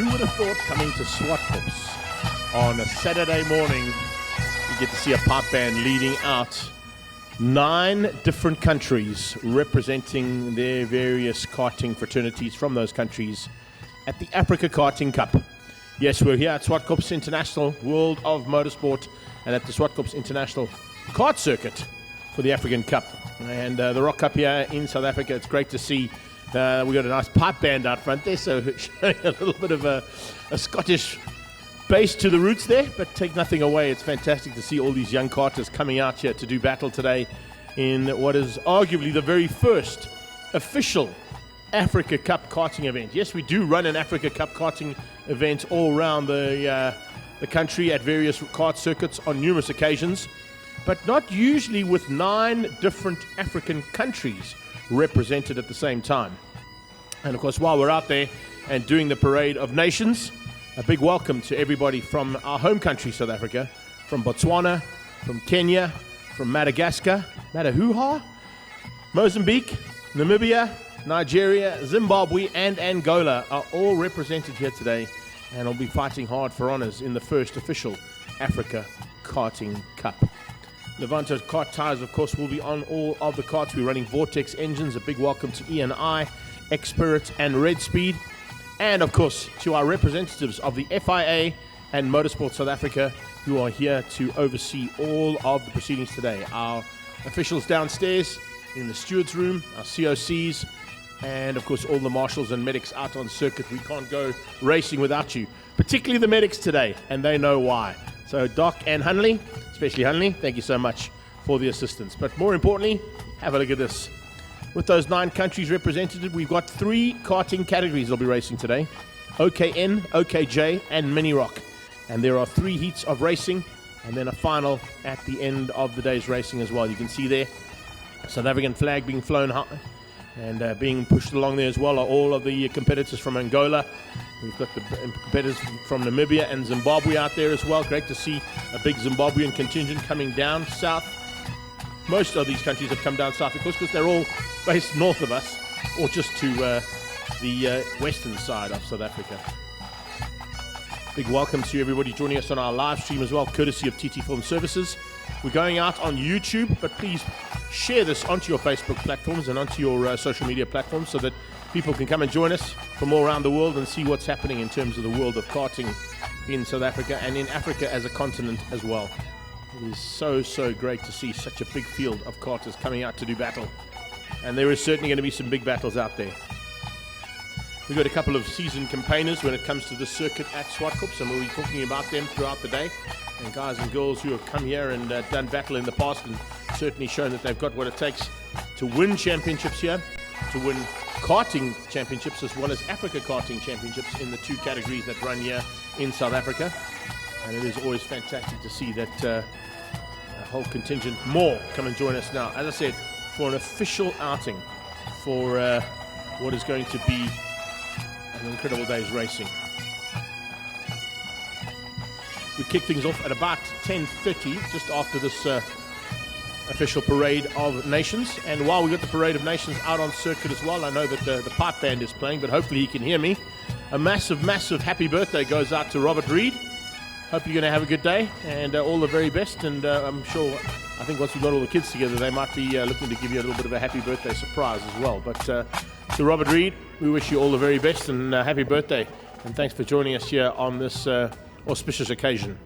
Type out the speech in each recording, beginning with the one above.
Who would have thought coming to Zwartkops on a Saturday morning, you get to see a pipe band leading out 9 different countries representing their various karting fraternities from those countries at the Africa Karting Cup. Yes, we're here at Zwartkops International World of Motorsport and at the Zwartkops International Kart Circuit for the African Cup. And the Rock Cup here in South Africa, it's great to see. We got a nice pipe band out front there, so showing a little bit of a Scottish base to the roots there, but take nothing away. It's fantastic to see all these young karters coming out here to do battle today in what is arguably the very first official Africa Cup karting event. Yes, we do run an Africa Cup karting event all around the country at various kart circuits on numerous occasions, but not usually with 9 different African countries represented at the same time. And of course, while we're out there and doing the Parade of Nations, a big welcome to everybody from our home country, South Africa, from Botswana, from Kenya, from Madagascar, Madahuha, Mozambique, Namibia, Nigeria, Zimbabwe, and Angola are all represented here today and will be fighting hard for honours in the first official Africa Karting Cup. Levanto kart tyres, of course, will be on all of the karts. We're running Vortex engines. A big welcome to E&I, X-Spirit, and Red Speed. And, of course, to our representatives of the FIA and Motorsport South Africa who are here to oversee all of the proceedings today. Our officials downstairs in the stewards room, our COCs, and, of course, all the marshals and medics out on circuit. We can't go racing without you, particularly the medics today, and they know why. So Doc and Hunley, especially Hunley, thank you so much for the assistance. But more importantly, have a look at this. With those 9 countries represented, we've got 3 karting categories that'll be racing today: OKN, OKJ, and Mini Rock. And there are 3 heats of racing, and then a final at the end of the day's racing as well. You can see there, South African flag being flown high, and being pushed along there as well are all of the competitors from Angola. We've got the competitors from Namibia and Zimbabwe out there as well. Great to see a big Zimbabwean contingent coming down south. Most of these countries have come down south, of course, because they're all based north of us, or just to the western side of South Africa. Big welcome to everybody joining us on our live stream as well, courtesy of TT Film Services. We're going out on YouTube, but please share this onto your Facebook platforms and onto your social media platforms so that people can come and join us from all around the world and see what's happening in terms of the world of karting in South Africa and in Africa as a continent as well. It is so great to see such a big field of karters coming out to do battle. And there is certainly going to be some big battles out there. We've got a couple of seasoned campaigners when it comes to this circuit at Zwartkops, and we'll be talking about them throughout the day. And guys and girls who have come here and done battle in the past and certainly shown that they've got what it takes to win championships here, to win karting championships as well as Africa Karting Championships in the 2 categories that run here in South Africa. And it is always fantastic to see that a whole contingent more come and join us now, as I said, for an official outing for what is going to be an incredible day's racing. We kick things off at about 10:30, just after this official Parade of Nations. And while we got the Parade of Nations out on circuit as well, I know that the pipe band is playing, but hopefully he can hear me. A massive happy birthday goes out to Robert Reed. Hope you're going to have a good day and all the very best. And I'm sure, I think once we've got all the kids together, they might be looking to give you a little bit of a happy birthday surprise as well. But to Robert Reed, we wish you all the very best and happy birthday. And thanks for joining us here on this auspicious occasion.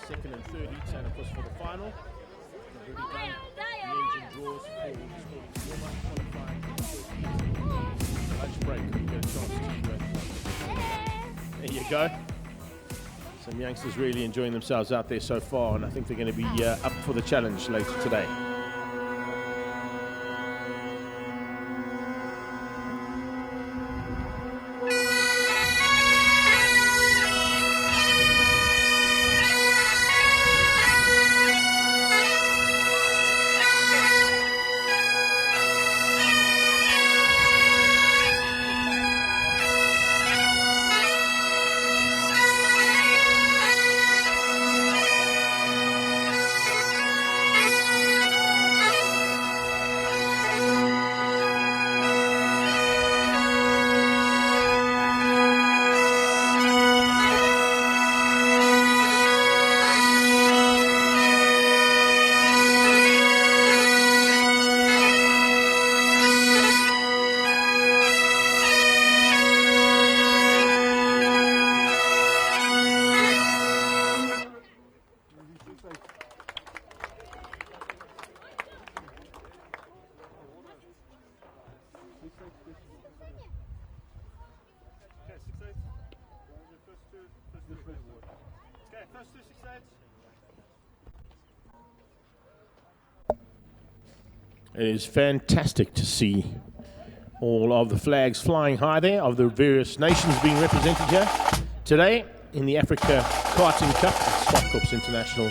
second and third heats, and of course for the final. They've already done the engine draws for warm-up qualifying. Lunch break, you get a chance to there you go. Some youngsters really enjoying themselves out there so far, and I think they're going to be up for the challenge later today. It is fantastic to see all of the flags flying high there of the various nations being represented here today in the Africa Karting Cup at Zwartkops International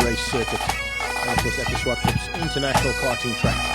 Race Circuit, and of course at the Zwartkops International Karting Track.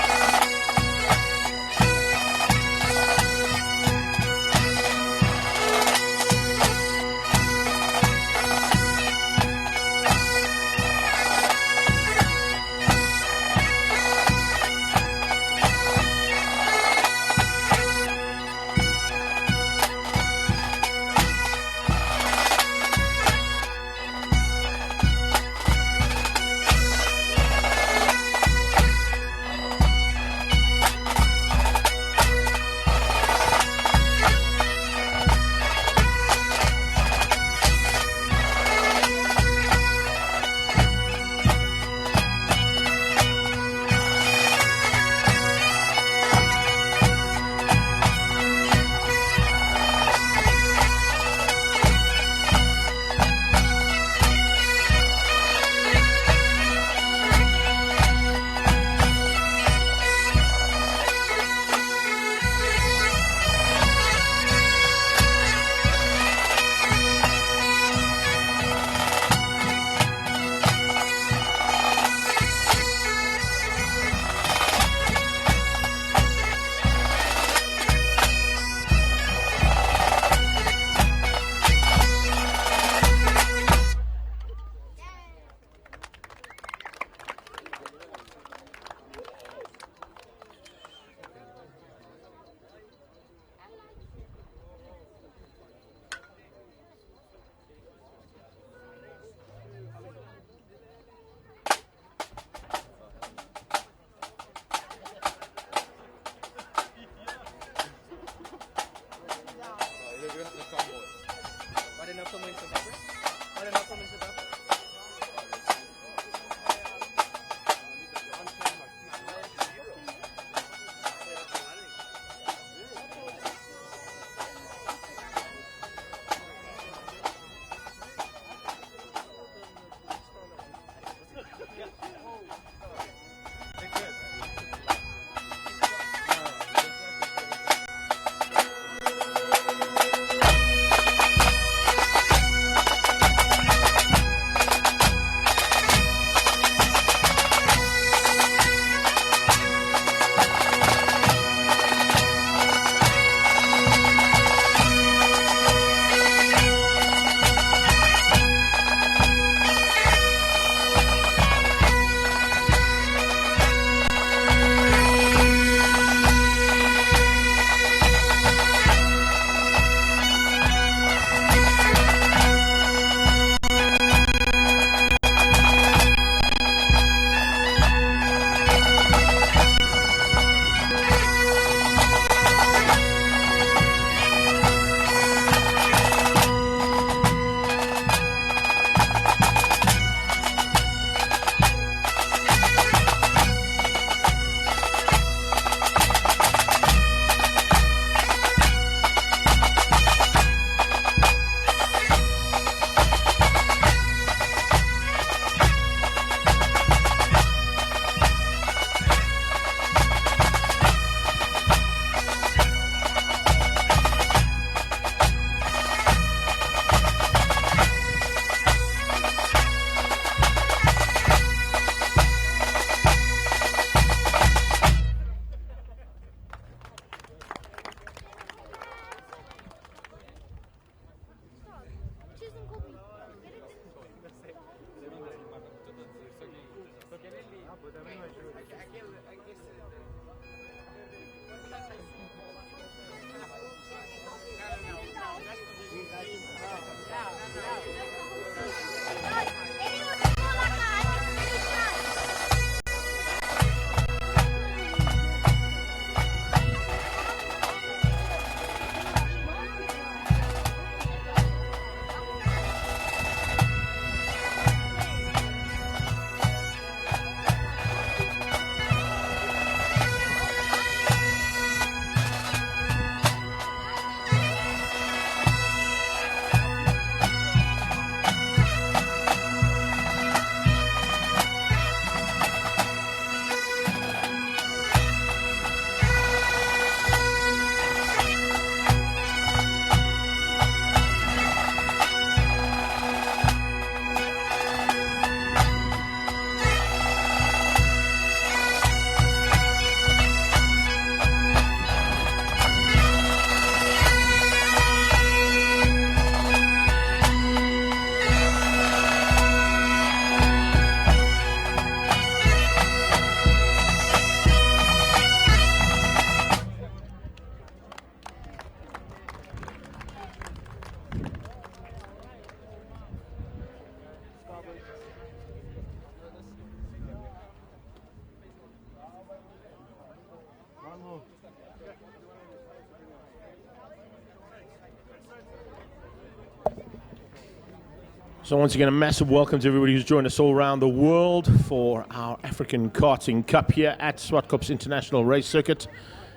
So once again, a massive welcome to everybody who's joined us all around the world for our African Karting Cup here at Zwartkops International Race Circuit.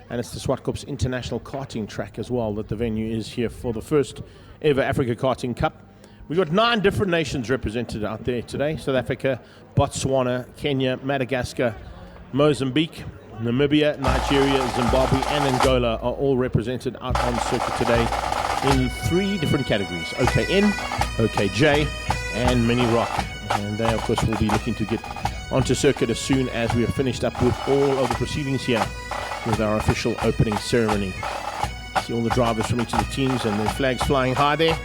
And it's the Zwartkops International Karting Track as well that the venue is here for the first ever Africa Karting Cup. We've got 9 different nations represented out there today. South Africa, Botswana, Kenya, Madagascar, Mozambique, Namibia, Nigeria, Zimbabwe and Angola are all represented out on circuit today in 3 different categories: OKN, OKJ and Mini Rock. And they of course will be looking to get onto circuit as soon as we are finished up with all of the proceedings here with our official opening ceremony. See all the drivers from each of the teams and their flags flying high there.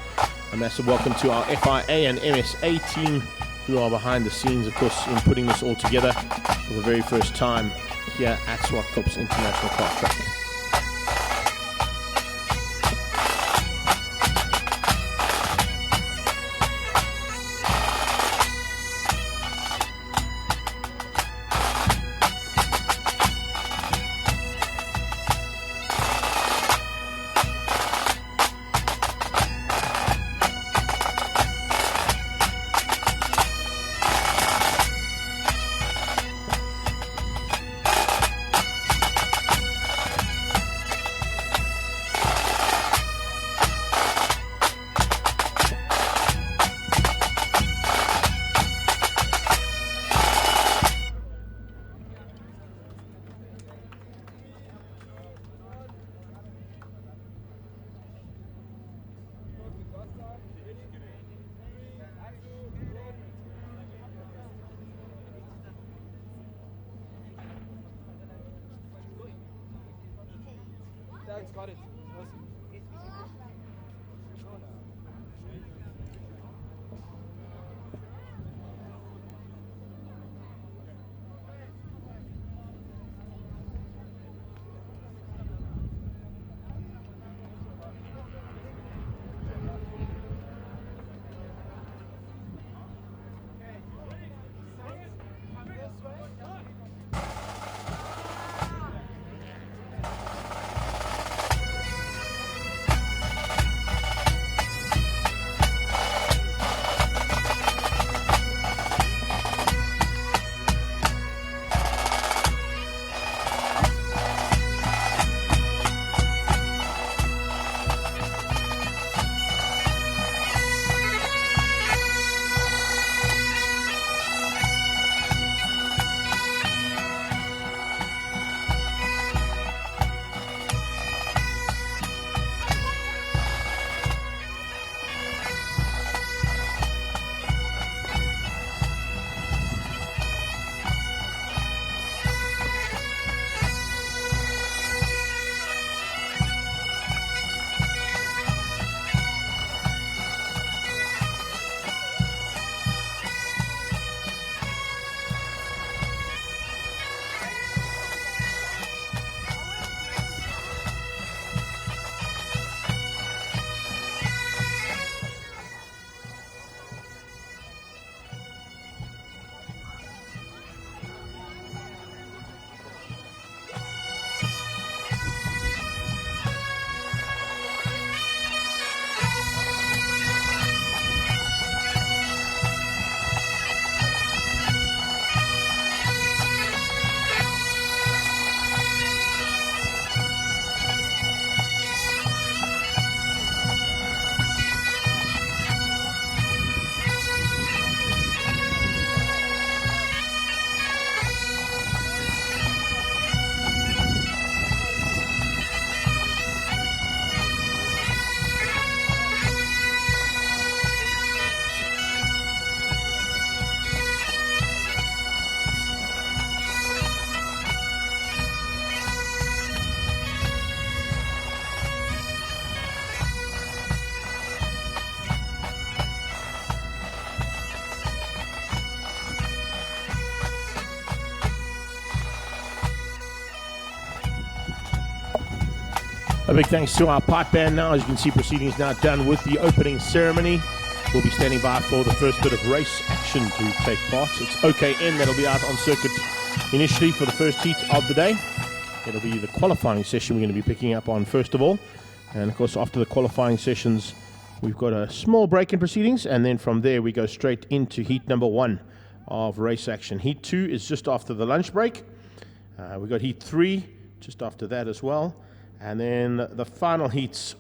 A massive welcome to our FIA and MSA team who are behind the scenes, of course, in putting this all together for the very first time here at Zwartkops International Kart Track. Thanks, got it. A big thanks to our pipe band now. As you can see, proceedings now done with the opening ceremony. We'll be standing by for the first bit of race action to take part. It's OKN that'll be out on circuit initially for the first heat of the day. It'll be the qualifying session we're going to be picking up on first of all. And of course, after the qualifying sessions, We've got a small break in proceedings, and then from there we go straight into heat number 1 of race action. Heat 2 is just after the lunch break. We've got heat 3 just after that as well. And then the final heats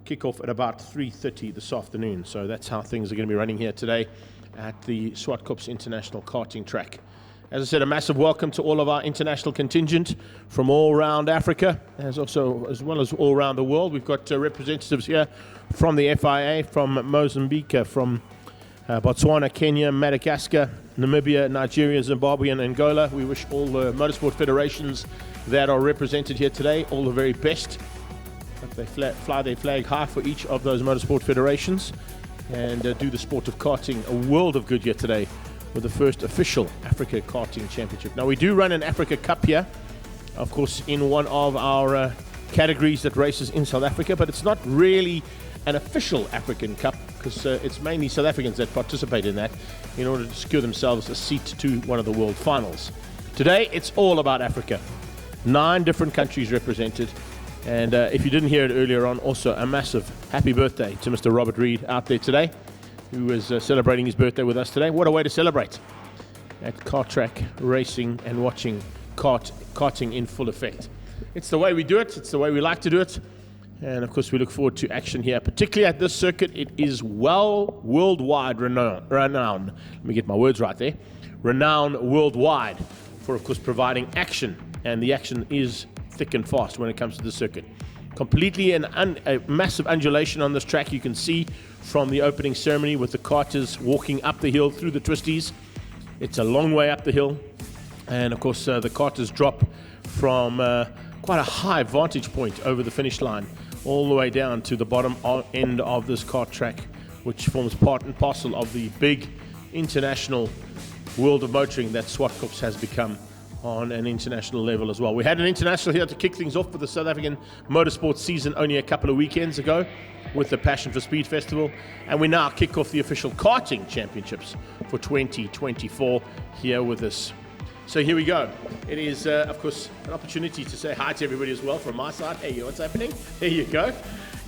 kick off at about 3:30 this afternoon. So that's how things are going to be running here today at the Zwartkops International Karting Track. As I said, a massive welcome to all of our international contingent from all around Africa, as well as all around the world. We've got representatives here from the FIA, from Mozambique, from Botswana, Kenya, Madagascar, Namibia, Nigeria, Zimbabwe, and Angola. We wish all the motorsport federations that are represented here today all the very best. They fly their flag high for each of those motorsport federations and do the sport of karting a world of good here today with the first official Africa Karting Championship. Now, we do run an Africa Cup here, of course, in one of our categories that races in South Africa, but it's not really an official African Cup because it's mainly South Africans that participate in that in order to secure themselves a seat to one of the world finals. Today, it's all about Africa. 9 different countries represented. And if you didn't hear it earlier on, also a massive happy birthday to Mr. Robert Reed out there today, who is celebrating his birthday with us today. What a way to celebrate at kart track racing and watching karting in full effect. It's the way we do it. It's the way we like to do it. And of course, we look forward to action here, particularly at this circuit. It is worldwide renowned. Let me get my words right there. Renowned worldwide for, of course, providing action. And the action is thick and fast when it comes to the circuit. Completely a massive undulation on this track. You can see from the opening ceremony with the karters walking up the hill through the twisties. It's a long way up the hill. And of course, the karters drop from quite a high vantage point over the finish line all the way down to the bottom end of this kart track, which forms part and parcel of the big international world of motoring that Zwartkops has become on an international level as well. We had an international here to kick things off for the South African motorsport season only a couple of weekends ago with the Passion for Speed Festival, and we now kick off the official karting championships for 2024 here with us. So here we go. It is, of course, an opportunity to say hi to everybody as well from my side. Hey, what's happening? There you go.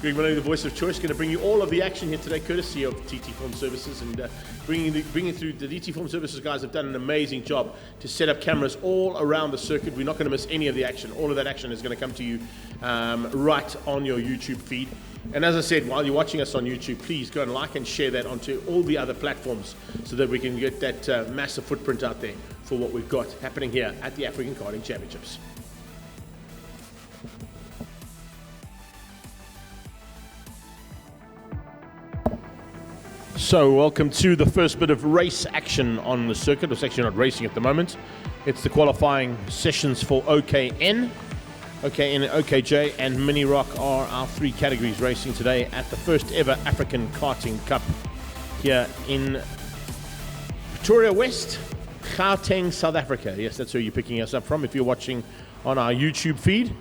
Greg Maloney, the voice of choice, going to bring you all of the action here today, courtesy of TT Form Services, and bringing through the DT Form Services guys have done an amazing job to set up cameras all around the circuit. We're not going to miss any of the action. All of that action is going to come to you right on your YouTube feed. And as I said, while you're watching us on YouTube, please go and like and share that onto all the other platforms so that we can get that massive footprint out there for what we've got happening here at the African Karting Championships. So welcome to the first bit of race action on the circuit. It's actually not racing at the moment. It's the qualifying sessions for OKN. OKN and OKJ and Mini Rock are our 3 categories racing today at the first ever African Karting Cup here in Pretoria West, Gauteng, South Africa. Yes, that's where you're picking us up from if you're watching on our YouTube feed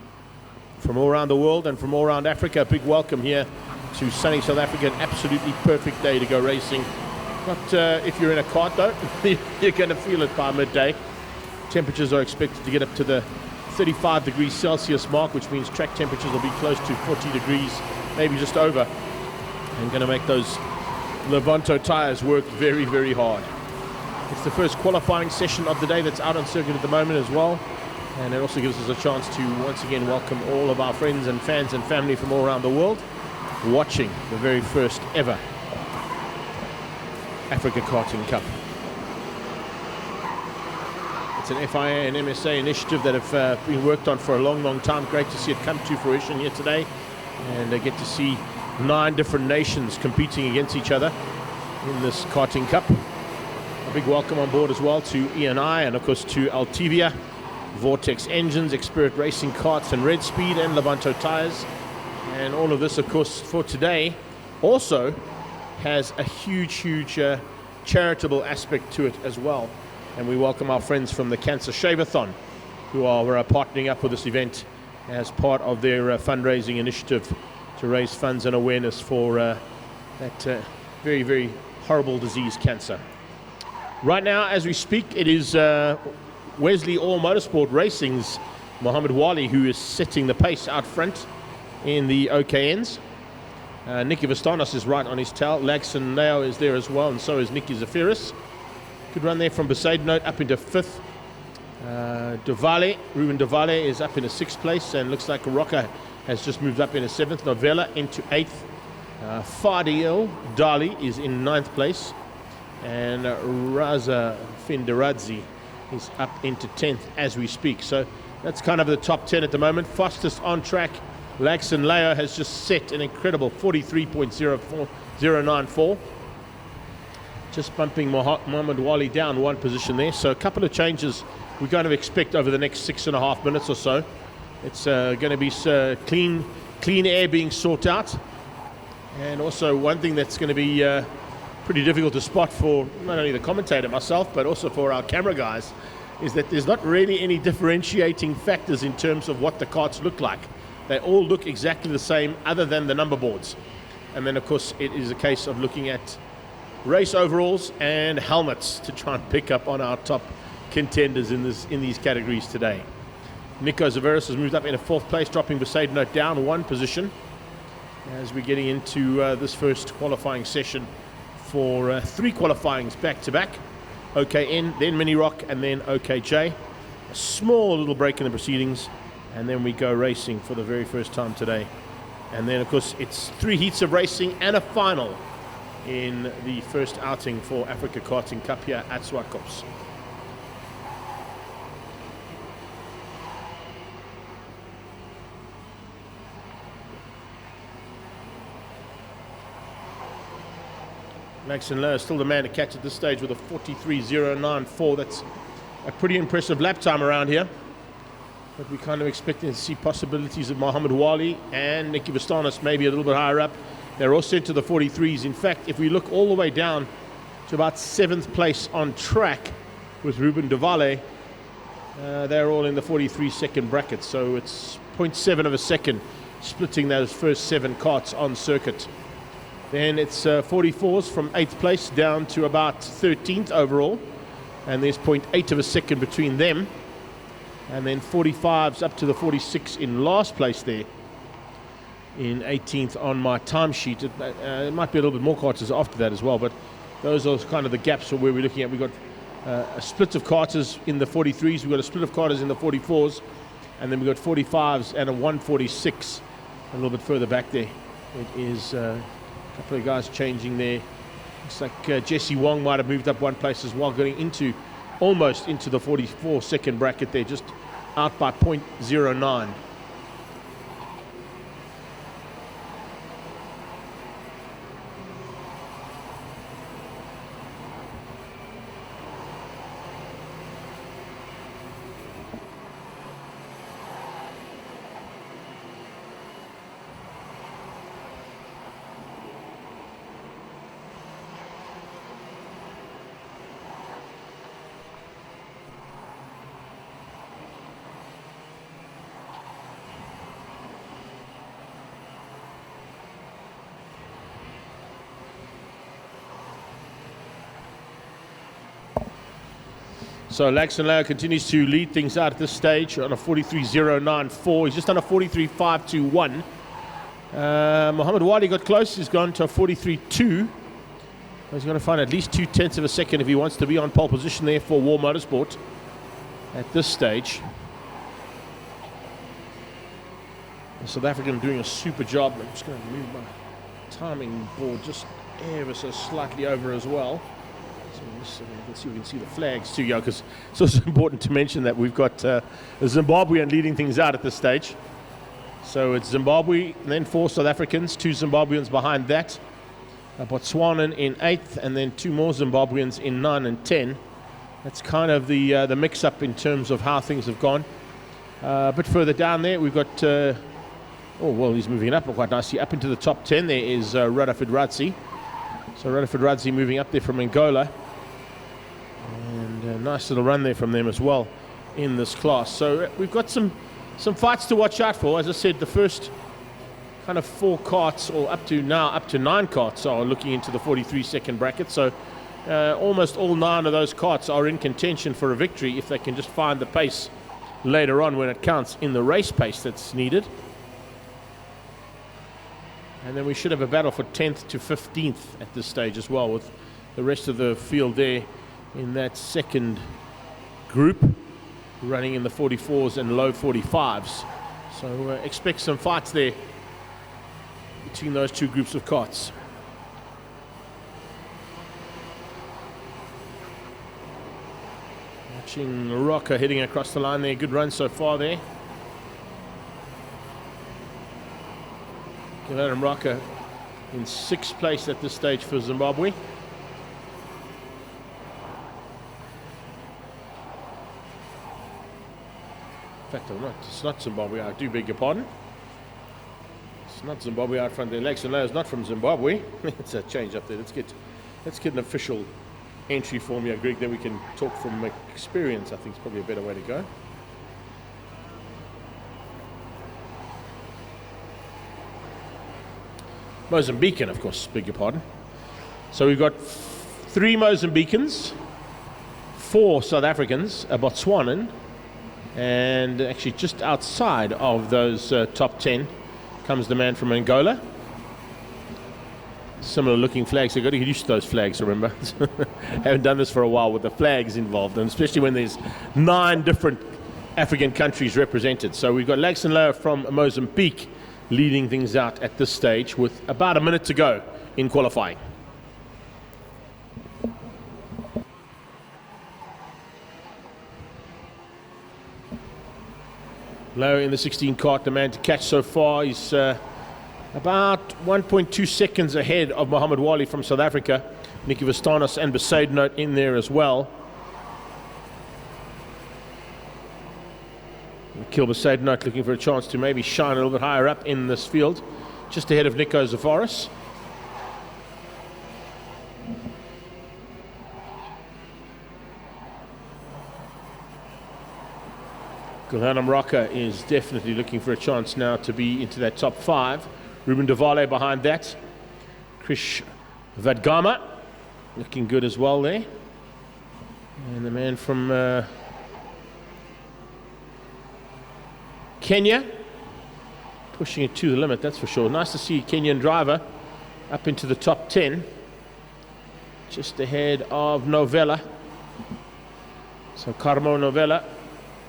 from all around the world and from all around Africa. A big welcome here to sunny South Africa. An absolutely perfect day to go racing. Not if you're in a kart though, you're going to feel it by midday. Temperatures are expected to get up to the 35 degrees Celsius mark, which means track temperatures will be close to 40 degrees, maybe just over. And going to make those Levanto tires work very, very hard. It's the first qualifying session of the day that's out on circuit at the moment as well. And it also gives us a chance to once again welcome all of our friends and fans and family from all around the world watching the very first ever Africa Karting Cup. It's an FIA and MSA initiative that have been worked on for a long, long time. Great to see it come to fruition here today, and get to see 9 different nations competing against each other in this Karting Cup. A big welcome on board as well to ENI and of course to Altivia, Vortex Engines, Expert Racing Karts and Red Speed and Levanto Tires. And all of this, of course, for today also has a huge charitable aspect to it as well. And we welcome our friends from the Cancer Shave-a-thon who are partnering up with this event as part of their fundraising initiative to raise funds and awareness for that very, very horrible disease, cancer. Right now, as we speak, it is Wesley All Motorsport Racing's Mohammed Wali who is setting the pace out front in the OKNs. Nicky Vastanos is right on his tail. Lagson Leo is there as well, and so is Nicky Zafiris. Good run there from Besaidnote up into 5th. Ruben Duvale is up in a 6th place, and looks like Rocca has just moved up in a 7th. Novella into 8th. Fadiel Dali is in 9th place, and Raza Finderadzi is up into 10th as we speak. So that's kind of the top 10 at the moment. Fastest on track, Lagson Leo has just set an incredible 43.094. Just bumping Mohammed Wali down 1 position there. So a couple of changes we're going to expect over the next 6.5 minutes or so. It's going to be clean air being sought out. And also one thing that's going to be pretty difficult to spot for not only the commentator, myself, but also for our camera guys, is that there's not really any differentiating factors in terms of what the karts look like. They all look exactly the same other than the number boards. And then, of course, it is a case of looking at race overalls and helmets to try and pick up on our top contenders in these categories today. Nico Zaveris has moved up in a 4th place, dropping Besaidnote down 1 position as we're getting into this first qualifying session for 3 qualifyings back-to-back. OKN, then Mini Rock, and then OKJ. A small little break in the proceedings, and then we go racing for the very first time today. And then, of course, it's 3 heats of racing and a final in the first outing for Africa Karting Cup here at Zwartkops. Lagson Leo is still the man to catch at this stage with a 43.094. That's a pretty impressive lap time around here. But we're kind of expecting to see possibilities of Mohammed Wali and Nicky Vastanos maybe a little bit higher up. They're all sent to the 43s. In fact, if we look all the way down to about 7th place on track with Ruben Duvale, they're all in the 43-second bracket. So it's 0.7 of a second splitting those first 7 karts on circuit. Then it's 44s from 8th place down to about 13th overall. And there's 0.8 of a second between them. And then 45s up to the 46 in last place there. In 18th on my timesheet. It might be a little bit more karters after that as well. But those are kind of the gaps for where we're looking at. We've got a split of karters in the 43s. We've got a split of karters in the 44s. And then we've got 45s and a 146 a little bit further back there. It is... a couple of guys changing there. Looks like Jesse Wong might have moved up 1 place as well, going almost into the 44-second bracket there, just out by 0.09. So Lagson Leo continues to lead things out at this stage on a 43.094. He's just done a 43.521. Mohammed Wali got close. He's gone to a 43.2. He's going to find at least 0.2 of a second if he wants to be on pole position there for War Motorsport at this stage. The South African doing a super job. I'm just going to move my timing board just ever so slightly over as well. So we can see the flags too, yeah, because it's also important to mention that we've got a Zimbabwean leading things out at this stage. So it's Zimbabwe, and then 4 South Africans, 2 Zimbabweans behind that. Botswanan in 8th, and then 2 more Zimbabweans in 9 and 10. That's kind of the mix-up in terms of how things have gone. A bit further down there, we've got... oh, well, he's moving up quite nicely. Up into the top 10 there is Radafid Radzi. So Radafid Radzi moving up there from Angola. And a nice little run there from them as well in this class. So we've got some fights to watch out for. As I said, the first kind of 4 karts, or up to 9 karts, are looking into the 43-second bracket. So almost all 9 of those karts are in contention for a victory if they can just find the pace later on when it counts in the race pace that's needed. And then we should have a battle for 10th to 15th at this stage as well, with the rest of the field there in that second group running in the 44s and low 45s. So expect some fights there between those two groups of karts. Watching Rocker heading across the line there. Good run so far there. Adam Rocker in 6th place at this stage for Zimbabwe. In fact, it's not Zimbabwe. I do beg your pardon. It's not Zimbabwe out front there. Laxton Lowe is not from Zimbabwe. It's a change up there. Let's get an official entry form here, Greg. Then we can talk from experience. I think it's probably a better way to go. Mozambican, of course, beg your pardon. So we've got 3 Mozambicans, 4 South Africans, a Botswanan, and actually just outside of those top 10 comes the man from Angola. Similar looking flags. They've got to get used to those flags, remember. Haven't done this for a while with the flags involved, and especially when there's 9 different African countries represented. So we've got Laxton Lowe from Mozambique leading things out at this stage with about a minute to go in qualifying. Lowe in the 16 kart, the man to catch so far. He's about 1.2 seconds ahead of Mohammed Wali from South Africa. Nicky Vastanos and Besaidnote in there as well. Mikhail Besaidnote looking for a chance to maybe shine a little bit higher up in this field, just ahead of Nico Zafaris. Gulhanam Raka is definitely looking for a chance now to be into that top 5. Ruben Davale behind that. Krish Vadgama looking good as well there. And the man from Kenya pushing it to the limit, that's for sure. Nice to see a Kenyan driver up into the top 10, just ahead of Novella. So Carmo Novella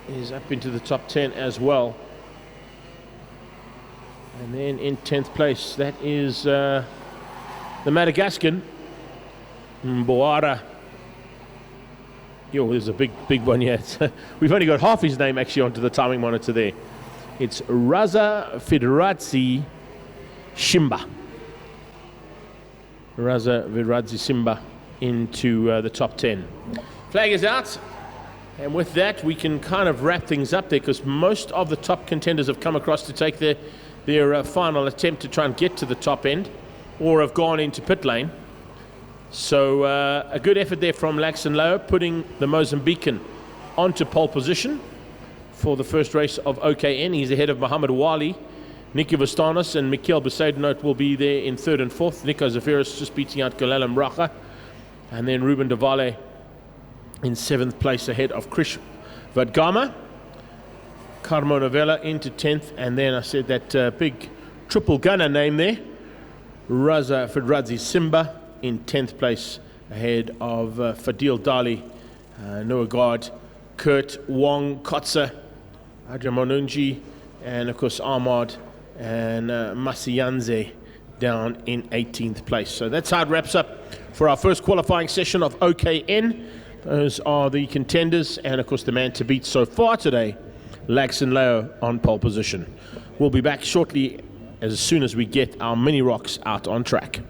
is up into the top 10 as well. And then in 10th place, that is the Madagascan, Mboara. Yo, there's a big one here. We've only got half his name actually onto the timing monitor there. It's Raza Fidradzi Shimba. Raza Fidradzi Shimba into the top 10. Flag is out. And with that, we can kind of wrap things up there, because most of the top contenders have come across to take their final attempt to try and get to the top end, or have gone into pit lane. So a good effort there from Laxton Lowe, putting the Mozambican onto pole position for the first race of OKN. He's ahead of Mohammed Wali. Nicky Vastanos and Mikhail Besaidnote will be there in 3rd and 4th. Nico Zafiris just beating out Gulalam Racha. And then Ruben Davale in 7th place ahead of Krish Vadgama. Carmo Novella into 10th. And then I said that big triple gunner name there, Raza Fidradzi Simba, in 10th place ahead of Fadil Dali, Noah Guard, Kurt Wong Kotze, Adrian Monunji, and of course Ahmad and Masiyanze down in 18th place. So that's how it wraps up for our first qualifying session of OKN. Those are the contenders, and of course the man to beat so far today, Laxton Lowe on pole position. We'll be back shortly as soon as we get our mini rocks out on track.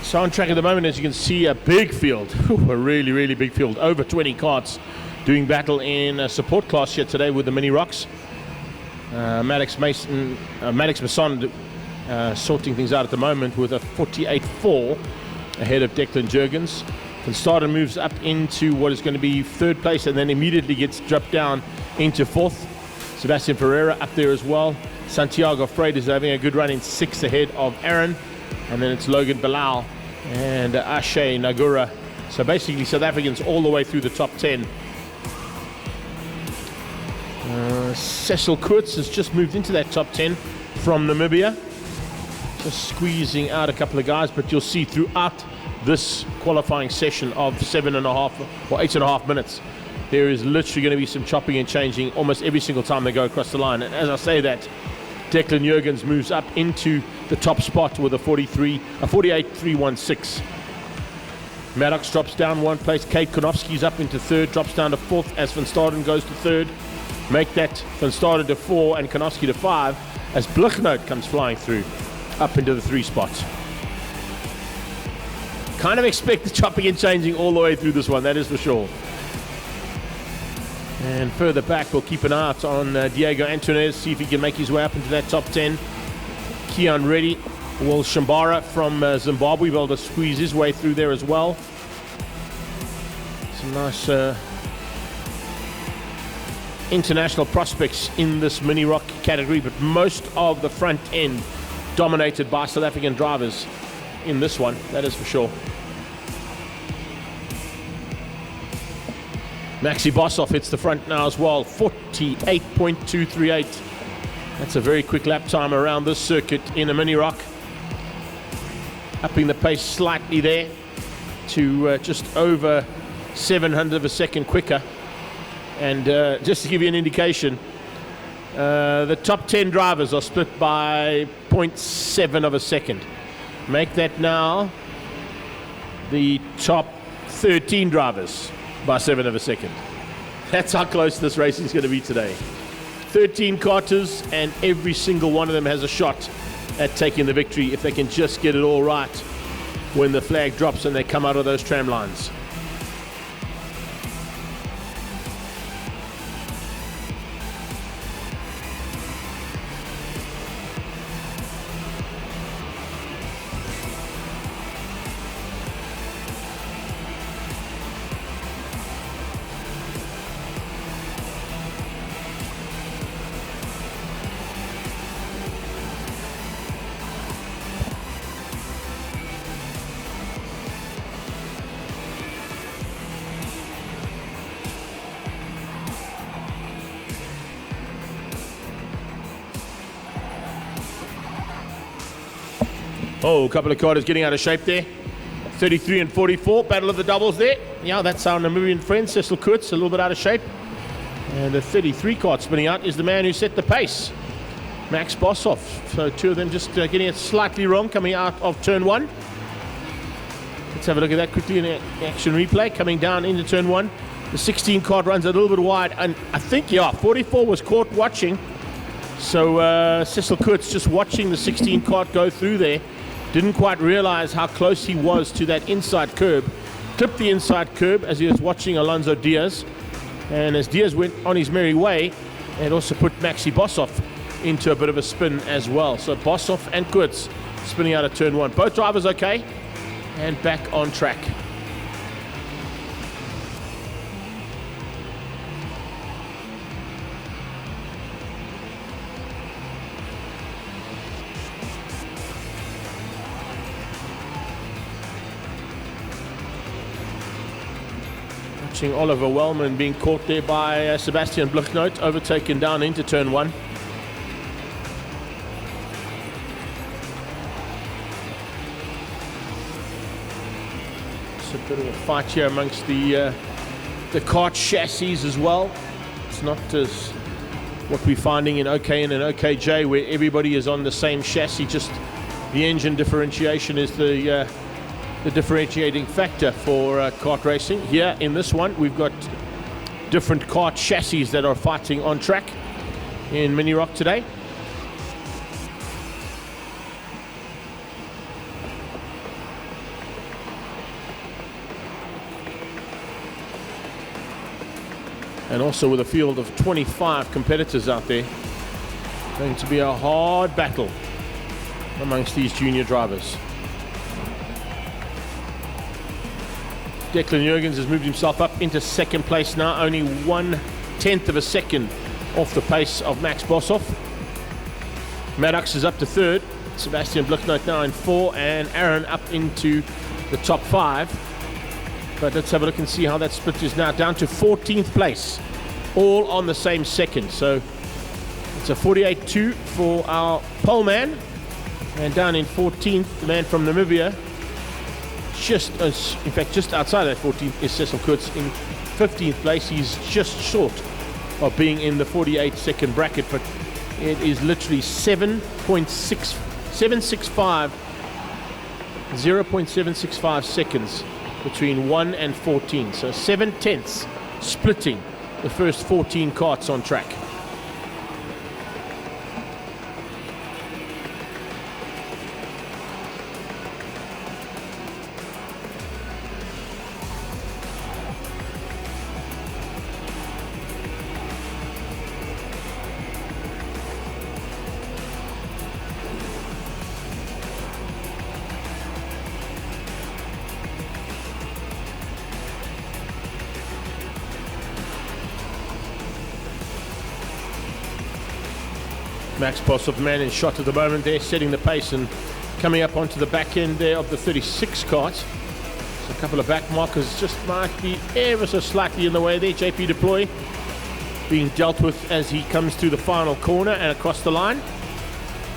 So on track at the moment, as you can see, a big field, a really, really big field, over 20 karts doing battle in a support class here today with the Mini Rocks. Maddox Masson sorting things out at the moment with a 48.4 ahead of Declan Jurgens. Van Staden moves up into what is going to be third place and then immediately gets dropped down into fourth. Sebastian Ferreira up there as well. Santiago Freid is having a good run in sixth ahead of Aaron. And then it's Logan Bilal and Ashe Nagura. So basically South Africans all the way through the top 10. Cecil Kurtz has just moved into that top 10 from Namibia. Just squeezing out a couple of guys, but you'll see throughout this qualifying session of 7.5 or 8.5 minutes, there is literally going to be some chopping and changing almost every single time they go across the line. And as I say that, Declan Jurgens moves up into the top spot with a 48.316. Maddox drops down one place. Kate Konofsky's up into third, drops down to fourth as Van Staden goes to third. Make that Van Staden to 4 and Konofsky to 5 as Blichnote comes flying through up into the 3 spot. Kind of expect the chopping and changing all the way through this one, that is for sure. And further back, we'll keep an eye out on Diego Antunes, see if he can make his way up into that top 10. Keon Reddy, Will Shambara from Zimbabwe, will able to squeeze his way through there as well. Some nice international prospects in this mini rock category, but most of the front end dominated by South African drivers in this one, that is for sure. Maxi Boshoff hits the front now as well, 48.238. That's a very quick lap time around this circuit in a mini rock. Upping the pace slightly there to just over 700 of a second quicker. And just to give you an indication, the top 10 drivers are split by 0.7 of a second. Make that now the top 13 drivers by 7 of a second. That's how close this racing is going to be today. 13 karters, and every single one of them has a shot at taking the victory if they can just get it all right when the flag drops and they come out of those tram lines. Oh, a couple of karters getting out of shape there. 33 and 44, battle of the doubles there. Yeah, that's our Namibian friend, Cecil Kurtz, a little bit out of shape. And the 33 kart spinning out is the man who set the pace, Max Boshoff. So two of them just getting it slightly wrong coming out of turn 1. Let's have a look at that quickly in action replay. Coming down into turn 1. The 16 kart runs a little bit wide. And I think, yeah, 44 was caught watching. So Cecil Kurtz just watching the 16 kart go through there. Didn't quite realize how close he was to that inside curb. Clipped the inside curb as he was watching Alonso Diaz. And as Diaz went on his merry way, it also put Maxi Boshoff into a bit of a spin as well. So Boshoff and Kurtz spinning out of turn 1. Both drivers okay and back on track. Watching Oliver Wellman being caught there by Sebastian Blichnote, overtaken down into turn 1. It's a bit of a fight here amongst the kart chassis as well. It's not as what we're finding in OKN and OKJ, where everybody is on the same chassis, just the engine differentiation is the differentiating factor for kart racing. Here in this one, we've got different kart chassis that are fighting on track in Mini Rock today. and also with a field of 25 competitors out there. Going to be a hard battle amongst these junior drivers. Declan Jurgens has moved himself up into second place now, only 1/10 of a second off the pace of Max Boshoff. Maddox is up to third, Sebastian Blucknote now in 4, and Aaron up into the top 5. But let's have a look and see how that split is now, down to 14th place, all on the same second. So it's a 48-2 for our pole man, and down in 14th, the man from Namibia, in fact just outside that 14th is Cecil Kurtz in 15th place. He's just short of being in the 48 second bracket, but it is literally 0.765 seconds between 1 and 14. So 7/10 splitting the first 14 karts on track. Max Boshoff, man in shot at the moment there, setting the pace and coming up onto the back end there of the 36 kart. So a couple of back markers just might be ever so slightly in the way there. JP Deploy being dealt with as he comes through the final corner and across the line.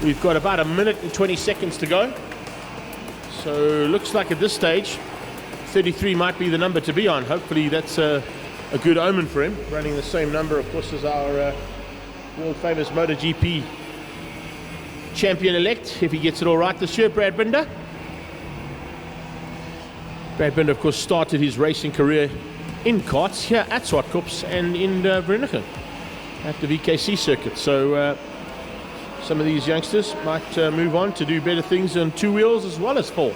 We've got about 1 minute and 20 seconds to go. So looks like at this stage 33 might be the number to be on. Hopefully that's a good omen for him, running the same number of course as our world famous MotoGP champion-elect, if he gets it all right this year, Brad Binder. Brad Binder, of course, started his racing career in karts here at Zwartkops and in Vereniging at the VKC circuit. So some of these youngsters might move on to do better things on 2 wheels as well as 4,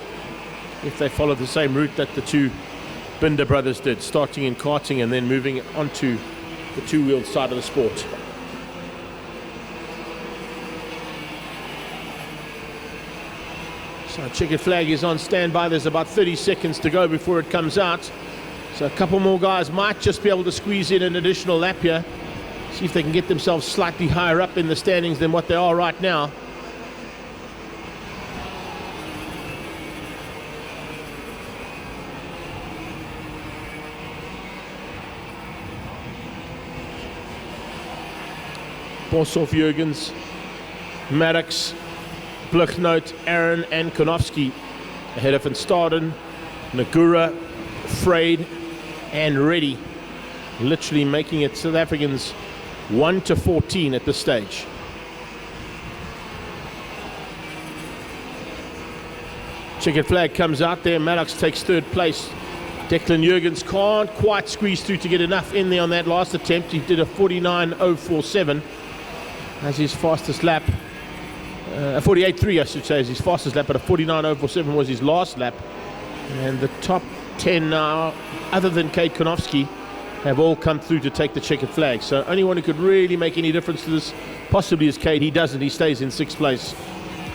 if they follow the same route that the 2 Binder brothers did, starting in karting and then moving onto the 2-wheeled side of the sport. So checkered flag is on standby. There's about 30 seconds to go before it comes out. So a couple more guys might just be able to squeeze in an additional lap here. See if they can get themselves slightly higher up in the standings than what they are right now. Boshoff, Jurgens, Maddox, Blucknote, Aaron and Konofsky ahead of Van Staden, Nagura, Freyed and Reddy, literally making it South Africans 1 to 14 at this stage. Checkered flag comes out there. Maddox takes 3rd place. Declan Jurgens can't quite squeeze through to get enough in there on that last attempt. He did a 49.047 as his fastest lap. 48.3 I should say is his fastest lap, but a 49.047 was his last lap. And the top 10 now, other than Kate Konofsky, have all come through to take the checkered flag. So only one who could really make any difference to this possibly is Kate. He doesn't. He stays in 6th place.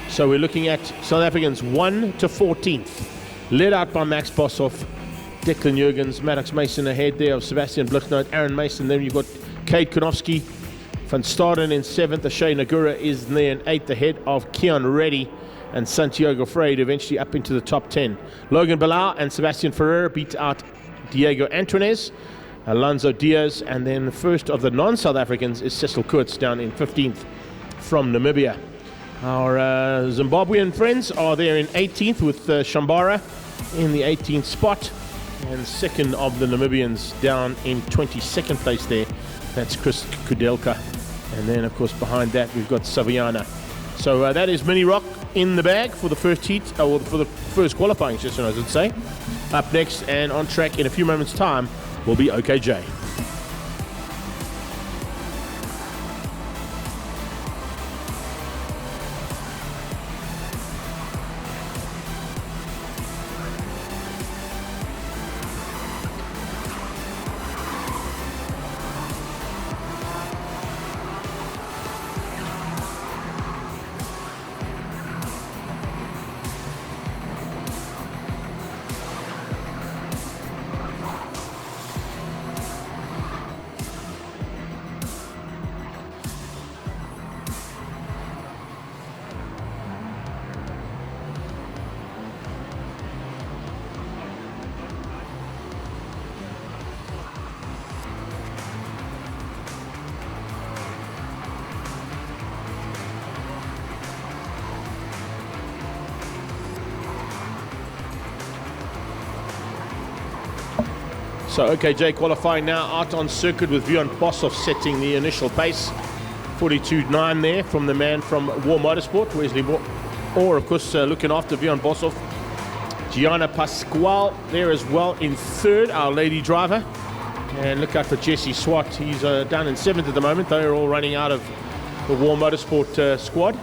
So we're looking at South Africans 1 to 14th, led out by Max Boshoff, Declan Jurgens, Maddox Mason ahead there of Sebastian Blucknote, Aaron Mason. Then you've got Kate Konofsky, Van Staden in 7th. Ashay Nagura is there in 8th ahead of Keon Reddy and Santiago Freire, eventually up into the top 10. Logan Bilal and Sebastian Ferreira beat out Diego Antunes, Alonso Diaz, and then the first of the non-South Africans is Cecil Kurtz down in 15th from Namibia. Our Zimbabwean friends are there in 18th with Shambara in the 18th spot, and second of the Namibians down in 22nd place there. That's Chris Kudelka. And then, of course, behind that, we've got Saviana. So that is Mini Rock in the bag for the first heat, or for the first qualifying session, I should say. Up next and on track in a few moments' time will be OKJ. So OKJ qualifying now out on circuit with Bjorn Boshoff setting the initial pace. 42.9 there from the man from War Motorsport, Wesley Moore. Or of course looking after Bjorn Boshoff, Gianna Pasquale there as well in third, our lady driver. And look out for Jesse Swart, he's down in seventh at the moment. They're all running out of the War Motorsport squad.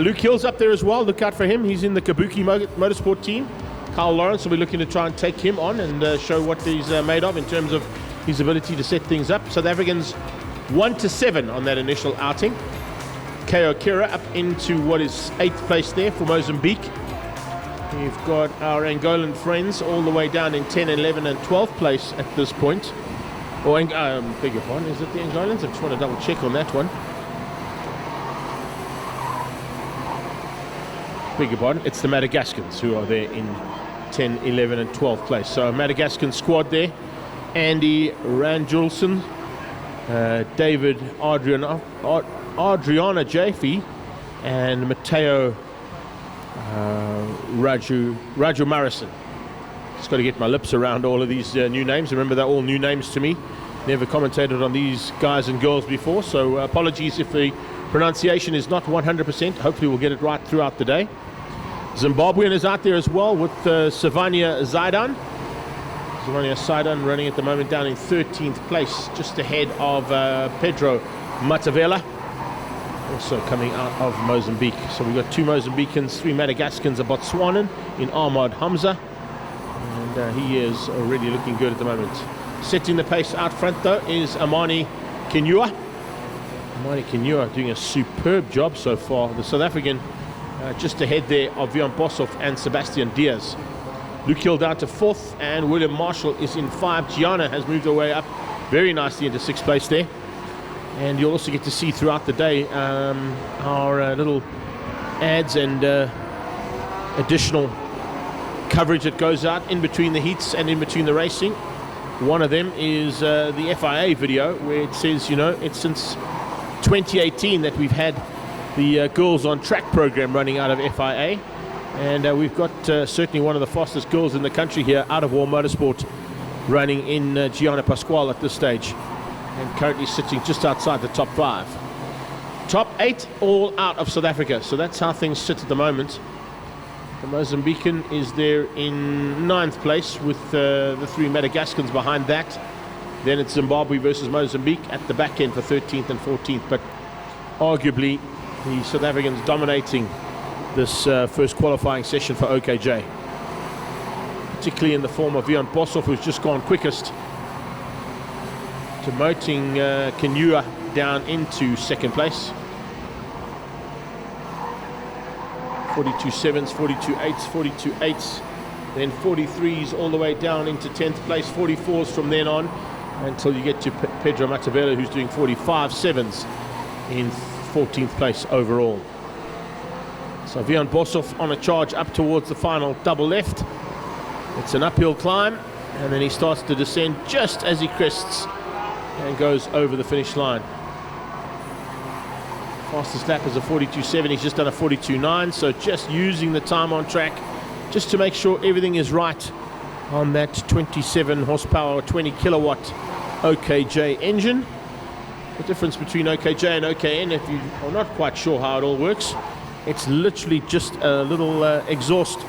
Luke Hill's up there as well, look out for him, he's in the Kabuki Motorsport team. Carl Lawrence will be looking to try and take him on and show what he's made of in terms of his ability to set things up. South Africans 1 to 7 on that initial outing. Ko Kira up into what is 8th place there for Mozambique. We've got our Angolan friends all the way down in 10, 11 and 12th place at this point. Or, beg your pardon, is it the Angolans? I just want to double check on that one. Beg your pardon, it's the Madagascans who are there in 10, 11 and 12th place. So a Madagascan squad there. Andy Ranjulson, David Adriana Jaffe, and Matteo Raju Marison. Just got to get my lips around all of these new names. Remember, they're all new names to me. Never commentated on these guys and girls before, so apologies if the pronunciation is not 100%. Hopefully we'll get it right throughout the day. Zimbabwean is out there as well with Savania Zaidan. Savania Zaidan running at the moment down in 13th place, just ahead of Pedro Matavela, also coming out of Mozambique. So we've got 2 Mozambicans, 3 Madagascans, a Botswanan in Ahmad Hamza, and he is already looking good at the moment. Setting the pace out front though is Amani Kinyua. Amani Kinyua doing a superb job so far. The South African just ahead there of Bjorn Boshoff and Sebastian Diaz. Luke Hill down to 4th, and William Marshall is in 5. Gianna has moved her way up very nicely into 6th place there. And you'll also get to see throughout the day our little ads and additional coverage that goes out in between the heats and in between the racing. One of them is the FIA video where it says, you know, it's since 2018 that we've had the Girls on Track program running out of FIA, and we've got certainly one of the fastest girls in the country here out of War Motorsport running in Gianna Pasquale at this stage, and currently sitting just outside the top 5. Top 8 all out of South Africa, so that's how things sit at the moment. The Mozambican is there in 9th place with the 3 Madagascans behind that. Then it's Zimbabwe versus Mozambique at the back end for 13th and 14th, but arguably the South Africans dominating this first qualifying session for OKJ, particularly in the form of Bjorn Boshoff, who's just gone quickest, demoting Kinyua down into 2nd place. 42.7s, 42.8s, 42.8s, then 43s all the way down into 10th place, 44s from then on until you get to Pedro Matavela, who's doing 45.7s in 14th place overall. So Bjorn Boshoff on a charge up towards the final double left. It's an uphill climb, and then he starts to descend just as he crests and goes over the finish line. Fastest lap is a 42.7. He's just done a 42.9, so just using the time on track just to make sure everything is right on that 27 horsepower, 20 kilowatt OKJ engine. The difference between OKJ and OKN, if you are not quite sure how it all works, it's literally just a little exhaust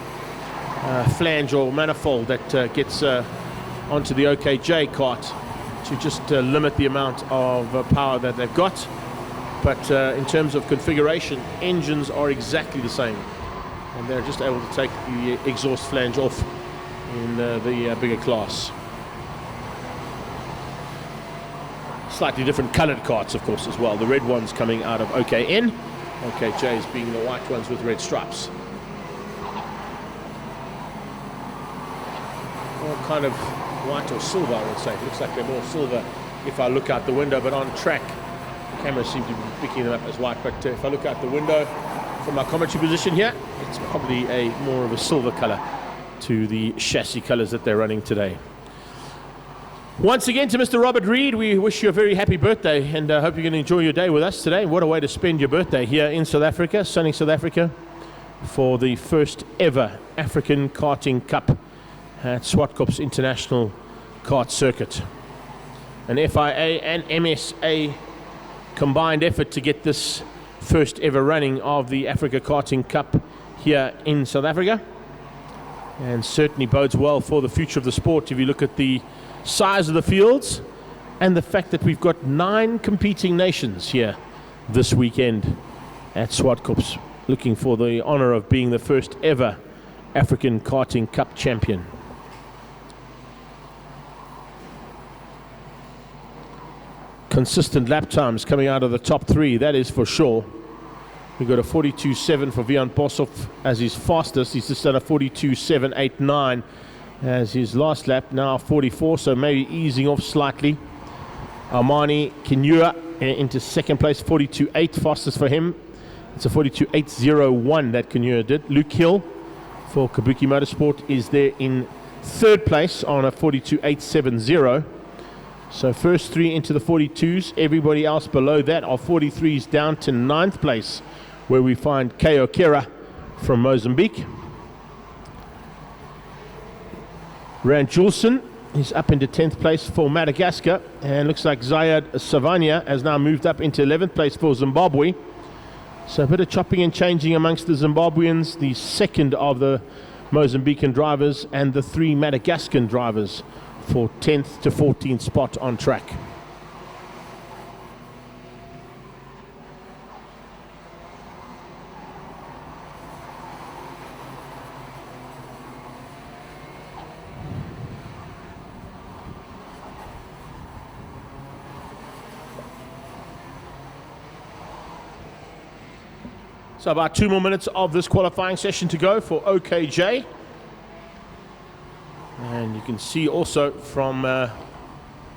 flange or manifold that gets onto the OKJ cart to just limit the amount of power that they've got. But in terms of configuration, engines are exactly the same, and they're just able to take the exhaust flange off in the bigger class. Slightly different colored carts, of course, as well. The red ones coming out of OKN, OKJs being the white ones with red stripes. All kind of white or silver, I would say. It looks like they're more silver if I look out the window, but on track, the cameras seem to be picking them up as white. But if I look out the window from my commentary position here, it's probably a more of a silver color to the chassis colors that they're running today. Once again, to Mr. Robert Reed, we wish you a very happy birthday, and hope you're going to enjoy your day with us today. What a way to spend your birthday here in South Africa, sunny South Africa, for the first ever African Karting Cup at Zwartkops International kart circuit. An FIA and MSA combined effort to get this first ever running of the Africa Karting Cup here in South Africa, and certainly bodes well for the future of the sport if you look at the size of the fields and the fact that we've got 9 competing nations here this weekend at Zwartkops, looking for the honor of being the first ever African Karting Cup champion. Consistent lap times coming out of the top 3, that is for sure. We've got a 42.7 for Vian Boshoff as his fastest. He's just done a 42.789 as his last lap, now 44, so maybe easing off slightly. Armani Kinyua into second place, 42.8, fastest for him. It's a 42.801 that Kinyua did. Luke Hill for Kabuki Motorsport is there in third place on a 42.870. So first 3 into the 42s. Everybody else below that are 43s down to 9th place, where we find Keo Kera from Mozambique. Rand Juleson is up into 10th place for Madagascar, and looks like Zayad Savania has now moved up into 11th place for Zimbabwe. So a bit of chopping and changing amongst the Zimbabweans, the second of the Mozambican drivers and the 3 Madagascan drivers for 10th to 14th spot on track. So about 2 more minutes of this qualifying session to go for OKJ. And you can see also from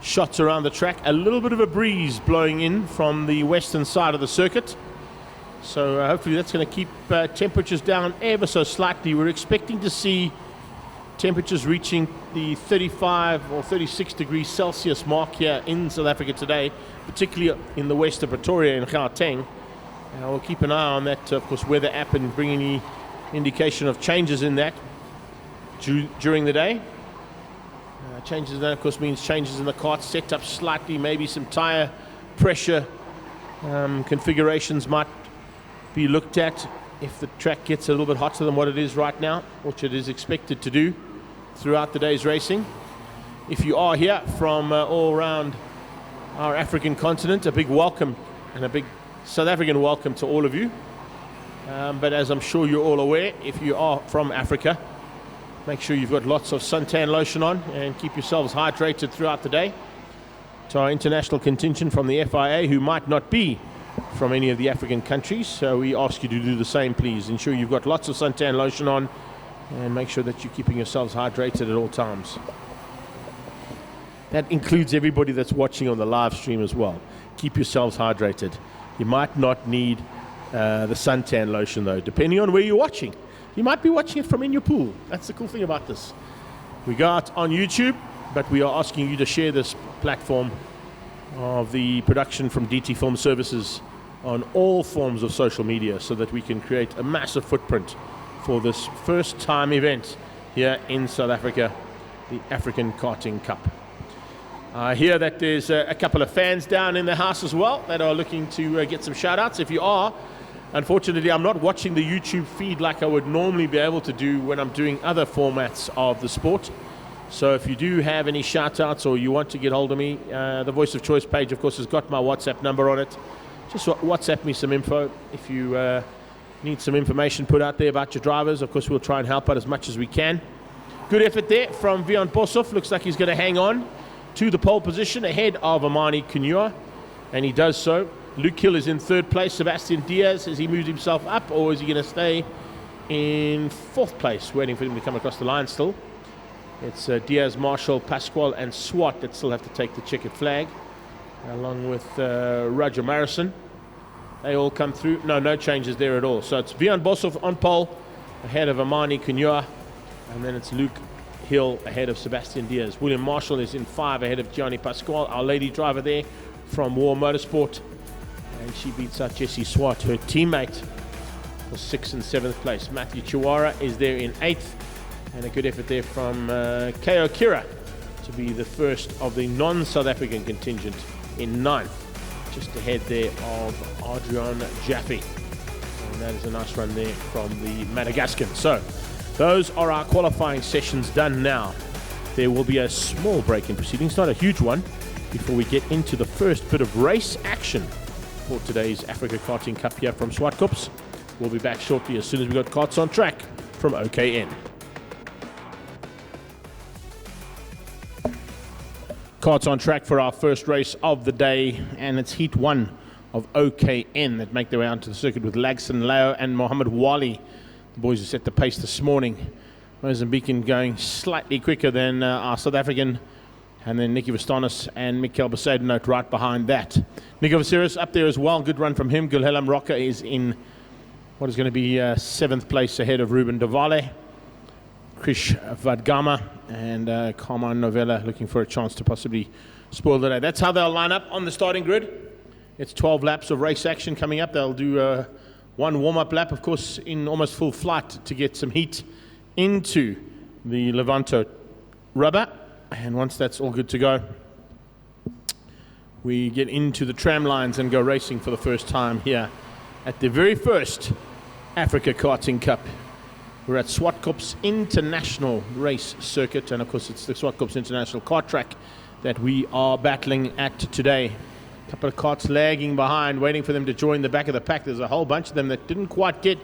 shots around the track, a little bit of a breeze blowing in from the western side of the circuit. So hopefully that's going to keep temperatures down ever so slightly. We're expecting to see temperatures reaching the 35 or 36 degrees Celsius mark here in South Africa today, particularly in the west of Pretoria in Gauteng. We'll keep an eye on that, of course, weather app and bring any indication of changes in that during the day. Changes in that, of course, means changes in the kart setup slightly, maybe some tire pressure configurations might be looked at if the track gets a little bit hotter than what it is right now, which it is expected to do throughout the day's racing. If you are here from all around our African continent, a big welcome and a big South African welcome to all of you. But as I'm sure you're all aware, if you are from Africa, make sure you've got lots of suntan lotion on and keep yourselves hydrated throughout the day. To our international contingent from the FIA who might not be from any of the African countries, so we ask you to do the same, please. Ensure you've got lots of suntan lotion on and make sure that you're keeping yourselves hydrated at all times. That includes everybody that's watching on the live stream as well. Keep yourselves hydrated. You might not need the suntan lotion though, depending on where you're watching. You might be watching it from in your pool. That's the cool thing about this. We go out on YouTube, but we are asking you to share this platform of the production from DT Film Services on all forms of social media so that we can create a massive footprint for this first time event here in South Africa, the African Karting Cup. I hear that there's a couple of fans down in the house as well that are looking to get some shout outs. If you are, unfortunately, I'm not watching the YouTube feed like I would normally be able to do when I'm doing other formats of the sport. So if you do have any shout-outs or you want to get hold of me, the Voice of Choice page, of course, has got my WhatsApp number on it. Just WhatsApp me some info. If you need some information put out there about your drivers, of course, we'll try and help out as much as we can. Good effort there from Vian Boshoff. Looks like he's going to hang on to the pole position ahead of Armani Kinyua, and he does so. Luke Hill is in third place. Sebastian Diaz, has he moved himself up, or is he going to stay in fourth place, waiting for him to come across the line still? It's Diaz, Marshall, Pasquale, and Swart that still have to take the checkered flag, along with Roger Marison. They all come through. No changes there at all. So it's Vian Boshoff on pole, ahead of Armani Kinyua, and then it's Luke Hill ahead of Sebastian Diaz. William Marshall is in 5 ahead of Gianni Pasquale, our lady driver there from War Motorsport. And she beats out Jessie Swart, her teammate, for 6th and 7th place. Matthew Chiwara is there in 8th. And a good effort there from Keo Kera to be the first of the non-South African contingent in 9th, just ahead there of Adrian Jaffe. And that is a nice run there from the Madagascan. So those are our qualifying sessions done now. There will be a small break in proceedings, not a huge one, before we get into the first bit of race action for today's Africa Karting Cup here from Zwartkops. We'll be back shortly as soon as we got karts on track from OKN. Karts on track for our first race of the day, and it's Heat 1 of OKN that make their way onto the circuit with Lagson Leo and Mohammed Wali. The boys who set the pace this morning. Mozambican going slightly quicker than our South African, and then Nicky Vastanis and Mikel Besaidenout right behind that. Nico Vasiris up there as well. Good run from him. Gulhelam Rocker is in what is going to be 7th place ahead of Ruben Davale. Krish Vadgama and Carmine Novella looking for a chance to possibly spoil the day. That's how they'll line up on the starting grid. It's 12 laps of race action coming up. They'll do one warm-up lap, of course, in almost full flight to get some heat into the Levanto rubber. And once that's all good to go, we get into the tram lines and go racing for the first time here at the very first Africa Karting Cup. We're at Zwartkops International Race Circuit, and of course it's the Zwartkops International Kart Track that we are battling at today. A couple of karts lagging behind, waiting for them to join the back of the pack. There's a whole bunch of them that didn't quite get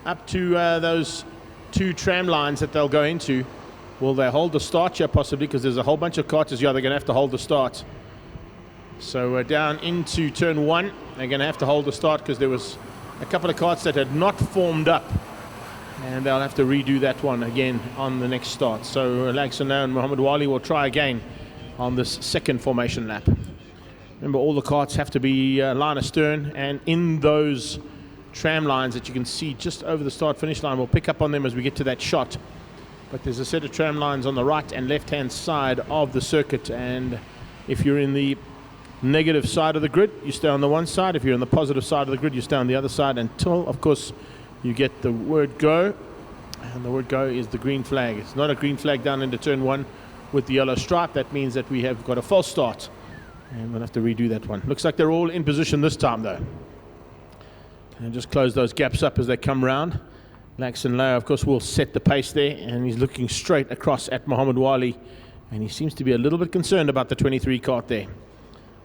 up to those 2 tram lines that they'll go into. Will they hold the start here possibly, because there's a whole bunch of karters here. They're going to have to hold the start. So down into turn 1, they're going to have to hold the start because there was a couple of karts that had not formed up, and they'll have to redo that one again on the next start. So Lagson and Mohammed Wali will try again on this second formation lap. Remember, all the karts have to be line astern, and in those tram lines that you can see just over the start-finish line, we'll pick up on them as we get to that shot. But there's a set of tram lines on the right and left-hand side of the circuit, and if you're in the negative side of the grid, you stay on the one side. If you're on the positive side of the grid, you stay on the other side until, of course, you get the word go, and the word go is the green flag. It's not a green flag down into turn 1 with the yellow stripe. That means that we have got a false start, and we'll have to redo that one. Looks like they're all in position this time, though. And just close those gaps up as they come round. Lagson Leo, of course, will set the pace there, and he's looking straight across at Mohammed Wali, and he seems to be a little bit concerned about the 23 kart there.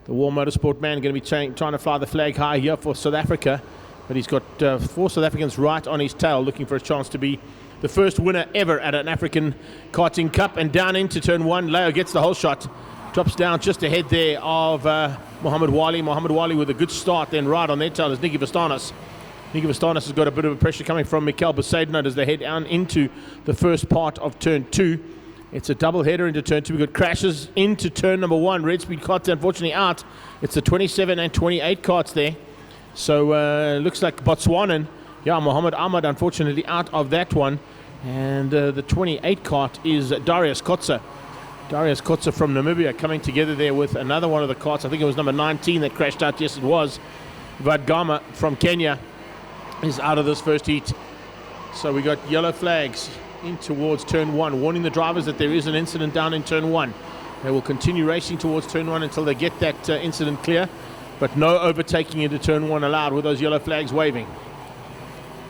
The War Motorsport man going to be trying to fly the flag high here for South Africa, but he's got 4 South Africans right on his tail, looking for a chance to be the first winner ever at an African Karting Cup. And down into turn 1, Leo gets the whole shot, drops down just ahead there of Mohammed Wali. Mohammed Wali with a good start, then right on their tail is Nicky Vastanis. Nicky Vastanis has got a bit of a pressure coming from Mikel Besaidenout as they head down into the first part of turn 2. It's a double header into turn 2. We've got crashes into turn number 1. Red Speed karts unfortunately out. It's the 27 and 28 karts there. So looks like Botswanan. Yeah, Mohammed Ahmad unfortunately out of that one. And the 28 kart is Darius Kotze. Darius Kotze from Namibia coming together there with another one of the karts. I think it was number 19 that crashed out. Yes, it was. Vadgama from Kenya is out of this first heat. So we got yellow flags in towards turn 1, warning the drivers that there is an incident down in turn 1. They will continue racing towards turn 1 until they get that incident clear, but no overtaking into turn 1 allowed with those yellow flags waving.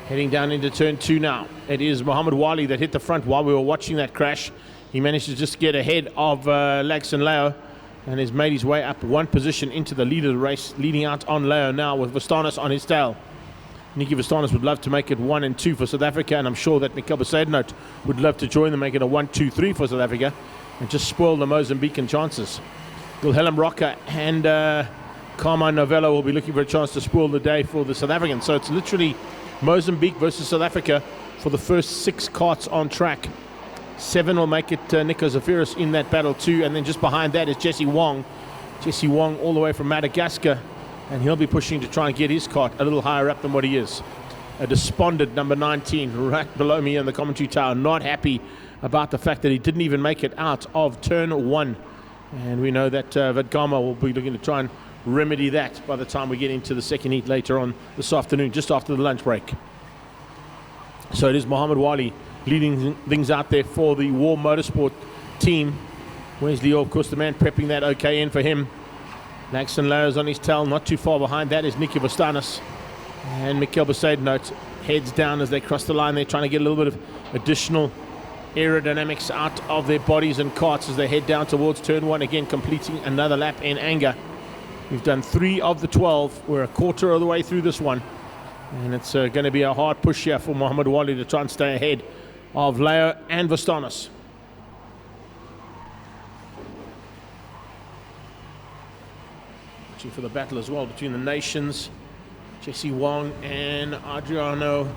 Heading down into turn 2 now. It is Mohammed Wali that hit the front while we were watching that crash. He managed to just get ahead of Lagson Leo and has made his way up 1 position into the lead of the race, leading out on Leo now with Vastanis on his tail. Nicky Vastanis would love to make it 1 and 2 for South Africa, and I'm sure that Mikel Besaidenout would love to join them, make it a 1, 2, 3 for South Africa, and just spoil the Mozambican chances. Gulhelam Rocker and Carmine Novella will be looking for a chance to spoil the day for the South Africans. So it's literally Mozambique versus South Africa for the first 6 karts on track. 7 will make it Nico Zafiris in that battle too, and then just behind that is Jesse Wong. Jesse Wong all the way from Madagascar, and he'll be pushing to try and get his kart a little higher up than what he is. A despondent number 19 right below me in the commentary tower, not happy about the fact that he didn't even make it out of turn 1. And we know that Vadgama will be looking to try and remedy that by the time we get into the second heat later on this afternoon, just after the lunch break. So it is Mohammed Wali leading things out there for the War Motorsport team. Wesley, of course, the man prepping that okay in for him. Laxton Lauer's on his tail, not too far behind. That is Nicky Vostanis. And Mikkel Besaidnout heads down as they cross the line. They're trying to get a little bit of additional aerodynamics out of their bodies and carts as they head down towards turn 1 again, completing another lap in anger. We've done 3 of the 12. We're a quarter of the way through this one. And it's going to be a hard push here for Mohammed Wali to try and stay ahead of Lauer and Vostanis. Watching for the battle as well between the nations. Jesse Wong and Adriano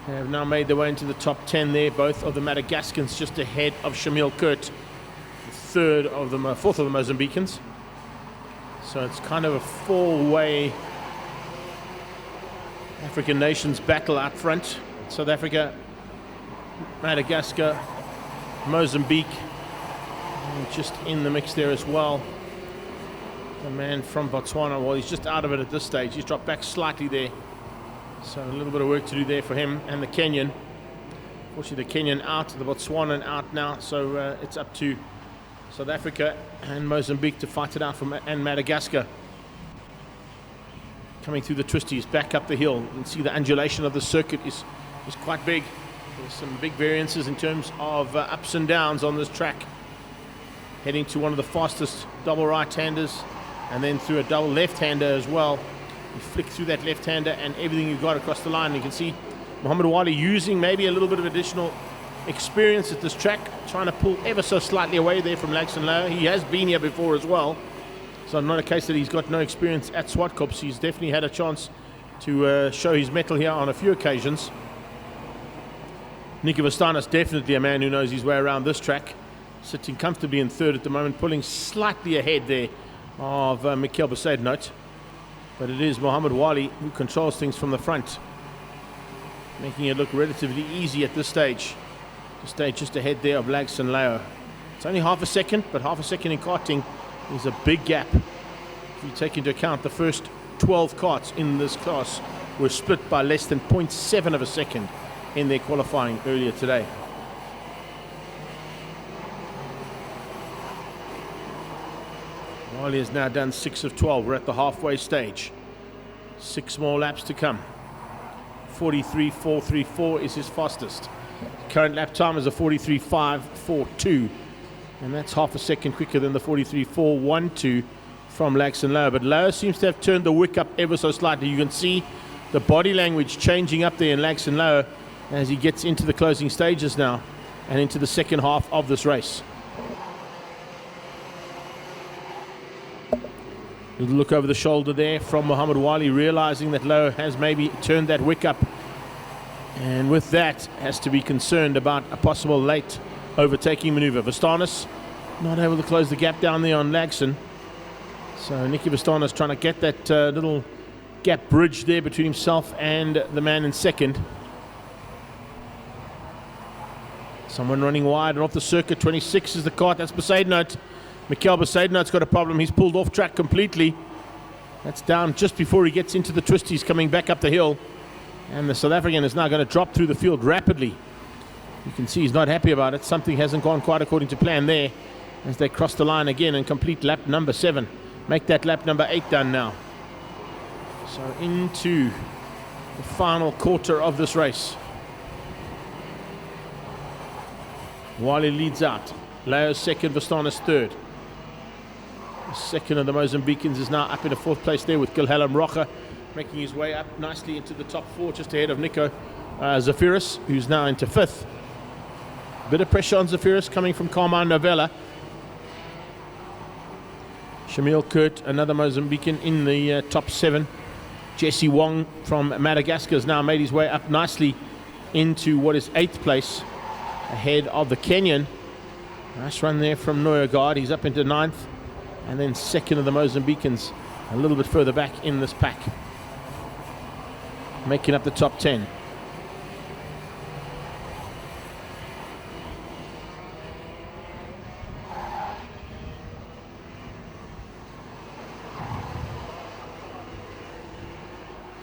have now made their way into the top 10 there. Both of the Madagascans just ahead of Shamil Kurt, the fourth of the Mozambicans. So it's kind of a 4-way African nations battle out front. South Africa, Madagascar, Mozambique, and just in the mix there as well. The man from Botswana, well, he's just out of it at this stage. He's dropped back slightly there. So a little bit of work to do there for him and the Kenyan. Fortunately, the Kenyan out, the Botswanan out now. So it's up to South Africa and Mozambique to fight it out and Madagascar. Coming through the twisties, back up the hill. You can see the undulation of the circuit is quite big. There's some big variances in terms of ups and downs on this track. Heading to one of the fastest double right-handers, and then through a double left-hander as well. You flick through that left-hander and everything you've got across the line. You can see Mohammed Wali using maybe a little bit of additional experience at this track, trying to pull ever so slightly away there from Laxton Lauer. He has been here before as well, so not a case that he's got no experience at Zwartkops. He's definitely had a chance to show his mettle here on a few occasions. Nicky Vostanis, definitely a man who knows his way around this track, sitting comfortably in third at the moment, pulling slightly ahead there of Mikkel Besaidnout. But it is Mohammed Wali who controls things from the front, making it look relatively easy at this stage. The stage just ahead there of Laxton Lauer. It's only half a second, but half a second in karting is a big gap. If you take into account the first 12 karts in this class were split by less than 0.7 of a second in their qualifying earlier today. Wali has now done 6 of 12. We're at the halfway stage. 6 more laps to come. 43.434 is his fastest. Current lap time is a 43.542, and that's half a second quicker than the 43.412 from Laxton Lauer. But Lauer seems to have turned the wick up ever so slightly. You can see the body language changing up there in Laxton Lauer as he gets into the closing stages now and into the second half of this race. Little look over the shoulder there from Mohammed Wali, realizing that Lauer has maybe turned that wick up, and with that has to be concerned about a possible late overtaking maneuver. Vostanis not able to close the gap down there on Laxton. So Nicky Vostanis trying to get that little gap bridge there between himself and the man in second. Someone running wide and off the circuit. 26 is the kart. That's Besaidnout. Mikkel Besaidnout's got a problem. He's pulled off track completely. That's down just before he gets into the twisties, coming back up the hill. And the South African is now going to drop through the field rapidly. You can see he's not happy about it. Something hasn't gone quite according to plan there as they cross the line again and complete lap number 7. Make that lap number 8 done now. So into the final quarter of this race. Wali leads out. Lauer second, Vostanis third. The second of the Mozambicans is now up in the 4th place there with Gilhelm Rocha, making his way up nicely into the top 4, just ahead of Nico Zafiris, who's now into 5th. Bit of pressure on Zafiris coming from Carmine Novella. Shamil Kurt, another Mozambican, in the top 7. Jesse Wong from Madagascar has now made his way up nicely into what is 8th place, ahead of the Kenyan. Nice run there from Noyagard. He's up into 9th. And then second of the Mozambicans, a little bit further back in this pack, making up the top 10.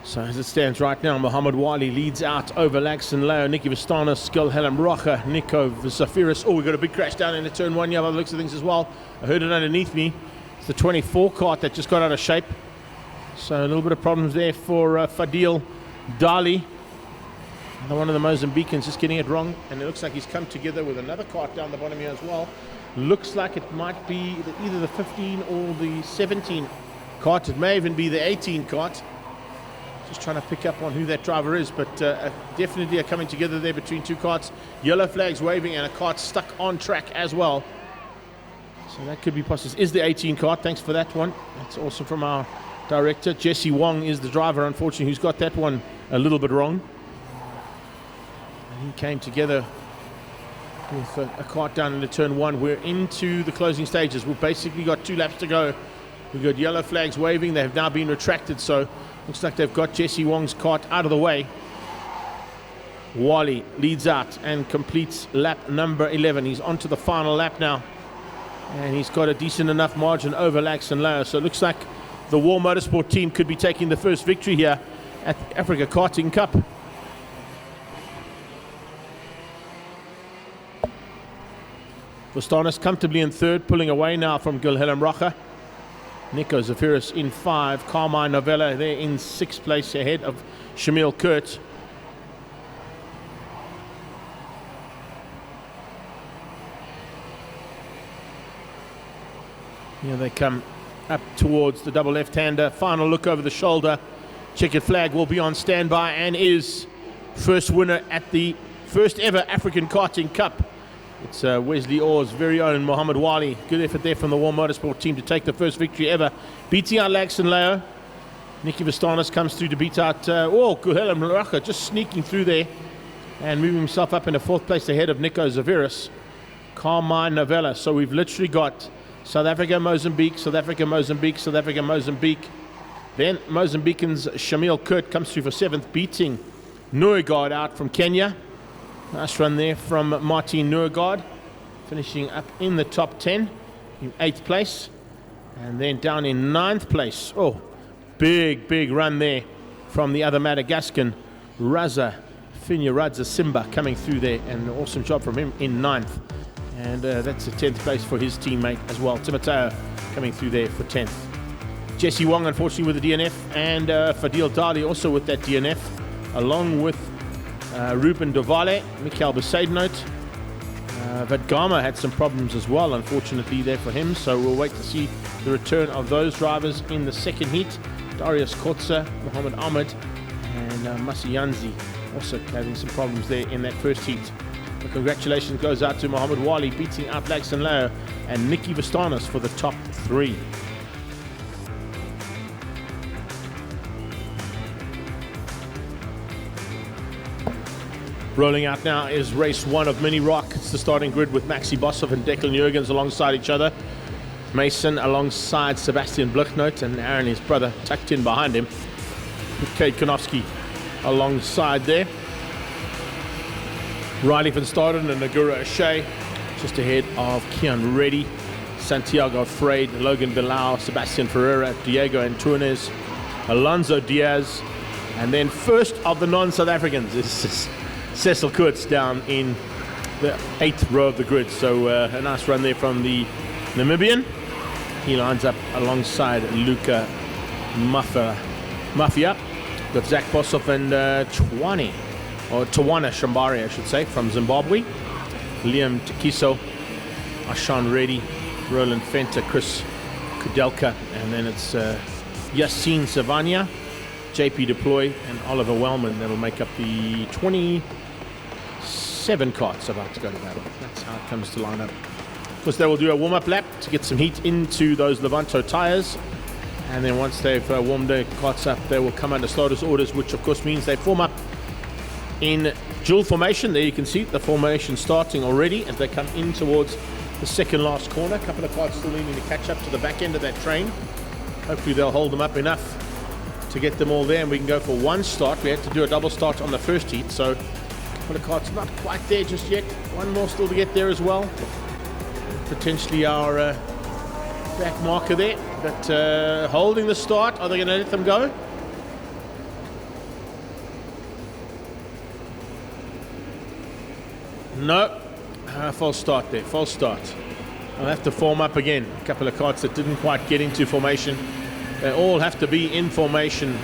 So as it stands right now, Mohammed Wali leads out over Laxon Leo, Nicky Vistanis, Gulhelm Rocha, Nico Zafiris. Oh, we got a big crash down into turn 1 here by the looks of things as well. I heard it underneath me. It's the 24 cart that just got out of shape. So a little bit of problems there for Fadil Dali. Another one of the Mozambicans just getting it wrong. And it looks like he's come together with another cart down the bottom here as well. Looks like it might be either the 15 or the 17 cart. It may even be the 18 cart. Just trying to pick up on who that driver is, but definitely are coming together there between two carts. Yellow flags waving and a cart stuck on track as well. So that could be possible. Is the 18 cart. Thanks for that one. That's awesome from our director. Jesse Wong is the driver, unfortunately, who's got that one a little bit wrong. And he came together with a cart down into turn 1. We're into the closing stages. We've basically got 2 laps to go. We've got yellow flags waving. They have now been retracted, so looks like they've got Jesse Wong's cart out of the way. Wally leads out and completes lap number 11. He's on to the final lap now. And he's got a decent enough margin over Laxon Leo. So it looks like the War Motorsport team could be taking the first victory here at the Africa Karting Cup. Vistanis comfortably in third, pulling away now from Gulhelm Rocha. Nico Zafiris in 5, Carmine Novella there in 6th place ahead of Shamil Kurt. Here they come up towards the double left-hander. Final look over the shoulder. Checkered flag will be on standby and is first winner at the first ever African Karting Cup. It's Wesley Orr's very own Mohammed Wali. Good effort there from the War Motorsport team to take the first victory ever. Beating out Laxon Leo. Nicky Vistanis comes through to beat out Gulhelm Rocha, just sneaking through there and moving himself up into 4th place ahead of Nico Zaviris. Carmine Novella. So we've literally got South Africa, Mozambique, South Africa, Mozambique, South Africa, Mozambique. Then Mozambican's Shamil Kurt comes through for 7th, beating Noorgaard out from Kenya. Nice run there from Martin Noorgaard, finishing up in the top 10 in 8th place. And then down in 9th place. Oh, big run there from the other Madagascan, Raza Finyaradza Simba, coming through there. And an awesome job from him in 9th. And that's a 10th place for his teammate as well. Timoteo coming through there for 10th. Jesse Wong, unfortunately, with the DNF. And Fadil Dali also with that DNF, along with Ruben Dovale, Mikhail Besaidnote. Vadgama had some problems as well, unfortunately, there for him. So we'll wait to see the return of those drivers in the second heat. Darius Kotza, Mohammed Ahmed, and Masiyanzi also having some problems there in that first heat. But congratulations goes out to Mohammed Wali, beating out Laxon Leo and Nicky Vistanis for the top 3. Rolling out now is race 1 of Mini Rock. It's the starting grid with Maxi Bosov and Declan Jurgens alongside each other. Mason alongside Sebastian Bluchnote, and Aaron, his brother, tucked in behind him. With Kate Konofsky alongside there. Riley van Staden and Nagura O'Shea just ahead of Kian Reddy, Santiago Freid, Logan Bilao, Sebastian Ferreira, Diego Antunes, Alonso Diaz, and then first of the non-South Africans is Cecil Kurtz down in the 8th row of the grid. So a nice run there from the Namibian. He lines up alongside Luca Mafia. Got Zach Bosov and Tawana Shambari, I should say, from Zimbabwe. Liam Tekiso, Ashan Reddy, Roland Fenter, Chris Kudelka, and then it's Yassine Savania, JP Deploy, and Oliver Wellman. That'll make up the 27 carts about to go to battle. That's how it comes to line up. Of course, they will do a warm-up lap to get some heat into those Levanto tires. And then once they've warmed their carts up, they will come under starters orders, which of course means they form up in dual formation. There you can see the formation starting already as they come in towards the second last corner. A couple of carts still needing to catch up to the back end of that train. Hopefully they'll hold them up enough to get them all there, and we can go for one start. We had to do a double start on the first heat, so a couple of carts not quite there just yet. One more still to get there as well. Potentially our back marker there, but holding the start. Are they going to let them go? No, false start there, false start. I'll have to form up again. A couple of carts that didn't quite get into formation. They all have to be in formation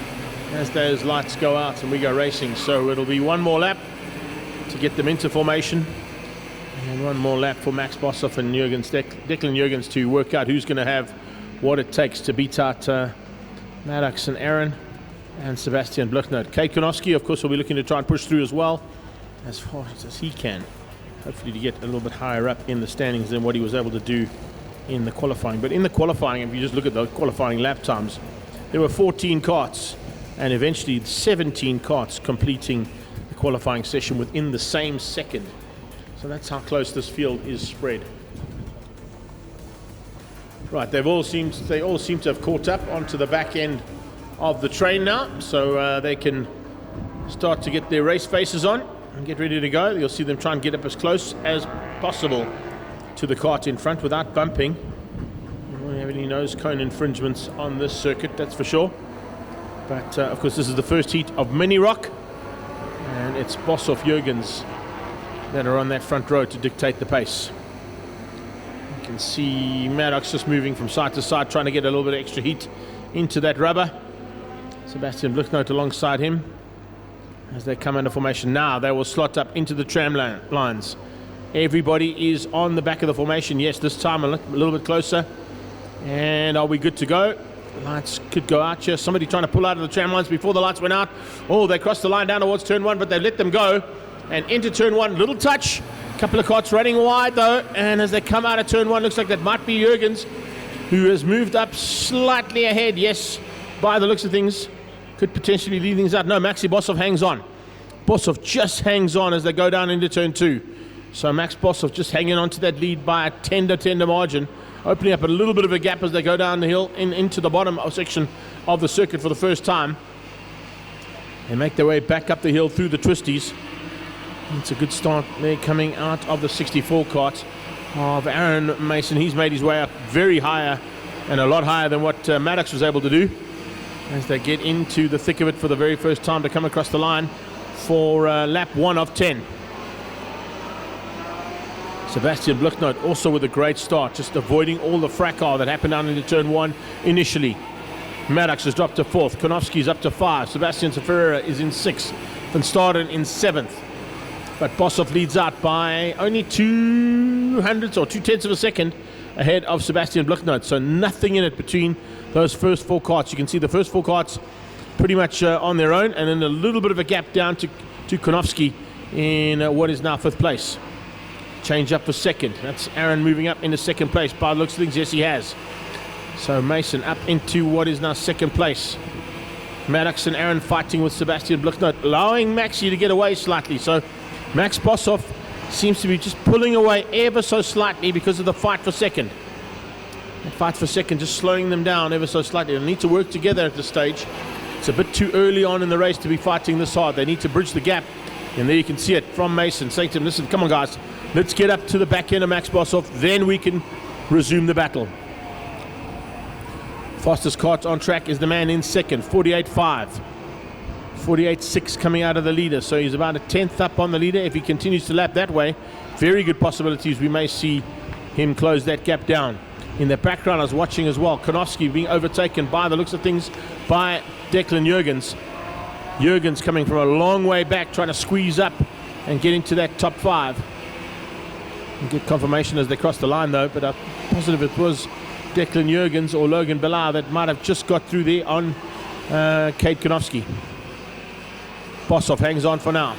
as those lights go out and we go racing. So it'll be one more lap to get them into formation. And one more lap for Max Boshoff and Declan Jurgens to work out who's going to have what it takes to beat out Maddox and Aaron and Sebastian Bluchnout. Kate Konofsky, of course, will be looking to try and push through as well as fast as he can. Hopefully to get a little bit higher up in the standings than what he was able to do in the qualifying. But in the qualifying, if you just look at the qualifying lap times, there were 14 karts and eventually 17 karts completing the qualifying session within the same second. So that's how close this field is spread. Right, they all seem to have caught up onto the back end of the train now, so they can start to get their race faces on and get ready to go. You'll see them try and get up as close as possible to the kart in front without bumping. We won't have any nose cone infringements on this circuit, that's for sure. But of course this is the first heat of Mini Rock, and it's Boshoff Jurgens that are on that front row to dictate the pace. You can see Maddox just moving from side to side, trying to get a little bit of extra heat into that rubber. Sebastian Bluchnout alongside him as they come into formation. Now they will slot up into the tram lines. Everybody is on the back of the formation. Yes, this time a little bit closer. And are we good to go? Lights could go out here. Somebody trying to pull out of the tram lines before the lights went out. Oh, they crossed the line down towards turn one, but they let them go. And into turn one, little touch. A couple of karts running wide though. And as they come out of turn one, looks like that might be Jurgens, who has moved up slightly ahead. Yes, by the looks of things, could potentially leave things out. No, Maxi Boshoff hangs on. Boshoff just hangs on as they go down into turn two. So Max Boshoff just hanging on to that lead by a tender margin, opening up a little bit of a gap as they go down the hill into the bottom section of the circuit for the first time. They make their way back up the hill through the twisties. It's a good start there coming out of the 64 kart of Aaron Mason. He's made his way up very higher and a lot higher than what Maddox was able to do as they get into the thick of it for the very first time to come across the line for lap 1 of 10. Sebastian Bluchnout also with a great start, just avoiding all the fracas that happened down into turn 1 initially. Maddox has dropped to 4th, Konofsky's up to 5, Sebastian Ferreira is in 6th, Van Staden in 7th. But Boshoff leads out by only 2/100ths or 2/10 of a second ahead of Sebastian Bluchnout. So nothing in it between those first 4 karts. You can see the first 4 karts pretty much on their own, and then a little bit of a gap down to Konofsky in what is now 5th place. Change up for 2nd. That's Aaron moving up into 2nd place. By the looks of things, yes, he has. So Mason up into what is now 2nd place. Maddox and Aaron fighting with Sebastian Bluchnout, allowing Maxi to get away slightly. So Max Boshoff seems to be just pulling away ever so slightly because of the fight for 2nd. That fight for 2nd just slowing them down ever so slightly. They need to work together at this stage. It's a bit too early on in the race to be fighting this hard. They need to bridge the gap. And there you can see it from Mason saying to him, listen, come on guys, let's get up to the back end of Max Boshoff, then we can resume the battle. Fastest kart on track is the man in 2nd, 48.5. 48.6 coming out of the leader, so he's about a 10th up on the leader. If he continues to lap that way, very good possibilities we may see him close that gap down. In the background I was watching as well, Konofsky being overtaken by the looks of things by Declan Jurgens. Jurgens coming from a long way back, trying to squeeze up and get into that top 5. And get confirmation as they cross the line though, but I'm positive it was Declan Jurgens or Logan Bilal that might have just got through there on Kate Konofsky. Boshoff hangs on for now.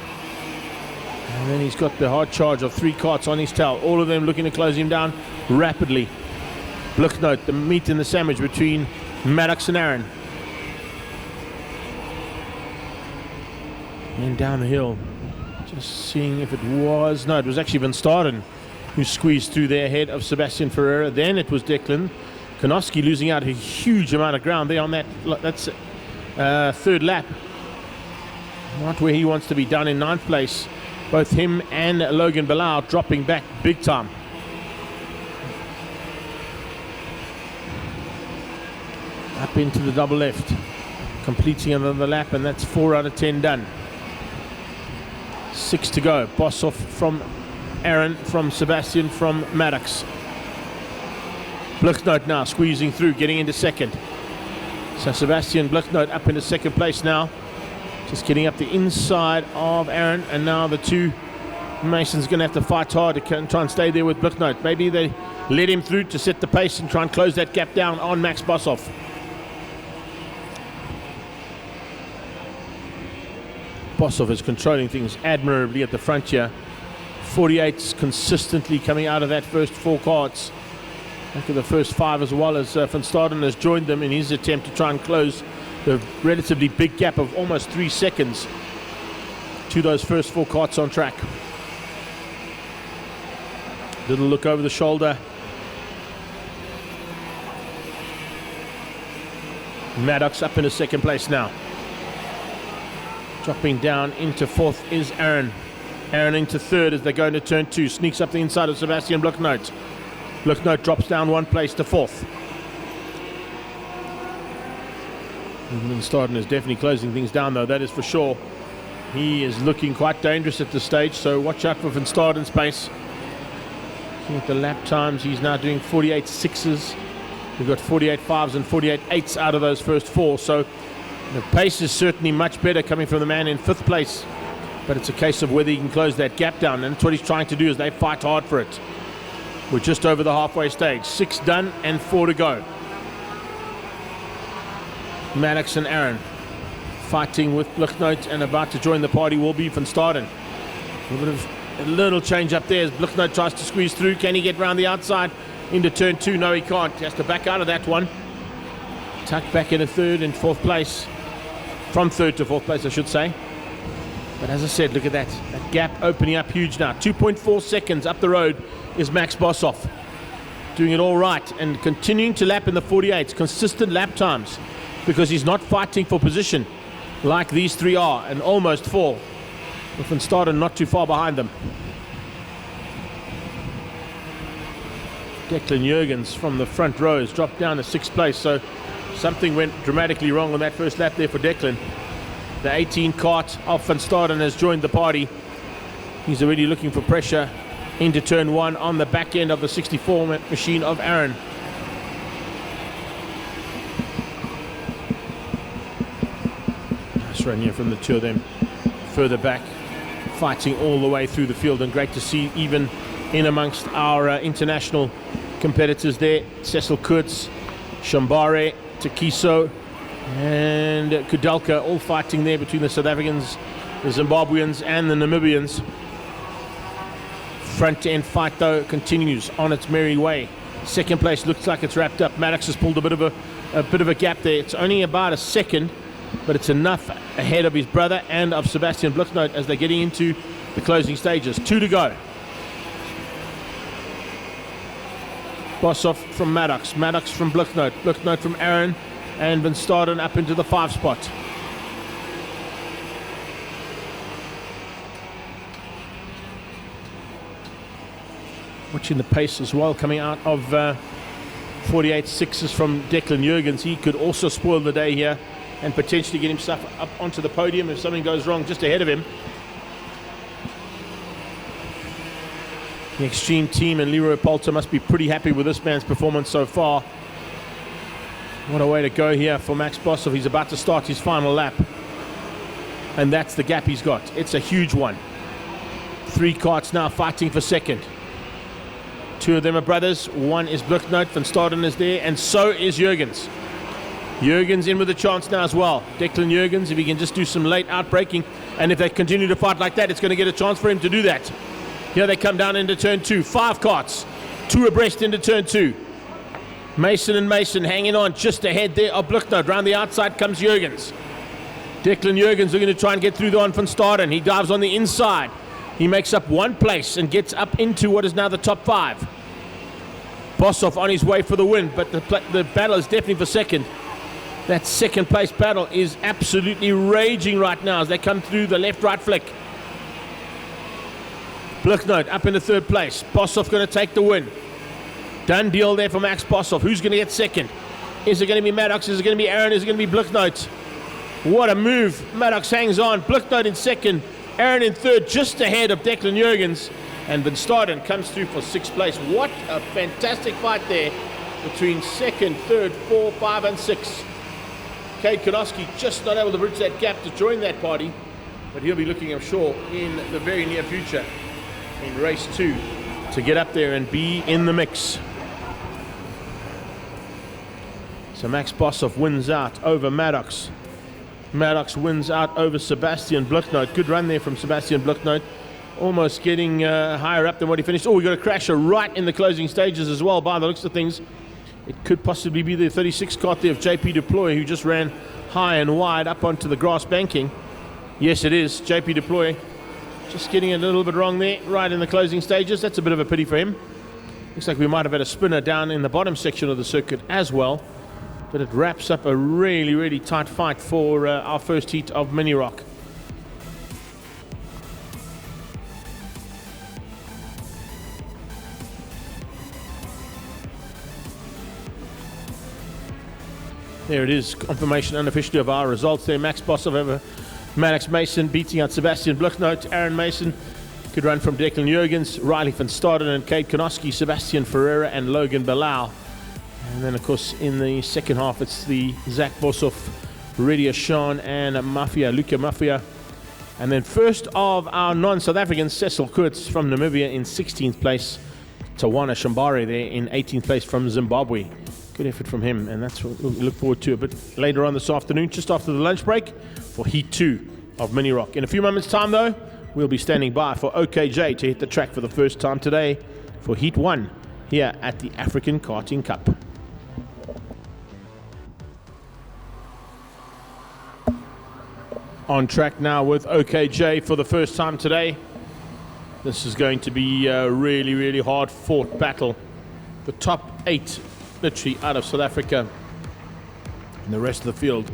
And then he's got the hard charge of 3 karts on his tail, all of them looking to close him down rapidly. Bluchnout, the meat in the sandwich between Maddox and Aaron. And down the hill, just seeing if it was, no, it was actually Van Staden who squeezed through there ahead of Sebastian Ferreira. Then it was Declan. Konofsky losing out a huge amount of ground there on that's 3rd lap. Not where he wants to be, down in 9th place. Both him and Logan Bilal dropping back big time. Up into the double left, completing another lap, and that's 4 out of 10 done. 6 to go. Boshoff from Aaron, from Sebastian, from Maddox. Blicknote now squeezing through, getting into second. So Sebastian Blicknote up into second place now. Just getting up the inside of Aaron, and now the two Masons going to have to fight hard to try and stay there with Blicknote. Maybe they let him through to set the pace and try and close that gap down on Max Boshoff. Boshoff is controlling things admirably at the front here. 48's consistently coming out of that first four carts. Look at the first five, as well as Van Staden has joined them in his attempt to try and close the relatively big gap of almost 3 seconds to those first four carts on track. Little look over the shoulder. Maddox up into second place now. Dropping down into fourth is Aaron. Aaron into third as they go into turn two. Sneaks up the inside of Sebastian Blicknote. Blicknote drops down one place to fourth. Van Staden is definitely closing things down, though, that is for sure. He is looking quite dangerous at this stage, so watch out for Van Staden's pace. Looking at the lap times, he's now doing 48.6s. We've got 48.5s and 48.8s out of those first four, so the pace is certainly much better coming from the man in fifth place, but it's a case of whether he can close that gap down, and that's what he's trying to do as they fight hard for it. We're just over the halfway stage. 6 done and 4 to go. Maddox and Aaron fighting with Blicknote, and about to join the party will be Van Staden. A little change up there as Blicknote tries to squeeze through. Can he get round the outside into turn two? No, he can't. He has to back out of that one. Tucked back into third and fourth place. From third to fourth place, I should say. But as I said, look at that. That gap opening up huge now. 2.4 seconds up the road is Max Boshoff. Doing it all right and continuing to lap in the 48s. Consistent lap times, because he's not fighting for position like these three are, and almost four. With Van Staden not too far behind them. Declan Jurgens from the front row has dropped down to sixth place, so something went dramatically wrong on that first lap there for Declan. The 18 kart of Van Staden has joined the party. He's already looking for pressure into turn one on the back end of the 64 machine of Aaron. Nice run here from the two of them further back, fighting all the way through the field, and great to see even in amongst our international competitors there. Cecil Kurtz, Shambare, Takiso and Kudalka all fighting there between the South Africans, the Zimbabweans and the Namibians. Front end fight though continues on its merry way. Second place looks like it's wrapped up. Maddox has pulled a bit of a gap there. It's only about a second, but it's enough ahead of his brother and of Sebastian Blicknote as they're getting into the closing stages. 2 to go. Boshoff from Maddox, Maddox from Blicknote, Blicknote from Aaron, and Van Staden up into the 5 spot. Watching the pace as well coming out of 48.6s from Declan Jurgens. He could also spoil the day here and potentially get himself up onto the podium if something goes wrong just ahead of him. The Extreme team and Leroy Poulter must be pretty happy with this man's performance so far. What a way to go here for Max Boshoff. He's about to start his final lap, and that's the gap he's got. It's a huge one. 3 karts now fighting for second. 2 of them are brothers. One is Blicknote. Van Staden is there, and so is Jurgens. Jurgens in with a chance now as well. Declan Jurgens, if he can just do some late outbraking, and if they continue to fight like that, it's going to get a chance for him to do that. Here they come down into turn 2. 5 karts, 2 abreast into turn 2. Mason and Mason hanging on just ahead there of Blicknote. Round the outside comes Jurgens. Declan Jurgens looking to try and get through the one Van Staden. He dives on the inside. He makes up 1 place and gets up into what is now the top 5. Boshoff on his way for the win, but the battle is definitely for second. That second place battle is absolutely raging right now as they come through the left-right flick. Blicknote up into 3rd place. Boshoff going to take the win. Done deal there for Max Boshoff. Who's going to get second? Is it going to be Maddox? Is it going to be Aaron? Is it going to be Blicknote? What a move. Maddox hangs on. Blicknote in second. Aaron in third, just ahead of Declan Jurgens. And Van Staden comes through for 6th place. What a fantastic fight there between 2nd, 3rd, 4, 5, and 6. Cade Konoski just not able to bridge that gap to join that party, but he'll be looking, I'm sure, in the very near future in race 2 to get up there and be in the mix. So Max Boshoff wins out over Maddox. Maddox wins out over Sebastian Blucknote. Good run there from Sebastian Blucknote. Almost getting higher up than what he finished. Oh, we got a crasher right in the closing stages as well, by the looks of things. It could possibly be the 36 kart there of JP Deploy, who just ran high and wide up onto the grass banking. Yes, it is. JP Deploy just getting it a little bit wrong there, right in the closing stages. That's a bit of a pity for him. Looks like we might have had a spinner down in the bottom section of the circuit as well. But it wraps up a really, really tight fight for our first heat of Mini Rock. There it is, confirmation unofficially of our results there. Max Boshoff over Maddox Mason beating out Sebastian Blucknote. Aaron Mason could run from Declan Jurgens, Riley van Staden and Cade Konoski, Sebastian Ferreira and Logan Bilal. And then, of course, in the second half, it's the Zach Boshoff, Redia Sean and Luca Mafia. And then first of our non-South Africans, Cecil Kurtz from Namibia in 16th place. Tawana Shambare there in 18th place from Zimbabwe. Good effort from him, and that's what we'll look forward to a bit later on this afternoon, just after the lunch break, for Heat 2 of Mini Rock. In a few moments' time, though, we'll be standing by for OKJ to hit the track for the first time today for Heat 1 here at the African Karting Cup. On track now with OKJ for the first time today. This is going to be a really, really hard-fought battle. The top 8 literally out of South Africa, and the rest of the field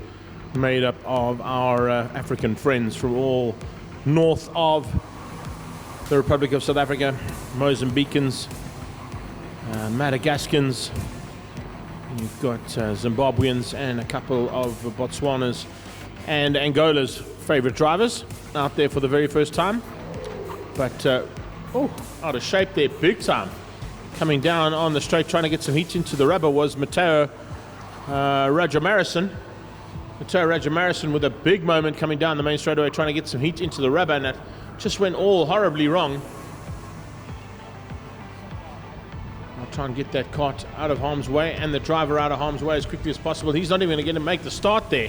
made up of our African friends from all north of the Republic of South Africa, Mozambicans, Madagascans, you've got Zimbabweans and a couple of Botswanas and Angola's favorite drivers out there for the very first time. But out of shape there big time. Coming down on the straight, trying to get some heat into the rubber was Matteo Rajamarison. Matteo Rajamarison with a big moment coming down the main straightaway, trying to get some heat into the rubber, and that just went all horribly wrong. I'll try and get that kart out of harm's way and the driver out of harm's way as quickly as possible. He's not even going to make the start there.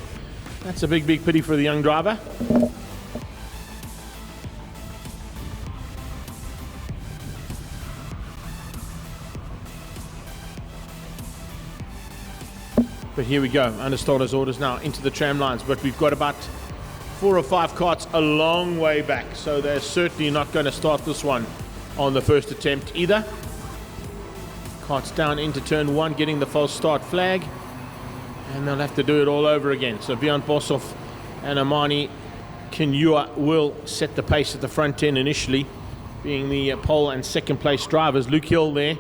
That's a big, big pity for the young driver. But here we go, under starter's orders now into the tram lines, but we've got about 4 or 5 karts a long way back, so they're certainly not going to start this one on the first attempt either. Karts down into turn 1, getting the false start flag, and they'll have to do it all over again. So Björn Boshoff and Amani Kinyua will set the pace at the front end initially, being the pole and second place drivers. Luke Hill there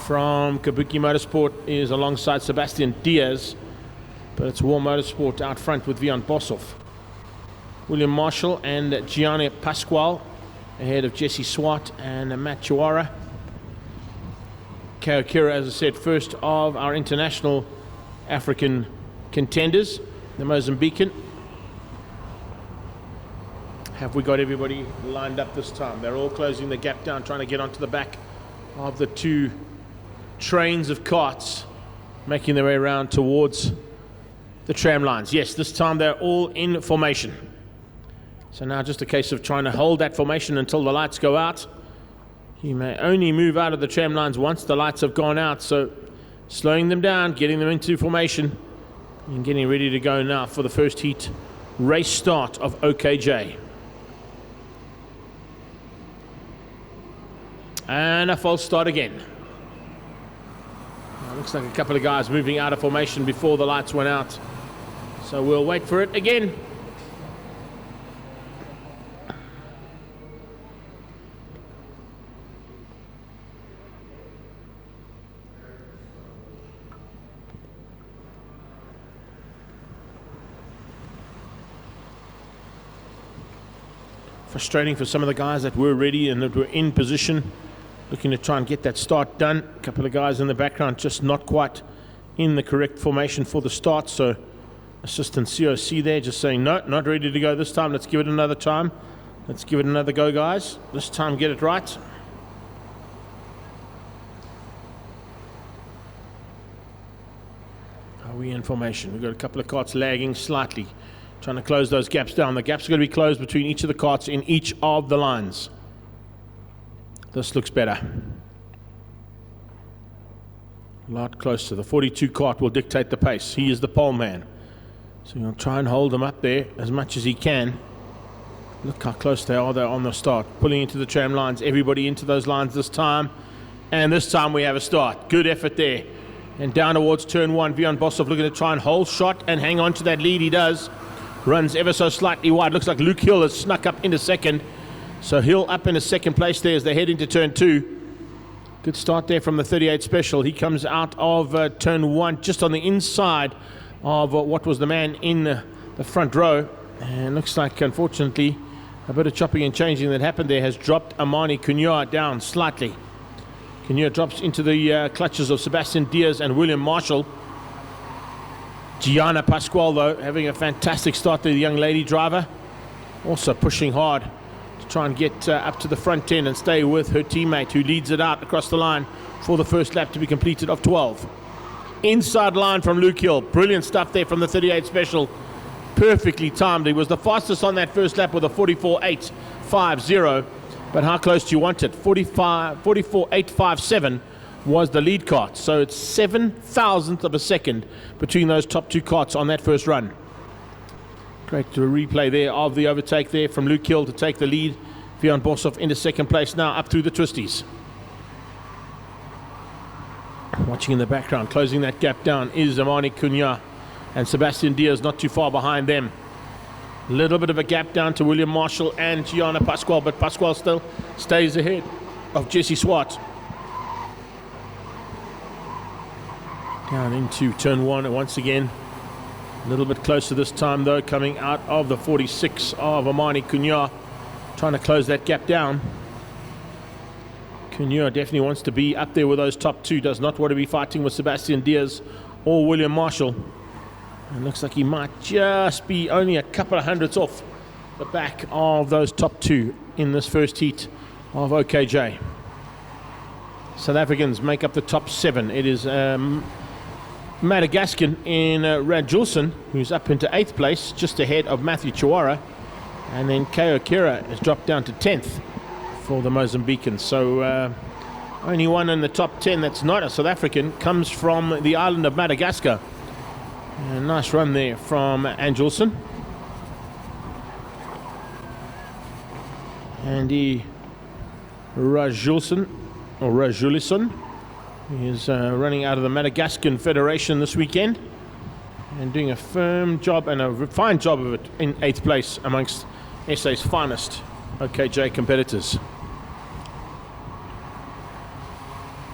from Kabuki Motorsport is alongside Sebastian Diaz, but it's War Motorsport out front with Björn Boshoff. William Marshall and Gianni Pasquale ahead of Jesse Swart and Matt Chiwara. Kaokira, as I said, first of our international African contenders, the Mozambican. Have we got everybody lined up this time? They're all closing the gap down, trying to get onto the back of the 2 trains of karts, making their way around towards the tram lines. Yes, this time they're all in formation. So now just a case of trying to hold that formation until the lights go out. You may only move out of the tram lines once the lights have gone out, so slowing them down, getting them into formation, and getting ready to go now for the first heat race start of OKJ. And a false start again. Looks like a couple of guys moving out of formation before the lights went out. So we'll wait for it again. Frustrating for some of the guys that were ready and that were in position, looking to try and get that start done. A couple of guys in the background just not quite in the correct formation for the start. So assistant COC there just saying, no, not ready to go this time. Let's give it another time. Let's give it another go, guys. This time get it right. Are we in formation? We've got a couple of carts lagging slightly, trying to close those gaps down. The gaps are going to be closed between each of the carts in each of the lines. This looks better. A lot closer. The 42 cart will dictate the pace. He is the pole man. So he'll try and hold them up there as much as he can. Look how close they are there on the start. Pulling into the tram lines. Everybody into those lines this time. And this time we have a start. Good effort there. And down towards turn 1, Bjorn Boshoff looking to try and hold shot and hang on to that lead. He does. Runs ever so slightly wide. Looks like Luke Hill has snuck up into second. So Hill up into second place there as they head into turn 2. Good start there from the 38 Special. He comes out of turn 1 just on the inside of what was the man in the front row. And looks like, unfortunately, a bit of chopping and changing that happened there has dropped Amani Kunua down slightly. Kunua drops into the clutches of Sebastian Diaz and William Marshall. Gianna Pasquale, though, having a fantastic start there, the young lady driver. Also pushing hard to try and get up to the front 10 and stay with her teammate who leads it out across the line for the first lap to be completed of 12. Inside line from Luke Hill. Brilliant stuff there from the 38 Special. Perfectly timed. He was the fastest on that first lap with a 44.850. But how close do you want it? 44.857 was the lead cart. So it's 7,000th of a second between those top two carts on that first run. Great replay there of the overtake there from Luke Hill to take the lead. Bjorn Boshoff into second place now up through the twisties. Watching in the background, closing that gap down is Amani Kunua. And Sebastian Diaz not too far behind them. A little bit of a gap down to William Marshall and Gianna Pasquale, but Pasquale still stays ahead of Jesse Swart. Down into turn 1 and once again. A little bit closer this time though, coming out of the 46 of Amani Kunua. Trying to close that gap down. Kunua definitely wants to be up there with those top two. Does not want to be fighting with Sebastian Diaz or William Marshall. And looks like he might just be only a couple of hundredths off the back of those top two in this first heat of OKJ. South Africans make up the top 7. It is Madagascar in Rajulson, who's up into 8th place, just ahead of Matthew Chiwara. And then Keo Kira has dropped down to 10th for the Mozambicans. So only one in the top 10 that's not a South African comes from the island of Madagascar. A nice run there from Angelson. Andy Rajulson, or Rajulison, is running out of the Madagascan Federation this weekend and doing a firm job and a fine job of it in 8th place amongst SA's finest OKJ competitors.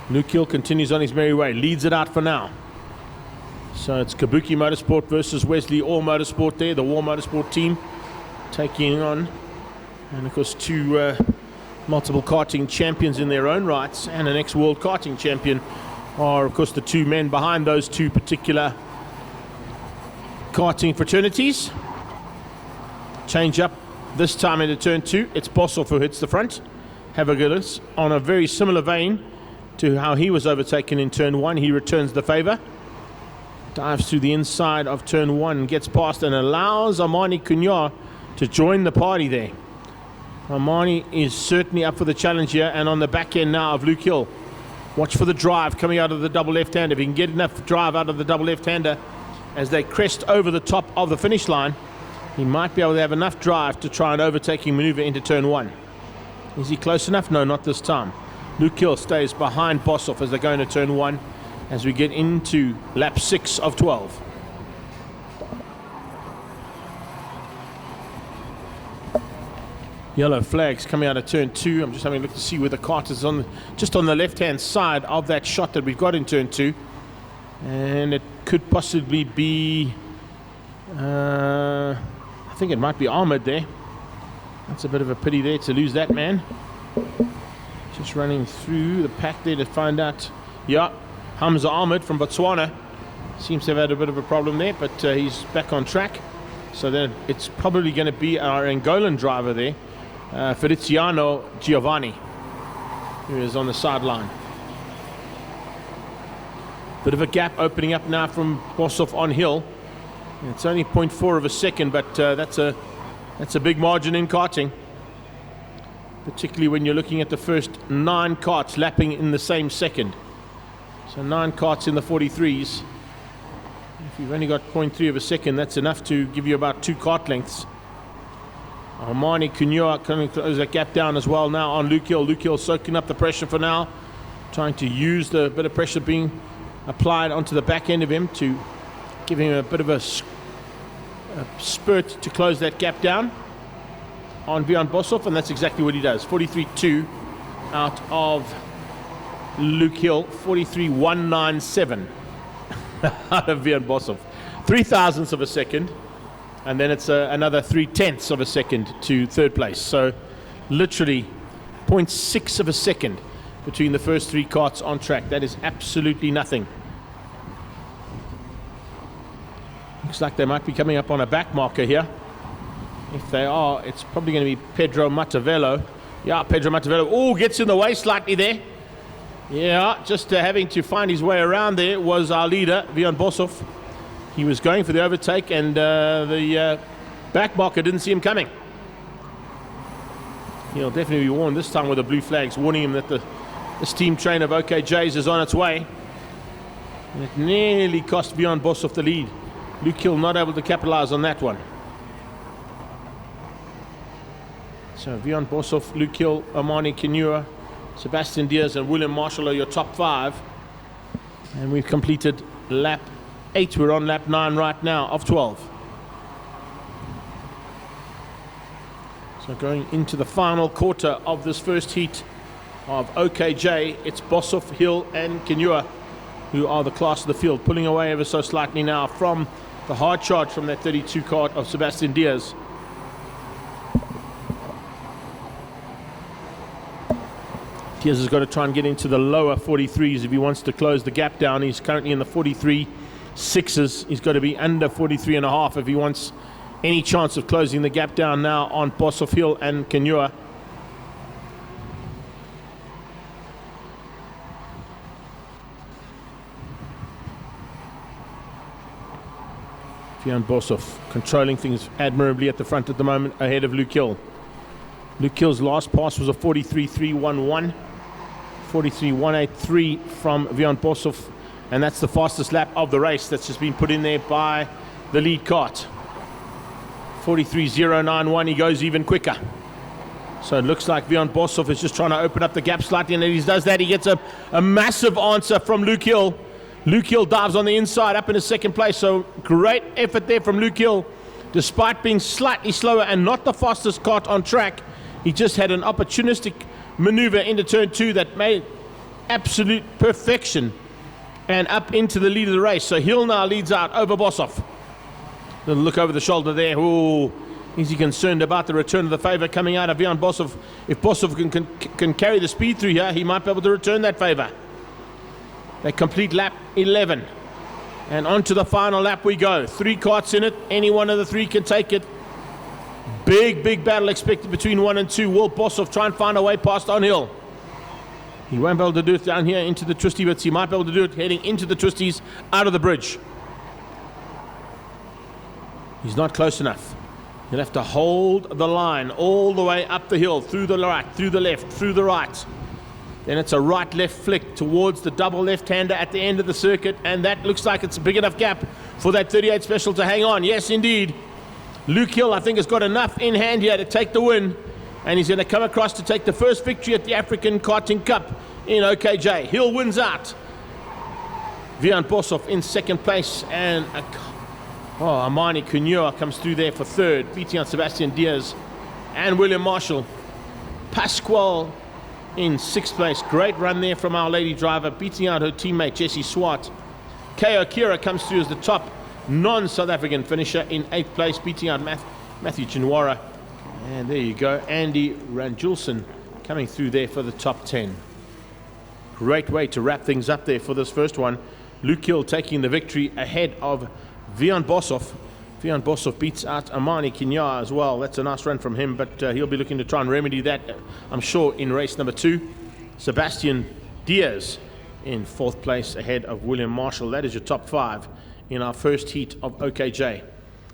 Luke Hill continues on his merry way, leads it out for now. So it's Kabuki Motorsport versus Wesley Orr Motorsport there, the War Motorsport team taking on, and of course two multiple karting champions in their own rights and an ex-world karting champion are of course the two men behind those two particular karting fraternities. Change up this time into turn 2. It's Boshoff who hits the front. Havagillis on a very similar vein to how he was overtaken in turn 1. He returns the favor. Dives through the inside of turn 1, gets past and allows Amani Kunua to join the party there. Amani is certainly up for the challenge here and on the back end now of Luke Hill. Watch for the drive coming out of the double left-hander. If he can get enough drive out of the double left-hander as they crest over the top of the finish line, he might be able to have enough drive to try an overtaking maneuver into turn 1. Is he close enough? No, not this time. Luke Hill stays behind Boshoff as they go into turn 1 as we get into lap 6 of 12. Yellow flags coming out of turn 2. I'm just having a look to see where the kart is on, just on the left-hand side of that shot that we've got in turn 2. And it could possibly be, I think it might be Ahmed there. That's a bit of a pity there to lose that man. Just running through the pack there to find out. Yeah, Hamza Ahmed from Botswana seems to have had a bit of a problem there, but he's back on track. So then it's probably going to be our Angolan driver there, Feliciano Giovanni, who is on the sideline. Bit of a gap opening up now from Boshoff on hill. It's only 0.4 of a second, but that's a big margin in karting, particularly when you're looking at the first 9 karts lapping in the same second. So 9 karts in the 43s. If you've only got 0.3 of a second, that's enough to give you about 2 kart lengths. Armani Kunua coming to close that gap down as well now on Luke Hill. Luke Hill soaking up the pressure for now, trying to use the bit of pressure being applied onto the back end of him to give him a bit of a spurt to close that gap down on Bjorn Boshoff, and that's exactly what he does. 43.2 out of Luke Hill, 43.197 out of Bjorn Boshoff. 0.03 of a second, and then it's another 0.3 of a second to third place. So literally 0.6 of a second between the first 3 karts on track. That is absolutely nothing. Looks like they might be coming up on a back marker here. If they are, it's probably going to be Pedro Matavello. Yeah, Pedro Matavello. Oh, gets in the way slightly there. Yeah, just having to find his way around there was our leader, Bjorn Boshoff. He was going for the overtake, and the back marker didn't see him coming. He'll definitely be warned this time with the blue flags, warning him that this team train of OKJs is on its way. And it nearly cost Bjorn Boshoff the lead. Luke Hill not able to capitalize on that one. So Bjorn Boshoff, Luke Hill, Armani Kunua, Sebastian Diaz and William Marshall are your top 5. And we've completed lap 8. We're on lap 9 right now of 12. So going into the final quarter of this first heat of OKJ, it's Boshoff, Hill and Kunua who are the class of the field, pulling away ever so slightly now from the hard charge from that 32 kart of Sebastian Diaz. Diaz has got to try and get into the lower 43s if he wants to close the gap down. He's currently in the 43.6s. He's got to be under 43.5 if he wants any chance of closing the gap down now on Boshoff, Hill and Kunua. Bjorn Boshoff controlling things admirably at the front at the moment, ahead of Luke Hill. Luke Hill's last pass was a 43.311, 43.183 from Bjorn Boshoff, and that's the fastest lap of the race that's just been put in there by the lead kart. 43.091, he goes even quicker. So it looks like Bjorn Boshoff is just trying to open up the gap slightly, and as he does that, he gets a massive answer from Luke Hill. Luke Hill dives on the inside up into second place, so great effort there from Luke Hill. Despite being slightly slower and not the fastest kart on track, he just had an opportunistic maneuver into turn 2 that made absolute perfection and up into the lead of the race. So Hill now leads out over Boshoff. Little look over the shoulder there. Ooh, is he concerned about the return of the favor coming out of Bjorn Boshoff? If Boshoff can carry the speed through here, he might be able to return that favor. They complete lap 11. And on to the final lap we go. 3 karts in it. Any one of the 3 can take it. Big battle expected between 1 and 2. Will Boshoff try and find a way past on hill? He won't be able to do it down here into the twisty bits. He might be able to do it heading into the twisties out of the bridge. He's not close enough. He'll have to hold the line all the way up the hill, through the right, through the left, through the right. Then it's a right-left flick towards the double left-hander at the end of the circuit, and that looks like it's a big enough gap for that 38 special to hang on. Yes, indeed. Luke Hill, I think, has got enough in hand here to take the win, and he's going to come across to take the first victory at the African Karting Cup in OKJ. Hill wins out. Bjorn Boshoff in second place, and Armani Kunua comes through there for third, beating out Sebastian Diaz and William Marshall. Pasquale in sixth place. Great run there from our lady driver, beating out her teammate Jessie Swart. Keo Kira comes through as the top non-South African finisher in eighth place, beating out Matthew Chinwara. And there you go, Andy Ranjulson coming through there for the top 10. Great way to wrap things up there for this first one. Luke Hill taking the victory ahead of Vian Bosov. Vian Bosov beats out Amani Kinya as well. That's a nice run from him, but he'll be looking to try and remedy that, I'm sure, in race number 2. Sebastian Diaz in 4th place ahead of William Marshall. That is your top 5 in our first heat of OKJ. A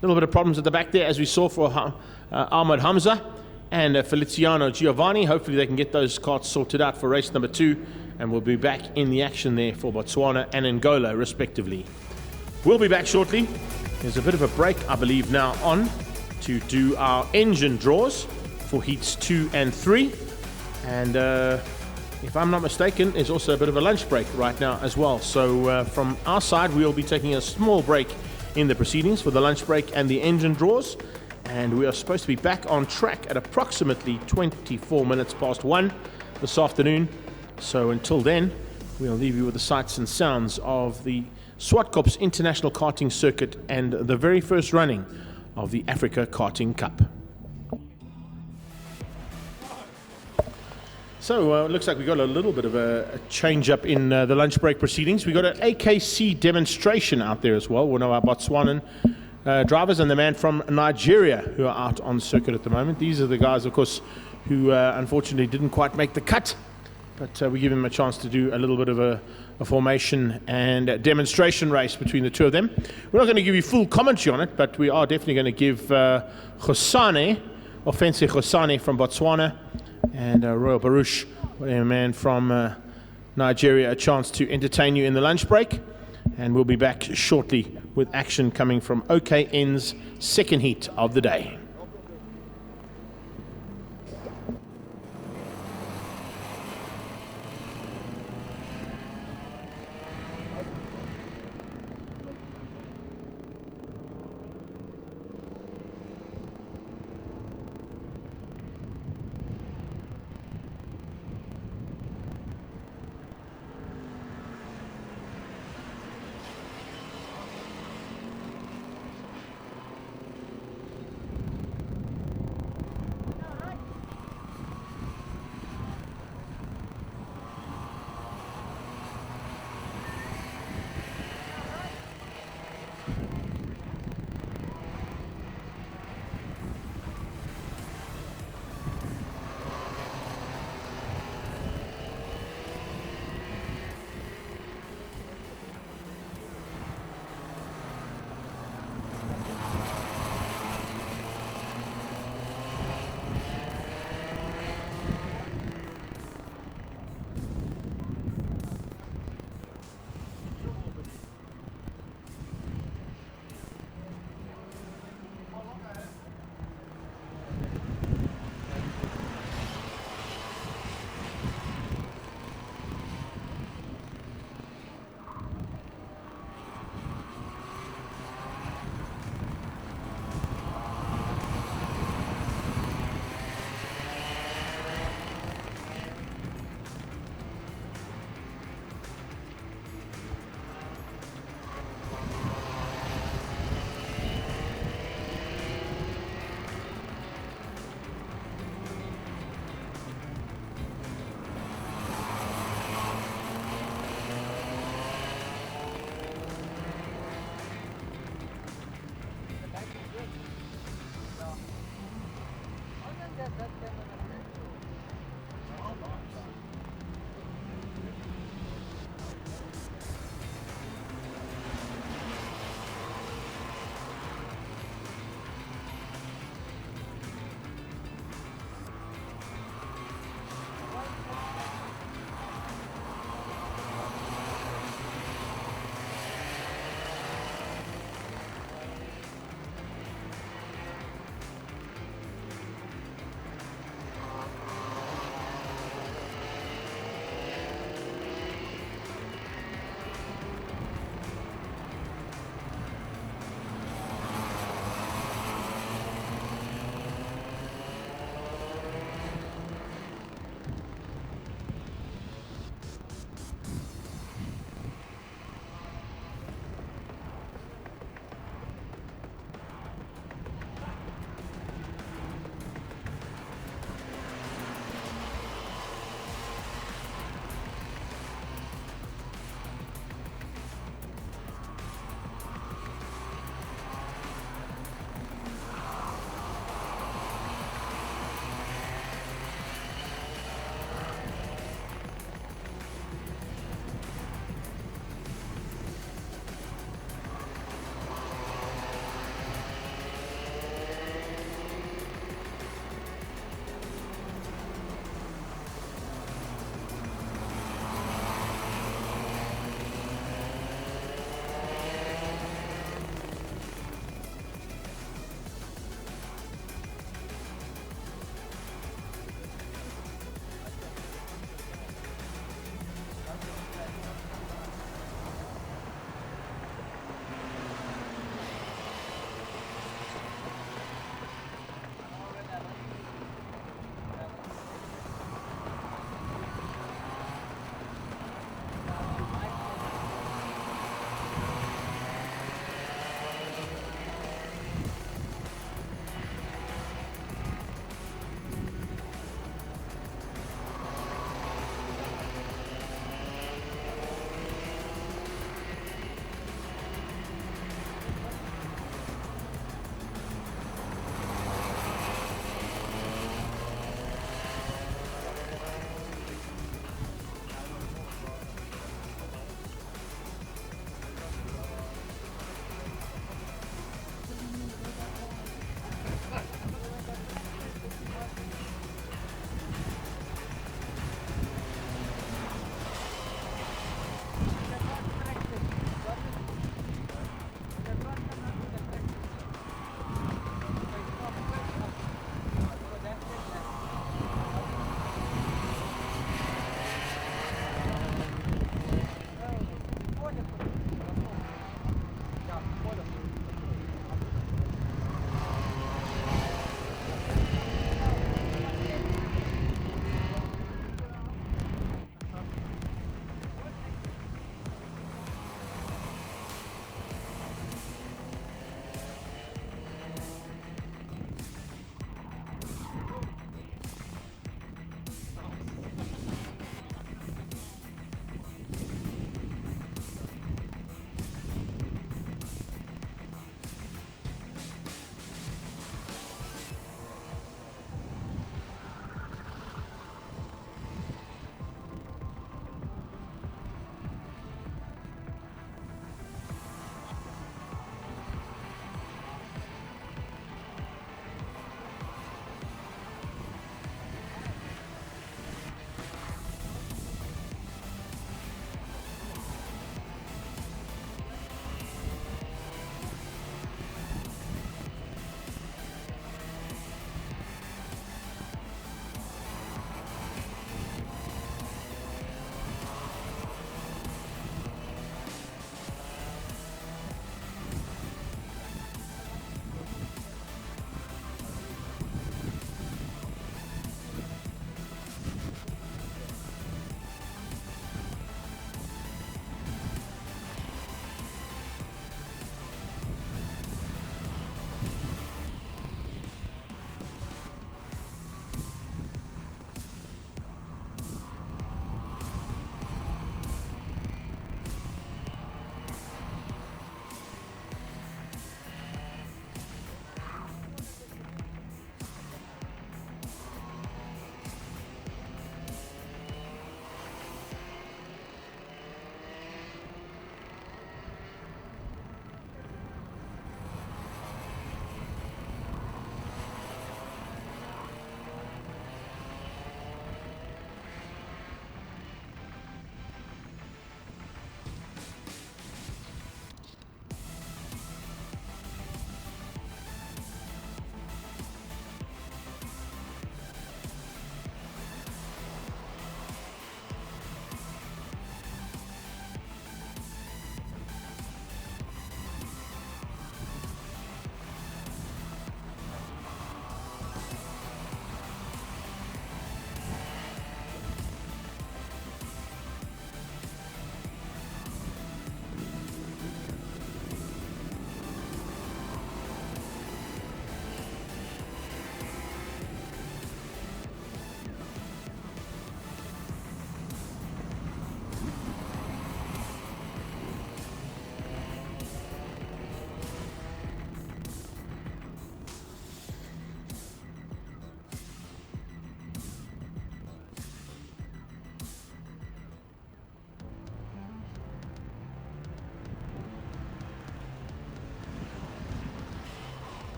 little bit of problems at the back there, as we saw for Ahmad Hamza and Feliciano Giovanni. Hopefully they can get those carts sorted out for race number 2, and we'll be back in the action there for Botswana and Angola, respectively. We'll be back shortly. There's a bit of a break, I believe, now on to do our engine draws for heats 2 and 3. And if I'm not mistaken, there's also a bit of a lunch break right now as well. So from our side, we'll be taking a small break in the proceedings for the lunch break and the engine draws. And we are supposed to be back on track at approximately 24 minutes past 1 this afternoon. So until then, we'll leave you with the sights and sounds of the Zwartkops International Karting Circuit and the very first running of the Africa Karting Cup. So it looks like we got a little bit of a change up in the lunch break proceedings. We got an AKC demonstration out there as well. One of our Botswanan drivers and the man from Nigeria who are out on circuit at the moment. These are the guys, of course, who unfortunately didn't quite make the cut. But we give them a chance to do a little bit of a formation and a demonstration race between the two of them. We're not going to give you full commentary on it, but we are definitely going to give Khosane, Offense Khosane from Botswana, and Royal Baruch, a man from Nigeria, a chance to entertain you in the lunch break. And we'll be back shortly with action coming from OKN's second heat of the day.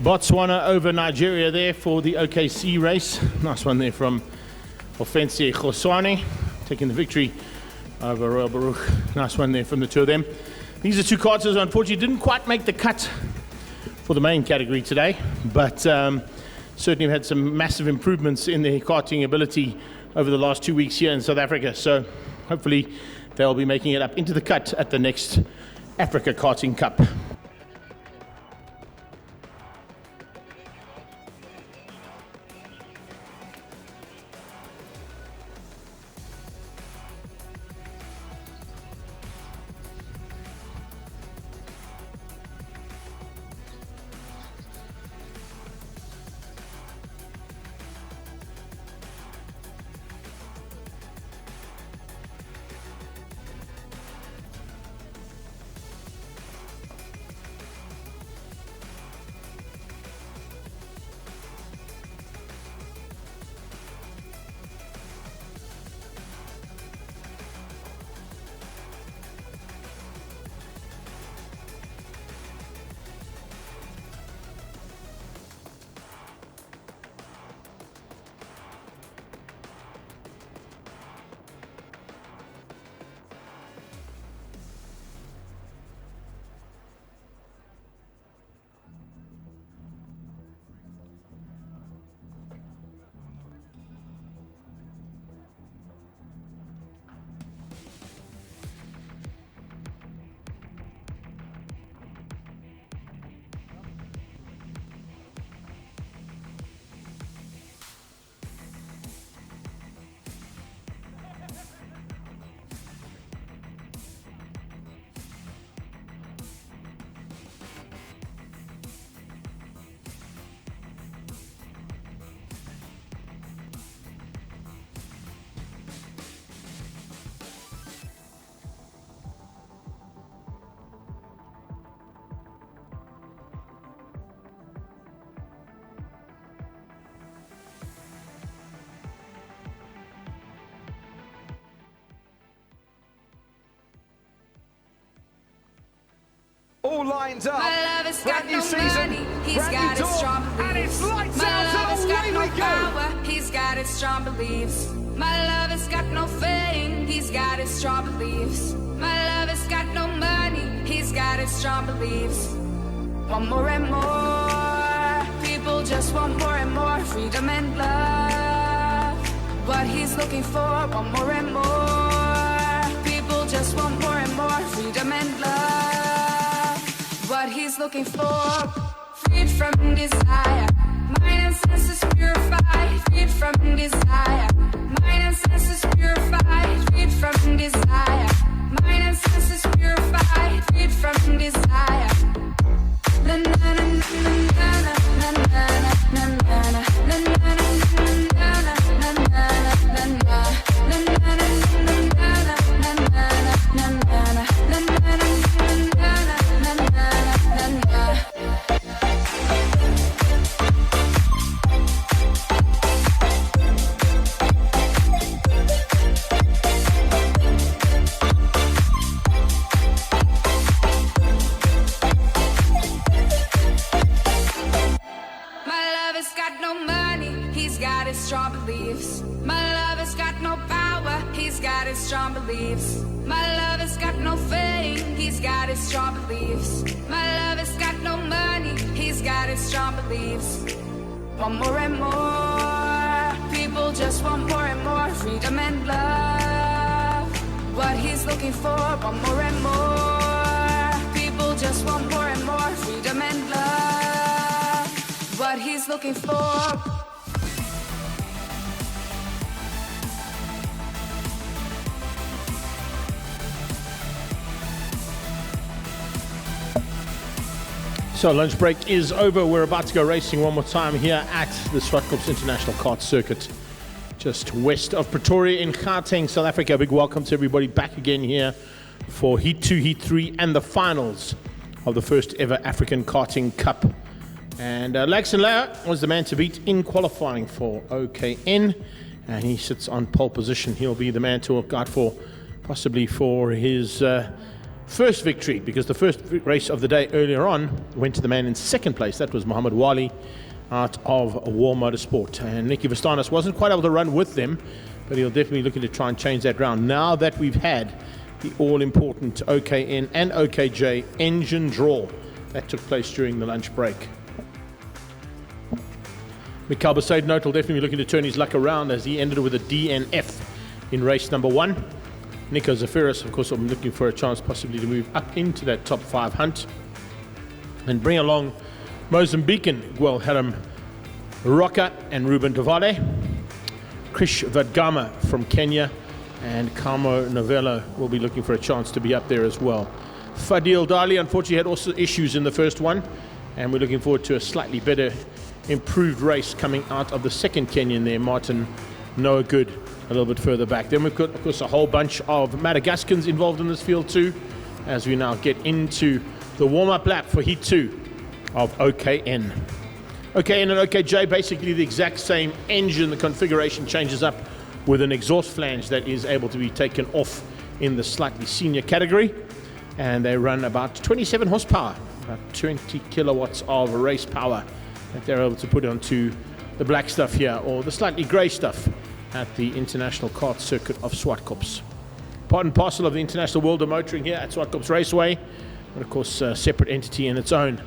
Botswana over Nigeria there for the OKC race. Nice one there from Ofensie Khoswane, taking the victory over Royal Baruch. Nice one there from the two of them. These are two karters who unfortunately didn't quite make the cut for the main category today, but certainly have had some massive improvements in their karting ability over the last 2 weeks here in South Africa. So hopefully they'll be making it up into the cut at the next Africa Karting Cup. All lined up. My love has got Brand new no season, money, he's brand got new his dawn, strong and beliefs. it's lights My out love has and got away no we go. power, he's got his strong beliefs. My love has got no fame, he's got his strong beliefs. My love has got no money, he's got his strong beliefs. Want more and more, people just want more and more freedom and love. What he's looking for, want more and more, people just want more and more freedom and love. What he's looking for, freed from desire, mind and senses purified, freed from desire, mind and senses purified, freed from desire, mind and senses purified, freed from desire. Na na na na na na na na na na na na strong beliefs. My love has got no power, he's got his strong beliefs. My love has got no fame, he's got his strong beliefs. My love has got no money, he's got his strong beliefs. Want more and more, people just want more and more freedom and love. What he's looking for, want more and more, people just want more and more freedom and love. What he's looking for. So lunch break is over. We're about to go racing one more time here at the Zwartkops International Kart Circuit, just west of Pretoria in Karting, South Africa. A big welcome to everybody back again here for Heat 2, Heat 3, and the finals of the first ever African Karting Cup. And Laxon Lau was the man to beat in qualifying for OKN, and he sits on pole position. He'll be the man to look out for, possibly for his first victory, because the first race of the day earlier on went to the man in second place. That was Muhammad Wali out of War Motorsport. And Nicky Vastanis wasn't quite able to run with them, but he'll definitely looking to try and change that round. Now that we've had the all-important OKN and OKJ engine draw that took place during the lunch break. Mikhail Besaidnote will definitely be looking to turn his luck around as he ended with a DNF in race number 1. Nico Zafiris, of course, I'm looking for a chance possibly to move up into that top 5 hunt and bring along Mozambican Guel Haram Roca and Ruben Davade, Krish Vadgama from Kenya, and Kamo Novello will be looking for a chance to be up there as well. Fadil Dali unfortunately had also issues in the first one, and we're looking forward to a slightly better improved race coming out of the second Kenyan there, Martin Noah Good, a little bit further back. Then we've got, of course, a whole bunch of Madagascans involved in this field too, as we now get into the warm-up lap for Heat 2 of OKN. OKN and OKJ, basically the exact same engine. The configuration changes up with an exhaust flange that is able to be taken off in the slightly senior category. And they run about 27 horsepower, about 20 kilowatts of race power that they're able to put onto the black stuff here, or the slightly grey stuff at the International Kart Circuit of Zwartkops. Part and parcel of the International World of Motoring here at Zwartkops Raceway, but of course a separate entity in its own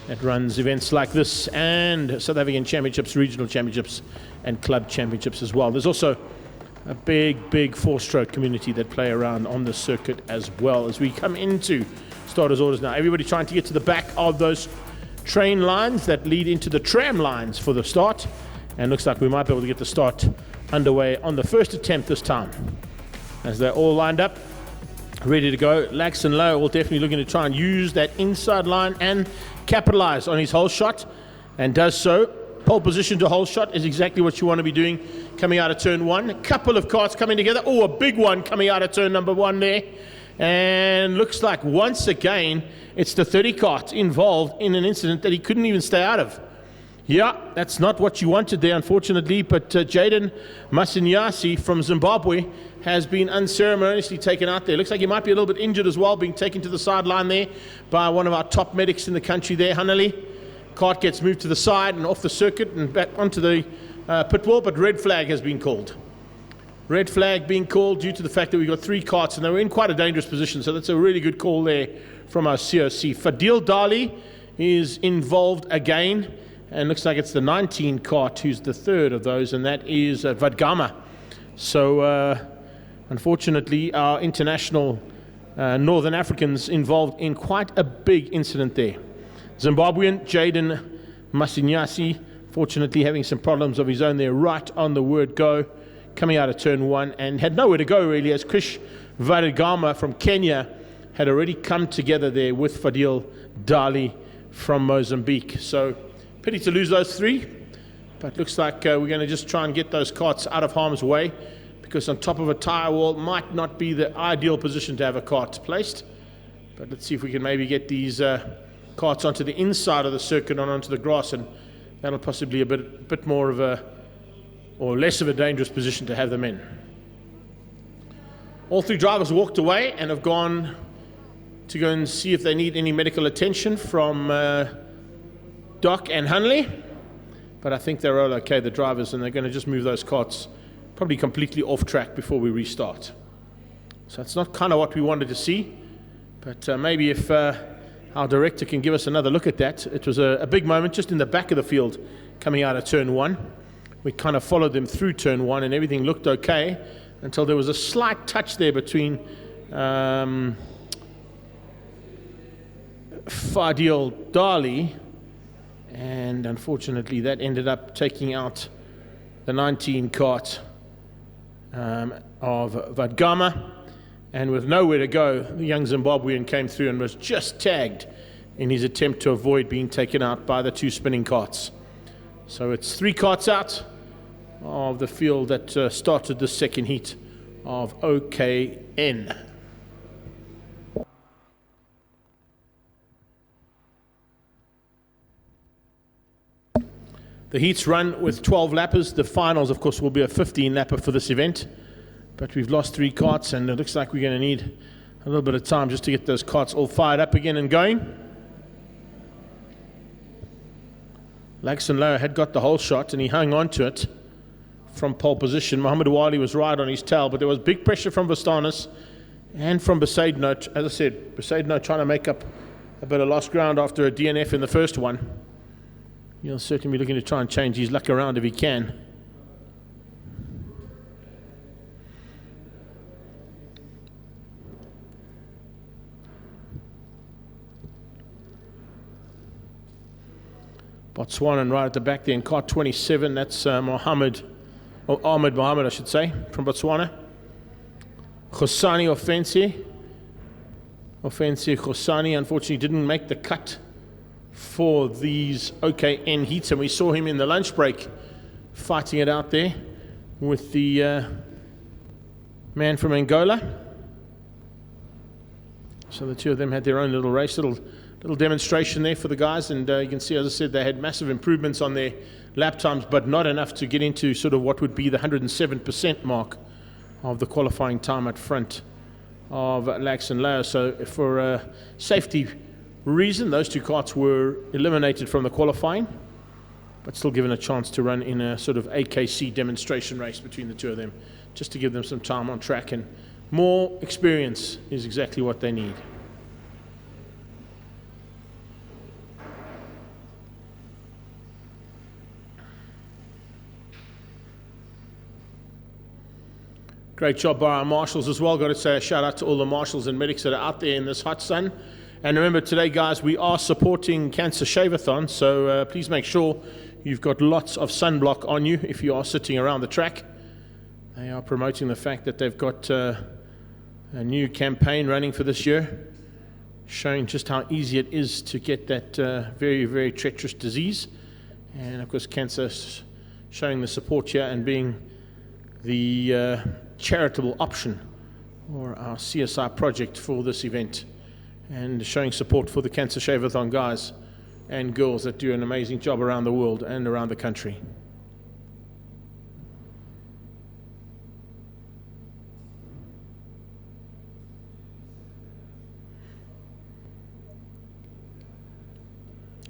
that runs events like this and South African Championships, Regional Championships and Club Championships as well. There's also a big four-stroke community that play around on the circuit as well. As we come into starters orders now, everybody trying to get to the back of those train lines that lead into the tram lines for the start, and looks like we might be able to get the start underway on the first attempt this time, as they're all lined up ready to go. Laxon Lowe will definitely looking to try and use that inside line and capitalize on his whole shot, and does so. Pole position to whole shot is exactly what you want to be doing coming out of turn 1. A couple of carts coming together. Oh, a big one coming out of turn number 1 there. And looks like once again it's the 30 cart involved in an incident that he couldn't even stay out of. Yeah, that's not what you wanted there, unfortunately, but Jaden Masinyasi from Zimbabwe has been unceremoniously taken out there. Looks like he might be a little bit injured as well, being taken to the sideline there by one of our top medics in the country there, Hanali. Cart gets moved to the side and off the circuit and back onto the pit wall, but red flag has been called. Red flag being called due to the fact that we've got 3 carts and they were in quite a dangerous position, so that's a really good call there from our COC. Fadil Dali is involved again, and looks like it's the 19 cart who's the third of those, and that is Vadgama. So unfortunately our international Northern Africans involved in quite a big incident there. Zimbabwean Jaden Masinyasi, fortunately having some problems of his own there right on the word go, coming out of turn 1, and had nowhere to go really, as Krish Vadgama from Kenya had already come together there with Fadil Dali from Mozambique. So pity to lose those 3, but looks like we're going to just try and get those carts out of harm's way, because on top of a tyre wall might not be the ideal position to have a cart placed. But let's see if we can maybe get these carts onto the inside of the circuit and onto the grass, and that'll possibly a bit more of a, or less of a dangerous position to have them in. All 3 drivers walked away and have gone to go and see if they need any medical attention from Doc and Hunley, but I think they're all okay, the drivers, and they're going to just move those carts probably completely off track before we restart. So it's not kind of what we wanted to see, but maybe if our director can give us another look at that. It was a big moment just in the back of the field coming out of turn 1. We kind of followed them through turn 1 and everything looked okay until there was a slight touch there between Fadil Dali, and unfortunately that ended up taking out the 19 cart of Vadgama. And with nowhere to go, the young Zimbabwean came through and was just tagged in his attempt to avoid being taken out by the 2 spinning carts. So it's 3 carts out of the field that started the second heat of OKN. The heats run with 12 lappers. The finals, of course, will be a 15 lapper for this event. But we've lost 3 carts, and it looks like we're going to need a little bit of time just to get those carts all fired up again and going. Laxton Lowe had got the whole shot and he hung on to it from pole position. Mohammed Wali was right on his tail, but there was big pressure from Vastanis and from Besaidno. As I said, Besaidno trying to make up a bit of lost ground after a DNF in the first one. He'll certainly be looking to try and change his luck around if he can. Botswana right at the back there in car 27. That's Ahmed Mohammed, I should say, from Botswana. Khosani Khosani unfortunately didn't make the cut for these OKN heats, and we saw him in the lunch break fighting it out there with the man from Angola. So the two of them had their own little race, little demonstration there for the guys, and you can see, as I said, they had massive improvements on their lap times, but not enough to get into sort of what would be the 107% mark of the qualifying time at front of Laxton Lowe. So for a safety reason, those two karts were eliminated from the qualifying, but still given a chance to run in a sort of AKC demonstration race between the two of them, just to give them some time on track, and more experience is exactly what they need. Great job by our marshals as well. Got to say a shout out to all the marshals and medics that are out there in this hot sun. And remember today, guys, we are supporting Cancer Shave-a-thon, so please make sure you've got lots of sunblock on you if you are sitting around the track. They are promoting the fact that they've got a new campaign running for this year, showing just how easy it is to get that very, very treacherous disease. And of course, Cancer showing the support here and being the charitable option or our CSI project for this event, and showing support for the Cancer Shave-a-thon guys and girls that do an amazing job around the world and around the country.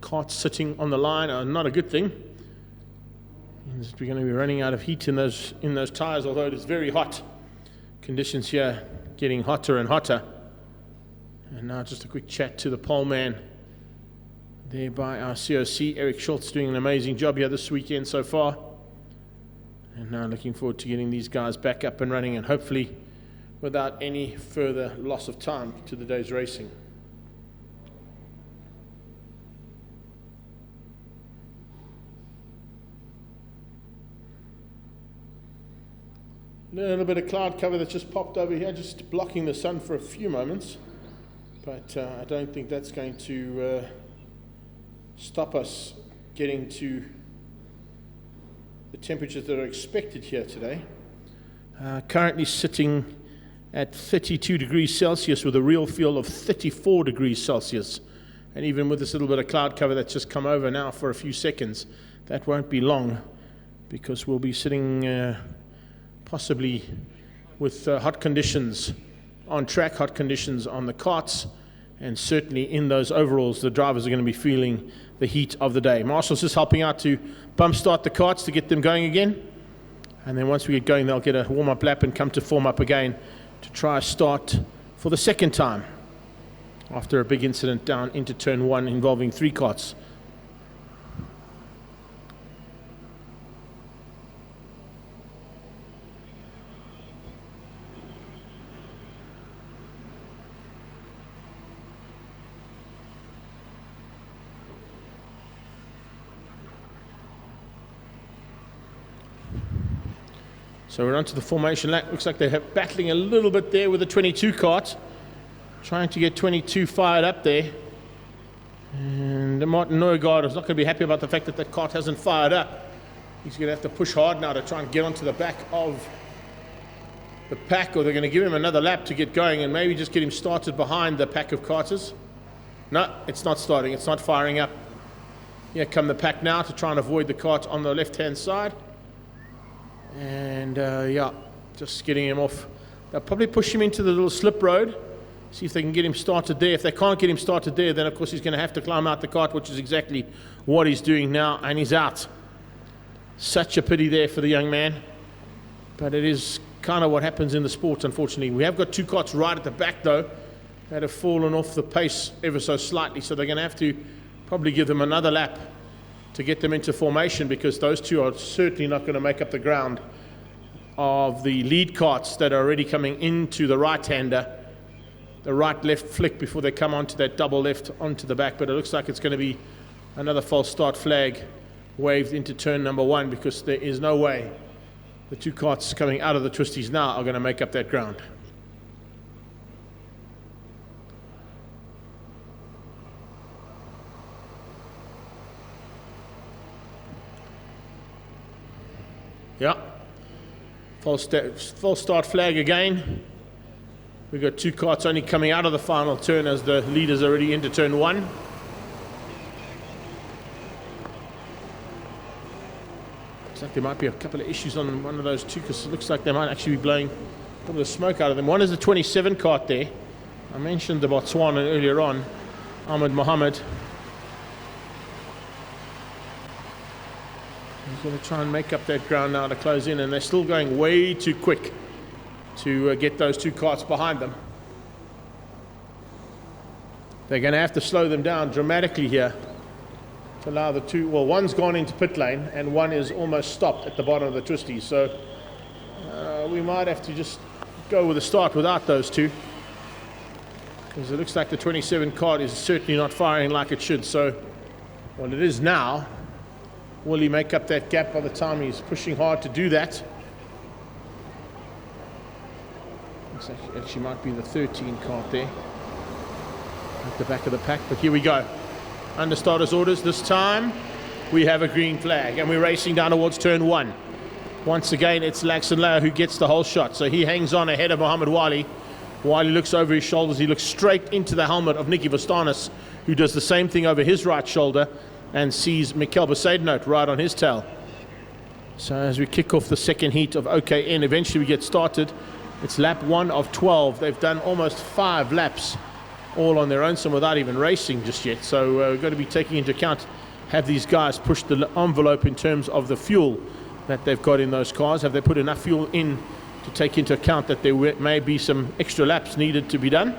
Carts sitting on the line are not a good thing. We're going to be running out of heat in those tires, although it is very hot. Conditions here getting hotter and hotter. And now just a quick chat to the pole man there by our COC. Eric Schultz doing an amazing job here this weekend so far. And now looking forward to getting these guys back up and running, and hopefully without any further loss of time to the day's racing. A little bit of cloud cover that's just popped over here, just blocking the sun for a few moments. But I don't think that's going to stop us getting to the temperatures that are expected here today. Currently sitting at 32 degrees Celsius with a real feel of 34 degrees Celsius. And even with this little bit of cloud cover that's just come over now for a few seconds, that won't be long, because we'll be sitting possibly with hot conditions on track, hot conditions on the karts, and certainly in those overalls, the drivers are going to be feeling the heat of the day. Marshall's just helping out to bump start the karts to get them going again. And then once we get going, they'll get a warm-up lap and come to form up again to try a start for the second time after a big incident down into turn one involving 3 karts. So we're onto the formation lap. Looks like they're battling a little bit there with the 22 kart, trying to get 22 fired up there. And Martin Neugaard is not going to be happy about the fact that that kart hasn't fired up. He's going to have to push hard now to try and get onto the back of the pack, or they're going to give him another lap to get going and maybe just get him started behind the pack of karters. No, it's not starting. It's not firing up. Here come the pack now to try and avoid the kart on the left-hand side. And yeah, just getting him off. They'll probably push him into the little slip road See if they can get him started there. If they can't get him started there, then of course he's going to have to climb out the kart, which is exactly what he's doing now, and he's out. Such a pity there for the young man. But it is kind of what happens in the sport, unfortunately. We have got two karts right at the back, though, that have fallen off the pace ever so slightly, so they're going to have to probably give them another lap to get them into formation, because those two are certainly not going to make up the ground of the lead karts that are already coming into the right-hander. The right-left flick before they come onto that double left onto the back, but it looks like it's going to be another false start flag waved into turn number 1, because there is no way the two karts coming out of the twisties now are going to make up that ground. Yeah, false start flag again. We've got two karts only coming out of the final turn as the leaders already into turn 1. Looks like there might be a couple of issues on one of those two, because it looks like they might actually be blowing a couple of smoke out of them. One is the 27 kart there. I mentioned the Botswana earlier on, Ahmed Mohammed. He's going to try and make up that ground now to close in, and they're still going way too quick to get those two karts behind them. They're going to have to slow them down dramatically here to allow the two, well, one's gone into pit lane and one is almost stopped at the bottom of the twisties, so we might have to just go with a start without those two, because it looks like the 27 kart is certainly not firing like it should. So, well, it is now. Will he make up that gap by the time he's pushing hard to do that? Actually might be the 13 kart there at the back of the pack, but here we go. Under starters orders this time. We have a green flag and we're racing down towards turn 1. Once again, it's Laxon Lao who gets the whole shot, so he hangs on ahead of Mohammed Wali. Wali looks over his shoulders. He looks straight into the helmet of Nicky Vastanis, who does the same thing over his right shoulder, and sees Mikel Besaidnout right on his tail. So as we kick off the second heat of OKN, eventually we get started. It's lap 1 of 12. They've done almost 5 laps all on their own, some without even racing just yet. So we've got to be taking into account, have these guys pushed the envelope in terms of the fuel that they've got in those cars? Have they put enough fuel in to take into account that there may be some extra laps needed to be done?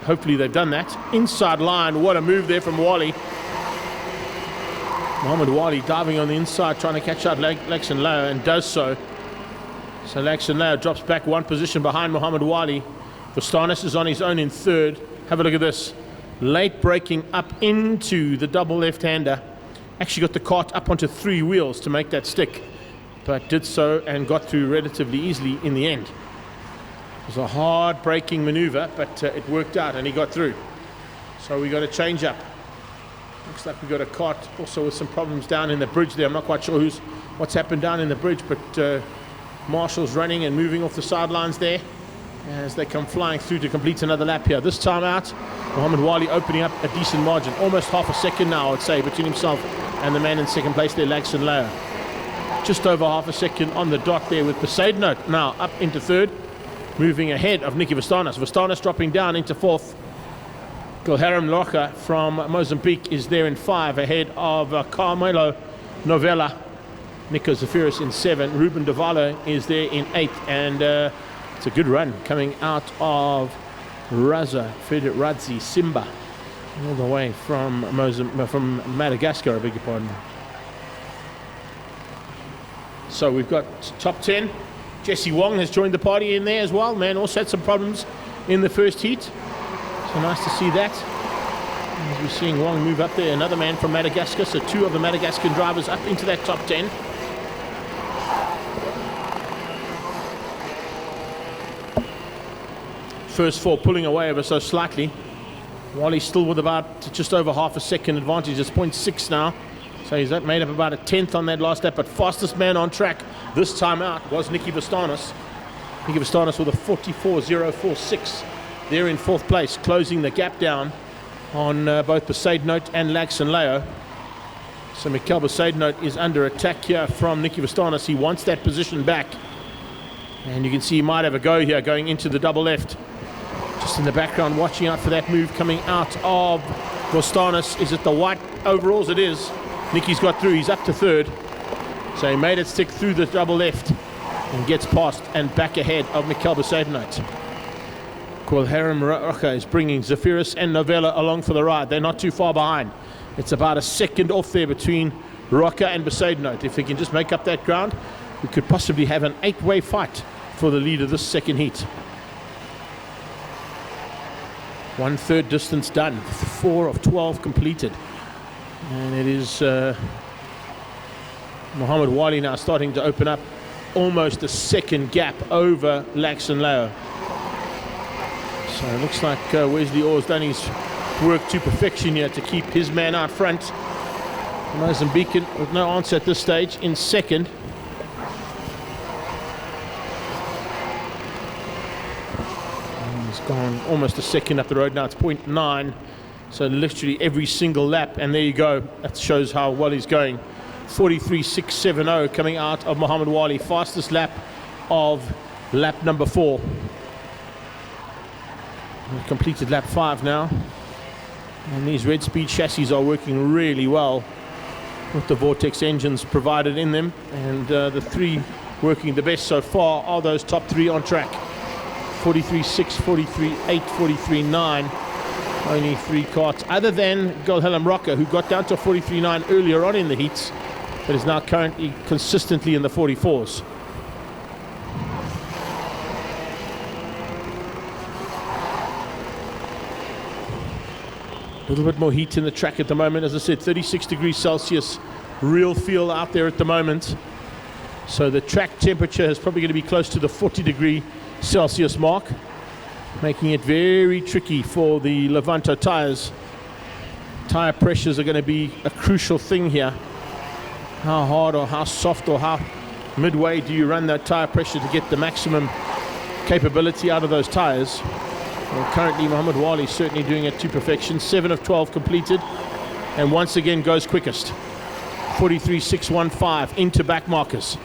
Hopefully they've done that. Inside line, what a move there from Wali. Mohammed Wali diving on the inside, trying to catch out Laxon Lao, and does so. So Laxon Lao drops back 1 position behind Mohammed Wali. Vastanis is on his own in 3rd. Have a look at this. Late braking up into the double left-hander. Actually got the kart up onto 3 wheels to make that stick, but did so and got through relatively easily in the end. It was a hard braking maneuver, but it worked out and he got through. So we got a change up. Looks like we got a kart also with some problems down in the bridge there. I'm not quite sure what's happened down in the bridge, but Marshall's running and moving off the sidelines there as they come flying through to complete another lap here. This time out, Mohammed Wali opening up a decent margin, almost half a second now, I would say, between himself and the man in second place there, Laxon Lao. Just over half a second on the dot there, with Besaidnout now up into 3rd, moving ahead of Nicky Vastanis. Vastanis dropping down into 4th. Gilherme Locha from Mozambique is there in 5, ahead of Carmelo Novella. Nico Zafiris in 7. Ruben Davalo is there in 8th, and it's a good run coming out of Raza Federadzi Simba, all the way from Madagascar, I beg your pardon. So we've got top 10. Jesse Wong has joined the party in there as well. Man, also had some problems in the first heat. So nice to see that. As we're seeing Wong move up there, another man from Madagascar. So 2 of the Madagascan drivers up into that top 10. First 4 pulling away ever so slightly. Wali's still with about just over half a second advantage. It's 0.6 now. So he's made up about a 10th on that last lap. But fastest man on track this time out was Nicky Vastanis. Nicky Vastanis with a 44.046. They're in 4th place, closing the gap down on both Besaidnout and Laxon Lao. So Mikel Besaidnout is under attack here from Nicky Vastanis. He wants that position back. And you can see he might have a go here going into the double left. Just in the background, watching out for that move coming out of Vostanis. Is it the white overalls? It is. Nicky's got through. He's up to third. So he made it stick through the double left and gets past and back ahead of Mikkel Besaidnout. Quilharam Rocha is bringing Zephyrus and Novella along for the ride. They're not too far behind. It's about a second off there between Rocha and Besaidnout. If they can just make up that ground, we could possibly have an 8-way fight for the lead of this second heat. 1/3 distance done, 4 of 12 completed. And it is Mohammed Wali now starting to open up almost a second gap over Laxon Lao. So it looks like Wesley Orr's done his work to perfection here to keep his man out front. Mozambican with no answer at this stage in second. He's gone almost a second up the road now. It's 0.9. So literally every single lap, and there you go. That shows how well he's going. 43.670 coming out of Mohammed Wali. Fastest lap of lap number 4. We've completed lap 5 now. And these Red Speed chassis are working really well with the Vortex engines provided in them. And the 3 working the best so far are those top 3 on track. 43.6, 43.8, 43.9. Only 3 carts, other than Gulhelm Rocker, who got down to 43.9 earlier on in the heats, but is now currently consistently in the 44s. A little bit more heat in the track at the moment. As I said, 36 degrees Celsius, real feel out there at the moment. So the track temperature is probably going to be close to the 40 degree Celsius mark, making it very tricky for the Levanto tires. Tire pressures are going to be a crucial thing here. How hard or how soft or how midway do you run that tire pressure to get the maximum capability out of those tires? Well, currently Mohammed Wali is certainly doing it to perfection. 7 of 12 completed, and once again goes quickest. 43.615 into back markers.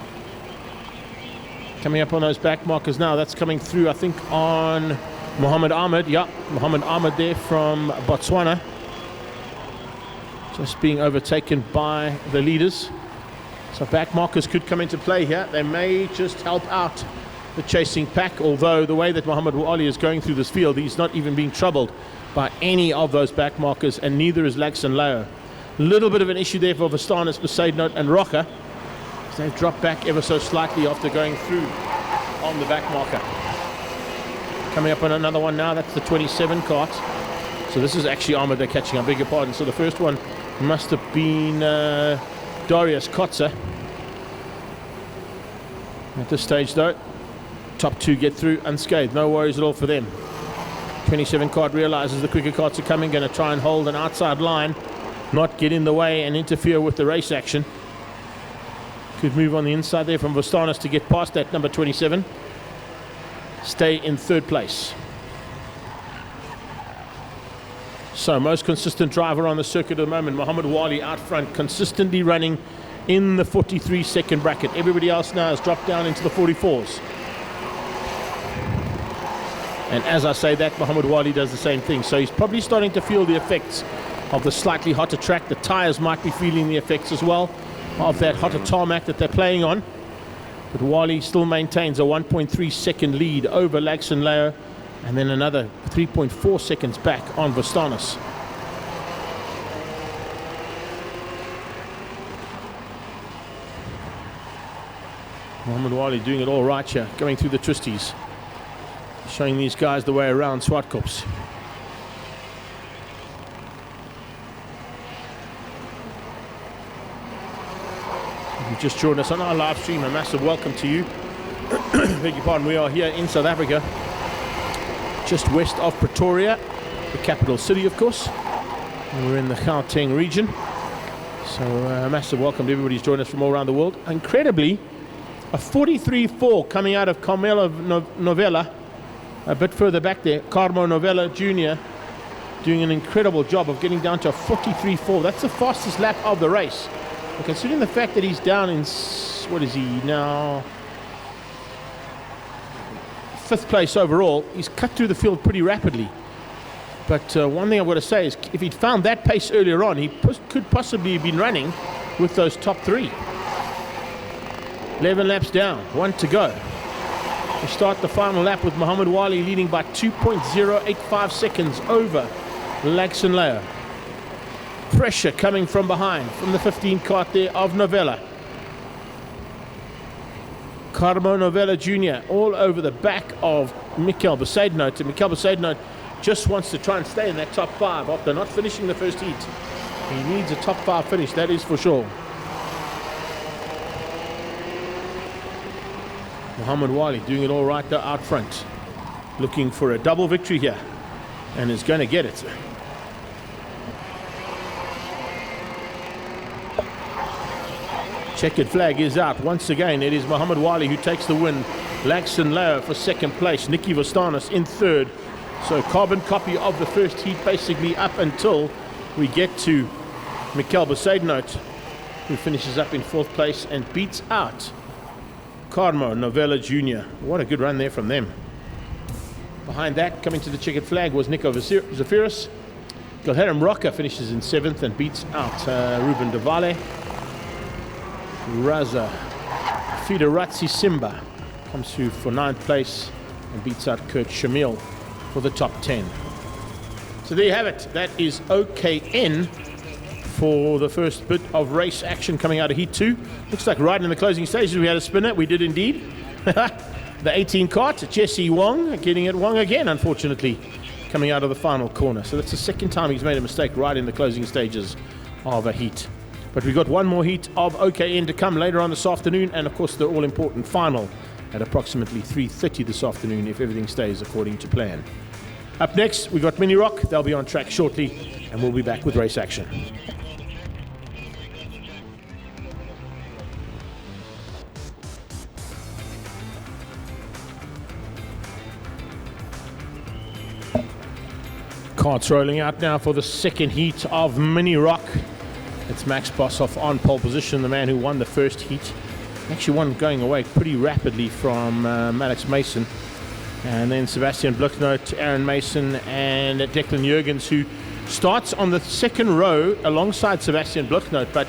Coming up on those back markers now. That's coming through, I think, on Mohammed Ahmed. Yeah, Mohammed Ahmed there from Botswana. Just being overtaken by the leaders. So back markers could come into play here. They may just help out the chasing pack, although the way that Mohammed Wali is going through this field, he's not even being troubled by any of those back markers, and neither is Laxon Lao. A little bit of an issue there for Vostanis, Besaidnout and Rocha. They've dropped back ever so slightly after going through on the back marker. Coming up on another one now, that's the 27 cart. So this is actually Ahmed they're catching, I beg your pardon. So the first one must have been Darius Kotzer. At this stage though, top 2 get through unscathed, no worries at all for them. 27 cart realizes the quicker carts are coming, going to try and hold an outside line, not get in the way and interfere with the race action. Could move on the inside there from Vostanis to get past that number 27. Stay in 3rd place. So most consistent driver on the circuit at the moment, Mohammed Wali out front, consistently running in the 43 second bracket. Everybody else now has dropped down into the 44s. And as I say that, Mohammed Wali does the same thing. So he's probably starting to feel the effects of the slightly hotter track. The tires might be feeling the effects as well of that hotter tarmac that they're playing on. But Wali still maintains a 1.3 second lead over Laxon Lao, and then another 3.4 seconds back on Vostanis. Mohammed Wali doing it all right here, going through the twisties, showing these guys the way around Zwartkops. If you just joined us on our live stream, a massive welcome to you. Beg your pardon, we are here in South Africa, just west of Pretoria, the capital city of course. And we're in the Karting region. So a massive welcome to everybody who's joined us from all around the world. Incredibly, a 43.4 coming out of Carmelo Novella, a bit further back there. Carmo Novella Jr. doing an incredible job of getting down to a 43.4. That's the fastest lap of the race. And considering the fact that he's down in, what is he now? 5th place overall. He's cut through the field pretty rapidly. But one thing I've got to say is if he'd found that pace earlier on, he could possibly have been running with those top 3. 11 laps down, 1 to go. We start the final lap with Muhammad Wali leading by 2.085 seconds over Laxon Leo. Pressure coming from behind, from the 15 kart there of Novella. Carmo Novella Jr. all over the back of Mikel Besaidnout. And Mikel Besaidnout just wants to try and stay in that top 5 after not finishing the first heat. He needs a top 5 finish, that is for sure. Muhammad Wali doing it all right there out front. Looking for a double victory here. And is going to get it. Checkered flag is out. Once again, it is Muhammad Wali who takes the win. Laxon Leo for 2nd place. Nicky Vostanis in 3rd. So carbon copy of the first heat basically up until we get to Mikel Besaidnout, who finishes up in 4th place and beats out Carmo Novella Jr. What a good run there from them. Behind that, coming to the checkered flag, was Nico Zafiris. Gilherme Roca finishes in 7th and beats out Ruben de Valle. Raza Fiderazzi Simba comes through for 9th place and beats out Kurt Shamil for the top 10. So there you have it. That is OKN for the first bit of race action coming out of Heat 2. Looks like right in the closing stages we had a spinner. We did indeed. The 18 kart, Jesse Wong, getting it wrong again, unfortunately, coming out of the final corner. So that's the 2nd time he's made a mistake right in the closing stages of a heat. But we've got one more heat of OKN to come later on this afternoon, and of course the all-important final at approximately 3:30 this afternoon if everything stays according to plan. Up next, we've got Mini Rock. They'll be on track shortly, and we'll be back with race action. Karts rolling out now for the 2nd heat of Mini Rock. It's Max Boshoff on pole position, the man who won the first heat. Actually won going away pretty rapidly from Alex Mason. And then Sebastian Blucknote, Aaron Mason, and Declan Jurgens, who starts on the 2nd row alongside Sebastian Blucknote. But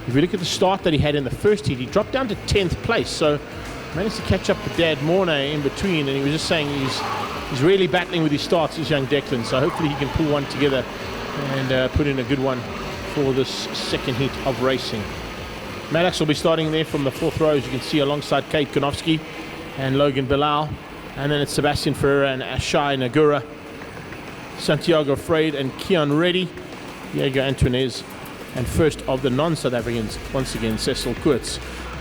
if you look at the start that he had in the first heat, he dropped down to 10th place. So managed to catch up with Dad Mornay in between, and he was just saying he's really battling with his starts, this young Declan. So hopefully he can pull one together and put in a good one for this 2nd heat of racing. Maddox will be starting there from the 4th row, as you can see, alongside Kate Konofsky and Logan Bilal. And then it's Sebastian Ferreira and Ashai Nagura, Santiago Freid and Keon Reddy, Diego Antunes, and first of the non-South Africans, once again, Cecil Koorts,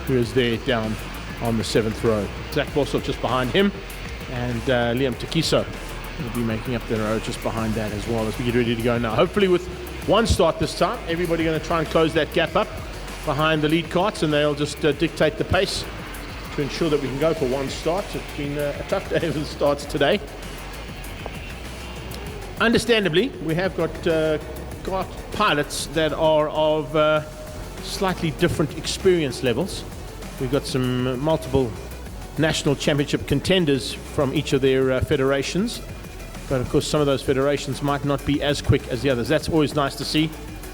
who is there down on the 7th row. Zach Boshoff just behind him, and Liam Takiso will be making up the row just behind that as well as we get ready to go now. Hopefully with one start this time, everybody going to try and close that gap up behind the lead karts, and they'll just dictate the pace to ensure that we can go for one start. It's been a tough day for the starts today. Understandably, we have got kart pilots that are of slightly different experience levels. We've got some multiple national championship contenders from each of their federations. But of course, some of those federations might not be as quick as the others. That's always nice to see.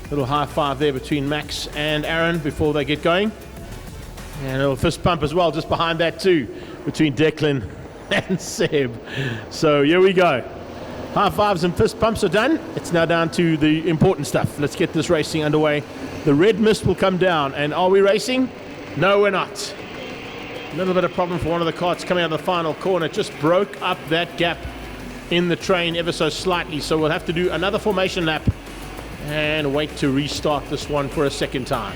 Little high five there between Max and Aaron before they get going. And a little fist pump as well, just behind that too, between Declan and Seb. So here we go. High fives and fist pumps are done. It's now down to the important stuff. Let's get this racing underway. The red mist will come down. And are we racing? No, we're not. A little bit of problem for one of the karts coming out of the final corner. Just broke up that gap in the train ever so slightly. So we'll have to do another formation lap and wait to restart this one for a 2nd time.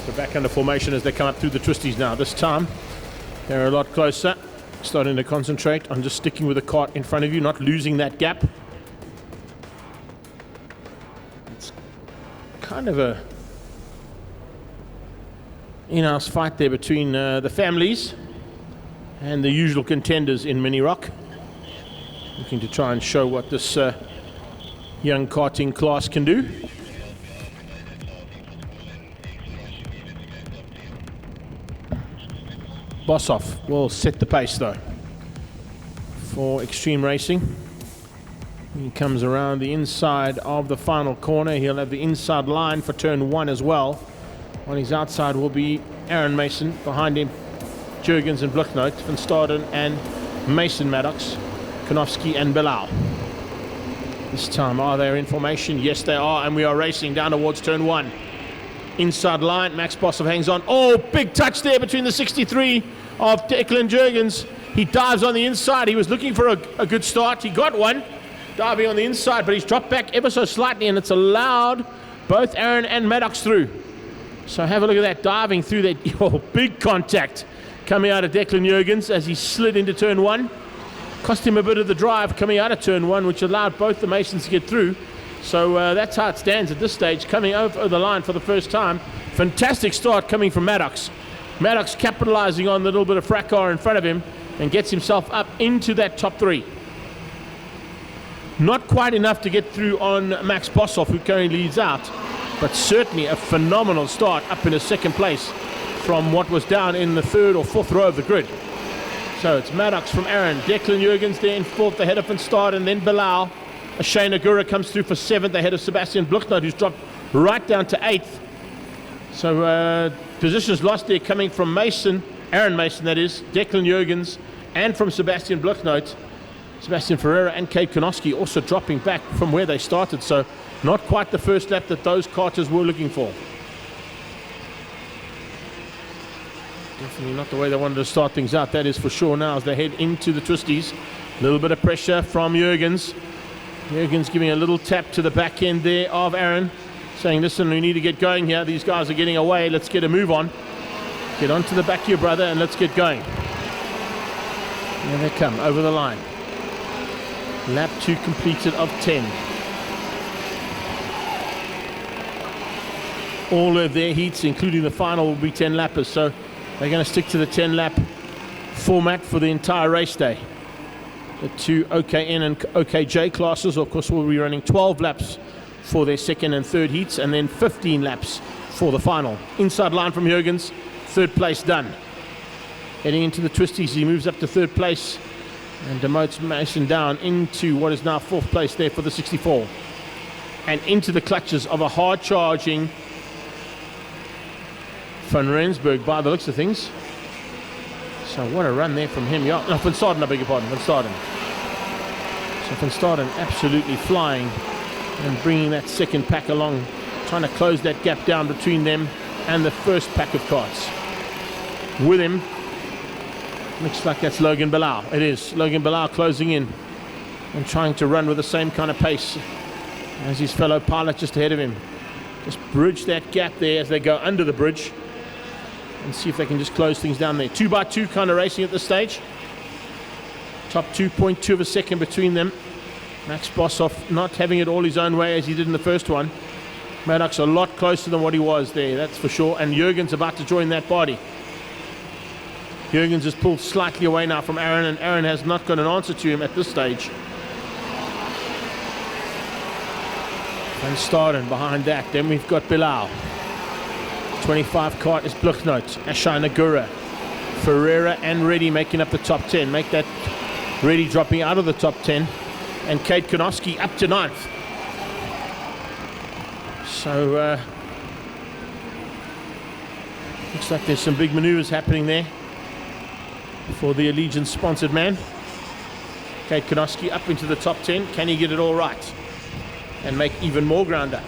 So back under formation as they come up through the twisties now. This time they're a lot closer. Starting to concentrate on just sticking with the cart in front of you, not losing that gap. It's kind of a in-house fight there between the families and the usual contenders in Mini Rock. Looking to try and show what this young karting class can do. Bossoff will set the pace though for Extreme Racing. He comes around the inside of the final corner. He'll have the inside line for turn 1 as well. On his outside will be Aaron Mason. Behind him, Jurgens and Bluchnote, Van Staden and Mason Maddox, Konofsky and Bilal. This time, are they in formation? Yes, they are, and we are racing down towards turn 1. Inside line, Max Bossoff hangs on. Oh, big touch there between the 63 of Declan Jurgens. He dives on the inside. He was looking for a good start. He got one, diving on the inside, but he's dropped back ever so slightly, and it's allowed both Aaron and Maddox through. So have a look at that, diving through that. Oh, big contact coming out of Declan Jurgens as he slid into turn 1. Cost him a bit of the drive coming out of turn 1, which allowed both the Masons to get through. So that's how it stands at this stage, coming over the line for the first time. Fantastic start coming from Maddox. Maddox capitalizing on the little bit of fracas in front of him and gets himself up into that top 3. Not quite enough to get through on Max Bossoff, who currently leads out, but certainly a phenomenal start up in a second place from what was down in the 3rd or 4th row of the grid. So it's Maddox from Aaron, Declan Jurgens there in 4th ahead of Van Staden, and then Bilal. Shane Agura comes through for 7th ahead of Sebastian Bluchnote, who's dropped right down to 8th. So positions lost there coming from Mason, Aaron Mason that is, Declan Jurgens, and from Sebastian Bluchnote. Sebastian Ferreira and Kate Konofsky also dropping back from where they started, so not quite the first lap that those karters were looking for. Definitely not the way they wanted to start things out, that is for sure now, as they head into the twisties. A little bit of pressure from Jurgens. Jurgens giving a little tap to the back end there of Aaron, saying, listen, we need to get going here. These guys are getting away. Let's get a move on. Get onto the back of your brother and let's get going. Here they come over the line. Lap 2 completed of 10. All of their heats, including the final, will be 10 lappers. So they're going to stick to the 10 lap format for the entire race day. The 2 OKN and OKJ classes, of course, will be running 12 laps for their 2nd and 3rd heats, and then 15 laps for the final. Inside line from Jurgens, 3rd place done. Heading into the twisties, he moves up to 3rd place and demotes Mason down into what is now 4th place there for the 64. And into the clutches of a hard-charging Van Rensburg by the looks of things. So what a run there from him. Yeah, no, Van Staden, I beg your pardon, Van Staden. So Van Staden absolutely flying and bringing that 2nd pack along, trying to close that gap down between them and the 1st pack of karts. With him, looks like that's Logan Bilal. It is Logan Bilal closing in and trying to run with the same kind of pace as his fellow pilot just ahead of him. Just bridge that gap there as they go under the bridge and see if they can just close things down there. 2x2 kind of racing at this stage. Top 2.2 of a second between them. Max Bossoff not having it all his own way as he did in the first one. Maddox a lot closer than what he was there, that's for sure. And Jurgens about to join that body. Jurgens has pulled slightly away now from Aaron, and Aaron has not got an answer to him at this stage. Van Staden behind that. Then we've got Bilal. 25 kart is Bluchnote, Ashan Agura, Ferreira and Reddy making up the top 10. Make that Reddy dropping out of the top 10. And Kate Konofsky up to 9th. So looks like there's some big maneuvers happening there for the Allegiance sponsored man. Kate Konofsky up into the top 10. Can he get it all right and make even more ground up?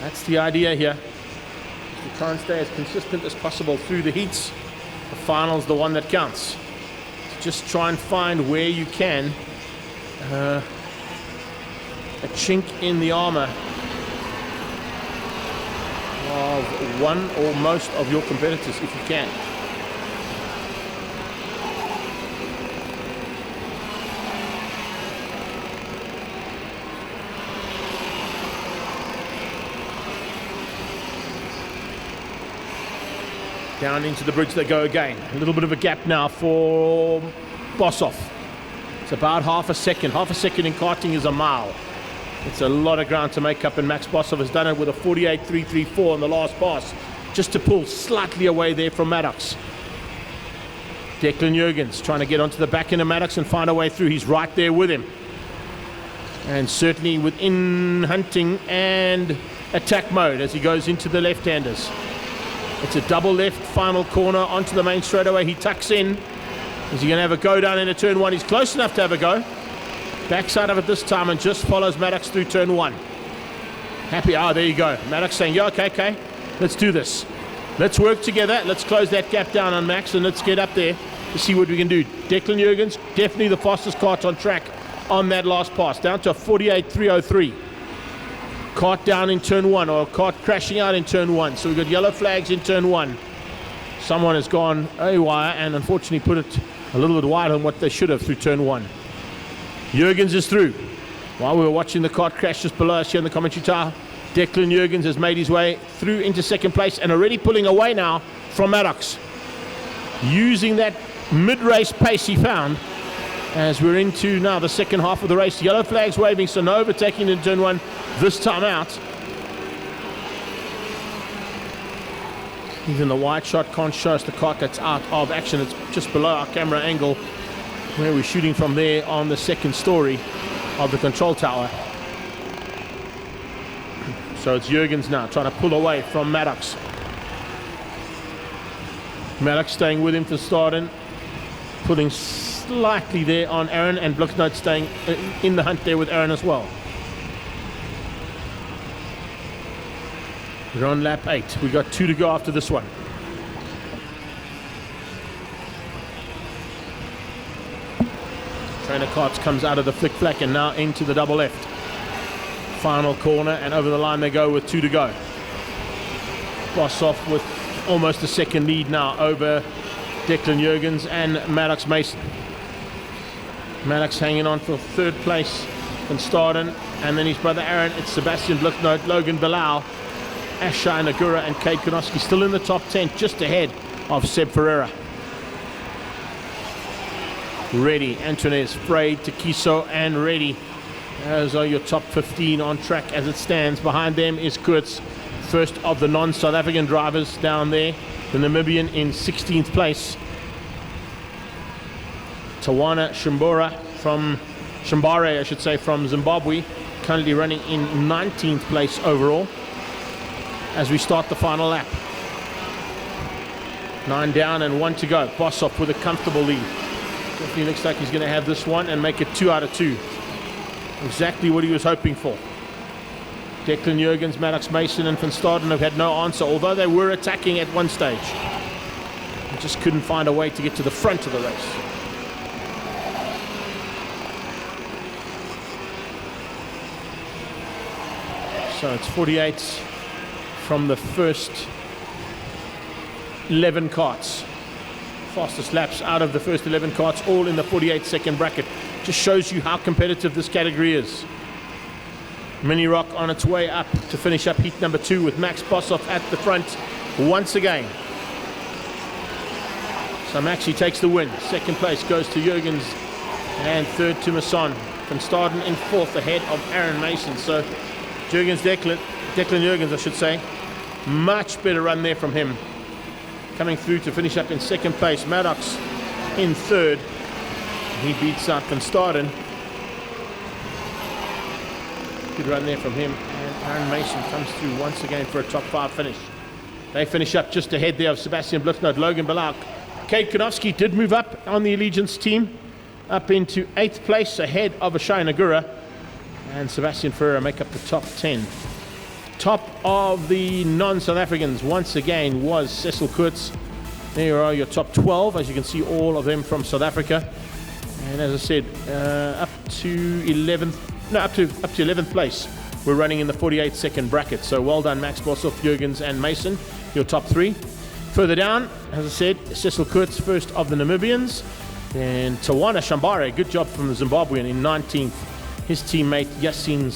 That's the idea here. You try and stay as consistent as possible through the heats. The final's the one that counts. Just try and find where you can a chink in the armor of one or most of your competitors if you can. Down into the bridge they go again. A little bit of a gap now for Bossoff. It's about half a second. Half a second in karting is a mile. It's a lot of ground to make up, and Max Bossoff has done it with a 48.334 on the last pass, just to pull slightly away there from Maddox. Declan Jurgens trying to get onto the back end of Maddox and find a way through. He's right there with him. And certainly within hunting and attack mode as he goes into the left-handers. It's a double left, final corner onto the main straightaway. He tucks in. Is he going to have a go down into turn one? He's close enough to have a go. Backside of it this time and just follows Maddox through turn one. Happy, there you go. Maddox saying, yeah, okay, let's do this. Let's work together. Let's close that gap down on Max and let's get up there to see what we can do. Declan Jurgens, definitely the fastest kart on track on that last pass. Down to a 48.303. Kart down in turn one, or kart crashing out in turn one. So we've got yellow flags in turn one. Someone has gone haywire and unfortunately put it a little bit wide on what they should have through turn one. Jurgens is through. While we were watching the kart crash just below us here in the commentary tower, Declan Jurgens has made his way through into second place and already pulling away now from Maddox. Using that mid-race pace he found as we're into now the second half of the race. Yellow flags waving, so no overtaking in turn one this time out. Even the wide shot can't show us the kart that's out of action. It's just below our camera angle where we're shooting from there on the second story of the control tower. So it's Jurgens now trying to pull away from Maddox. Maddox staying with him for starting, pulling slightly there on Aaron, and Bloknoot staying in the hunt there with Aaron as well. We're on lap 8. We got 2 to go after this one. Trainer Karts comes out of the flick flack and now into the double left. Final corner and over the line they go with 2 to go. Bossoff with almost a second lead now over Declan Jurgens and Maddox Mason. Maddox hanging on for third place from Starden, and then his brother Aaron. It's Sebastian Bloknoot, Logan Bilal, Ashai Nagura and Cade Konoski still in the top 10, just ahead of Seb Ferreira. Ready, Antunes, Frey, Takiso and Ready. Those are your top 15 on track as it stands. Behind them is Kurtz, first of the non-South African drivers down there. The Namibian in 16th place. Tawana Shambare from Zimbabwe, currently running in 19th place overall as we start the final lap. 9 down and 1 to go. Bossoff with a comfortable lead. Definitely looks like he's going to have this one and make it 2 out of 2. Exactly what he was hoping for. Declan Jurgens, Maddox Mason and Van Staden have had no answer, although they were attacking at one stage. They just couldn't find a way to get to the front of the race. So it's 48 from the first 11 karts. Fastest laps out of the first 11 karts, all in the 48-second bracket. Just shows you how competitive this category is. Mini Rock on its way up to finish up heat number 2 with Max Bossoff at the front once again. So Maxi takes the win. Second place goes to Jurgens and third to Masson. Van Staden in fourth ahead of Aaron Mason. So Declan Jurgens, I should say. Much better run there from him. Coming through to finish up in second place. Maddox in third. He beats out Van Staden. Good run there from him. And Aaron Mason comes through once again for a top 5 finish. They finish up just ahead there of Sebastian Bloknoot, Logan Bilal. Cade Konoski did move up on the Allegiance team, up into 8th place ahead of Ashai Nagura. And Sebastian Ferreira make up the top 10. Top of the non-South Africans once again was Cecil Kurtz. There are your top 12, as you can see, all of them from South Africa. And as I said, up to 11th place. We're running in the 48-second bracket. So well done, Max Bossoff, Jurgens and Mason, your top 3. Further down, as I said, Cecil Kurtz, first of the Namibians. Then Tawana Shambare, good job from the Zimbabwean in 19th. His teammate Yassine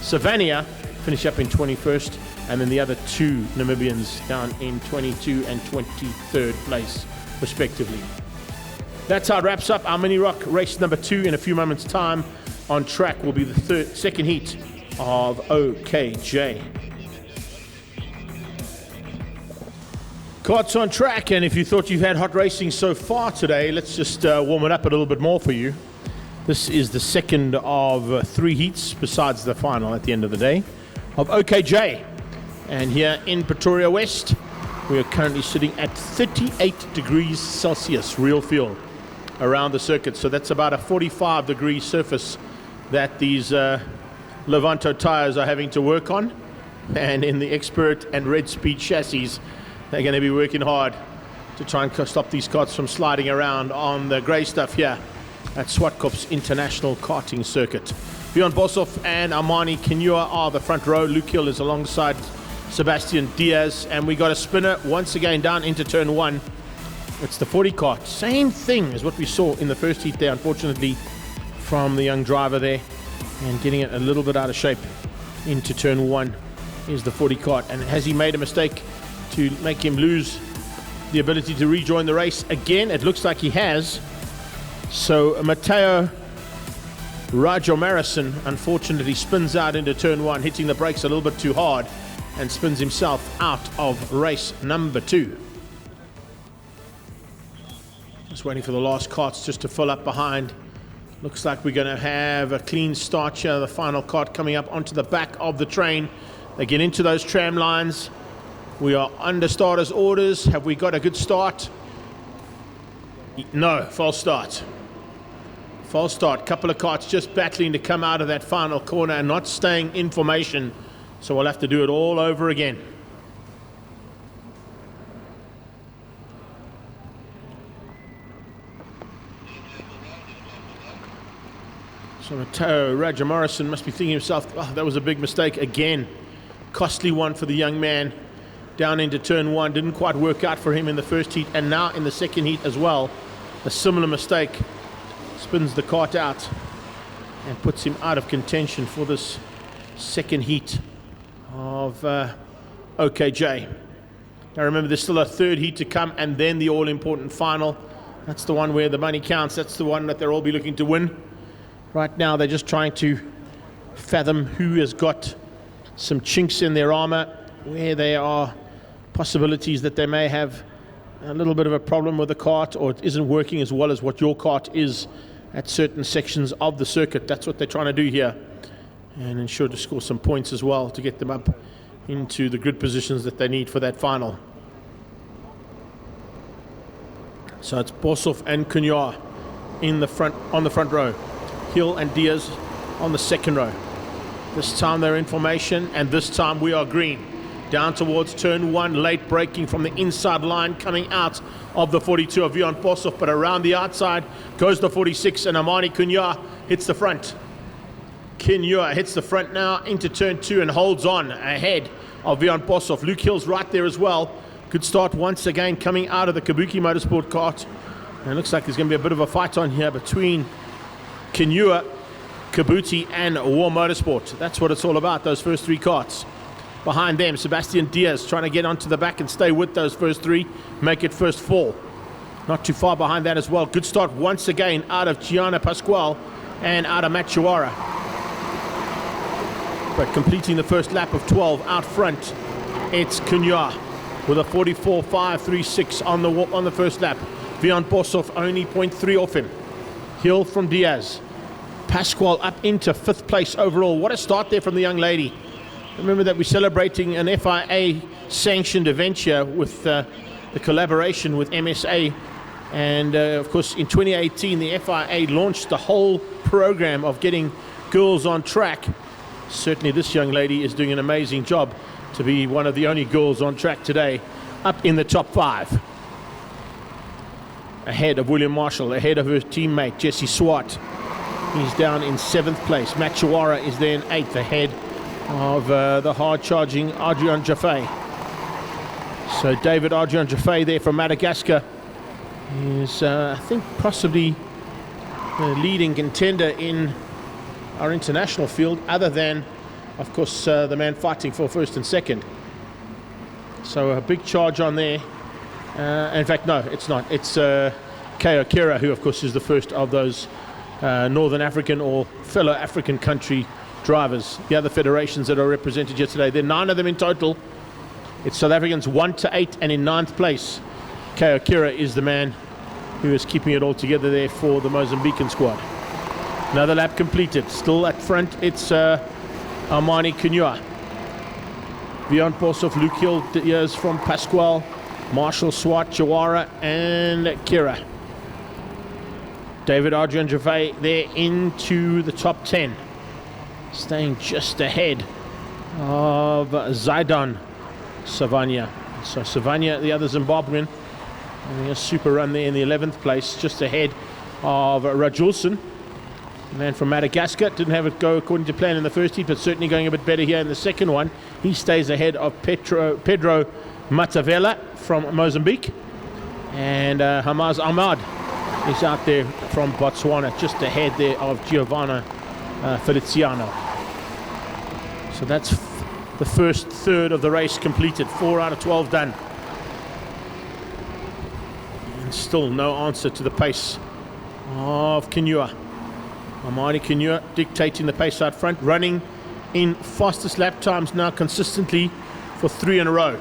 Savania finish up in 21st, and then the other two Namibians down in 22 and 23rd place, respectively. That's how it wraps up our mini rock race number 2. In a few moments' time, on track will be the second heat of OKJ. Karts on track, and if you thought you've had hot racing so far today, let's just warm it up a little bit more for you. This is the second of 3 heats, besides the final at the end of the day, of OKJ. And here in Pretoria West, we are currently sitting at 38 degrees Celsius real feel around the circuit. So that's about a 45-degree surface that these Levanto tires are having to work on. And in the Expert and Red Speed chassis, they're going to be working hard to try and stop these karts from sliding around on the grey stuff here at Zwartkops International Karting Circuit. Bjorn Boshoff and Armani Kenua are the front row. Luke Hill is alongside Sebastian Diaz, and we got a spinner once again down into turn 1. It's the 40 kart. Same thing as what we saw in the first heat there, unfortunately, from the young driver there, and getting it a little bit out of shape into turn 1 is the 40 kart. And has he made a mistake to make him lose the ability to rejoin the race again? It looks like he has. So Matteo Rajomarison unfortunately spins out into turn 1, hitting the brakes a little bit too hard, and spins himself out of race number 2. Just waiting for the last karts just to fill up behind. Looks like we're going to have a clean start here. The final kart coming up onto the back of the train. They get into those tram lines. We are under starters' orders. Have we got a good start? No, false start. False start. Couple of karts just battling to come out of that final corner and not staying in formation. So we'll have to do it all over again. So Matteo Rajomarison must be thinking to himself, oh, that was a big mistake again. Costly one for the young man. Down into turn 1, didn't quite work out for him in the first heat, and now in the second heat as well. A similar mistake. Spins the kart out and puts him out of contention for this second heat of OKJ. Now remember, there's still a third heat to come, and then the all-important final. That's the one where the money counts. That's the one that they'll all be looking to win. Right now they're just trying to fathom who has got some chinks in their armor, where there are possibilities that they may have a little bit of a problem with the kart, or it isn't working as well as what your kart is at certain sections of the circuit. That's what they're trying to do here, and ensure to score some points as well to get them up into the grid positions that they need for that final. So it's Boshoff and Cunha in the front, on the front row. Hill and Diaz on the second row. This time they're in formation, and this time we are green. Down towards turn 1, late braking from the inside line, coming out of the 42 of Bjorn Boshoff, but around the outside goes the 46, and Armani Cunha hits the front. Cunha hits the front now into turn 2 and holds on ahead of Bjorn Boshoff. Luke Hill's right there as well. Good start once again coming out of the Kabuki Motorsport kart. And it looks like there's going to be a bit of a fight on here between Cunha, Kabuki and War Motorsport. That's what it's all about, those first 3 karts. Behind them, Sebastian Diaz trying to get onto the back and stay with those first 3, make it first 4. Not too far behind that as well. Good start once again out of Gianna Pasquale and out of Machuara. But completing the first lap of 12 out front, it's Cunha with a 44.536 on the first lap. Bjorn Boshoff only 0.3 off him. Hill from Diaz. Pasquale up into 5th place overall. What a start there from the young lady. Remember that we're celebrating an FIA-sanctioned event here with the collaboration with MSA. And, of course, in 2018, the FIA launched the whole program of getting girls on track. Certainly this young lady is doing an amazing job to be one of the only girls on track today, up in the top 5. Ahead of William Marshall, ahead of her teammate, Jesse Swart. He's down in 7th place. Machuara is there in 8th, ahead of the hard-charging Adrian Jaffe. So David Adrian Jaffe there from Madagascar is, I think, possibly the leading contender in our international field, other than of course, the man fighting for first and second. So a big charge on there. In fact, no, it's not. It's K.O. Kira, who, of course, is the first of those Northern African or fellow African country drivers. The other federations that are represented here today, there are 9 of them in total. It's South Africans 1 to 8, and in 9th place, K.O. Kira is the man who is keeping it all together there for the Mozambican squad. Another lap completed. Still at front, it's Armani Kunua. Beyond Bosov, Luke Hill, Diaz from Pasquale, Marshall, Swart, Jawara, and Kira. David Adrian Gervais there into the top 10. Staying just ahead of Zaidan Savanya. So Savanya, the other Zimbabwean, having a super run there in the 11th place, just ahead of Rajulson. The man from Madagascar didn't have it go according to plan in the first heat, but certainly going a bit better here in the second one. He stays ahead of Pedro Matavela from Mozambique. And Hamaz Ahmad is out there from Botswana, just ahead there of Giovanna Feliciano. So that's the first third of the race completed. 4 out of 12 done. And still no answer to the pace of Kunua. Armani Kunua dictating the pace out front, running in fastest lap times now consistently for 3 in a row.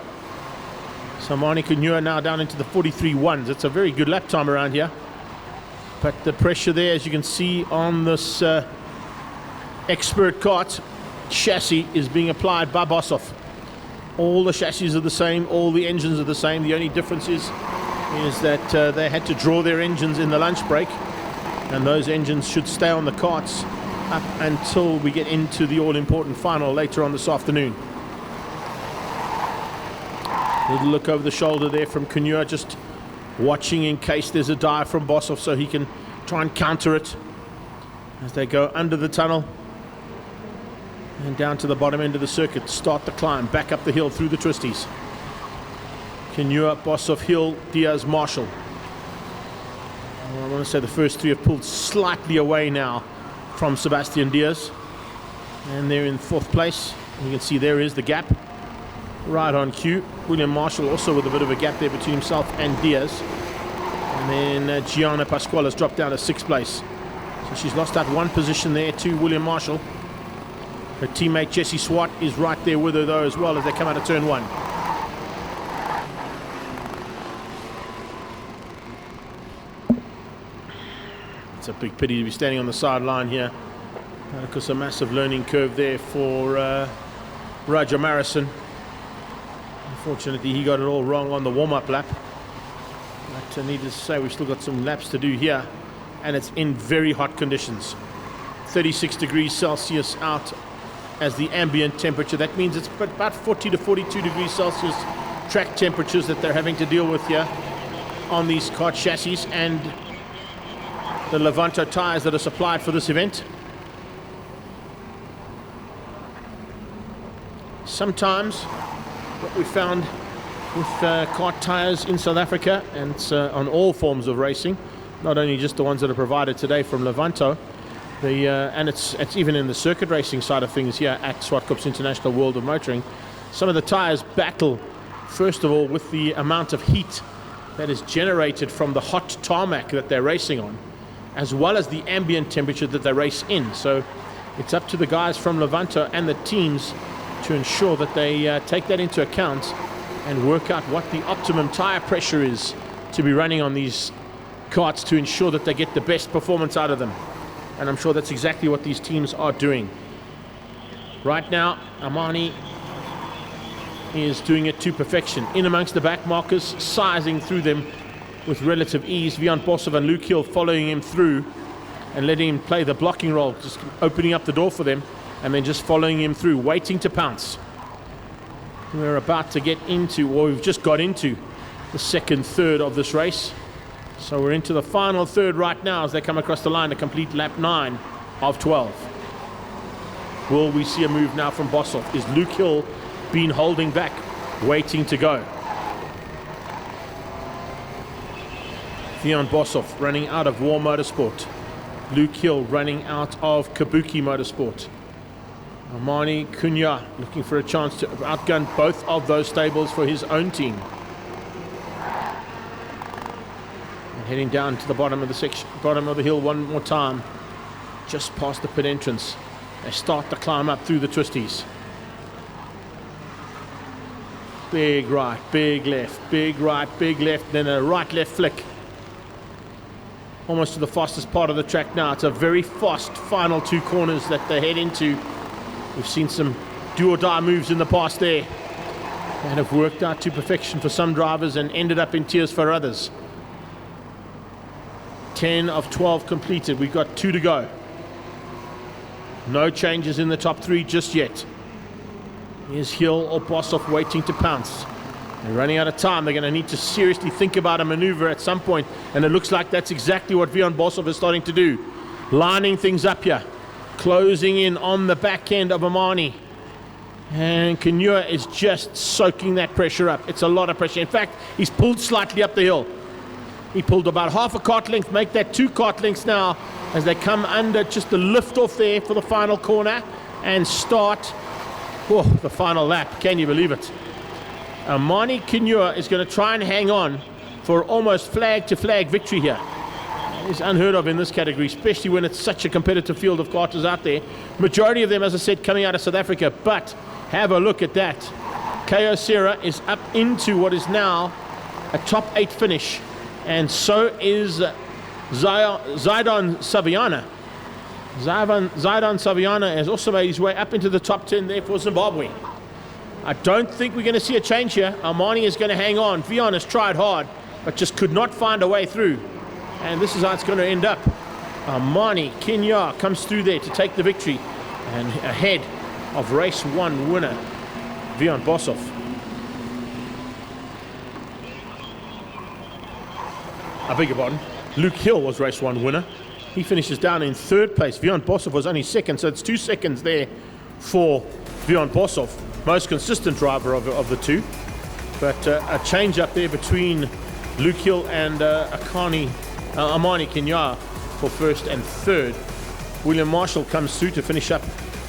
So Armani Kunua now down into the 43.1s. It's a very good lap time around here. But the pressure there, as you can see on this expert kart chassis, is being applied by Bosov. All the chassis are the same, all the engines are the same. The only difference is that they had to draw their engines in the lunch break, and those engines should stay on the karts up until we get into the all-important final later on this afternoon. Little look over the shoulder there from Kunua, just watching in case there's a dive from Bosov so he can try and counter it as they go under the tunnel and down to the bottom end of the circuit, start the climb back up the hill through the twisties. Kunua, Bosov, Hill, Diaz, Marshall. Well, I want to say the first 3 have pulled slightly away now from Sebastian Diaz, and they're in 4th place. You can see there is the gap right on cue. William Marshall also with a bit of a gap there between himself and Diaz. And then Gianna Pasquale has dropped down to 6th place. So she's lost out 1 position there to William Marshall. Her teammate Jesse Swart is right there with her though as well as they come out of turn 1. It's a big pity to be standing on the sideline here. Because a massive learning curve there for Roger Marison. Unfortunately, he got it all wrong on the warm-up lap. But needless to say, we've still got some laps to do here. And it's in very hot conditions. 36 degrees Celsius out as the ambient temperature. That means it's about 40 to 42 degrees Celsius track temperatures that they're having to deal with here on these kart chassis and the Levanto tires that are supplied for this event. Sometimes what we found with kart tires in South Africa, and it's on all forms of racing, not only just the ones that are provided today from Levanto, and it's even in the circuit racing side of things here at Zwartkops International World of Motoring. Some of the tires battle, first of all, with the amount of heat that is generated from the hot tarmac that they're racing on, as well as the ambient temperature that they race in. So it's up to the guys from Levanto and the teams to ensure that they take that into account and work out what the optimum tire pressure is to be running on these karts to ensure that they get the best performance out of them. And I'm sure that's exactly what these teams are doing. Right now, Armani is doing it to perfection. In amongst the back markers, sizing through them with relative ease. Vian Bosov and Luke Hill following him through and letting him play the blocking role, just opening up the door for them and then just following him through, waiting to pounce. We're about to get into, or we've just got into, the second third of this race. So we're into the final third right now as they come across the line to complete lap 9 of 12. Will we see a move now from Bosov? Is Luke Hill been holding back, waiting to go? Vian Bosov running out of War Motorsport. Luke Hill running out of Kabuki Motorsport. Armani Cunha looking for a chance to outgun both of those stables for his own team. And heading down to the bottom of the section, bottom of the hill one more time, just past the pit entrance. They start the climb up through the twisties. Big right, big left, big right, big left, then a right-left flick. Almost to the fastest part of the track now. It's a very fast final 2 corners that they head into. We've seen some do-or-die moves in the past there and have worked out to perfection for some drivers and ended up in tears for others. 10 of 12 completed. We've got 2 to go. No changes in the top 3 just yet. Here's Hill or Bossoff waiting to pounce. They're running out of time. They're going to need to seriously think about a maneuver at some point, and it looks like that's exactly what Vion Bossoff is starting to do. Lining things up here. Closing in on the back end of Armani. And Cunha is just soaking that pressure up. It's a lot of pressure. In fact, he's pulled slightly up the hill. He pulled about half a kart length, make that 2 kart lengths now as they come under just the lift off there for the final corner and start the final lap. Can you believe it? Armani Cunha is going to try and hang on for almost flag to flag victory here. It's unheard of in this category, especially when it's such a competitive field of karters out there. Majority of them, as I said, coming out of South Africa. But have a look at that. Ko Serra is up into what is now a top 8 finish. And so is Zidon Saviana. Zidon Saviana has also made his way up into the top 10 there for Zimbabwe. I don't think we're going to see a change here. Armani is going to hang on. Vion has tried hard, but just could not find a way through. And this is how it's going to end up. Armani Cunha comes through there to take the victory and ahead of race 1 winner Vion Bossoff. I beg your pardon. Luke Hill was race 1 winner. He finishes down in 3rd place. Vion Bossoff was only 2nd, so it's 2 seconds there for Vion Bossoff. Most consistent driver of the 2. But a change up there between Luke Hill and Armani Cunha for 1st and 3rd. William Marshall comes through to finish up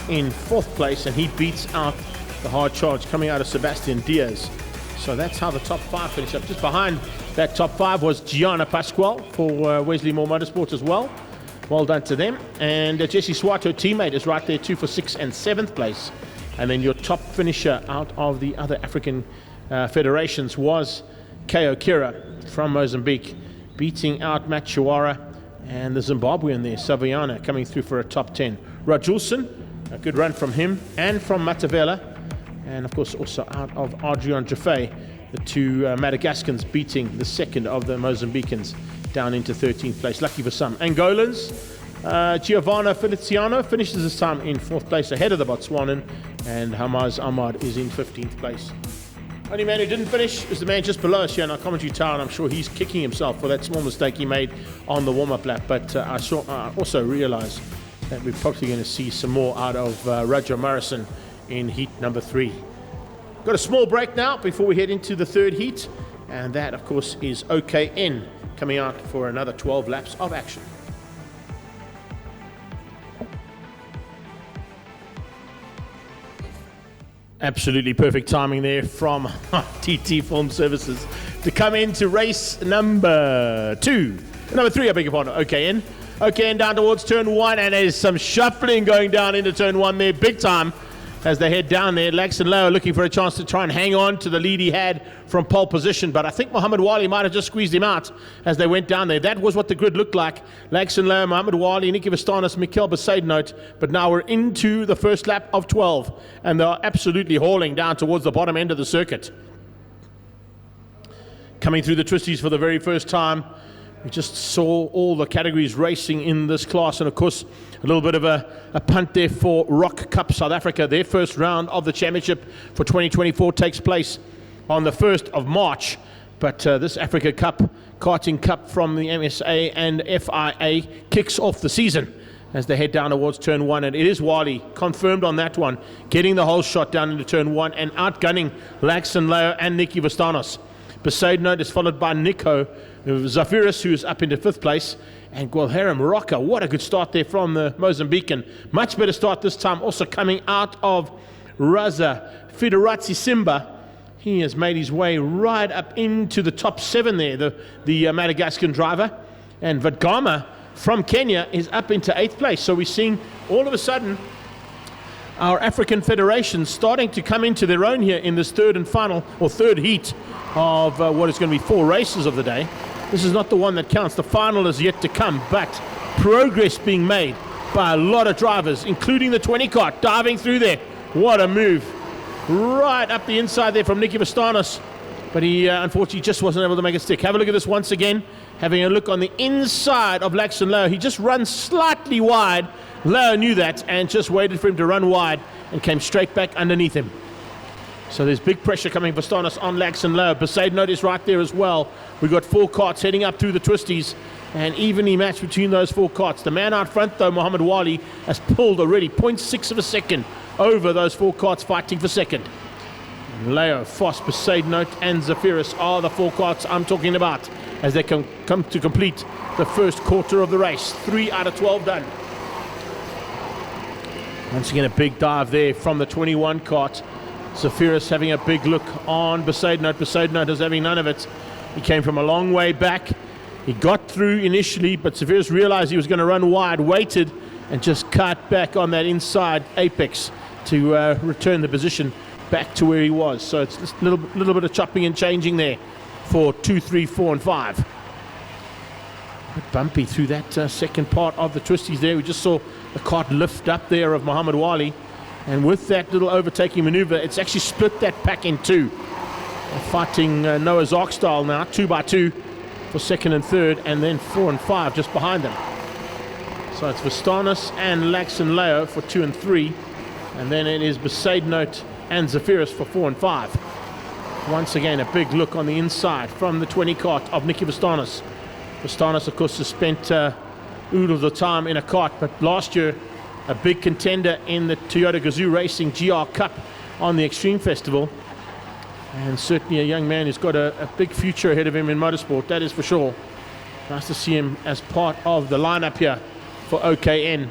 in 4th place, and he beats out the hard charge coming out of Sebastian Diaz. So that's how the top 5 finish up. Just behind that top 5 was Gianna Pasquale for Wesley Moore Motorsports as well. Well done to them. And Jesse Swarto, teammate, is right there too for 6th and 7th place. And then your top finisher out of the other African federations was Ko Kira from Mozambique, beating out Matt Chiwara and the Zimbabwean there, Saviana, coming through for a top 10. Rajulson, a good run from him and from Matavela, and of course also out of Adrian Jaffe, the 2 Madagascans beating the 2nd of the Mozambicans down into 13th place. Lucky for some. Angolans, Giovanna Feliciano finishes this time in 4th place ahead of the Botswanan, and Hamaz Ahmad is in 15th place. Only man who didn't finish is the man just below us here in our commentary tower, and I'm sure he's kicking himself for that small mistake he made on the warm-up lap. But I also realize that we're probably going to see some more out of Roger Morrison in heat number 3. Got a small break now before we head into the 3rd heat, and that, of course, is OKN coming out for another 12 laps of action. Absolutely perfect timing there from TT Film Services to come into race number 3, I beg your pardon, OKN. OKN down towards turn 1, and there's some shuffling going down into turn 1 there, big time, as they head down there. Laxton Lau looking for a chance to try and hang on to the lead he had from pole position, but I think Mohammed Wali might have just squeezed him out as they went down there. That was what the grid looked like. Laxton Lau, Mohammed Wali, Nicky Vastanis, Mikkel Besaidnote, but now we're into the first lap of 12, and they're absolutely hauling down towards the bottom end of the circuit. Coming through the twisties for the very first time. We just saw all the categories racing in this class, and of course a little bit of a punt there for Rock Cup South Africa. Their first round of the championship for 2024 takes place on the 1st of March, but this Africa Cup, Karting Cup from the MSA and FIA kicks off the season as they head down towards turn 1, and it is Wali confirmed on that one, getting the whole shot down into turn 1 and outgunning Laxton Lau and Nicky Vastanos. Besaidnote is followed by Nico Zafiris, who's up into 5th place, and Guilherme Roca. What a good start there from the Mozambican. Much better start this time, also coming out of Raza Federazzi Simba. He has made his way right up into the top 7 there, the Madagascan driver. And Vadgama from Kenya is up into 8th place. So we're seeing all of a sudden our African federations starting to come into their own here in this third heat of what is going to be 4 races of the day. This is not the one that counts. The final is yet to come, but progress being made by a lot of drivers, including the 20 cart diving through there. What a move. Right up the inside there from Nicky Vastanos, but he unfortunately just wasn't able to make it stick. Have a look at this once again, having a look on the inside of Laxton Leo. He just runs slightly wide. Leo knew that and just waited for him to run wide and came straight back underneath him. So there's big pressure coming Vastanos on Laxton Leo. Besaidnout is right there as well. We've got 4 carts heading up through the twisties, and evenly matched between those 4 carts. The man out front, though, Mohammed Wali, has pulled already 0.6 of a second over those 4 carts fighting for second. Leo, Foss, Besaidnout, and Zafiris are the 4 carts I'm talking about as they come to complete the first quarter of the race. 3 out of 12 done. Once again, a big dive there from the 21 cart. Zafiris having a big look on Besaidnout. Besaidnout is having none of it. He came from a long way back. He got through initially, but Zafiris realized he was going to run wide, waited, and just cut back on that inside apex to return the position back to where he was. So it's just a little bit of chopping and changing there for 2, 3, 4, and 5. A bit bumpy through that second part of the twisties there. We just saw the cart lift up there of Mohammed Wali, and with that little overtaking maneuver, it's actually split that pack in 2. They're fighting Noah Zark style now, 2 by 2 for second and third, and then 4 and 5 just behind them. So it's Vastanos and Laxton Leo for 2 and 3. And then it is Besaidnout and Zafiris for 4 and 5. Once again, a big look on the inside from the 20 cart of Nicky Vastanos. Vastanos, of course, has spent ood of the time in a cart, but last year, a big contender in the Toyota Gazoo Racing GR Cup on the Extreme Festival. And certainly a young man who's got a big future ahead of him in motorsport, that is for sure. Nice to see him as part of the lineup here for OKN.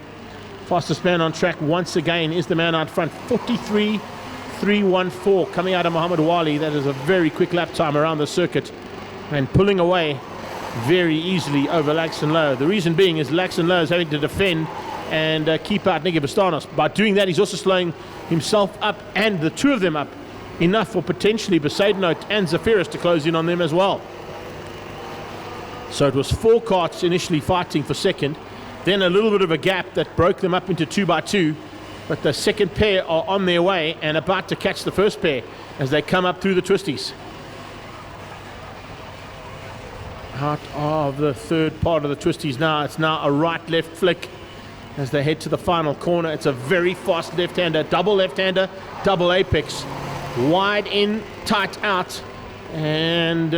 Fastest man on track once again is the man out front, 43.314 coming out of Mohammed Wali. That is a very quick lap time around the circuit and pulling away very easily over Laxton Leo. The reason being is Laxton Leo is having to defend and keep out Nicky Vastanos. By doing that, he's also slowing himself up and the 2 of them up enough for potentially Besaidnout and Zafiris to close in on them as well. So it was 4 carts initially fighting for second, then a little bit of a gap that broke them up into 2 by 2, but the second pair are on their way and about to catch the first pair as they come up through the twisties. Out of the third part of the twisties now, it's now a right-left flick as they head to the final corner. It's a very fast left-hander, double apex, wide in, tight out, and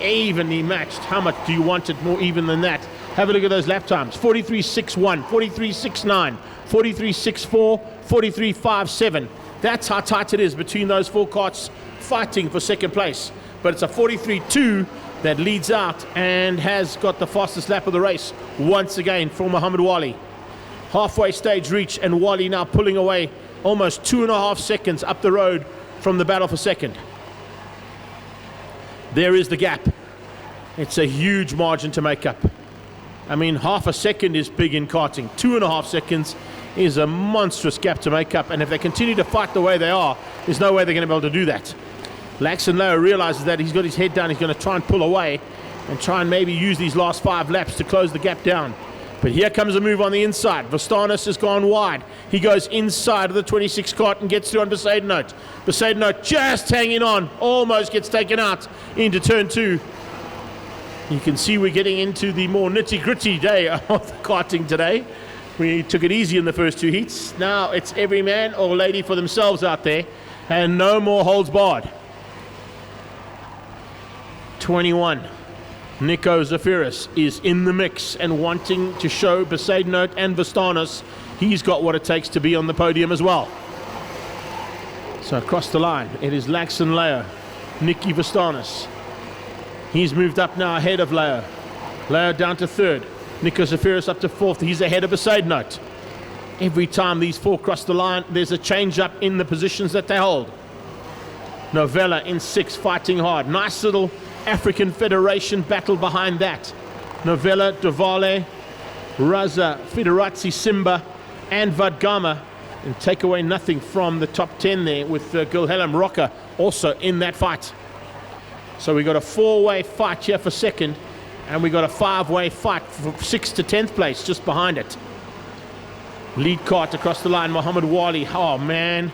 evenly matched. How much do you want it more even than that? Have a look at those lap times. 43.61, 43.69, 43.64, 43.57. That's how tight it is between those 4 carts fighting for second place. But it's a 43.2 that leads out and has got the fastest lap of the race once again for Mohammed Wali. Halfway stage reach, and Wali now pulling away almost 2.5 seconds up the road from the battle for second. There is the gap. It's a huge margin to make up. I mean, half a second is big in karting. 2.5 seconds is a monstrous gap to make up, and if they continue to fight the way they are, there's no way they're going to be able to do that. Laxton Leo realizes that he's got his head down. He's going to try and pull away and try and maybe use these last 5 laps to close the gap down. But here comes a move on the inside. Vastanos has gone wide. He goes inside of the 26 cart and gets through on Besaidnout. Besaidnout just hanging on, almost gets taken out into turn 2. You can see we're getting into the more nitty-gritty day of the karting today. We took it easy in the first 2 heats. Now it's every man or lady for themselves out there, and no more holds barred. 21. Nico Zafiris is in the mix and wanting to show Besaidnout and Vastanos he's got what it takes to be on the podium as well. So across the line, it is Laxton Leo, Nicky Vastanos, He's moved up now ahead of Leo. Leo down to third. Nico Zafiris up to fourth. He's ahead of Besaidnout. Every time these four cross the line, there's a change up in the positions that they hold. Novella in sixth, fighting hard. Nice little African Federation battle behind that. Novella, Duvale, Raza, Federazzi, Simba, and Vadgama. And take away nothing from the top 10 there with Gilhelm Rocker also in that fight. So we got a four-way fight here for second, and we got a five-way fight from 6th to 10th place just behind it. Lead cart across the line, Muhammad Wali. Oh man,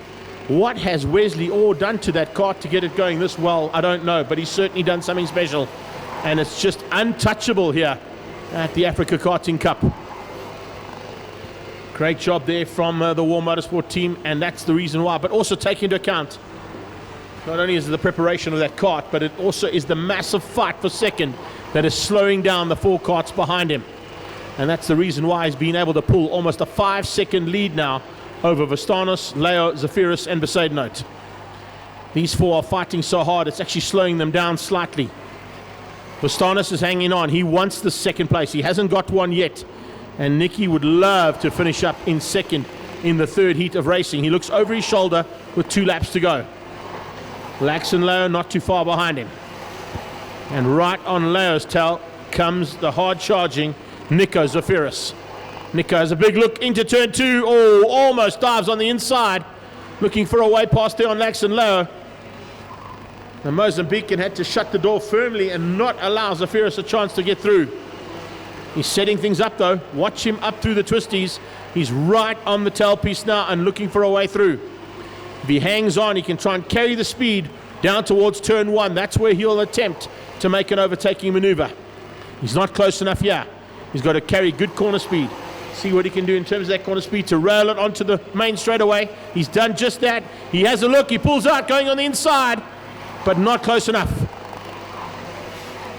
what has Wesley Orr done to that cart to get it going this well? I don't know, but he's certainly done something special, and it's just untouchable here at the Africa Karting Cup. Great job there from the War Motorsport team, and that's the reason why. But also take into account, not only is it the preparation of that kart, but it also is the massive fight for second that is slowing down the four karts behind him. And that's the reason why he's been able to pull almost a 5-second lead now over Vastanos, Leo, Zafiris, and Besaidnout. These four are fighting so hard, it's actually slowing them down slightly. Vastanos is hanging on. He wants the second place. He hasn't got one yet. And Nicky would love to finish up in second in the third heat of racing. He looks over his shoulder with 2 laps to go. Lax and Leo not too far behind him. And right on Leo's tail comes the hard-charging Nico Zafiris. Nico has a big look into turn 2. Oh, almost dives on the inside. Looking for a way past there on Lax and Leo. The Mozambican had to shut the door firmly and not allow Zafiris a chance to get through. He's setting things up though. Watch him up through the twisties. He's right on the tailpiece now and looking for a way through. If he hangs on, he can try and carry the speed down towards turn 1. That's where he'll attempt to make an overtaking maneuver. He's not close enough here. He's got to carry good corner speed. See what he can do in terms of that corner speed to rail it onto the main straightaway. He's done just that. He has a look. He pulls out going on the inside, but not close enough.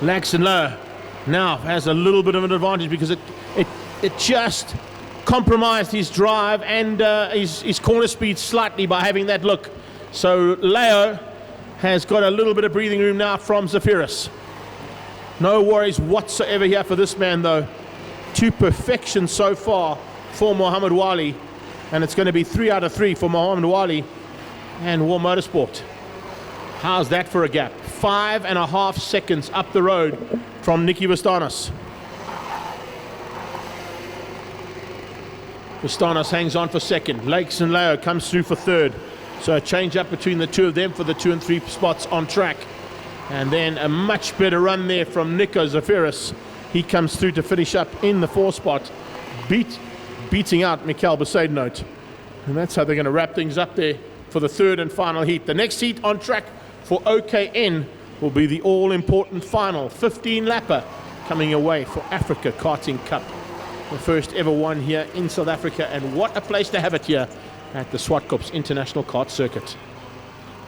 Lax and Low now has a little bit of an advantage because it just compromised his drive and his corner speed slightly by having that look. So Leo has got a little bit of breathing room now from Zafiris. No worries whatsoever here for this man though. To perfection so far for Muhammad Wali, and it's going to be 3 out of 3 for Muhammad Wali and War Motorsport. How's that for a gap? 5.5 seconds up the road from Nicky Vastanos. Vastanos hangs on for second. Lakes and Leo comes through for third. So a change up between the two of them for the 2 and 3 spots on track. And then a much better run there from Nico Zafiris. He comes through to finish up in the 4 spot, beating out Mikel Besaidnout. And that's how they're going to wrap things up there for the 3rd and final heat. The next heat on track for OKN will be the all-important final 15-lapper coming away for Africa Karting Cup. The first ever one here in South Africa, and what a place to have it here at the Zwartkops International Kart Circuit.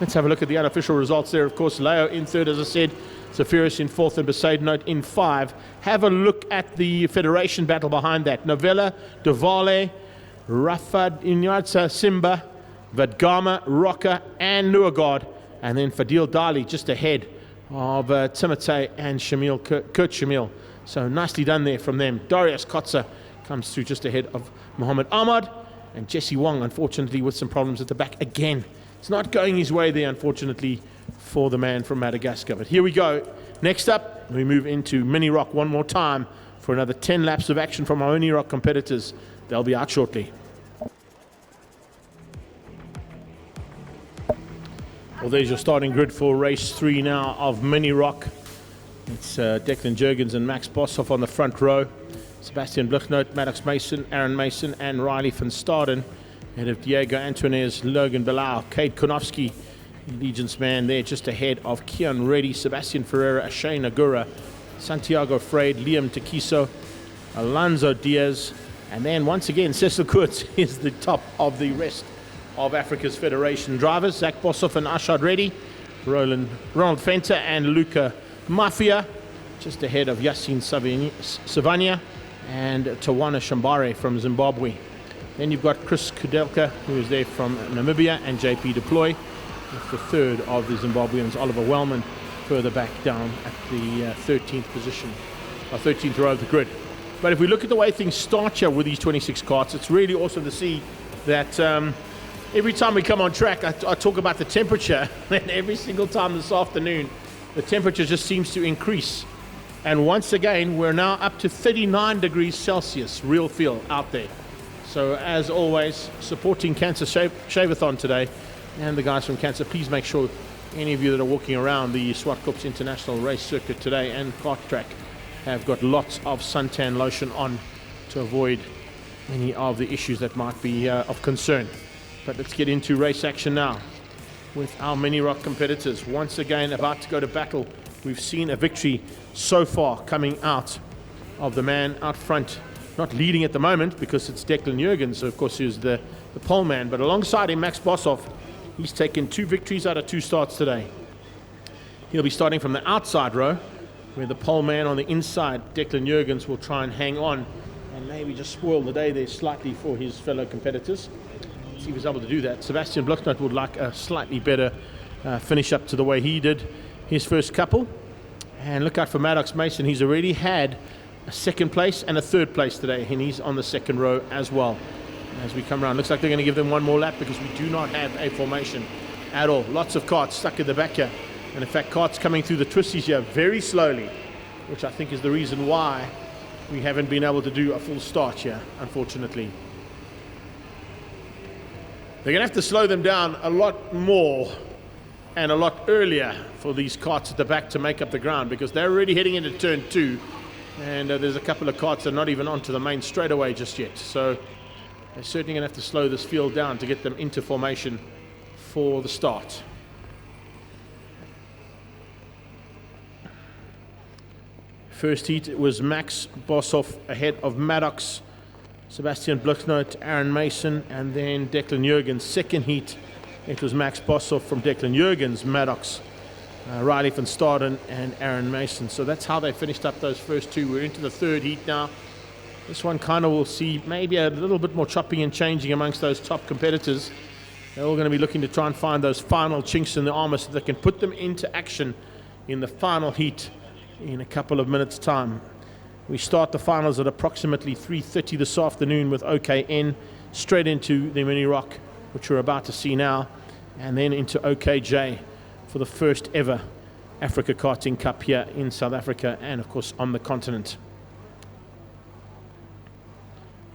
Let's have a look at the unofficial results there. Of course, Leo in 3rd, as I said, Zafiris in 4th, and Besaidnout in 5. Have a look at the federation battle behind that. Novella, Duvale, Rafad Inyatsa, Simba, Vadgama, Rocker, and Nuagard. And then Fadil Dali just ahead of Timotei and Kurt Shamil. So nicely done there from them. Darius Kotza comes through just ahead of Muhammad Ahmad. And Jesse Wong, unfortunately, with some problems at the back again. It's not going his way there, unfortunately, for the man from Madagascar. But here we go. Next up, we move into Mini Rock one more time for another 10 laps of action from our Mini Rock competitors. They'll be out shortly. Well, there's your starting grid for race 3 now of Mini Rock. It's Declan Jurgens and Max Boshoff on the front row. Sebastian Blichnoot, Maddox Mason, Aaron Mason, and Riley van Staden. Ahead of Diego Antunes, Logan Bilal, Kate Konofsky, Legion's man there just ahead of Kian Reddy, Sebastian Ferreira, Shane Agura, Santiago Freid, Liam Tekiso, Alonso Diaz, and then once again Cecil Kurtz is the top of the rest of Africa's Federation drivers. Zach Boshoff and Ashad Reddy, Ronald Fenter and Luca Mafia, just ahead of Yassine Savania and Tawana Shambare from Zimbabwe. Then you've got Chris Kudelka, who is there from Namibia, and JP Deploy, with the 3rd of the Zimbabweans, Oliver Wellman, further back down at the 13th position, or 13th row of the grid. But if we look at the way things start here with these 26 karts, it's really awesome to see that every time we come on track, I talk about the temperature, and every single time this afternoon, the temperature just seems to increase. And once again, we're now up to 39 degrees Celsius, real feel out there. So as always, supporting Cancer Shave-a-thon today, and the guys from Cancer, please make sure any of you that are walking around the Zwartkops International Race Circuit today and kart track have got lots of suntan lotion on to avoid any of the issues that might be of concern. But let's get into race action now with our mini rock competitors. Once again, about to go to battle. We've seen a victory so far coming out of the man out front, not leading at the moment because it's Declan Jurgens, so of course who's the pole man, but alongside him Max Boshoff. He's taken 2 victories out of 2 starts today. He'll be starting from the outside row, where the pole man on the inside, Declan Jurgens, will try and hang on and maybe just spoil the day there slightly for his fellow competitors. Let's see if he's able to do that. Sebastian Blucknot would like a slightly better finish up to the way he did his first couple. And look out for Maddox Mason. He's already had a 2nd place and a 3rd place today, and he's on the 2nd row as well. As we come around, looks like they're going to give them one more lap because we do not have a formation at all. Lots of karts stuck in the back here. And in fact, karts coming through the twisties here very slowly, which I think is the reason why we haven't been able to do a full start here, unfortunately. They're going to have to slow them down a lot more and a lot earlier for these karts at the back to make up the ground, because they're already heading into turn 2, and there's a couple of karts that are not even onto the main straightaway just yet. So they're certainly going to have to slow this field down to get them into formation for the start. First heat, it was Max Boshoff ahead of Maddox, Sebastian Blucknote, Aaron Mason, and then Declan Jurgens. Second heat, it was Max Boshoff from Declan Jurgens, Maddox, Riley van Staden, and Aaron Mason. So that's how they finished up those first 2. We're into the 3rd heat now. This one kind of will see maybe a little bit more chopping and changing amongst those top competitors. They're all going to be looking to try and find those final chinks in the armor so they can put them into action in the final heat in a couple of minutes' time. We start the finals at approximately 3:30 this afternoon with OKN, straight into the mini rock, which we're about to see now, and then into OKJ for the first ever Africa Karting Cup here in South Africa and of course on the continent.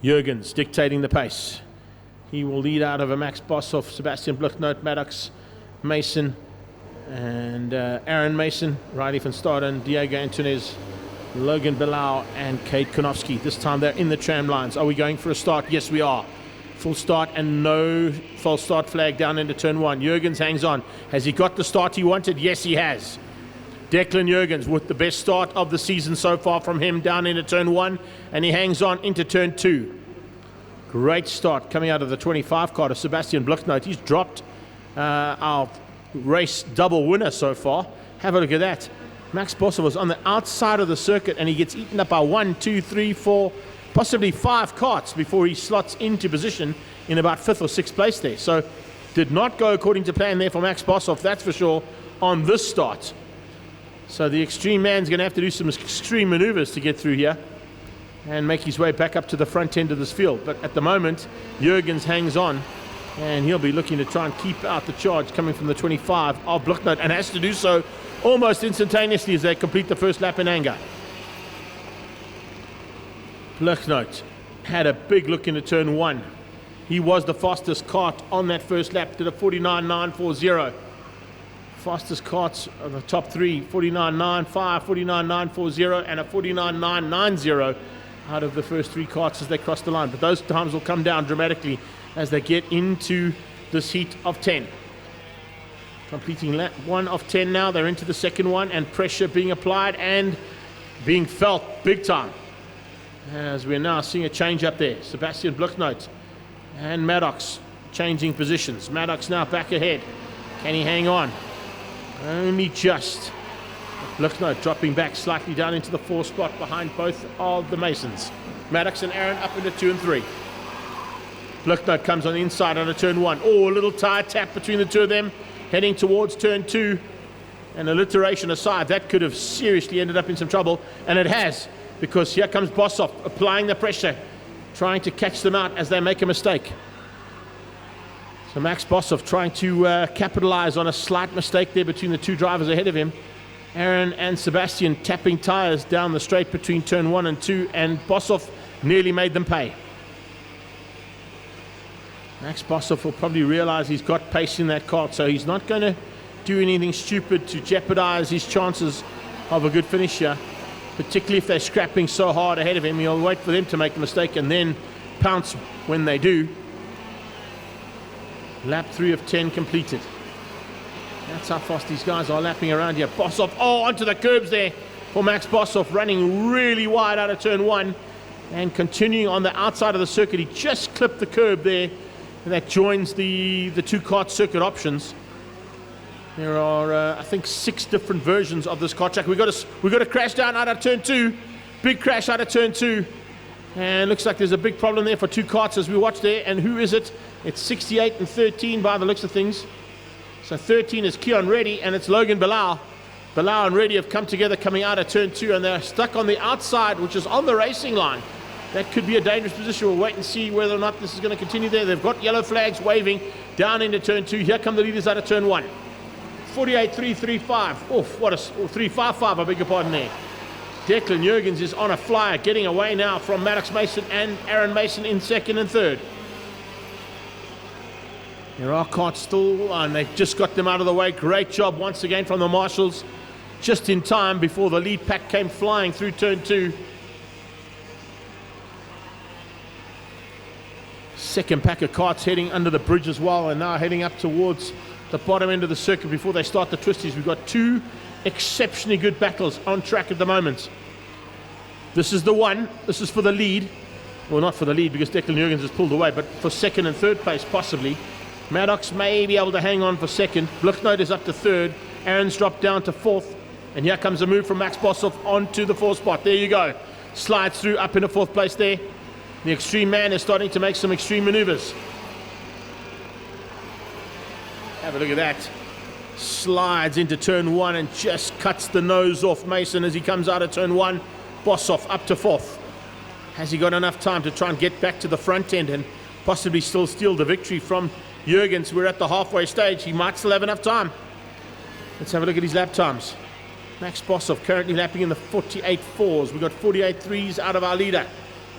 Jurgens dictating the pace. He will lead out of a Max Boshoff, Sebastian Blucknote, Maddox Mason, and Aaron Mason, Riley van Staden, Diego Antunes, Logan Bilal, and Kate Konofsky. This time they're in the tram lines. Are we going for a start? Yes, we are. Full start and no false start flag down into turn 1. Jurgens hangs on. Has he got the start he wanted? Yes, he has. Declan Jurgens with the best start of the season so far from him down into turn 1, and he hangs on into turn 2. Great start coming out of the 25 car of Sebastian Blucknote. He's dropped our race double winner so far. Have a look at that. Max Boshoff was on the outside of the circuit and he gets eaten up by 1, 2, 3, 4, possibly 5 karts before he slots into position in about 5th or 6th place there. So did not go according to plan there for Max Boshoff, that's for sure, on this start. So the extreme man's going to have to do some extreme maneuvers to get through here and make his way back up to the front end of this field. But at the moment, Jurgens hangs on, and he'll be looking to try and keep out the charge coming from the 25 of Blucknote, and has to do so almost instantaneously as they complete the first lap in anger. Blucknote had a big look into turn 1. He was the fastest kart on that first lap, did a 49.940. Fastest karts of the top 3, 49.95, 49.940, and a 49.990 out of the first 3 karts as they cross the line. But those times will come down dramatically as they get into this heat of 10. Completing lap 1 of 10 now. They're into the second one, and pressure being applied and being felt big time. As we're now seeing a change up there. Sebastian Blucknote and Maddox changing positions. Maddox now back ahead. Can he hang on? Only just. Blucknote dropping back slightly down into the 4th spot behind both of the Masons. Maddox and Aaron up into 2 and 3. Blucknote comes on the inside on a turn 1. Oh, a little tire tap between the two of them, heading towards turn 2. And alliteration aside, that could have seriously ended up in some trouble, and it has, because here comes Bossoff applying the pressure, trying to catch them out as they make a mistake. So Max Bossoff trying to capitalize on a slight mistake there between the two drivers ahead of him. Aaron and Sebastian tapping tires down the straight between turn 1 and 2, and Bossoff nearly made them pay. Max Bossoff will probably realize he's got pace in that kart, so he's not going to do anything stupid to jeopardize his chances of a good finish here, particularly if they're scrapping so hard ahead of him. He'll wait for them to make a mistake and then pounce when they do. Lap 3 of 10 completed. That's how fast these guys are lapping around here. Bossoff, onto the curbs there for Max Bossoff, running really wide out of turn 1 and continuing on the outside of the circuit. He just clipped the curb there, and that joins the two kart circuit options. There are, I think, 6 different versions of this kart track. We got a crash down out of turn 2, big crash out of turn 2, and looks like there's a big problem there for two karts as we watch there. And who is it? It's 68 and 13 by the looks of things. So 13 is Keon Reddy, and it's Logan Bilal. Bilal and Reddy have come together coming out of turn 2, and they're stuck on the outside, which is on the racing line. That could be a dangerous position. We'll wait and see whether or not this is going to continue there. They've got yellow flags waving down into turn 2. Here come the leaders out of turn 1. 48.335. What a 355, I beg your pardon there. Declan Jurgens is on a flyer, getting away now from Maddox Mason and Aaron Mason in second and third. There are karts still, and they've just got them out of the way. Great job once again from the marshals, just in time before the lead pack came flying through turn 2. Second pack of karts heading under the bridge as well, and now heading up towards the bottom end of the circuit before they start the twisties. We've got 2 exceptionally good battles on track at the moment. This is the one. This is for the lead. Well, not for the lead because Declan Jurgens has pulled away, but for second and third place possibly. Maddox may be able to hang on for second. Blichnote is up to third. Aaron's dropped down to fourth. And here comes a move from Max Bossoff onto the fourth spot. There you go. Slides through up into fourth place there. The extreme man is starting to make some extreme maneuvers. Have a look at that. Slides into turn 1 and just cuts the nose off Mason as he comes out of turn 1. Bossoff up to fourth. Has he got enough time to try and get back to the front end and possibly still steal the victory from Jurgens? We're at the halfway stage. He might still have enough time. Let's have a look at his lap times. Max Bossoff currently lapping in the 48.4s. We've got 48.3s out of our leader.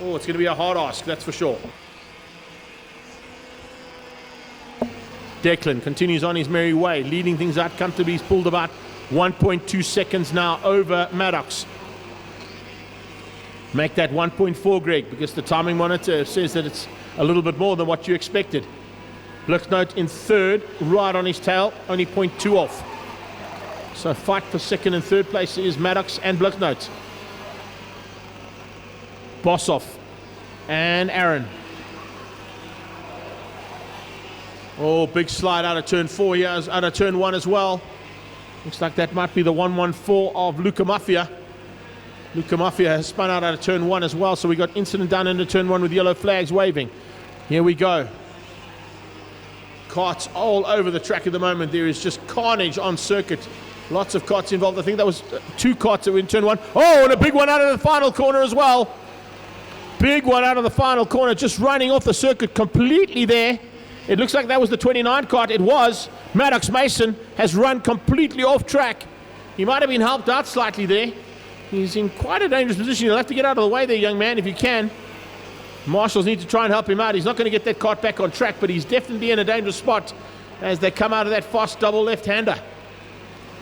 Oh, it's going to be a hard ask, that's for sure. Declan continues on his merry way, leading things out comfortably. He's pulled about 1.2 seconds now over Maddox. Make that 1.4, Greg, because the timing monitor says that it's a little bit more than what you expected. Blichnote in third, right on his tail, only 0.2 off. So fight for second and third place is Maddox and Blichnote. Bossoff and Aaron. Oh, big slide out of turn 4 here, out of turn 1 as well. Looks like that might be the 114 of Luca Mafia. Luca Mafia has spun out of turn 1 as well, so we got incident down into turn 1 with yellow flags waving. Here we go. Karts all over the track at the moment. There is just carnage on circuit. Lots of karts involved. I think that was 2 karts that were in turn 1. Oh, and a big one out of the final corner as well. Big one out of the final corner, just running off the circuit completely there. It looks like that was the 29 kart. It was. Maddox Mason has run completely off track. He might have been helped out slightly there. He's in quite a dangerous position. You'll have to get out of the way there, young man, if you can. Marshals need to try and help him out. He's not going to get that kart back on track, but he's definitely in a dangerous spot as they come out of that fast double left-hander.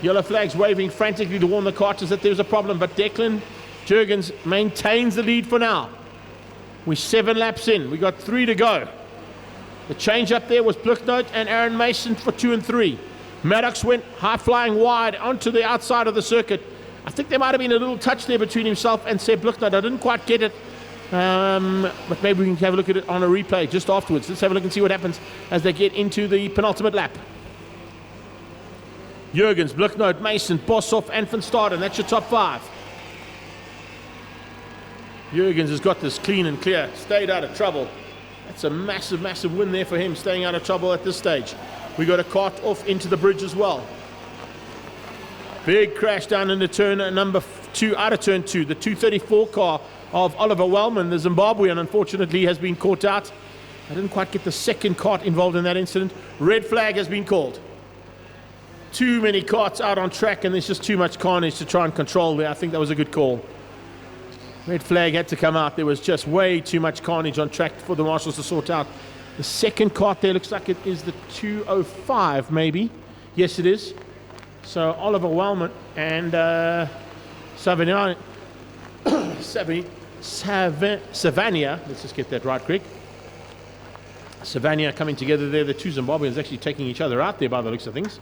Yellow flags waving frantically to warn the karters that there's a problem, but Declan Jurgens maintains the lead for now. We're 7 laps in. We got 3 to go. The change up there was Blichnote and Aaron Mason for 2 and 3. Maddox went high-flying wide onto the outside of the circuit. I think there might have been a little touch there between himself and Seb Blichnote. I didn't quite get it, but maybe we can have a look at it on a replay just afterwards. Let's have a look and see what happens as they get into the penultimate lap. Jurgens, Blichnote, Mason, Bossoff, and Van Staden. That's your top 5. Jurgens has got this clean and clear, stayed out of trouble. That's a massive, massive win there for him, staying out of trouble at this stage. We got a kart off into the bridge as well. Big crash down into turn number 2, out of turn 2. The 234 car of Oliver Wellman, the Zimbabwean, unfortunately has been caught out. I didn't quite get the second kart involved in that incident. Red flag has been called. Too many karts out on track, and there's just too much carnage to try and control there. I think that was a good call. Red flag had to come out. There was just way too much carnage on track for the marshals to sort out. The second kart there looks like it is the 205, maybe. Yes, it is. So Oliver Wellman and Savania, let's just get that right, Greg. Savania coming together there. The two Zimbabweans actually taking each other out there by the looks of things.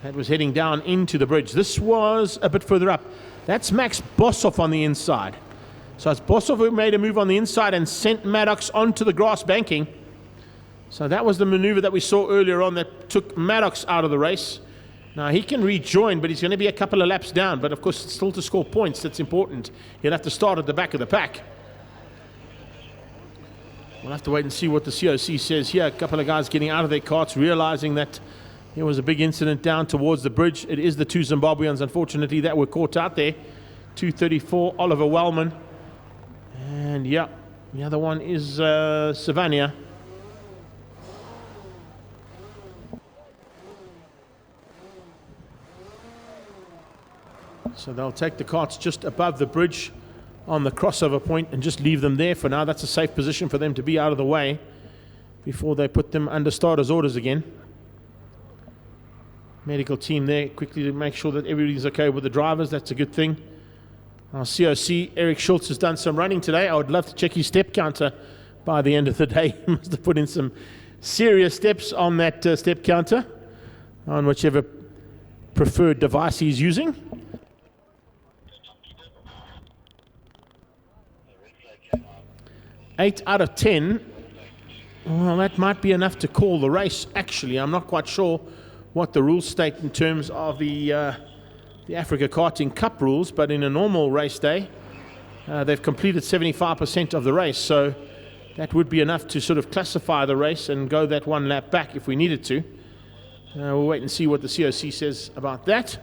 That was heading down into the bridge. This was a bit further up. That's Max Boshoff on the inside. So it's Boshoff who made a move on the inside and sent Maddox onto the grass banking. So that was the maneuver that we saw earlier on that took Maddox out of the race. Now he can rejoin, but he's going to be a couple of laps down. But of course, it's still to score points. That's important. He'll have to start at the back of the pack. We'll have to wait and see what the COC says here. A couple of guys getting out of their carts, realizing that there was a big incident down towards the bridge. It is the two Zimbabweans, unfortunately, that were caught out there. 234, Oliver Wellman. And yeah, the other one is Savania. So they'll take the carts just above the bridge on the crossover point and just leave them there for now. That's a safe position for them to be out of the way before they put them under starters' orders again. Medical team there quickly to make sure that everybody's okay with the drivers. That's a good thing. Our COC, Eric Schultz, has done some running today. I would love to check his step counter by the end of the day. He must have put in some serious steps on that step counter, on whichever preferred device he's using. Eight out of 10. Well, that might be enough to call the race, actually. I'm not quite sure what the rules state in terms of the Africa Karting Cup rules, but in a normal race day, they've completed 75% of the race, so that would be enough to sort of classify the race and go that one lap back if we needed to. We'll wait and see what the COC says about that,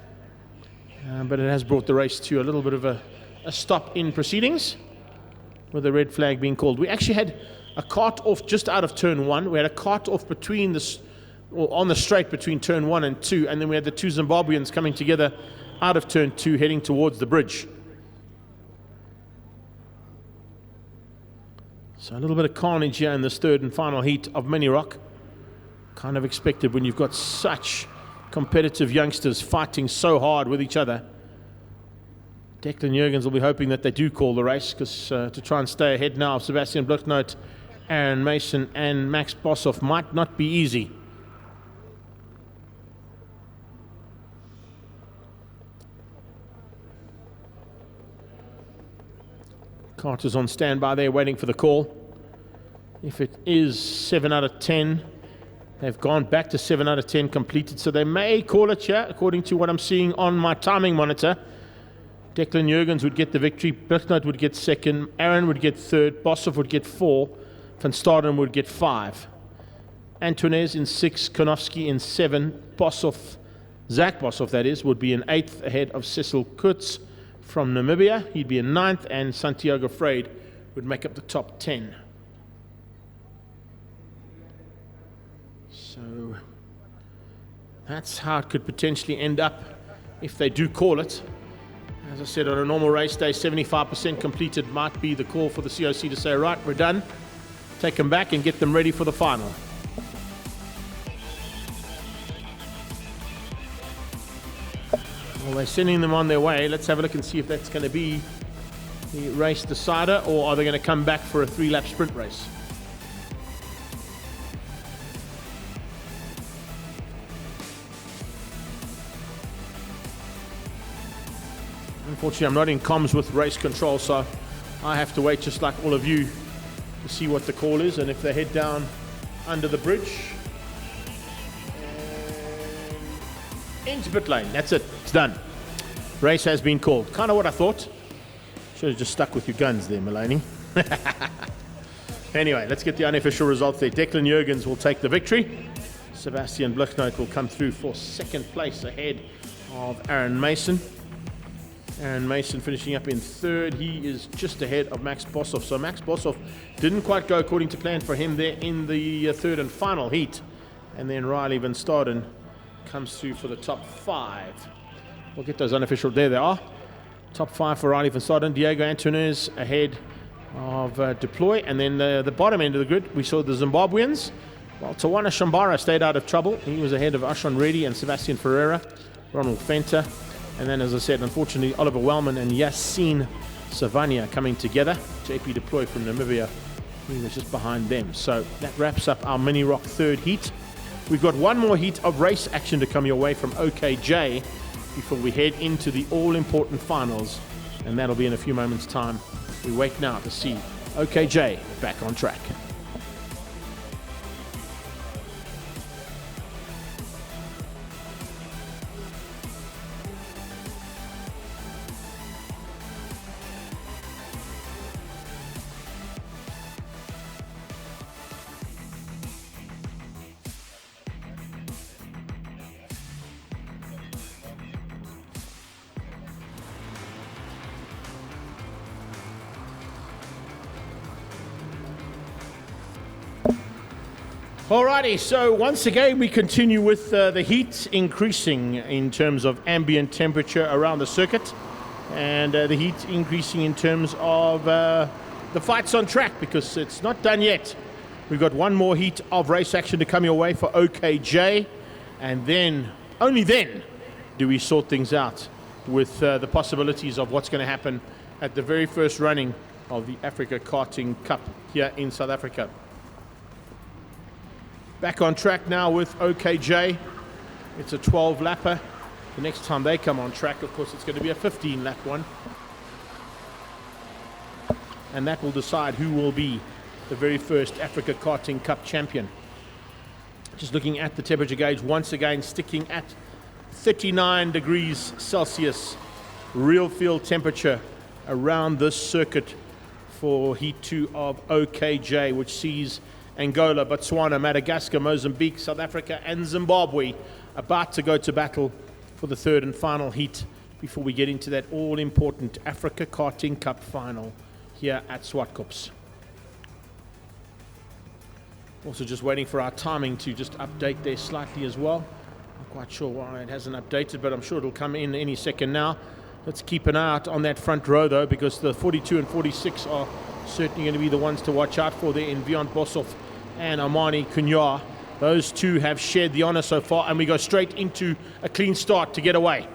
but it has brought the race to a little bit of a stop in proceedings with a red flag being called. We actually had a kart off just out of turn 1. We had a kart off between on the straight between turn 1 and 2, and then we had the two Zimbabweans coming together out of turn 2 heading towards the bridge. So a little bit of carnage here in this third and final heat of Mini Rock. Kind of expected when you've got such competitive youngsters fighting so hard with each other. Declan Jurgens will be hoping that they do call the race, because to try and stay ahead now of Sebastian Bluchnote, Aaron Mason and Max Boshoff might not be easy. Carter's on standby there waiting for the call. If it is 7 out of 10, they've gone back to 7 out of 10 completed, so they may call it here, according to what I'm seeing on my timing monitor. Declan Jurgens would get the victory, Bluchnote would get second, Aaron would get third, Boshoff would get 4, Van Staden would get 5. Antoinez in 6, Konofsky in 7, Boshoff, Zach Boshoff that is, would be in 8th ahead of Cecil Kurtz from Namibia. He'd be in 9th, and Santiago Freyd would make up the top 10. So that's how it could potentially end up if they do call it. As I said, on a normal race day, 75% completed might be the call for the COC to say, right, we're done. Take them back and get them ready for the final. Well, they're sending them on their way. Let's have a look and see if that's going to be the race decider, or are they going to come back for a 3-lap sprint race? Unfortunately, I'm not in comms with race control, so I have to wait just like all of you to see what the call is, and if they head down under the bridge and into pit lane. That's it. It's done. Race has been called. Kind of what I thought. Should have just stuck with your guns there, Mulaney. Anyway, let's get the unofficial results there. Declan Jurgens will take the victory. Sebastian Bluchnote will come through for second place ahead of Aaron Mason. Aaron Mason finishing up in third. He is just ahead of Max Boshoff. So Max Boshoff didn't quite go according to plan for him there in the third and final heat. And then Riley Van Staden comes through for the top 5. We'll get those unofficial. There they are. Top 5 for Riley Van Staden. Diego Antunes ahead of Deploy. And then the bottom end of the grid, we saw the Zimbabweans. Well, Tawana Shambara stayed out of trouble. He was ahead of Ashon Reddy and Sebastian Ferreira, Ronald Fenter. And then, as I said, unfortunately, Oliver Wellman and Yassine Savania coming together. JP Deploy from Namibia, he was just behind them. So that wraps up our Mini Rock third heat. We've got one more heat of race action to come your way from OKJ before we head into the all-important finals. And that'll be in a few moments' time. We wait now to see OKJ back on track. Alrighty, so once again we continue with the heat increasing in terms of ambient temperature around the circuit, and the heat increasing in terms of the fights on track, because it's not done yet. We've got one more heat of race action to come your way for OKJ, and then, only then, do we sort things out with the possibilities of what's going to happen at the very first running of the Africa Karting Cup here in South Africa. Back on track now with OKJ. It's a 12-lapper. The next time they come on track, of course, it's going to be a 15-lap one. And that will decide who will be the very first Africa Karting Cup champion. Just looking at the temperature gauge, once again sticking at 39 degrees Celsius. Real field temperature around this circuit for Heat 2 of OKJ, which sees Angola, Botswana, Madagascar, Mozambique, South Africa and Zimbabwe about to go to battle for the third and final heat before we get into that all-important Africa Karting Cup final here at Zwartkops. Also just waiting for our timing to just update there slightly as well. Not quite sure why it hasn't updated, but I'm sure it'll come in any second now. Let's keep an eye out on that front row though, because the 42 and 46 are certainly going to be the ones to watch out for there in Vian Boshoff and Armani Kunyar. Those two have shared the honor so far, and we go straight into a clean start to get away.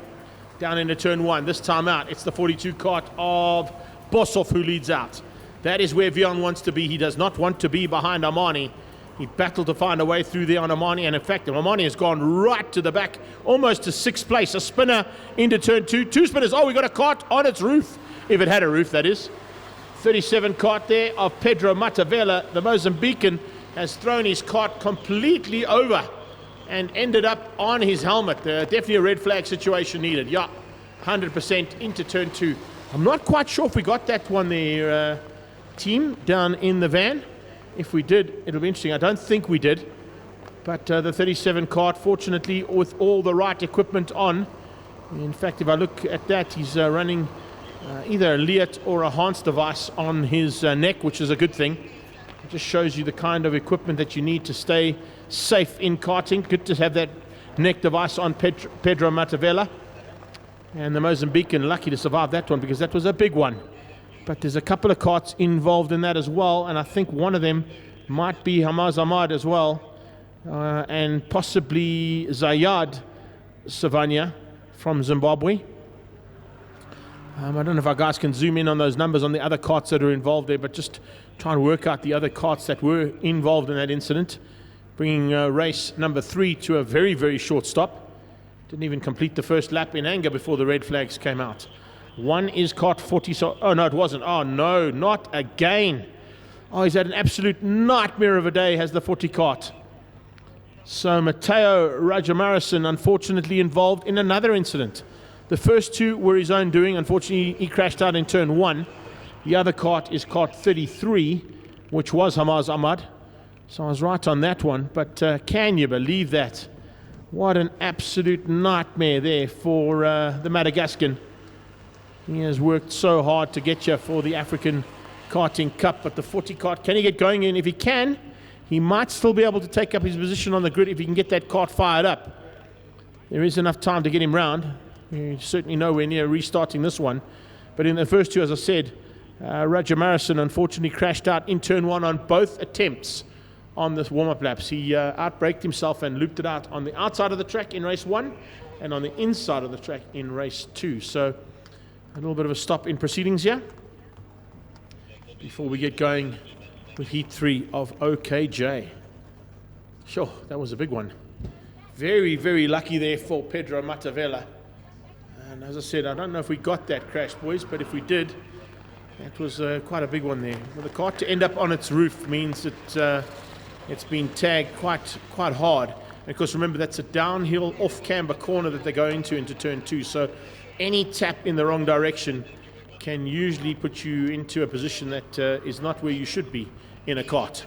Down into turn 1. This time out, it's the 42 kart of Boshoff who leads out. That is where Vian wants to be. He does not want to be behind Armani. He battled to find a way through there on Armani, and in fact, Armani has gone right to the back, almost to 6th place. A spinner into turn 2. 2 spinners. Oh, we got a kart on its roof. If it had a roof, that is. 37 kart there of Pedro Matavela, the Mozambican, has thrown his kart completely over and ended up on his helmet. Definitely a red flag situation needed. Yeah, 100% into turn 2. I'm not quite sure if we got that one there, team, down in the van. If we did, it'll be interesting. I don't think we did. But the 37 kart, fortunately, with all the right equipment on. In fact, if I look at that, he's running either a Liat or a Hans device on his neck, which is a good thing. It just shows you the kind of equipment that you need to stay safe in karting. Good to have that neck device on Pedro Matavela. And the Mozambican lucky to survive that one, because that was a big one. But there's a couple of karts involved in that as well, and I think one of them might be Hamaz Ahmad as well, and possibly Zayad Savanya from Zimbabwe. I don't know if our guys can zoom in on those numbers on the other karts that are involved there, but just try and work out the other karts that were involved in that incident, bringing race number 3 to a very, very short stop. Didn't even complete the first lap in anger before the red flags came out. One is kart 40, so, oh no, it wasn't. Oh no, not again. Oh, he's had an absolute nightmare of a day, has the 40 kart. So Matteo Rajamarison, unfortunately, involved in another incident. The first 2 were his own doing. Unfortunately, he crashed out in turn 1. The other kart is kart 33, which was Hamaz Ahmad. So I was right on that one. But can you believe that? What an absolute nightmare there for the Madagascan. He has worked so hard to get you for the African Karting Cup, but the 40 kart, can he get going in? If he can, he might still be able to take up his position on the grid if he can get that kart fired up. There is enough time to get him round. He's certainly nowhere near restarting this one. But in the first two, as I said, Roger Marison unfortunately crashed out in turn one on both attempts on the warm-up laps. He outbraked himself and looped it out on the outside of the track in race one and on the inside of the track in race two. So a little bit of a stop in proceedings here before we get going with Heat 3 of OKJ. Sure, that was a big one. Very, very lucky there for Pedro Matavella. And as I said, I don't know if we got that crash, boys, but if we did, that was quite a big one there. Well, the kart to end up on its roof means that it's been tagged quite hard. And of course, remember, that's a downhill off-camber corner that they go into turn two. So any tap in the wrong direction can usually put you into a position that is not where you should be in a kart.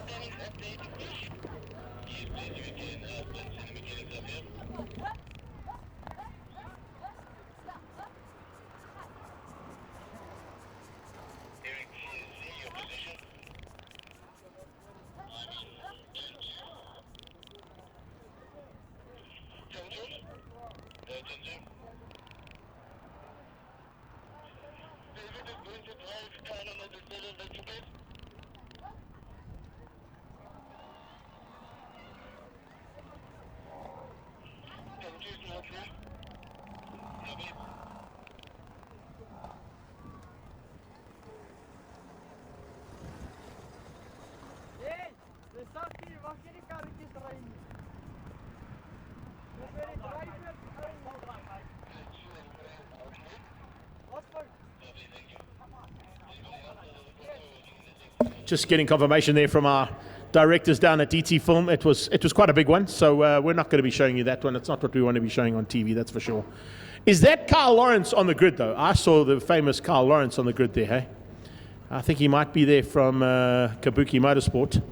Just getting confirmation there from our directors down at DT Film. It was quite a big one, so we're not going to be showing you that one. It's not what we want to be showing on TV, that's for sure. Is that Carl Lawrence on the grid, though? I saw the famous Carl Lawrence on the grid there, hey? I think he might be there from Kabuki Motorsport.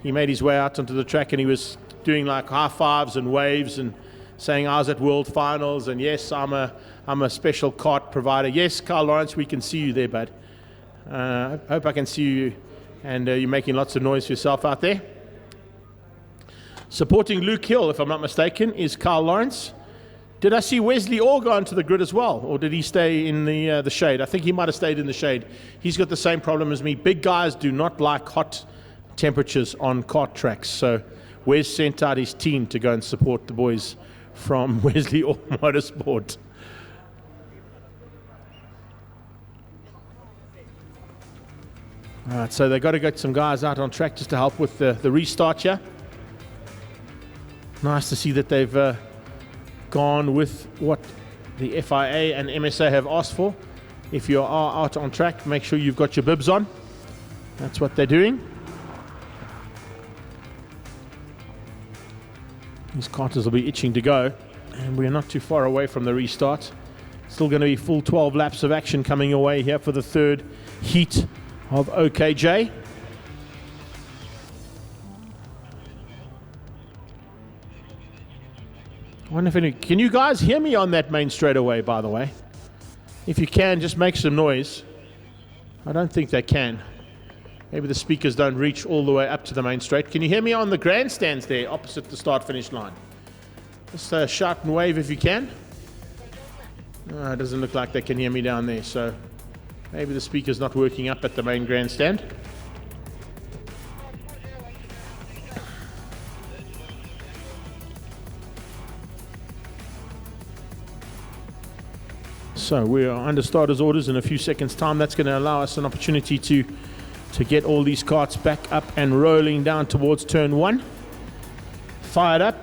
He made his way out onto the track and he was doing like high fives and waves and saying I was at World Finals and yes, I'm a special kart provider. Yes, Carl Lawrence, we can see you there, bud. I hope I can see you. And you're making lots of noise for yourself out there. Supporting Luke Hill, if I'm not mistaken, is Carl Lawrence. Did I see Wesley Orr go onto the grid as well? Or did he stay in the shade? I think he might have stayed in the shade. He's got the same problem as me. Big guys do not like hot temperatures on kart tracks. So Wes sent out his team to go and support the boys from Wesley Orr Motorsport. All right, so they've got to get some guys out on track just to help with the restart here. Nice to see that they've gone with what the FIA and MSA have asked for. If you are out on track, make sure you've got your bibs on. That's what they're doing. These karters will be itching to go, and we're not too far away from the restart. Still going to be full 12 laps of action coming your way here for the third heat of OKJ. I wonder if can you guys hear me on that main straightaway, by the way? If you can, just make some noise. I don't think they can. Maybe the speakers don't reach all the way up to the main straight. Can you hear me on the grandstands there opposite the start-finish line? Just shout and wave if you can. It doesn't look like they can hear me down there, so maybe the speaker's not working up at the main grandstand. So we are under starters orders in a few seconds time. That's going to allow us an opportunity to get all these karts back up and rolling down towards turn one. Fired up,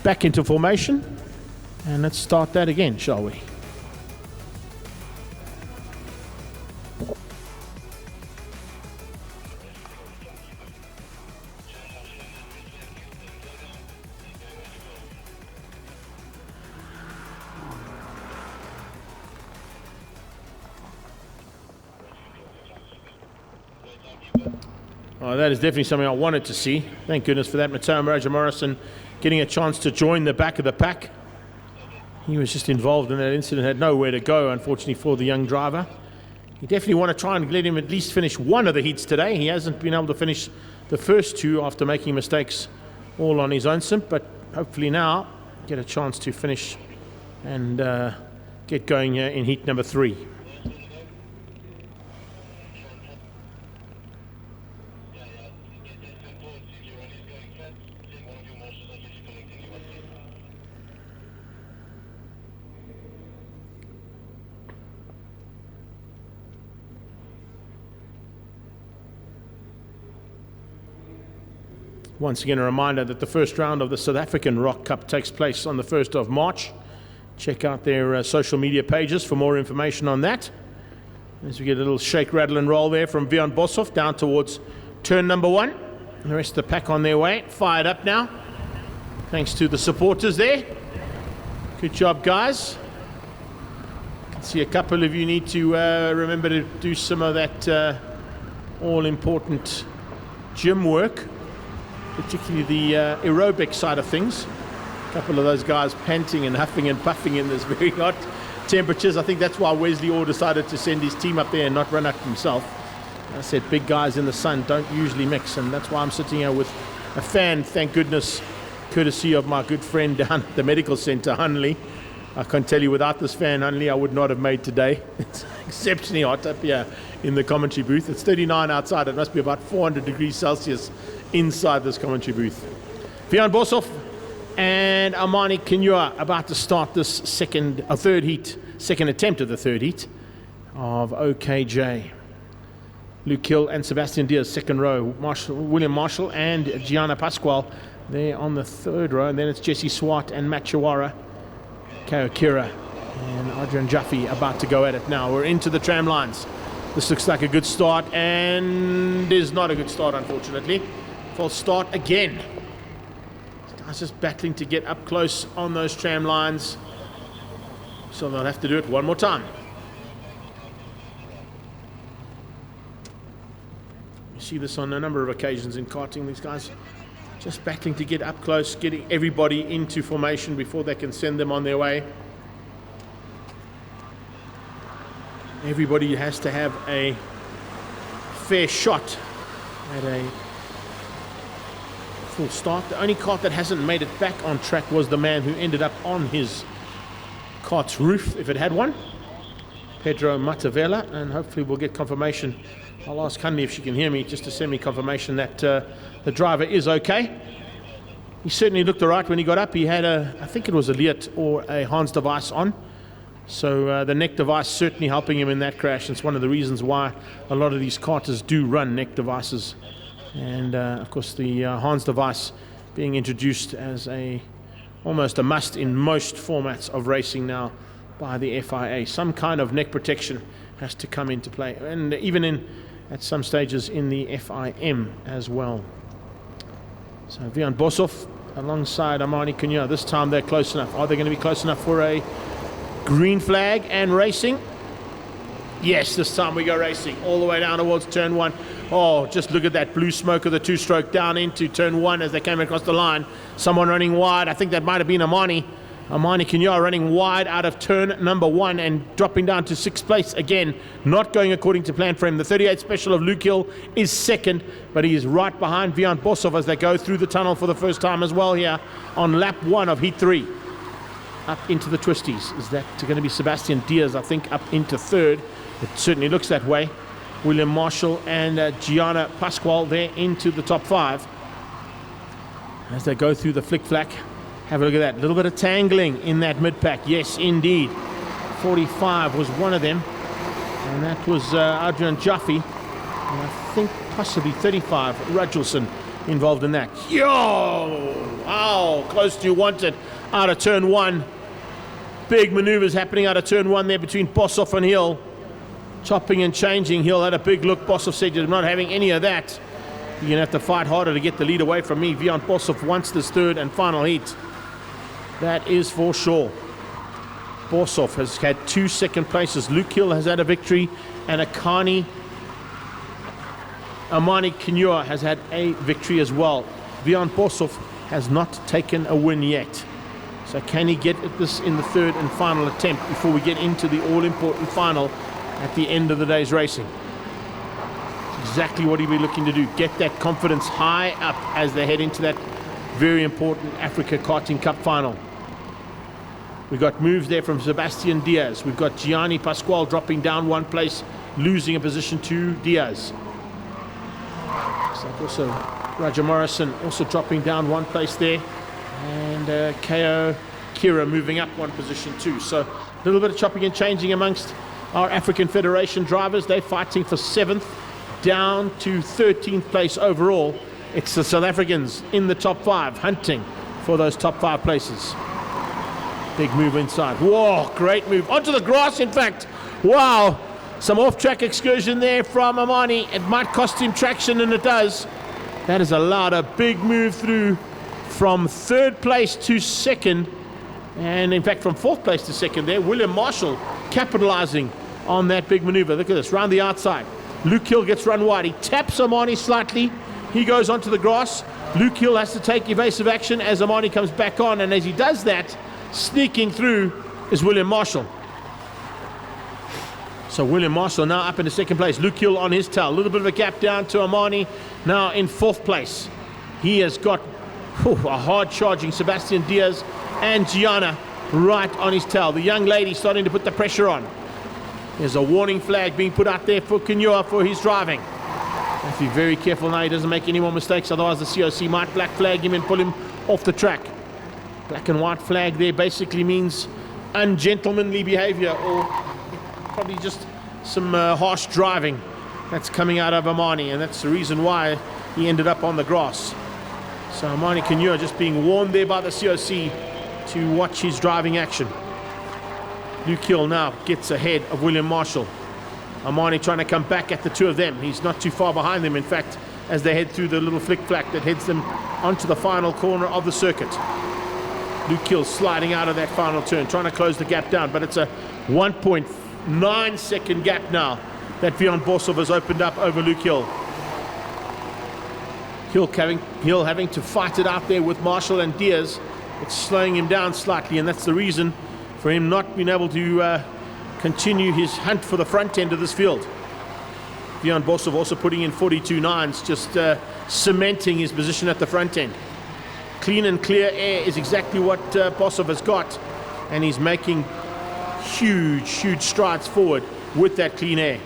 back into formation, and let's start that again, shall we? Oh, that is definitely something I wanted to see. Thank goodness for that. Mateo Roger Morrison getting a chance to join the back of the pack. He was just involved in that incident, had nowhere to go, unfortunately, for the young driver. You definitely want to try and let him at least finish one of the heats today. He hasn't been able to finish the first two after making mistakes all on his own simp, but hopefully now get a chance to finish and get going here in heat number 3. Once again, a reminder that the first round of the South African Rock Cup takes place on the 1st of March. Check out their social media pages for more information on that. As we get a little shake, rattle and roll there from Vian Boshoff down towards turn number 1. And the rest of the pack on their way. Fired up now. Thanks to the supporters there. Good job, guys. I can see a couple of you need to remember to do some of that all-important gym work, particularly the aerobic side of things. A couple of those guys panting and huffing and puffing in this very hot temperatures. I think that's why Wesley Orr decided to send his team up there and not run up himself. I said big guys in the sun don't usually mix, and that's why I'm sitting here with a fan, thank goodness, courtesy of my good friend down at the medical center, Hunley. I can tell you, without this fan, Hunley, I would not have made today. It's exceptionally hot up here in the commentary booth. It's 39 outside. It must be about 400 degrees Celsius inside this commentary booth. Vian Boshoff and Armani Kinyua about to start this second attempt of the third heat of OKJ. Luke Hill and Sebastian Diaz, second row. William Marshall and Gianna Pasquale there on the third row. And then it's Jesse Swart and Matt Chiwara, Kaokira and Adrian Jaffe about to go at it now. We're into the tram lines. This looks like a good start and is not a good start, unfortunately. False start again. Guys just battling to get up close on those tram lines, so they'll have to do it one more time. You see this on a number of occasions in karting. These guys just battling to get up close, getting everybody into formation before they can send them on their way. Everybody has to have a fair shot at a full start. The only kart that hasn't made it back on track was the man who ended up on his kart's roof, if it had one, Pedro Matavella, and hopefully we'll get confirmation. I'll ask Hunley if she can hear me, just to send me confirmation that the driver is okay. He certainly looked all right when he got up. He had I think it was a Liat or a Hans device on, so the neck device certainly helping him in that crash. It's one of the reasons why a lot of these karters do run neck devices. And of course the Hans device being introduced as almost a must in most formats of racing now by the FIA. Some kind of neck protection has to come into play, and even at some stages in the FIM as well. So Vian Boshoff alongside Armani Kinyua. This time they're close enough. Are they going to be close enough for a green flag and racing? Yes, this time we go racing all the way down towards turn 1. Oh, just look at that blue smoke of the two-stroke down into turn 1 as they came across the line. Someone running wide. I think that might have been Armani Kinyua running wide out of turn number 1 and dropping down to 6th place again. Not going according to plan for him. The 38 special of Luke Hill is second, but he is right behind Vian Boshoff as they go through the tunnel for the first time as well here on lap 1 of heat 3. Up into the twisties. Is that going to be Sebastian Diaz, I think, up into third? It certainly looks that way. William Marshall and Gianna Pasquale there into the top 5 as they go through the flick-flack. Have a look at that. A little bit of tangling in that mid-pack. Yes, indeed. 45 was one of them. And that was Adrian Jaffe. And I think possibly 35, Rudgelson, involved in that. Yo! Wow, close to wanted out of turn 1. Big maneuvers happening out of turn 1 there between Boshoff and Hill. Chopping and changing. Hill had a big look. Boshoff said, "You're not having any of that. You're going to have to fight harder to get the lead away from me." Vian Boshoff wants this third and final heat. That is for sure. Boshoff has had 2 second places. Luke Hill has had a victory, and Armani Kinyua has had a victory as well. Vian Boshoff has not taken a win yet. So can he get at this in the third and final attempt before we get into the all-important final at the end of the day's racing? Exactly what he'll be looking to do. Get that confidence high up as they head into that very important Africa Karting Cup final. We've got moves there from Sebastian Diaz. We've got Gianni Pasquale dropping down one place, losing a position to Diaz. Like also Roger Morrison also dropping down one place there. And KO Kira moving up one position too. So a little bit of chopping and changing amongst our African Federation drivers. They're fighting for 7th down to 13th place overall. It's the South Africans in the top 5 hunting for those top 5 places. Big move inside. Whoa, great move. Onto the grass, in fact. Wow. Some off-track excursion there from Amani. It might cost him traction, and it does. That has allowed a big move through from 3rd place to 2nd. And in fact, from 4th place to 2nd there. William Marshall capitalizing on that big maneuver. Look at this, round the outside. Luke Hill gets run wide. He taps Amani slightly. He goes onto the grass. Luke Hill has to take evasive action as Amani comes back on. And as he does that, sneaking through is William Marshall. So William Marshall now up into 2nd place. Luke Hill on his tail. A little bit of a gap down to Amani. Now in 4th place. He has got a hard charging Sebastian Diaz and Gianna right on his tail. The young lady starting to put the pressure on. There's a warning flag being put out there for Kanyua for his driving. Have to be very careful now he doesn't make any more mistakes, otherwise the COC might black flag him and pull him off the track. Black and white flag there basically means ungentlemanly behavior, or probably just some harsh driving that's coming out of Amani, and that's the reason why he ended up on the grass. So Amani Kanyua just being warned there by the COC to watch his driving action. Luke Hill now gets ahead of William Marshall. Amani trying to come back at the two of them. He's not too far behind them, in fact, as they head through the little flick-flack that heads them onto the final corner of the circuit. Luke Hill sliding out of that final turn, trying to close the gap down, but it's a 1.9 second gap now that Vian Borsov has opened up over Luke Hill. Hill having to fight it out there with Marshall and Diaz. It's slowing him down slightly, and that's the reason for him not being able to continue his hunt for the front end of this field. Vian Borsov also putting in 42.9s, just cementing his position at the front end. Clean and clear air is exactly what Borsov has got, and he's making huge strides forward with that clean air.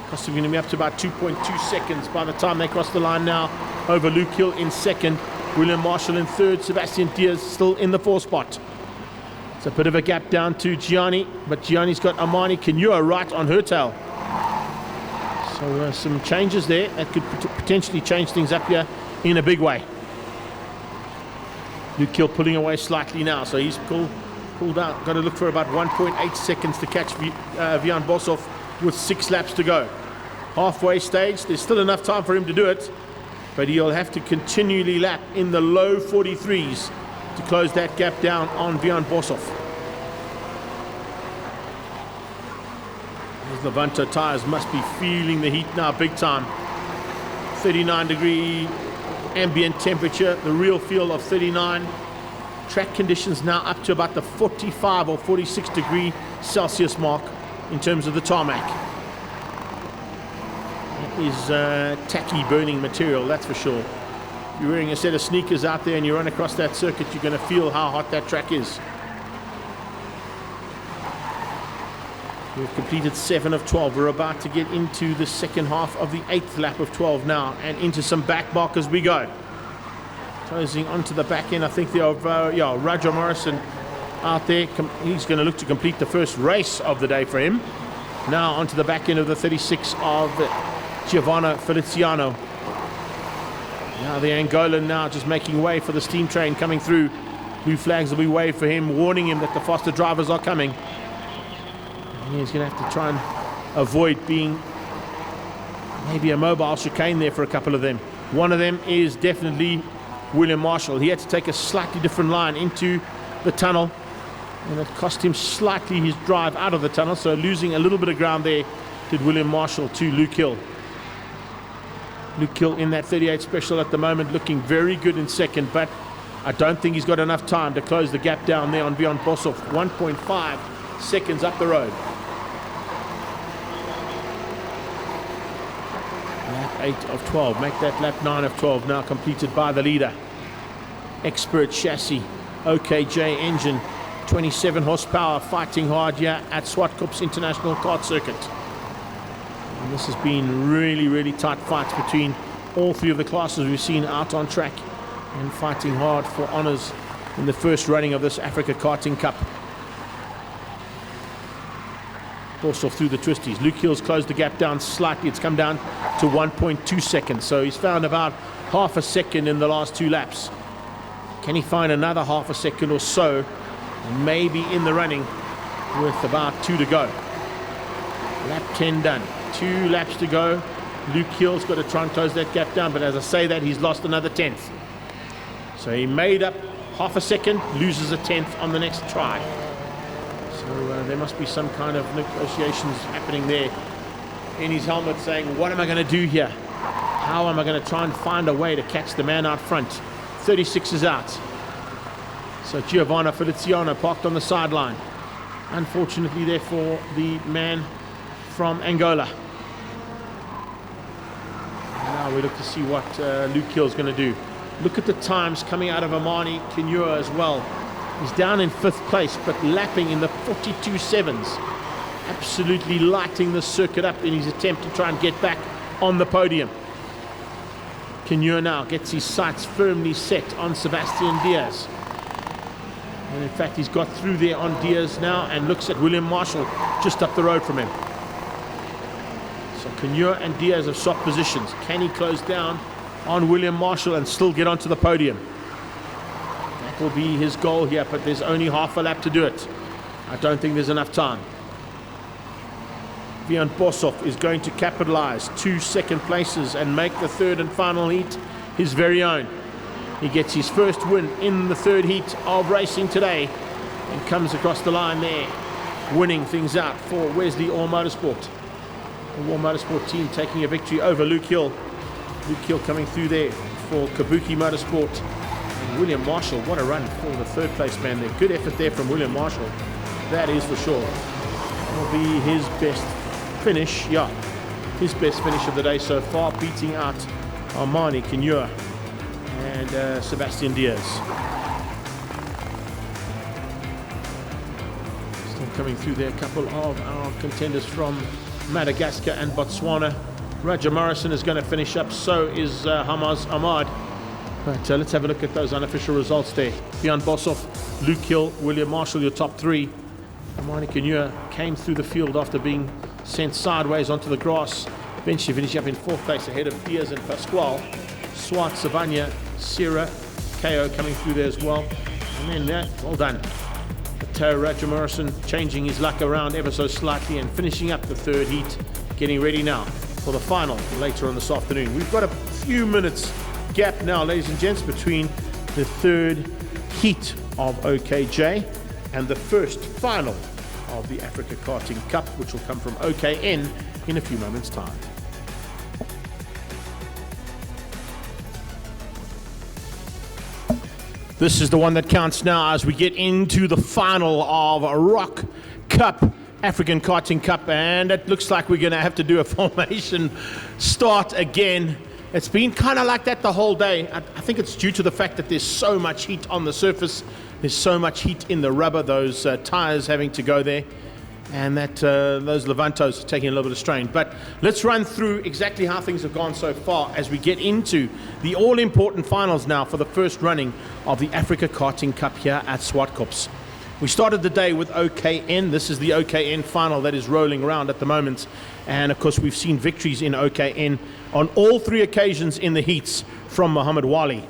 Cost him going to be up to about 2.2 seconds by the time they cross the line now over Luke Hill in 2nd, William Marshall in 3rd, Sebastian Diaz still in the 4th spot. It's a bit of a gap down to Gianni, but Gianni's got Amani Kanyua right on her tail. So some changes there that could potentially change things up here in a big way. Luke Hill pulling away slightly now, so he's pulled out. Got to look for about 1.8 seconds to catch Vian Borsov with 6 laps to go. Halfway stage, there's still enough time for him to do it, but he'll have to continually lap in the low 43s to close that gap down on Vian Borsov. Those Levanto tires must be feeling the heat now big time. 39-degree ambient temperature, the real feel of 39. Track conditions now up to about the 45 or 46 degree Celsius mark in terms of the tarmac. It is tacky burning material, that's for sure. If you're wearing a set of sneakers out there and you run across that circuit, you're going to feel how hot that track is. We've completed 7 of 12. We're about to get into the second half of the 8th lap of 12 now, and into some back mark as we go. Closing onto the back end, I think they are Roger Morrison out there. He's going to look to complete the first race of the day for him. Now onto the back end of the 36 of Giovanna Feliciano. Now the Angolan now just making way for the steam train coming through. Blue flags will be waved for him, warning him that the faster drivers are coming. And he's going to have to try and avoid being maybe a mobile chicane there for a couple of them. One of them is definitely William Marshall. He had to take a slightly different line into the tunnel, and it cost him slightly his drive out of the tunnel, so losing a little bit of ground there did William Marshall to Luke Hill. Luke Hill in that 38 special at the moment, looking very good in second, but I don't think he's got enough time to close the gap down there on Bjorn Boshoff. 1.5 seconds up the road. Lap 8 of 12. Make that lap 9 of 12 now completed by the leader. Expert chassis, OKJ engine, 27 horsepower, fighting hard here at Zwartkops International Kart Circuit. And this has been really, really tight fights between all three of the classes we've seen out on track and fighting hard for honours in the first running of this Africa Karting Cup. Boshoff through the twisties. Luke Hill's closed the gap down slightly. It's come down to 1.2 seconds. So he's found about half a second in the last 2 laps. Can he find another half a second or so? Maybe in the running with about 2 to go. Lap 10 done. 2 laps to go. Luke Hill's got to try and close that gap down, but as I say that, he's lost another 10th. So he made up half a second, loses a 10th on the next try. So there must be some kind of negotiations happening there in his helmet saying, what am I going to do here? How am I going to try and find a way to catch the man out front? 36 is out. So Giovanna Feliciano parked on the sideline. Unfortunately, therefore, the man from Angola. Now we look to see what Luke Hill's going to do. Look at the times coming out of Amani Kinyua as well. He's down in 5th place, but lapping in the 42.7s. Absolutely lighting the circuit up in his attempt to try and get back on the podium. Kinyua now gets his sights firmly set on Sebastian Diaz. And in fact, he's got through there on Diaz now and looks at William Marshall just up the road from him. So Kinyua and Diaz have swapped positions. Can he close down on William Marshall and still get onto the podium? That will be his goal here, but there's only half a lap to do it. I don't think there's enough time. Bjorn Boshoff is going to capitalize 2 second places and make the 3rd and final heat his very own. He gets his first win in the 3rd heat of racing today and comes across the line there, winning things out for Wesley Orr Motorsport. The Orr Motorsport team taking a victory over Luke Hill. Luke Hill coming through there for Kabuki Motorsport. And William Marshall, what a run for the 3rd place man there. Good effort there from William Marshall. That is for sure. That'll be his best finish, his best finish of the day so far, beating out Armani Kinyua and Sebastian Diaz. Still coming through there, a couple of our contenders from Madagascar and Botswana. Roger Morrison is going to finish up, so is Hamaz Ahmad. But let's have a look at those unofficial results there. Bjorn Boshoff, Luke Hill, William Marshall, your top 3. Armani Kinyua came through the field after being sent sideways onto the grass. Eventually finishing up in 4th place ahead of Diaz and Pasquale. Swart, Savanya, Sierra, KO coming through there as well. And then, well done. Roger Morrison changing his luck around ever so slightly and finishing up the 3rd heat. Getting ready now for the final later on this afternoon. We've got a few minutes gap now, ladies and gents, between the 3rd heat of OKJ and the first final of the Africa Karting Cup, which will come from OKN in a few moments' time. This is the one that counts now as we get into the final of a Rock Cup, African Karting Cup, and it looks like we're going to have to do a formation start again. It's been kind of like that the whole day. I think it's due to the fact that there's so much heat on the surface. There's so much heat in the rubber, those tires having to go there, and that those Levantos are taking a little bit of strain. But let's run through exactly how things have gone so far as we get into the all-important finals now for the first running of the Africa Karting Cup here at Zwartkops. We started the day with OKN. This is the OKN final that is rolling around at the moment. And of course, we've seen victories in OKN on all 3 occasions in the heats from Muhammad Wali.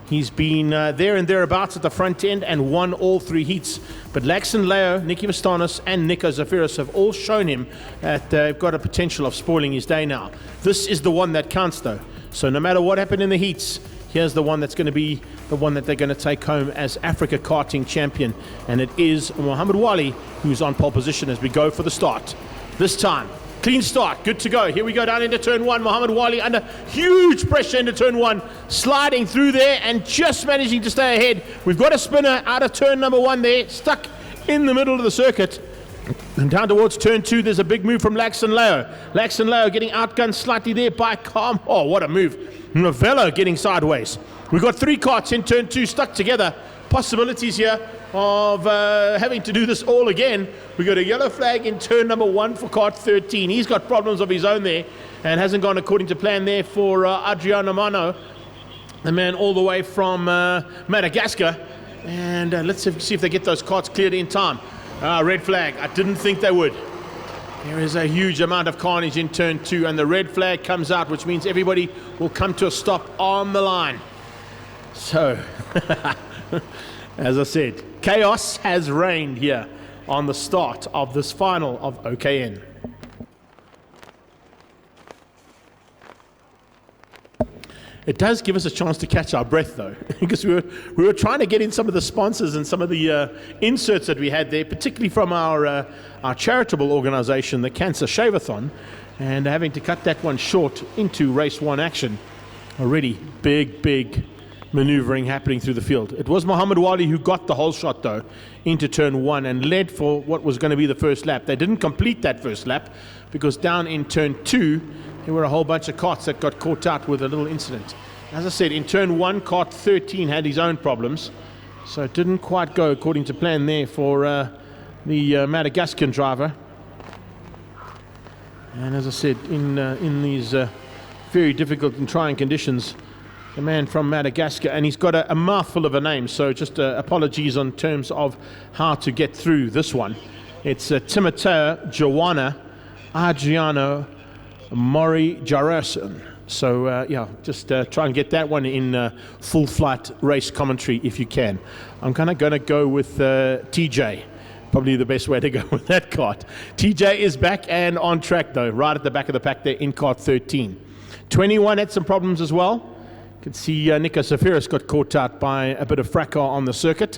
He's been there and thereabouts at the front end and won all 3 heats. But Laxon Leo, Nicky Vastanos, and Nico Zafiris have all shown him that they've got a potential of spoiling his day now. This is the one that counts, though. So no matter what happened in the heats, here's the one that's going to be the one that they're going to take home as Africa Karting Champion. And it is Muhammad Wali who's on pole position as we go for the start. This time, Clean start, good to go. Here we go down into turn 1. Muhammad Wali under huge pressure into turn 1, sliding through there and just managing to stay ahead. We've got a spinner out of turn number 1 there, stuck in the middle of the circuit. And down towards turn 2, there's a big move from Laxon Leo. Laxon Leo getting outgunned slightly there by Calm. Oh, what a move. Novello getting sideways. We've got 3 karts in turn 2 stuck together. Possibilities here of having to do this all again. We got a yellow flag in turn number 1 for kart 13. He's got problems of his own there and hasn't gone according to plan there for Adriano Mano, the man all the way from Madagascar. And let's see if they get those karts cleared in time. Red flag. I didn't think they would. There is a huge amount of carnage in turn 2 and the red flag comes out, which means everybody will come to a stop on the line. So, as I said, chaos has reigned here on the start of this final of OKN. It does give us a chance to catch our breath, though, because we were trying to get in some of the sponsors and some of the inserts that we had there, particularly from our charitable organization, the Cancer Shave-a-thon, and having to cut that one short into race 1 action. Already big maneuvering happening through the field. It was Muhammad Wali who got the whole shot, though, into turn 1 and led for what was going to be the first lap. They didn't complete that first lap because down in turn 2, there were a whole bunch of karts that got caught out with a little incident. As I said, in turn 1, kart 13 had his own problems, so it didn't quite go according to plan there for the Madagascan driver. And as I said, in these very difficult and trying conditions, the man from Madagascar, and he's got a mouthful of a name, so just apologies on terms of how to get through this one. It's Timoteo Joanna Adriano Mori Jarason. So yeah, just try and get that one in full flight race commentary if you can. I'm kind of going to go with TJ. Probably the best way to go with that kart. TJ is back and on track, though, right at the back of the pack there in kart 13. 21 had some problems as well. You can see Nico Safiris got caught out by a bit of fracas on the circuit.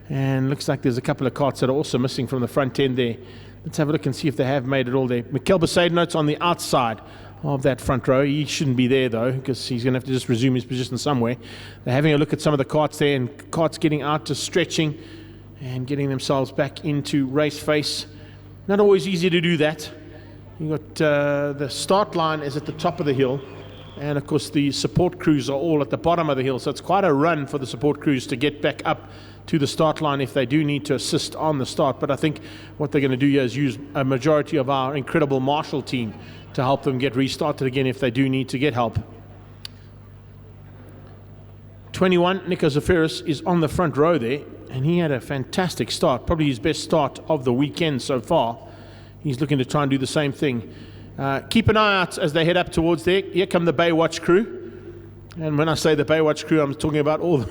And looks like there's a couple of karts that are also missing from the front end there. Let's have a look and see if they have made it all there. Mikel Besaidno's on the outside of that front row. He shouldn't be there, though, because he's going to have to just resume his position somewhere. They're having a look at some of the karts there, and karts getting out to stretching and getting themselves back into race face. Not always easy to do that. You've got the start line is at the top of the hill, and of course the support crews are all at the bottom of the hill, so it's quite a run for the support crews to get back up to the start line if they do need to assist on the start. But I think what they're going to do here is use a majority of our incredible marshal team to help them get restarted again if they do need to get help. 21, Nico Zafiris is on the front row there, and he had a fantastic start, probably his best start of the weekend so far. He's looking to try and do the same thing. Keep an eye out as they head up towards there. Here come the Baywatch crew. And when I say the Baywatch crew, I'm talking about all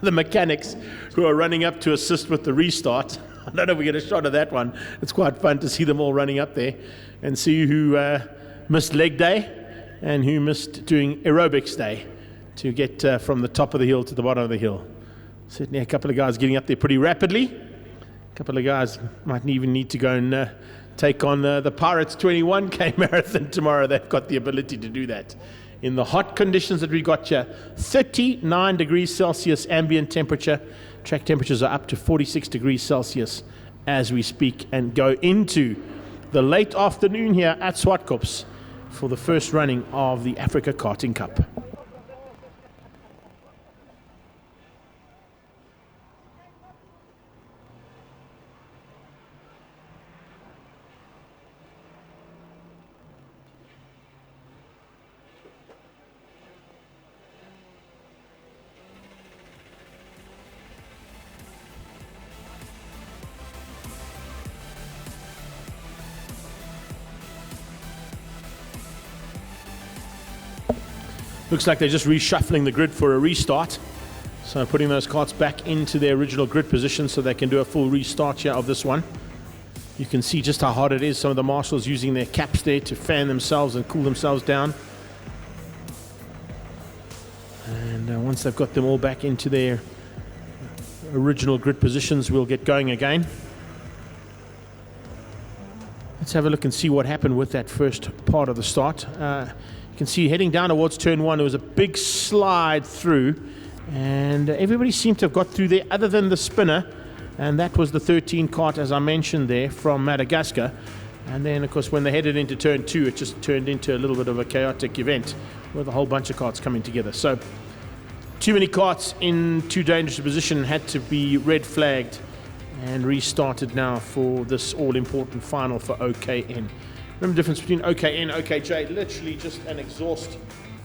the mechanics who are running up to assist with the restart. I don't know if we get a shot of that one. It's quite fun to see them all running up there and see who missed leg day and who missed doing aerobics day to get from the top of the hill to the bottom of the hill. Certainly a couple of guys getting up there pretty rapidly. A couple of guys might even need to go and take on the Pirates 21K marathon tomorrow. They've got the ability to do that. In the hot conditions that we got here, 39 degrees Celsius ambient temperature. Track temperatures are up to 46 degrees Celsius as we speak, and go into the late afternoon here at Zwartkops for the first running of the Africa Karting Cup. Looks like they're just reshuffling the grid for a restart. So putting those karts back into their original grid position so they can do a full restart here of this one. You can see just how hard it is. Some of the marshals using their caps there to fan themselves and cool themselves down. And once they've got them all back into their original grid positions, we'll get going again. Let's have a look and see what happened with that first part of the start. You can see heading down towards turn 1, there was a big slide through, and everybody seemed to have got through there other than the spinner, and that was the 13 kart, as I mentioned there, from Madagascar. And then, of course, when they headed into turn 2, it just turned into a little bit of a chaotic event with a whole bunch of karts coming together. So too many karts in too dangerous a position had to be red flagged and restarted now for this all-important final for OKN. Remember the difference between OKN and OKJ? Literally just an exhaust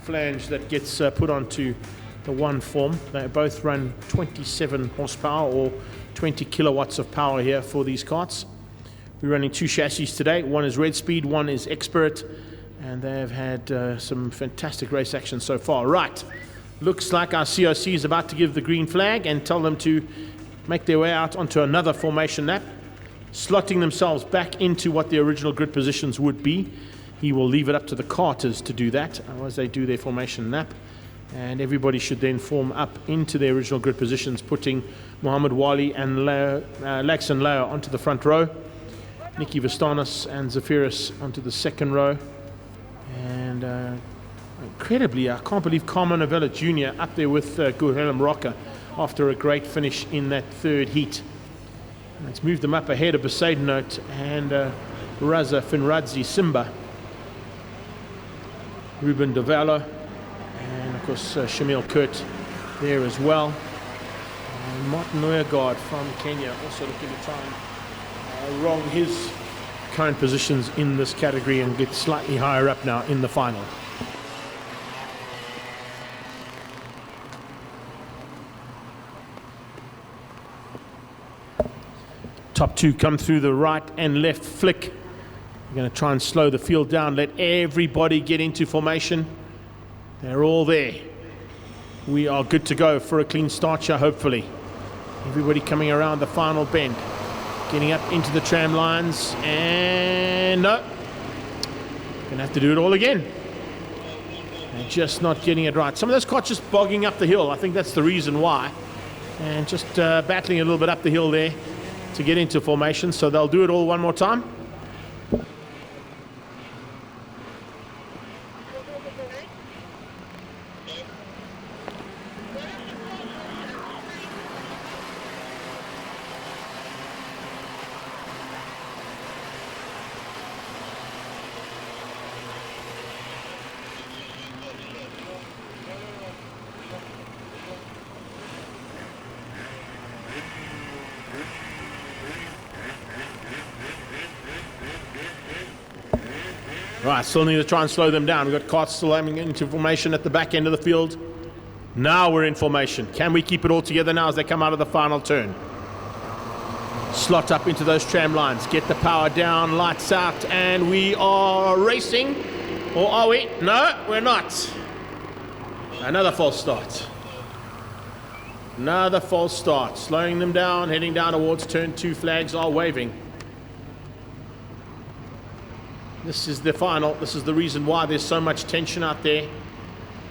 flange that gets put onto the one form. They both run 27 horsepower or 20 kilowatts of power here for these karts. We're running 2 chassis today. One is Red Speed, one is Expert, and they have had some fantastic race action so far. Right, looks like our COC is about to give the green flag and tell them to make their way out onto another formation lap, slotting themselves back into what the original grid positions would be. He will leave it up to the karters to do that as they do their formation lap, and everybody should then form up into their original grid positions, putting Mohammed Wali and Lex and Leo onto the front row, Nicky Vastanis and Zafiris onto the second row, and incredibly, I can't believe Carmen Novella Jr. up there with Guilherme Roca after a great finish in that third heat. Let's move them up ahead of Besaidenote and Raza Finradzi Simba, Ruben Dovallo, and of course Shamil Kurt there as well. And Martin Noyagard from Kenya also looking to try and wrong his current positions in this category and get slightly higher up now in the final. Top 2 come through the right and left flick. We're going to try and slow the field down, let everybody get into formation. They're all there. We are good to go for a clean start here, hopefully. Everybody coming around the final bend, getting up into the tram lines, and no, gonna have to do it all again. They're just not getting it right. Some of those karts just bogging up the hill. I think that's the reason why, and just battling a little bit up the hill there to get into formation. So they'll do it all one more time. Right, still need to try and slow them down. We've got karts still aiming into formation at the back end of the field. Now we're in formation. Can we keep it all together now as they come out of the final turn? Slot up into those tram lines. Get the power down, lights out, and we are racing. Or are we? No, we're not. Another false start. Another false start. Slowing them down, heading down towards turn 2. Flags are waving. This is the final. This is the reason why there's so much tension out there.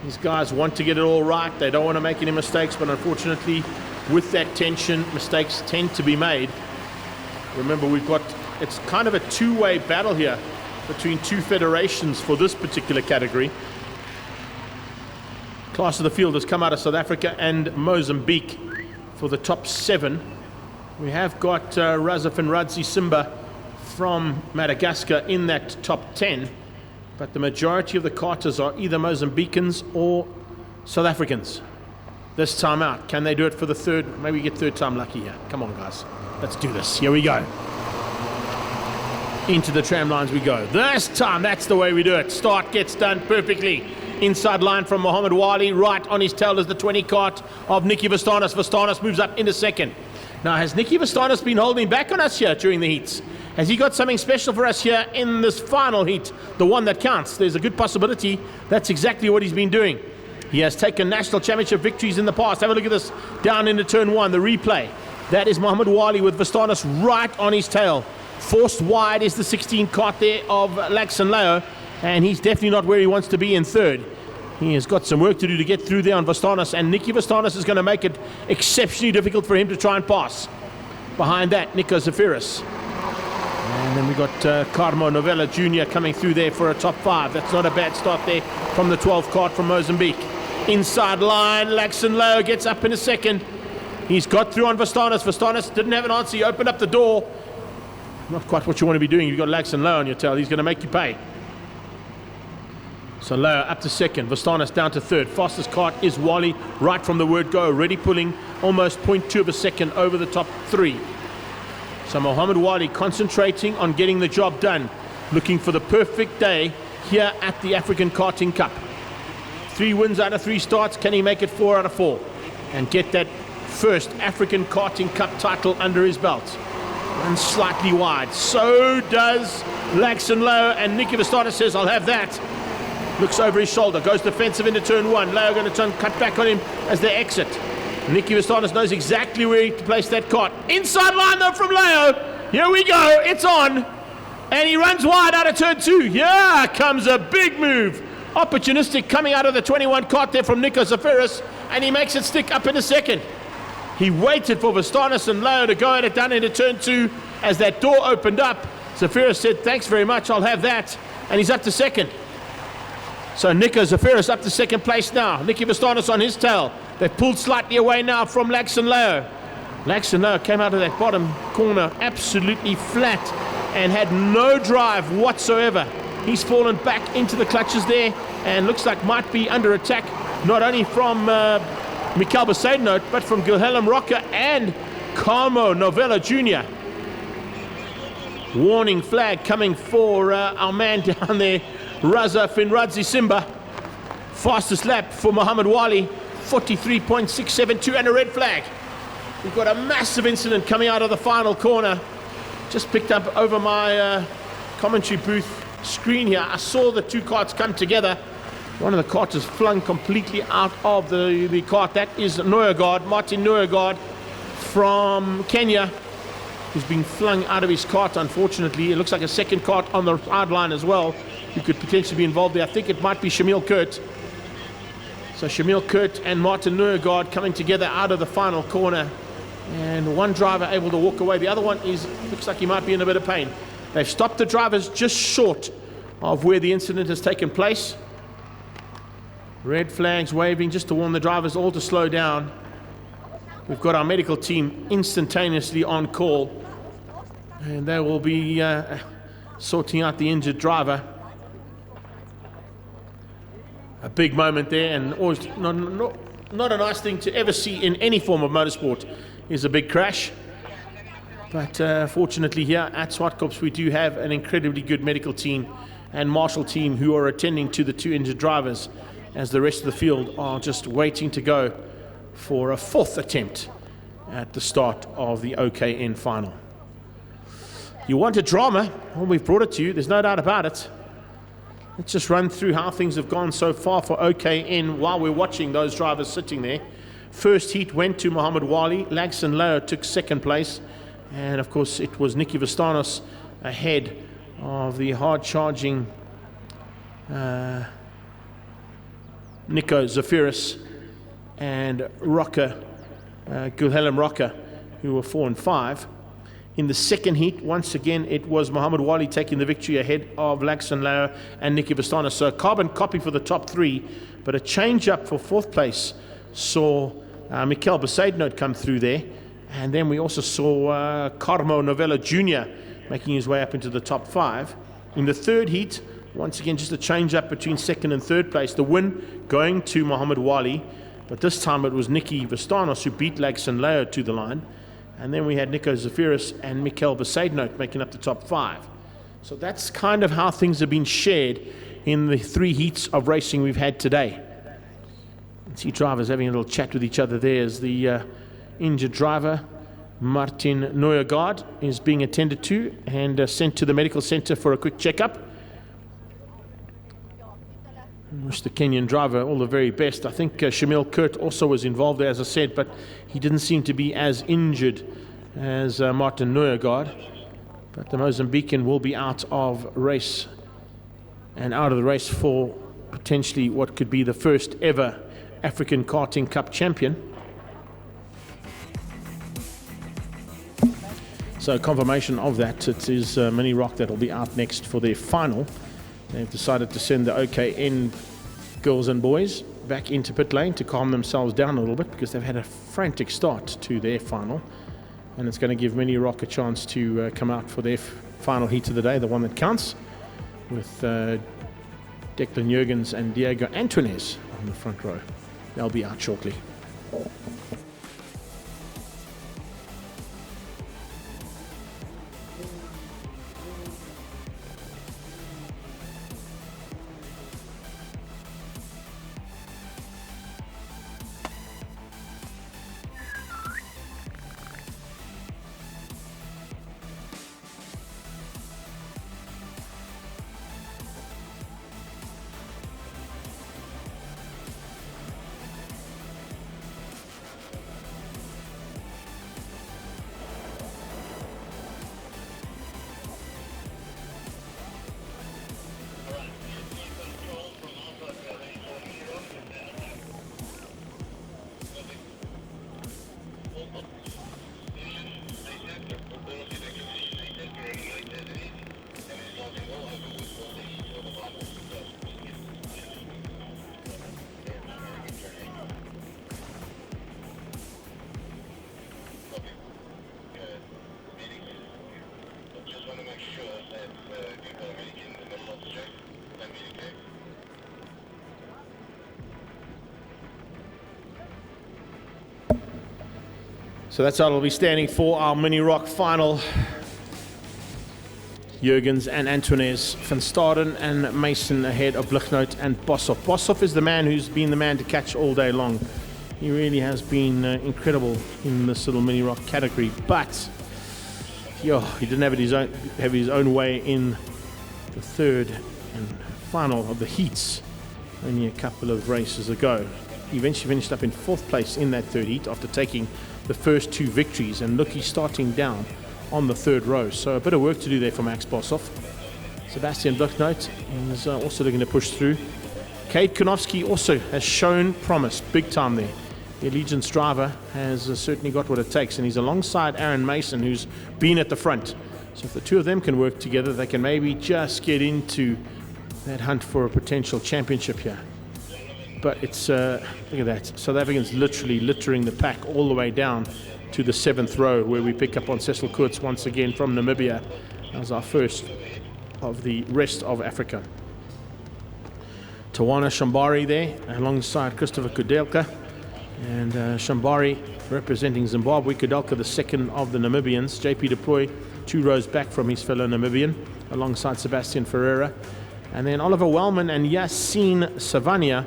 These guys want to get it all right. They don't want to make any mistakes, but unfortunately, with that tension, mistakes tend to be made. Remember, it's kind of a two-way battle here between 2 federations for this particular category. Class of the field has come out of South Africa and Mozambique for the top 7. We have got Raza Finradzi Simba from Madagascar in that top 10, but the majority of the karters are either Mozambicans or South Africans. This time out, can they do it for the third? Maybe get third time lucky here. Come on, guys, let's do this. Here we go. Into the tram lines we go. This time, that's the way we do it. Start gets done perfectly. Inside line from Mohammed Wali. Right on his tail is the 20 kart of Nicky Vastanis. Vastanis moves up into second. Now, has Nicky Vastanis been holding back on us here during the heats? Has he got something special for us here in this final heat, the one that counts? There's a good possibility that's exactly what he's been doing. He has taken national championship victories in the past. Have a look at this down into turn 1, the replay. That is Mohammed Wali with Vastanis right on his tail. Forced wide is the 16 kart there of Lax and Leo, and he's definitely not where he wants to be in third. He has got some work to do to get through there on Vastanis, and Nicky Vastanis is going to make it exceptionally difficult for him to try and pass. Behind that, Nico Zafiris. And then we got Carmo Novella Jr. coming through there for a top 5. That's not a bad start there from the 12th kart from Mozambique. Inside line, Laxon Low gets up in a second. He's got through on Vastanis. Vastanis didn't have an answer. He opened up the door. Not quite what you want to be doing. You've got Laxon Low on your tail. He's going to make you pay. So Low up to second. Vastanis down to third. Fastest kart is Wally right from the word go. Already pulling almost 0.2 of a second over the top 3. So Mohammed Wali concentrating on getting the job done, looking for the perfect day here at the African Karting Cup. 3 wins out of 3 starts. Can he make it 4 out of 4 and get that first African Karting Cup title under his belt? And slightly wide. So does Laxon Low, and Nicky Verstappen says, I'll have that. Looks over his shoulder, goes defensive into turn 1. Low going to try and cut back on him as they exit. Nicky Verstappen knows exactly where to place that kart. Inside line though from Leo. Here we go, it's on. And he runs wide out of turn 2. Here comes a big move. Opportunistic coming out of the 21 kart there from Nico Zafiris. And he makes it stick up in a second. He waited for Vastanis and Leo to go at it down into turn 2. As that door opened up, Zafiris said, thanks very much, I'll have that. And he's up to second. So Nico Zafiris up to second place now. Nicky Vastanis on his tail. They've pulled slightly away now from Laxon Low. Laxon Low came out of that bottom corner absolutely flat and had no drive whatsoever. He's fallen back into the clutches there and looks like might be under attack, not only from Mikel Besaidnout, but from Gilhelm Rocker and Carmo Novella Jr. Warning flag coming for our man down there, Raza Finradzi Simba. Fastest lap for Mohammed Wali, 43.672, and a red flag. We've got a massive incident coming out of the final corner. Just picked up over my commentary booth screen here. I saw the 2 karts come together. One of the karts is flung completely out of the kart. That is Noyagard, Martin Noyagard from Kenya. He's been flung out of his kart, unfortunately. It looks like a second kart on the sideline as well, who could potentially be involved there. I think it might be Shamil Kurt. So Shamil Kurt and Martin Noyagard coming together out of the final corner. And one driver able to walk away. The other one looks like he might be in a bit of pain. They've stopped the drivers just short of where the incident has taken place. Red flags waving just to warn the drivers all to slow down. We've got our medical team instantaneously on call. And they will be sorting out the injured driver. A big moment there, and always not a nice thing to ever see in any form of motorsport is a big crash. But fortunately here at Zwartkops we do have an incredibly good medical team and marshal team who are attending to the 2 injured drivers, as the rest of the field are just waiting to go for a 4th attempt at the start of the OKN final. You want a drama? Well, we've brought it to you, there's no doubt about it. Let's just run through how things have gone so far for OKN while we're watching those drivers sitting there. First heat went to Mohammed Wali. Laxon Low took second place. And of course it was Nicky Vastanos ahead of the hard-charging Nico Zafiris and Rocker, Gilhelm Rocker, who were 4 and 5. In the second heat, once again, it was Mohammed Wali taking the victory ahead of Laxon Low and Nicky Vastanos. So a carbon copy for the top 3, but a change-up for 4th place saw Mikel Besaidnout come through there. And then we also saw Carmo Novella Jr. making his way up into the top 5. In the third heat, once again, just a change-up between 2nd and 3rd place. The win going to Mohammed Wali, but this time it was Nicky Vastanos who beat Laxon Low to the line. And then we had Nico Zafiris and Mikel Besaidnout making up the top 5. So that's kind of how things have been shared in the 3 heats of racing we've had today. You see drivers having a little chat with each other there as the injured driver, Martin Noyagard, is being attended to and sent to the medical center for a quick checkup. I wish the Kenyan driver all the very best. I think Shamil Kurt also was involved there, as I said, but he didn't seem to be as injured as Martin Noyagard. But the Mozambican will be out of race and out of the race for potentially what could be the first ever African Karting Cup champion. So confirmation of that, it is Mini Rock that will be out next for their final. They've decided to send the OKN girls and boys back into pit lane to calm themselves down a little bit because they've had a frantic start to their final. And it's going to give Mini Rock a chance to come out for their final heat of the day, the one that counts, with Declan Jurgens and Diego Antunes on the front row. They'll be out shortly. So that's how it'll be standing for our Mini Rock final. Jurgens and Antunes, Van Staden and Mason ahead of Blichnout and Boshoff. Boshoff is the man who's been the man to catch all day long. He really has been incredible in this little Mini Rock category, but he didn't have his own way in the third and final of the heats only a couple of races ago. He eventually finished up in 4th place in that third heat after taking the first 2 victories, and look, he's starting down on the 3rd row, so a bit of work to do there for Max Boshoff. Sebastian Blichnout is also looking to push through. Kate Konofsky also has shown promise big time there. The Allegiance driver has certainly got what it takes, and he's alongside Aaron Mason, who's been at the front. So if the two of them can work together, they can maybe just get into that hunt for a potential championship here. But it's, look at that, South Africans literally littering the pack all the way down to the 7th row, where we pick up on Cecil Koorts once again from Namibia as our first of the rest of Africa. Tawana Shambari there alongside Christopher Kudelka, and Shambari representing Zimbabwe, Kudelka the second of the Namibians. JP Deploy 2 rows back from his fellow Namibian alongside Sebastian Ferreira, and then Oliver Wellman and Yassine Savania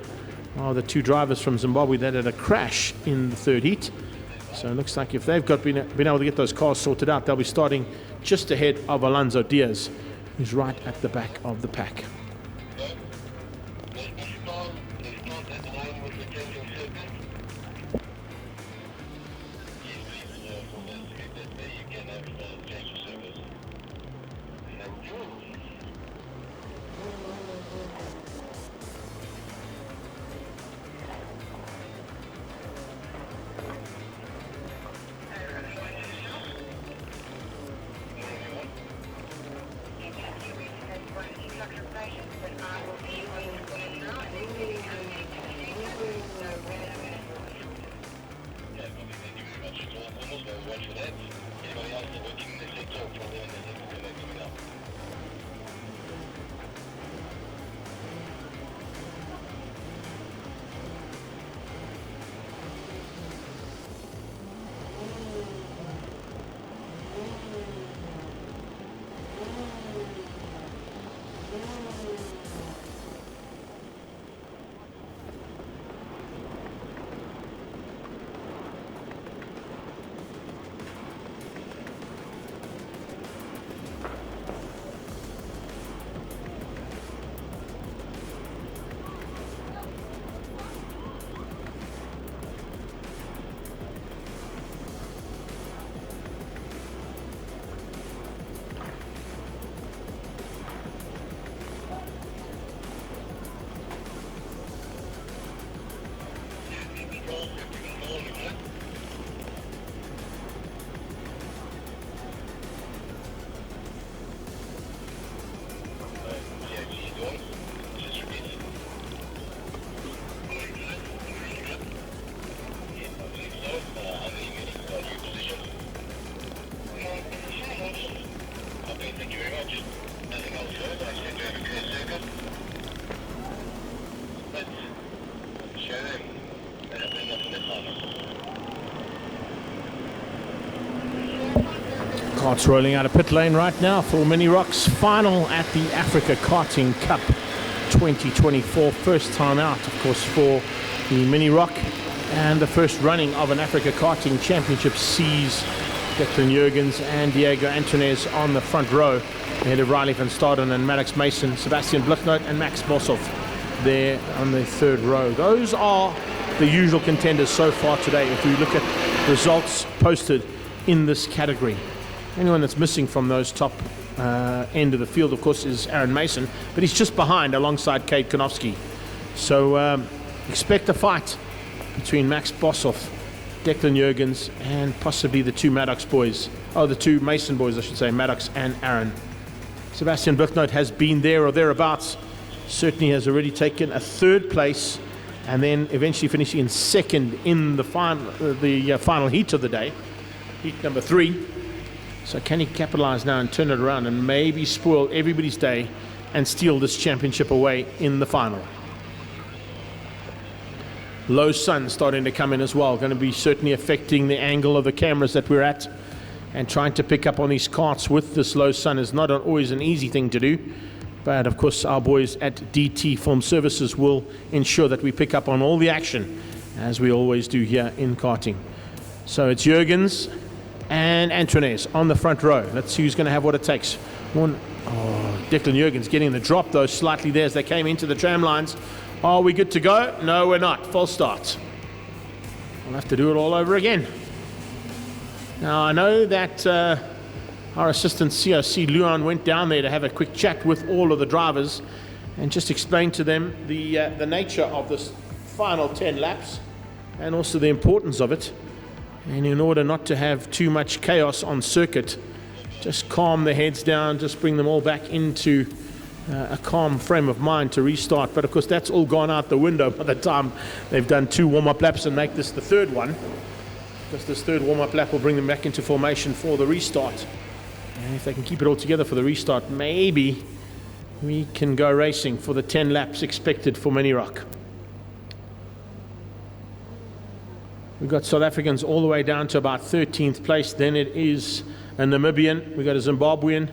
are the 2 drivers from Zimbabwe that had a crash in the 3rd heat. So it looks like if they've been able to get those cars sorted out, they'll be starting just ahead of Alonso Diaz, who's right at the back of the pack. Carts rolling out of pit lane right now for Mini Rock's final at the Africa Karting Cup 2024. First time out, of course, for the Mini Rock, and the first running of an Africa Karting Championship sees Declan Jurgens and Diego Antunes on the front row, ahead of Riley van Staden and Maddox Mason, Sebastian Bluchnoot and Max Boshoff there on the third row. Those are the usual contenders so far today if we look at results posted in this category. Anyone that's missing from those top end of the field, of course, is Aaron Mason, but he's just behind alongside Kate Konofsky. So expect a fight between Max Boshoff, Declan Jurgens, and possibly the two Maddox boys. Oh, the two Mason boys, I should say, Maddox and Aaron. Sebastian Bluchnoot has been there or thereabouts. Certainly has already taken a third place, and then eventually finishing in second in the final heat of the day, heat number 3. So can he capitalize now and turn it around and maybe spoil everybody's day and steal this championship away in the final? Low sun starting to come in as well, going to be certainly affecting the angle of the cameras that we're at, and trying to pick up on these carts with this low sun is not always an easy thing to do. But of course our boys at DT Film Services will ensure that we pick up on all the action, as we always do here in karting. So it's Jurgens and Antunes on the front row. Let's see who's going to have what it takes. Declan Jurgens getting the drop though slightly there as they came into the tram lines. Are we good to go? No, we're not. False start. We'll have to do it all over again. Now I know that our assistant COC Luan went down there to have a quick chat with all of the drivers and just explain to them the nature of this final 10 laps and also the importance of it. And in order not to have too much chaos on circuit, just calm their heads down, just bring them all back into a calm frame of mind to restart. But of course that's all gone out the window by the time they've done 2 warm-up laps and make this the third one, because this third warm-up lap will bring them back into formation for the restart. And if they can keep it all together for the restart, maybe we can go racing for the 10 laps expected for Mini Rock. We've got South Africans all the way down to about 13th place. Then it is a Namibian, we've got a Zimbabwean,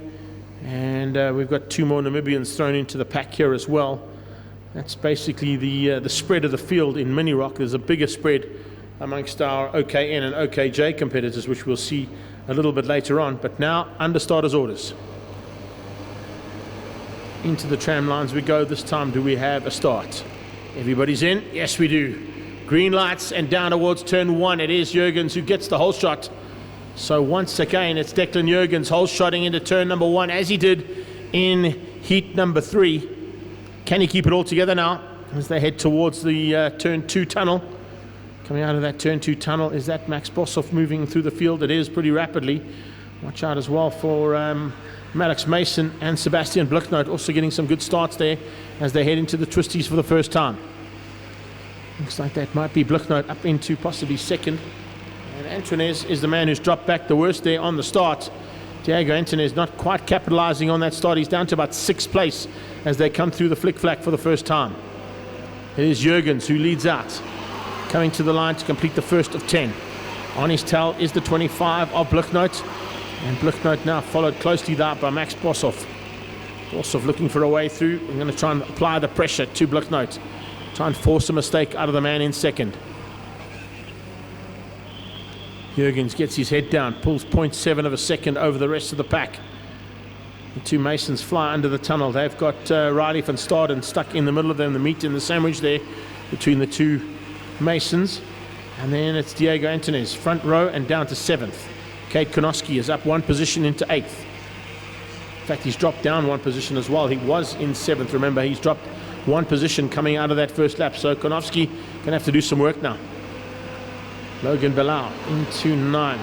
and we've got 2 more Namibians thrown into the pack here as well. That's basically the spread of the field in Mini Rock. There's a bigger spread amongst our OKN and OKJ competitors, which we'll see a little bit later on. But now under starters orders. Into the tram lines we go. This time do we have a start? Everybody's in? Yes, we do. Green lights and down towards turn 1. It is Jurgens who gets the whole shot. So once again it's Declan Jurgens whole shotting into turn number 1 as he did in heat number 3. Can he keep it all together now as they head towards the turn 2 tunnel? Coming out of that turn 2 tunnel, is that Max Boshoff moving through the field? It is pretty rapidly. Watch out as well for Maddox Mason and Sebastian Bluchnoot also getting some good starts there as they head into the twisties for the first time. Looks like that might be Bluchnoot up into possibly second. And Antunes is the man who's dropped back the worst there on the start. Diego Antunes not quite capitalizing on that start. He's down to about 6th place as they come through the flick-flack for the first time. It is Jurgens who leads out, coming to the line to complete the first of 10. On his tail is the 25 of Bluchnoot, and Bluchnoot now followed closely there by Max Boshoff. Boshoff looking for a way through. I'm going to try and apply the pressure to Bluchnoot, try and force a mistake out of the man in second. Jurgens gets his head down, pulls 0.7 of a second over the rest of the pack. The 2 Masons fly under the tunnel. They've got Riley van Staden stuck in the middle of them, the meat in the sandwich there between the 2 Masons. And then it's Diego Antunes, front row and down to 7th. Kate Konofsky is up 1 position into 8th. In fact, he's dropped down 1 position as well. He was in 7th. Remember, he's dropped 1 position coming out of that first lap. So Konofsky going to have to do some work now. Logan Belau into 9.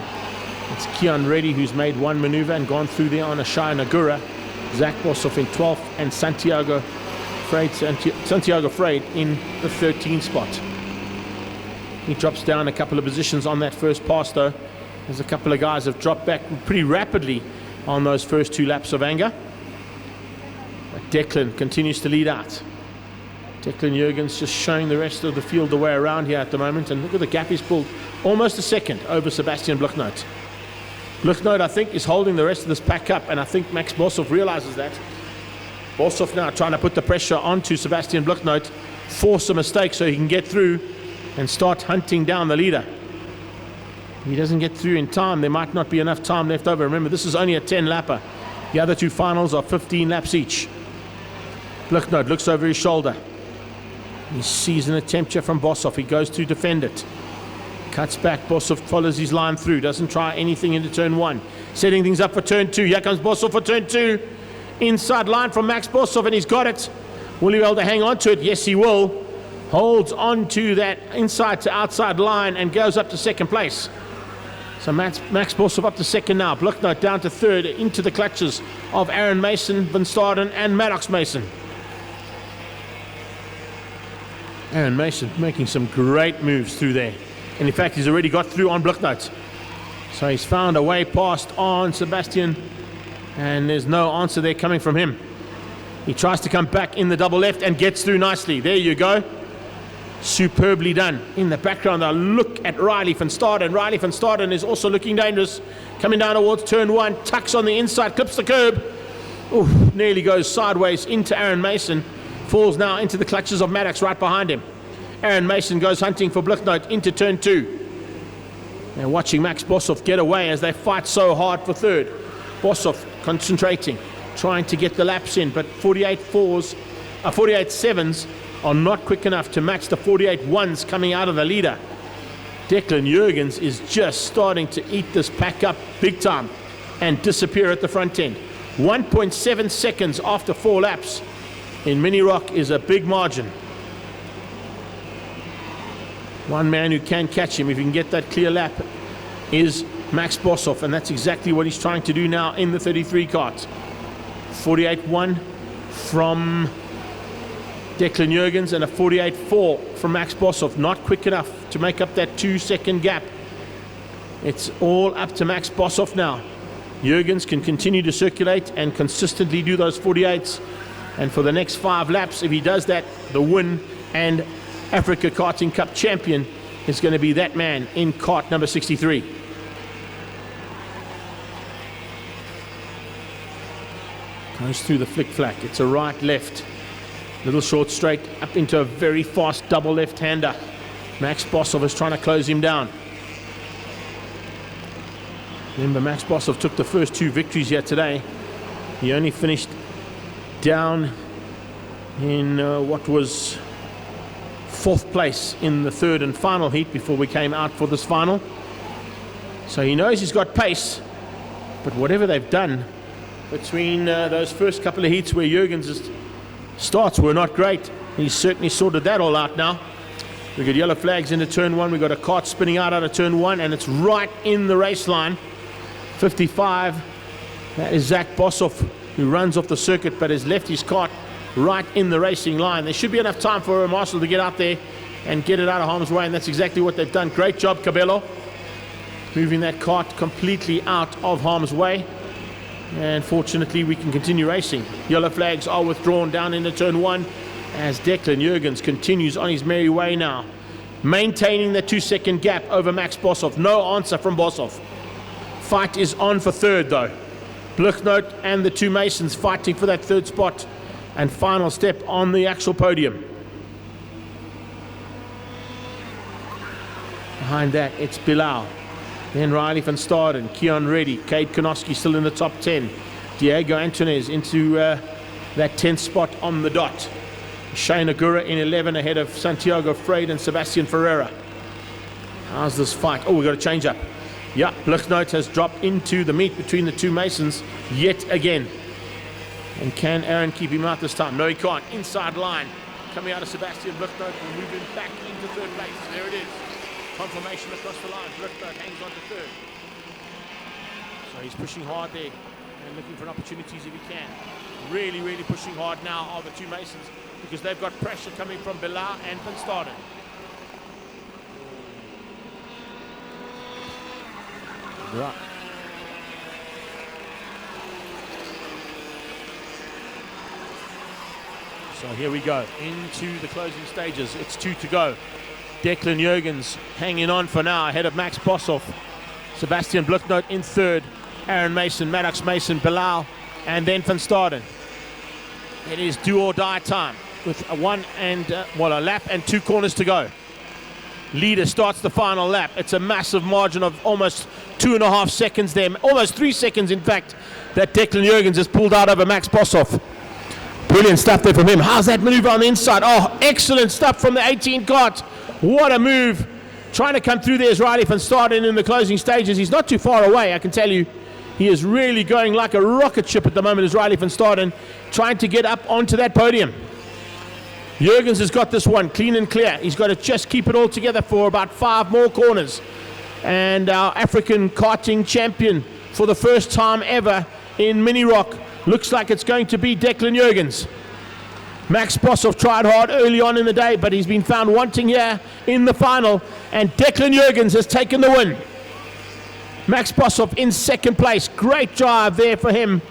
It's Keon Reddy who's made 1 maneuver and gone through there on a Shai Nagura. Zach Boshoff in 12th and Santiago Freyd in the 13th spot. He drops down a couple of positions on that first pass though, as a couple of guys have dropped back pretty rapidly on those first 2 laps of anger. But Declan continues to lead out. Declan Jurgens just showing the rest of the field the way around here at the moment, and look at the gap he's pulled, almost a second over Sebastian Bluchnoot. Blüchnoth, I think, is holding the rest of this pack up, and I think Max Boshoff realizes that. Boshoff now trying to put the pressure onto Sebastian Blüchnoth, force a mistake so he can get through and start hunting down the leader. He doesn't get through in time. There might not be enough time left over. Remember, this is only a 10-lapper. The other two finals are 15 laps each. Blüchnoth looks over his shoulder. He sees an attempt here from Boshoff. He goes to defend it. Cuts back. Boshoff follows his line through. Doesn't try anything into turn 1. Setting things up for turn 2. Here comes Boshoff for turn 2. Inside line from Max Boshoff, and he's got it. Will he be able to hang on to it? Yes, he will. Holds on to that inside to outside line and goes up to second place. So Max Boshoff up to second now. Blüchnoth down to third, into the clutches of Aaron Mason, Van Staden, and Maddox Mason. Aaron Mason making some great moves through there. And in fact, he's already got through on Blüchnoth. So he's found a way past on Sebastian, and there's no answer there coming from him. He tries to come back in the double left and gets through nicely. There you go. Superbly done. In the background, I look at Riley van Staden. Riley van Staden is also looking dangerous. Coming down towards turn 1, tucks on the inside, clips the curb. Ooh, nearly goes sideways into Aaron Mason. Falls now into the clutches of Maddox right behind him. Aaron Mason goes hunting for Blüchnoth into turn 2. And watching Max Boshoff get away as they fight so hard for third. Boshoff concentrating, trying to get the laps in, but 48 sevens are not quick enough to match the 48 ones coming out of the leader. Declan Jurgens is just starting to eat this pack up big time and disappear at the front end. 1.7 seconds after 4 laps in Mini Rock is a big margin. One man who can catch him if he can get that clear lap is Max Boshoff, and that's exactly what he's trying to do now in the 33 kart. 48.1 from Declan Jurgens and a 48.4 from Max Boshoff. Not quick enough to make up that 2-second gap. It's all up to Max Boshoff now. Jurgens can continue to circulate and consistently do those 48s. And for the next 5 laps, if he does that, the win and Africa Karting Cup champion is going to be that man in kart number 63. Goes through the flick-flack. It's a right-left. Little short straight up into a very fast double left-hander. Max Boshoff is trying to close him down. Remember, Max Boshoff took the first 2 victories here today. He only finished down in what was 4th place in the 3rd and final heat before we came out for this final. So he knows he's got pace, but whatever they've done between those first couple of heats where Jurgens' starts were not great, he's certainly sorted that all out now. We've got yellow flags into turn 1. We've got a kart spinning out of turn 1, and it's right in the race line. 55. That is Zach Boshoff, who runs off the circuit but has left his kart right in the racing line. There should be enough time for Marshall to get out there and get it out of harm's way, and that's exactly what they've done. Great job, Cabello, moving that kart completely out of harm's way. And fortunately, we can continue racing. Yellow flags are withdrawn down into turn 1 as Declan Jurgens continues on his merry way now, maintaining the 2-second gap over Max Boshoff. No answer from Boshoff. Fight is on for third, though. Blüchnoth and the 2 Masons fighting for that 3rd spot and final step on the actual podium. Behind that, it's Bilal. Then Riley van Staden, Keon Reddy, Cade Konoski still in the top 10. Diego Antunes into that 10th spot on the dot. Shane Agura in 11 ahead of Santiago Freid and Sebastian Ferreira. How's this fight? Oh, we've got a change up. Yeah, Blüchnoth has dropped into the meet between the 2 Masons yet again. And can Aaron keep him out this time? No, he can't. Inside line coming out of Sebastian Blüchnoth and moving back into 3rd place. There it is. Confirmation across the line. Blüchnoth hangs on to 3rd. So he's pushing hard there and looking for opportunities if he can. Really, really pushing hard now are the 2 Masons because they've got pressure coming from Bilal and Van Staden. Right. So here we go into the closing stages. It's 2 to go. Declan Jurgens hanging on for now ahead of Max Boshoff. Sebastian Bluknoot in third. Aaron Mason, Maddox Mason, Bilal, and then Van Staden. It is do or die time with a lap and 2 corners to go. Leader starts the final lap. It's a massive margin of almost 2.5 seconds there, almost 3 seconds in fact, that Declan Jurgens has pulled out over Max Boshoff. Brilliant stuff there from him. How's that maneuver on the inside? Oh, excellent stuff from the 18 kart. What a move. Trying to come through there is Riley van Staden in the closing stages. He's not too far away, I can tell you. He is really going like a rocket ship at the moment, is Riley van Staden, trying to get up onto that podium. Jurgens has got this one clean and clear. He's got to just keep it all together for about 5 more corners. And our African karting champion for the first time ever in Mini Rock looks like it's going to be Declan Jurgens. Max Boshoff tried hard early on in the day, but he's been found wanting here in the final, and Declan Jurgens has taken the win. Max Boshoff in second place. Great drive there for him.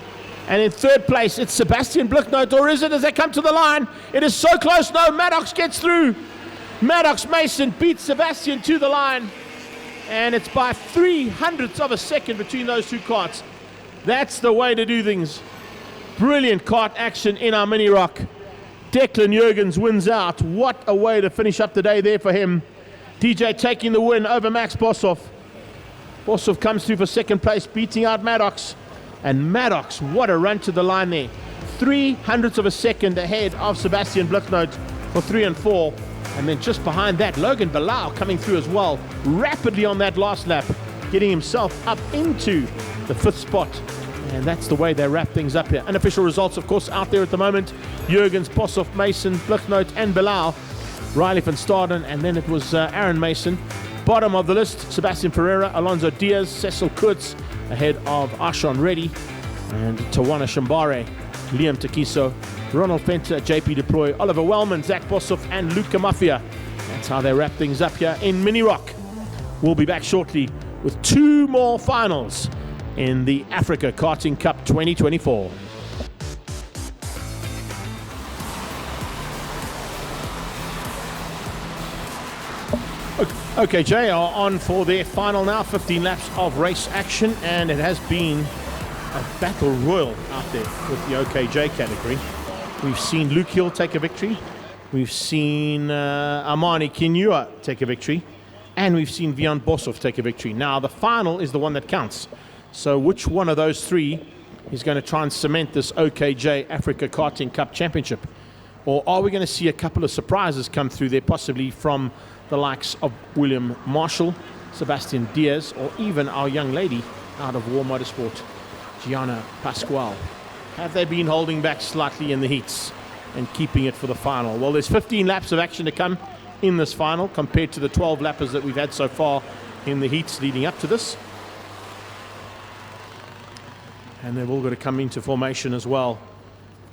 And in third place, it's Sebastian Bluknoot, or is it, as they come to the line? It is so close. No, Maddox gets through. Maddox Mason beats Sebastian to the line. And it's by 0.03 of a second between those two karts. That's the way to do things. Brilliant kart action in our Mini Rock. Declan Jurgens wins out. What a way to finish up the day there for him. DJ taking the win over Max Boshoff. Boshoff comes through for second place, beating out Maddox. And Maddox, what a run to the line there. 0.03 of a second ahead of Sebastian Bluknoot for 3 and 4. And then just behind that, Logan Bilal coming through as well, rapidly on that last lap, getting himself up into the 5th spot. And that's the way they wrap things up here. Unofficial results, of course, out there at the moment. Jurgens, Boshoff, Mason, Bluknoot, and Bilal. Riley van Staden, and then it was Aaron Mason. Bottom of the list, Sebastian Ferreira, Alonso Diaz, Cecil Kurtz, ahead of Ashon Reddy, and Tawana Shambare, Liam Takiso, Ronald Fenter, JP Deploy, Oliver Wellman, Zach Boshoff, and Luca Mafia. That's how they wrap things up here in Mini Rock. We'll be back shortly with 2 more finals in the Africa Karting Cup 2024. Okay, Jay are on for their final now, 15 laps of race action, and it has been a battle royal out there with the OKJ category. We've seen Luke Hill take a victory, we've seen Armani Kinua take a victory, and we've seen Vian Boshoff take a victory. Now, the final is the one that counts. So which one of those 3 is going to try and cement this OKJ Africa Karting Cup Championship? Or are we going to see a couple of surprises come through there, possibly from the likes of William Marshall, Sebastian Diaz, or even our young lady out of War Motorsport, Gianna Pasquale? Have they been holding back slightly in the heats and keeping it for the final? Well, there's 15 laps of action to come in this final compared to the 12 lappers that we've had so far in the heats leading up to this. And they've all got to come into formation as well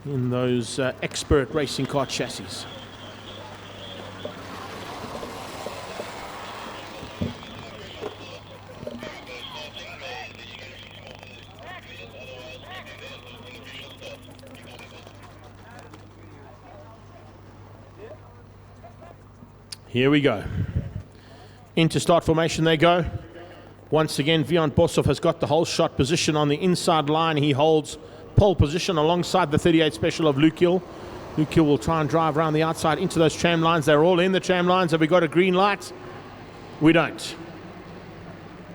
in those expert racing car chassis. Here we go. Into start formation they go. Once again, Vian Boshoff has got the whole shot position on the inside line. He holds pole position alongside the 38 special of Luke Hill. Luke Hill will try and drive around the outside into those tram lines. They're all in the tram lines. Have we got a green light? We don't.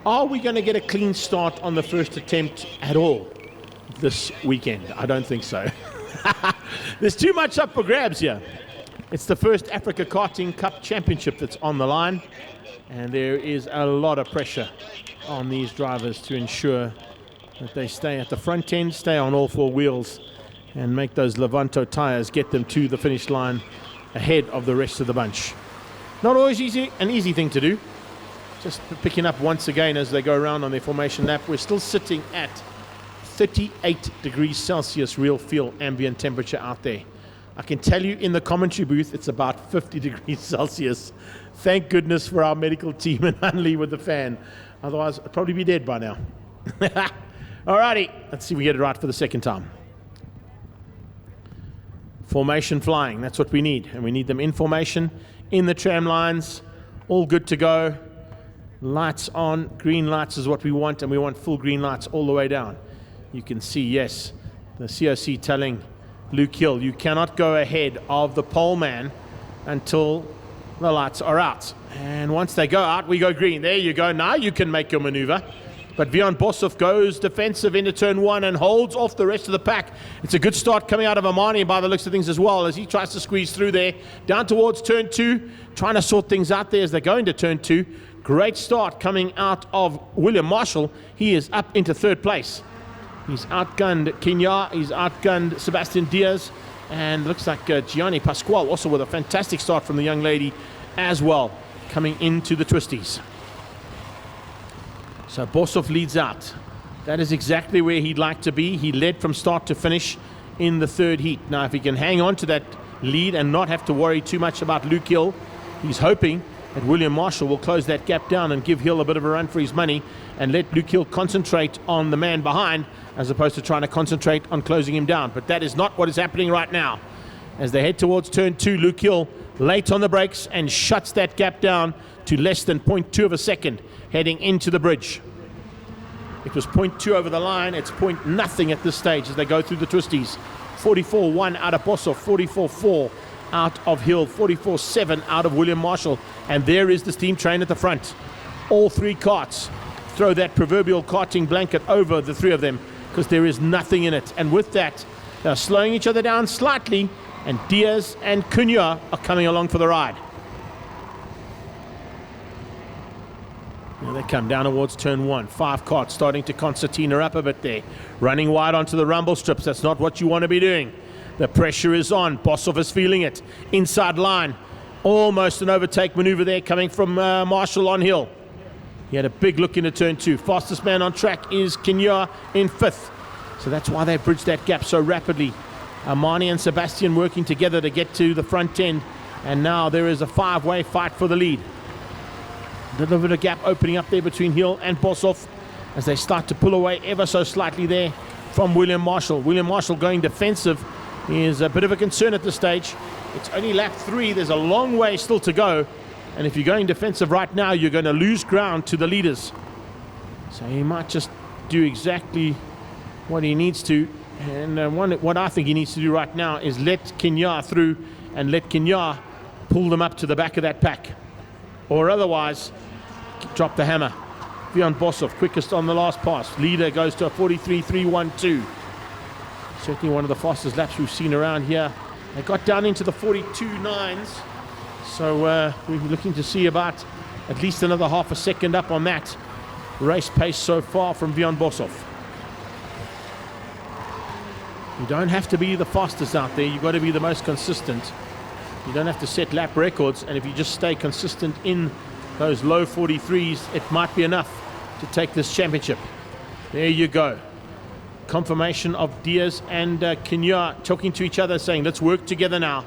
Are we going to get a clean start on the first attempt at all this weekend? I don't think so. There's too much up for grabs here. It's the first Africa Karting Cup Championship that's on the line, and there is a lot of pressure on these drivers to ensure that they stay at the front end, stay on all 4 wheels, and make those Levanto tires get them to the finish line ahead of the rest of the bunch. Not always an easy thing to do. Just picking up once again as they go around on their formation lap. We're still sitting at 38 degrees Celsius real feel ambient temperature out there. I can tell you in the commentary booth, it's about 50 degrees Celsius. Thank goodness for our medical team in Hunley with the fan. Otherwise, I'd probably be dead by now. Alrighty, let's see if we get it right for the second time. Formation flying, that's what we need. And we need them in formation, in the tram lines, all good to go. Lights on, green lights is what we want, and we want full green lights all the way down. You can see, yes, the COC telling Luke Hill, you cannot go ahead of the pole man until the lights are out. And once they go out, we go green. There you go. Now you can make your maneuver. But Vion Boshoff goes defensive into turn 1 and holds off the rest of the pack. It's a good start coming out of Amani by the looks of things as well, as he tries to squeeze through there. Down towards turn 2, trying to sort things out there as they go into turn 2. Great start coming out of William Marshall. He is up into 3rd place. He's outgunned Kenya, he's outgunned Sebastian Diaz, and looks like Gianni Pasquale also with a fantastic start from the young lady as well, coming into the twisties. So Boshoff leads out. That is exactly where he'd like to be. He led from start to finish in the 3rd heat. Now if he can hang on to that lead and not have to worry too much about Luke Hill, he's hoping that William Marshall will close that gap down and give Hill a bit of a run for his money and let Luke Hill concentrate on the man behind as opposed to trying to concentrate on closing him down. But that is not what is happening right now. As they head towards turn 2, Luke Hill late on the brakes and shuts that gap down to less than 0.2 of a second heading into the bridge. It was 0.2 over the line. It's 0.0 at this stage as they go through the twisties. 44.1 out of Boshoff, 44.4 out of Hill, 44.7 out of William Marshall. And there is the steam train at the front. All 3 carts throw that proverbial karting blanket over the 3 of them because there is nothing in it. And with that, they're slowing each other down slightly, and Diaz and Cunha are coming along for the ride. Now they come down towards turn 1. 5 carts starting to concertina up a bit there. Running wide onto the rumble strips. That's not what you want to be doing. The pressure is on. Boshoff is feeling it. Inside line. Almost an overtake maneuver there coming from Marshall on Hill. He had a big look into turn 2. Fastest man on track is Kenya in 5th. So that's why they bridged that gap so rapidly. Amani and Sebastian working together to get to the front end. And now there is a 5-way fight for the lead. A little bit of gap opening up there between Hill and Boshoff as they start to pull away ever so slightly there from William Marshall. William Marshall going defensive is a bit of a concern at this stage. It's only lap 3. There's a long way still to go. And if you're going defensive right now, you're going to lose ground to the leaders. So he might just do exactly what he needs to. And what I think he needs to do right now is let Kenya through and let Kenya pull them up to the back of that pack. Or otherwise, drop the hammer. Vion Boshoff, quickest on the last pass. Leader goes to a 43.312. Certainly one of the fastest laps we've seen around here. They got down into the 42.9s. So we're looking to see about at least another half a second up on that race pace so far from Vion Boshoff. You don't have to be the fastest out there. You've got to be the most consistent. You don't have to set lap records, and if you just stay consistent in those low 43s, it might be enough to take this championship. There you go. Confirmation of Diaz and Kenya talking to each other, saying, let's work together now.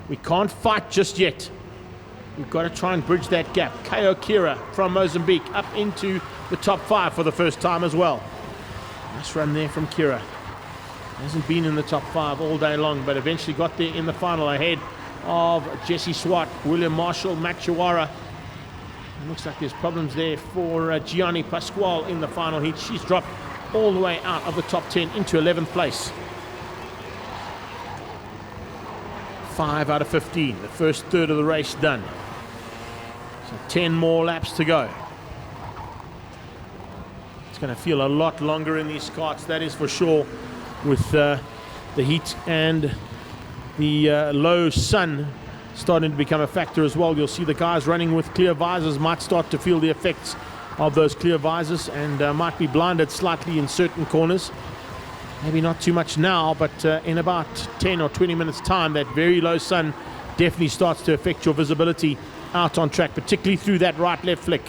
We can't fight just yet. We've got to try and bridge that gap. Kayo Kira from Mozambique up into the top 5 for the first time as well. Nice run there from Kira. Hasn't been in the top 5 all day long, but eventually got there in the final ahead of Jesse Swart, William Marshall, Matt Chiwara. It looks like there's problems there for Gianni Pasquale in the final heat. She's dropped all the way out of the top 10 into 11th place. 5 out of 15, the first third of the race done. So 10 more laps to go. It's going to feel a lot longer in these karts, that is for sure, with the heat and the low sun starting to become a factor as well. You'll see the guys running with clear visors might start to feel the effects of those clear visors and might be blinded slightly in certain corners. Maybe not too much now, but in about 10 or 20 minutes time, that very low sun definitely starts to affect your visibility out on track, particularly through that right-left flick.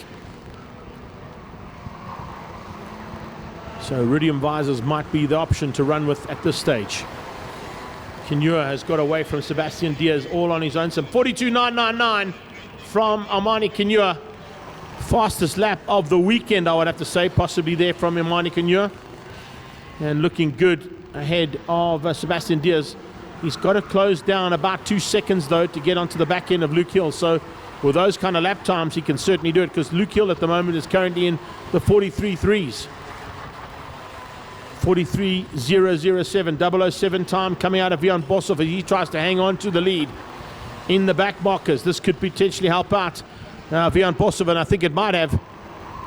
So iridium visors might be the option to run with at this stage. Kenya has got away from Sebastian Diaz all on his own. Some 42.999 from Amani Kenya. Fastest lap of the weekend, I would have to say, possibly there from Amani Kenya. And looking good ahead of Sebastian Diaz. He's got to close down about 2 seconds, though, to get onto the back end of Luke Hill. So with those kind of lap times, he can certainly do it, because Luke Hill at the moment is currently in the 43.3s. 43.007, 007 time coming out of Vian Bosov as he tries to hang on to the lead in the back markers. This could potentially help out Vian Bosov, and I think it might have.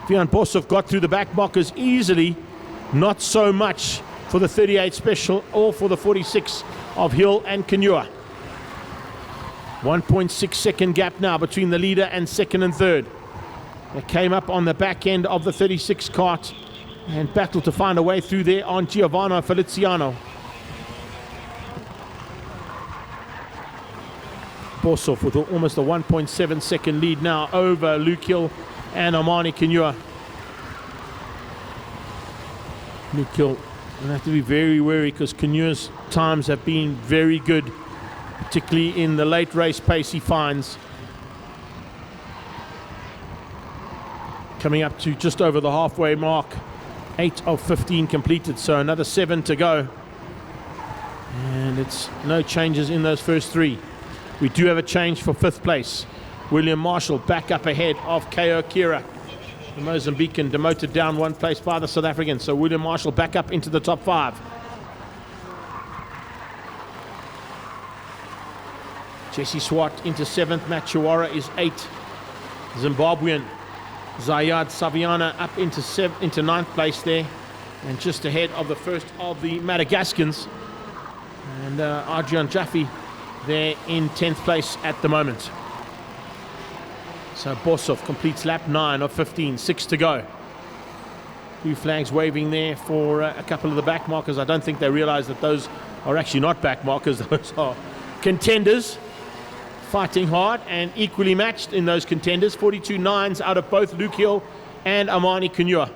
Vian Bosov got through the back markers easily, not so much for the 38 special or for the 46 of Hill and Kenua. 1.6 second gap now between the leader and second and third. They came up on the back end of the 36 kart and battled to find a way through there on Giovanni Feliciano. Bosov with almost a 1.7 second lead now over Luke Hill and Armani Kenua. Luke Hill will have to be very wary, because Kenua's times have been very good, particularly in the late race pace he finds. Coming up to just over the halfway mark, 8 of 15 completed, so another 7 to go. And it's no changes in those first 3. We do have a change for 5th place. William Marshall back up ahead of Ko Kira. The Mozambican demoted down 1 place by the South African, so William Marshall back up into the top 5. Jesse Swart into 7th, Matt Chiwara is 8th. Zimbabwean Zayad Saviana up into 9th place there, and just ahead of the first of the Madagascans. And Adrian Jaffe there in 10th place at the moment. So Bosov completes lap 9 of 15, 6 to go. 2 flags waving there for a couple of the back markers. I don't think they realize that those are actually not back markers, those are contenders. Fighting hard and equally matched in those contenders. 42.9s out of both Luke Hill and Armani Kenua.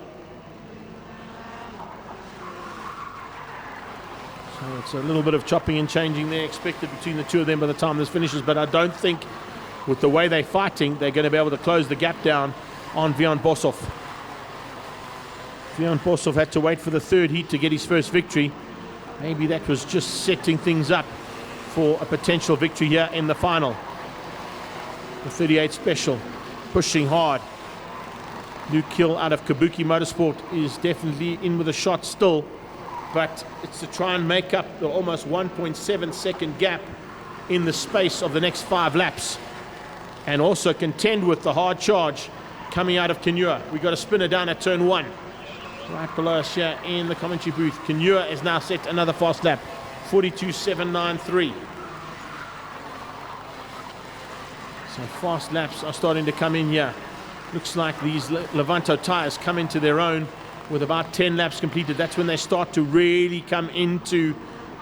So it's a little bit of chopping and changing there expected between the two of them by the time this finishes, but I don't think with the way they're fighting, they're going to be able to close the gap down on Vian Bosov. Vian Bosov had to wait for the 3rd heat to get his first victory. Maybe that was just setting things up for a potential victory here in the final. The 38 special pushing hard. Luke Hill out of Kabuki Motorsport is definitely in with a shot still, but it's to try and make up the almost 1.7 second gap in the space of the next 5 laps, and also contend with the hard charge coming out of Kenua. We got a spinner down at turn 1 right below us here in the commentary booth. Kenua is now set another fast lap, 42.793. So fast laps are starting to come in here. Looks like these Levanto tires come into their own with about 10 laps completed. That's when they start to really come into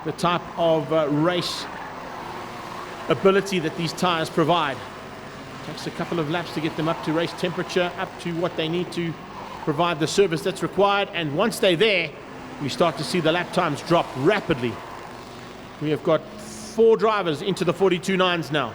the type of race ability that these tires provide. Takes a couple of laps to get them up to race temperature, up to what they need to provide the service that's required. And once they're there, we start to see the lap times drop rapidly. We have got 4 drivers into the 42.9s now.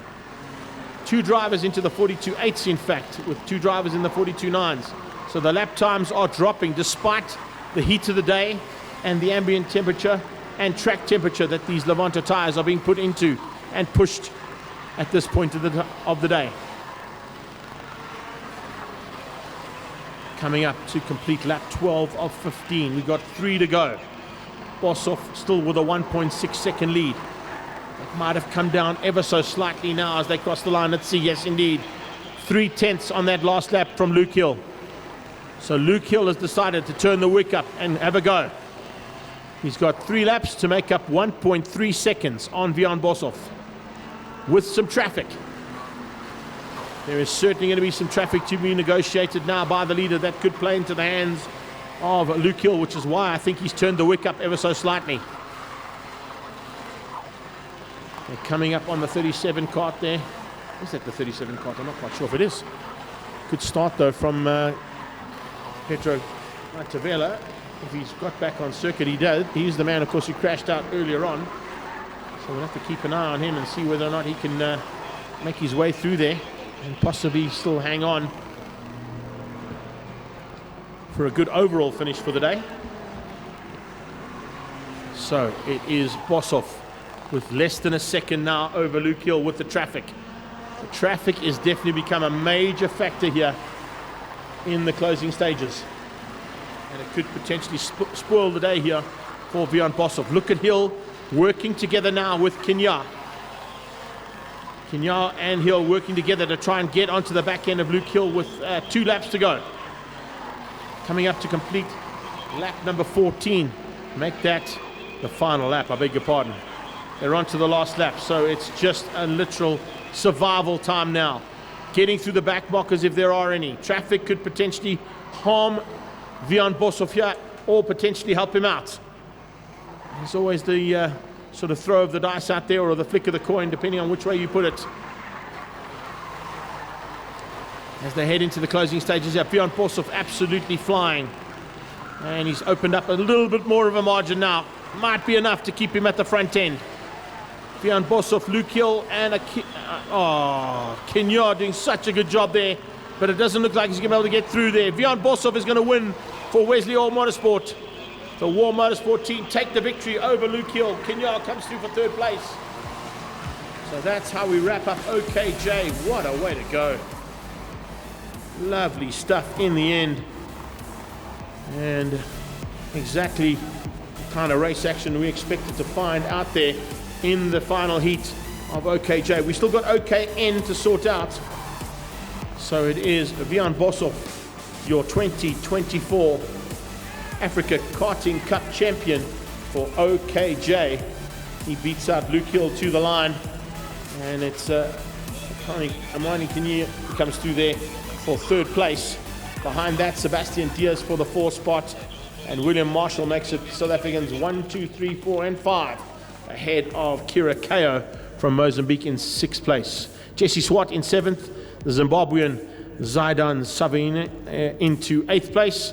2 drivers into the 42.8s, in fact, with 2 drivers in the 42.9s. So the lap times are dropping despite the heat of the day and the ambient temperature and track temperature that these Levanto tires are being put into and pushed at this point of the day. Coming up to complete lap 12 of 15. We've got 3 to go. Bosov still with a 1.6 second lead. It might have come down ever so slightly now as they cross the line. Let's see, yes indeed. 3/10 on that last lap from Luke Hill. So Luke Hill has decided to turn the wick up and have a go. He's got 3 laps to make up 1.3 seconds on Vian Bosov with some traffic. There is certainly going to be some traffic to be negotiated now by the leader that could play into the hands of Luke Hill, which is why I think he's turned the wick up ever so slightly. They're coming up on the 37 kart there. Is that the 37 kart? I'm not quite sure if it is. Good start though from Pedro Tavella. If he's got back on circuit, he does. He's the man, of course, who crashed out earlier on. So we'll have to keep an eye on him and see whether or not he can make his way through there and possibly still hang on for a good overall finish for the day. So it is Bosov with less than a second now over Luke Hill with the traffic. Traffic is definitely become a major factor here in the closing stages. And it could potentially spoil the day here for Vian Bosov. Look at Hill working together now with Kenya. Kenya and Hill working together to try and get onto the back end of Luke Hill with 2 laps to go. Coming up to complete lap number 14. Make that the final lap, I beg your pardon. They're on to the last lap, so it's just a literal survival time now. Getting through the back markers if there are any. Traffic could potentially harm Vian Bosov here or potentially help him out. There's always the sort of throw of the dice out there, or the flick of the coin, depending on which way you put it. As they head into the closing stages here, Vian Bosov absolutely flying. And he's opened up a little bit more of a margin now. Might be enough to keep him at the front end. Vian Bosov, Luke Hill, and Kenya doing such a good job there. But it doesn't look like he's going to be able to get through there. Vian Bosov is going to win for Wesley All Motorsport. The War Motorsport team take the victory over Luke Hill. Kenya comes through for 3rd place. So that's how we wrap up OKJ. What a way to go. Lovely stuff in the end. And exactly the kind of race action we expected to find out there in the final heat of OKJ. We still got OKN to sort out. So it is Vian Bosov, your 2024 Africa Karting Cup champion for OKJ. He beats out Luke Hill to the line, and it's Amani Kenya comes through there for 3rd place. Behind that, Sebastian Diaz for the 4th spot, and William Marshall makes it South Africans 1, 2, 3, 4, and 5 ahead of Kira Kao from Mozambique in 6th place. Jesse Swart in 7th, the Zimbabwean Zaidan Savine into 8th place.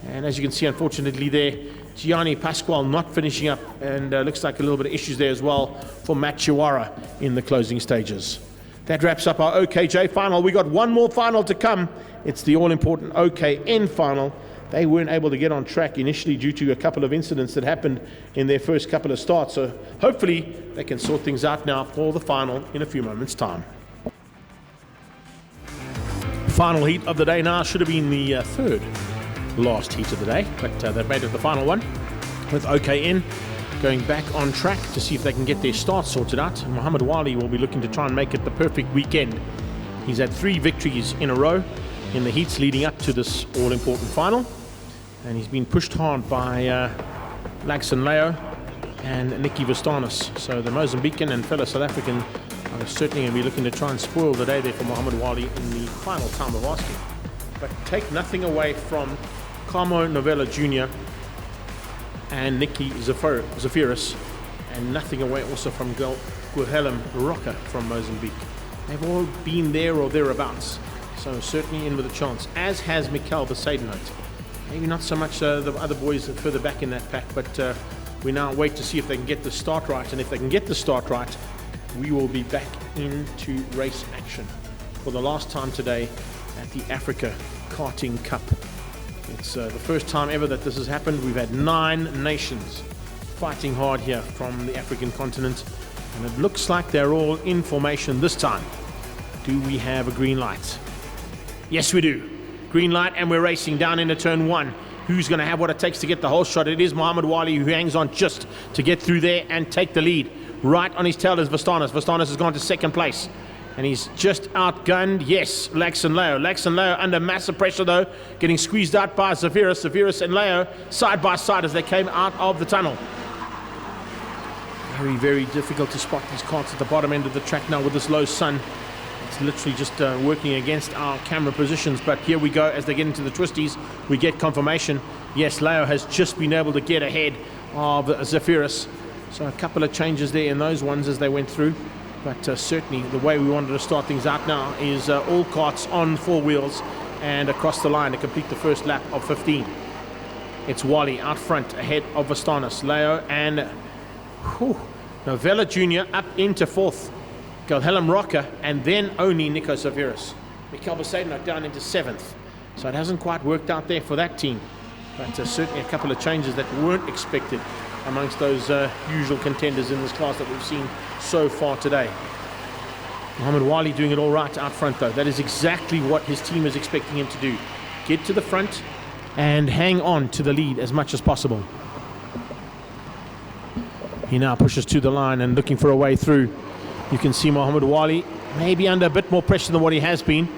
And as you can see, unfortunately there, Gianni Pasquale not finishing up, and looks like a little bit of issues there as well for Matt Chiwara in the closing stages. That wraps up our OKJ final. We got one more final to come. It's the all-important OKN final. They weren't able to get on track initially due to a couple of incidents that happened in their first couple of starts. So hopefully they can sort things out now for the final in a few moments' time. Final heat of the day now should have been the 3rd last heat of the day, but they've made it the final one with OKN going back on track to see if they can get their start sorted out. Muhammad Wali will be looking to try and make it the perfect weekend. He's had 3 victories in a row in the heats leading up to this all-important final, and he's been pushed hard by Laxon Leo and Nicky Vastanis. So the Mozambican and fellow South African are certainly going to be looking to try and spoil the day there for Muhammad Wali in the final time of asking. But take nothing away from Carmo Novella Jr. and Nicky Zafiris, and nothing away also from Guilherme Roca from Mozambique. They've all been there or thereabouts, so certainly in with a chance, as has Mikel Besaidenote. Maybe not so much the other boys further back in that pack, but we now wait to see if they can get the start right, and if they can get the start right, we will be back into race action for the last time today at the Africa Karting Cup. It's the first time ever that this has happened. We've had 9 nations fighting hard here from the African continent, and it looks like they're all in formation this time. Do we have a green light? Yes, we do. Green light, and we're racing down into turn 1. Who's going to have what it takes to get the whole shot? It is Muhammad Wali who hangs on just to get through there and take the lead. Right on his tail is Vastanis. Vastanis has gone to 2nd place, and he's just outgunned, yes, Laxon Leo. Laxon Leo under massive pressure though, getting squeezed out by Zafiris. Zafiris and Leo side by side as they came out of the tunnel. Very, very difficult to spot these carts at the bottom end of the track now with this low sun. It's literally just working against our camera positions, but here we go as they get into the twisties. We get confirmation. Yes, Leo has just been able to get ahead of Zafiris. So a couple of changes there in those ones as they went through. But certainly the way we wanted to start things out now is all carts on 4 wheels and across the line to complete the first lap of 15. It's Wally out front ahead of Vastanis, Leo and Novella Jr. up into 4th. Guilherme Roca, and then only Nico Zafiris. Mikel Besaidenote down into 7th. So it hasn't quite worked out there for that team. But certainly a couple of changes that weren't expected amongst those usual contenders in this class that we've seen so far today. Muhammad Wali doing it all right out front though. That is exactly what his team is expecting him to do. Get to the front and hang on to the lead as much as possible. He now pushes to the line and looking for a way through. You can see Muhammad Wali maybe under a bit more pressure than what he has been.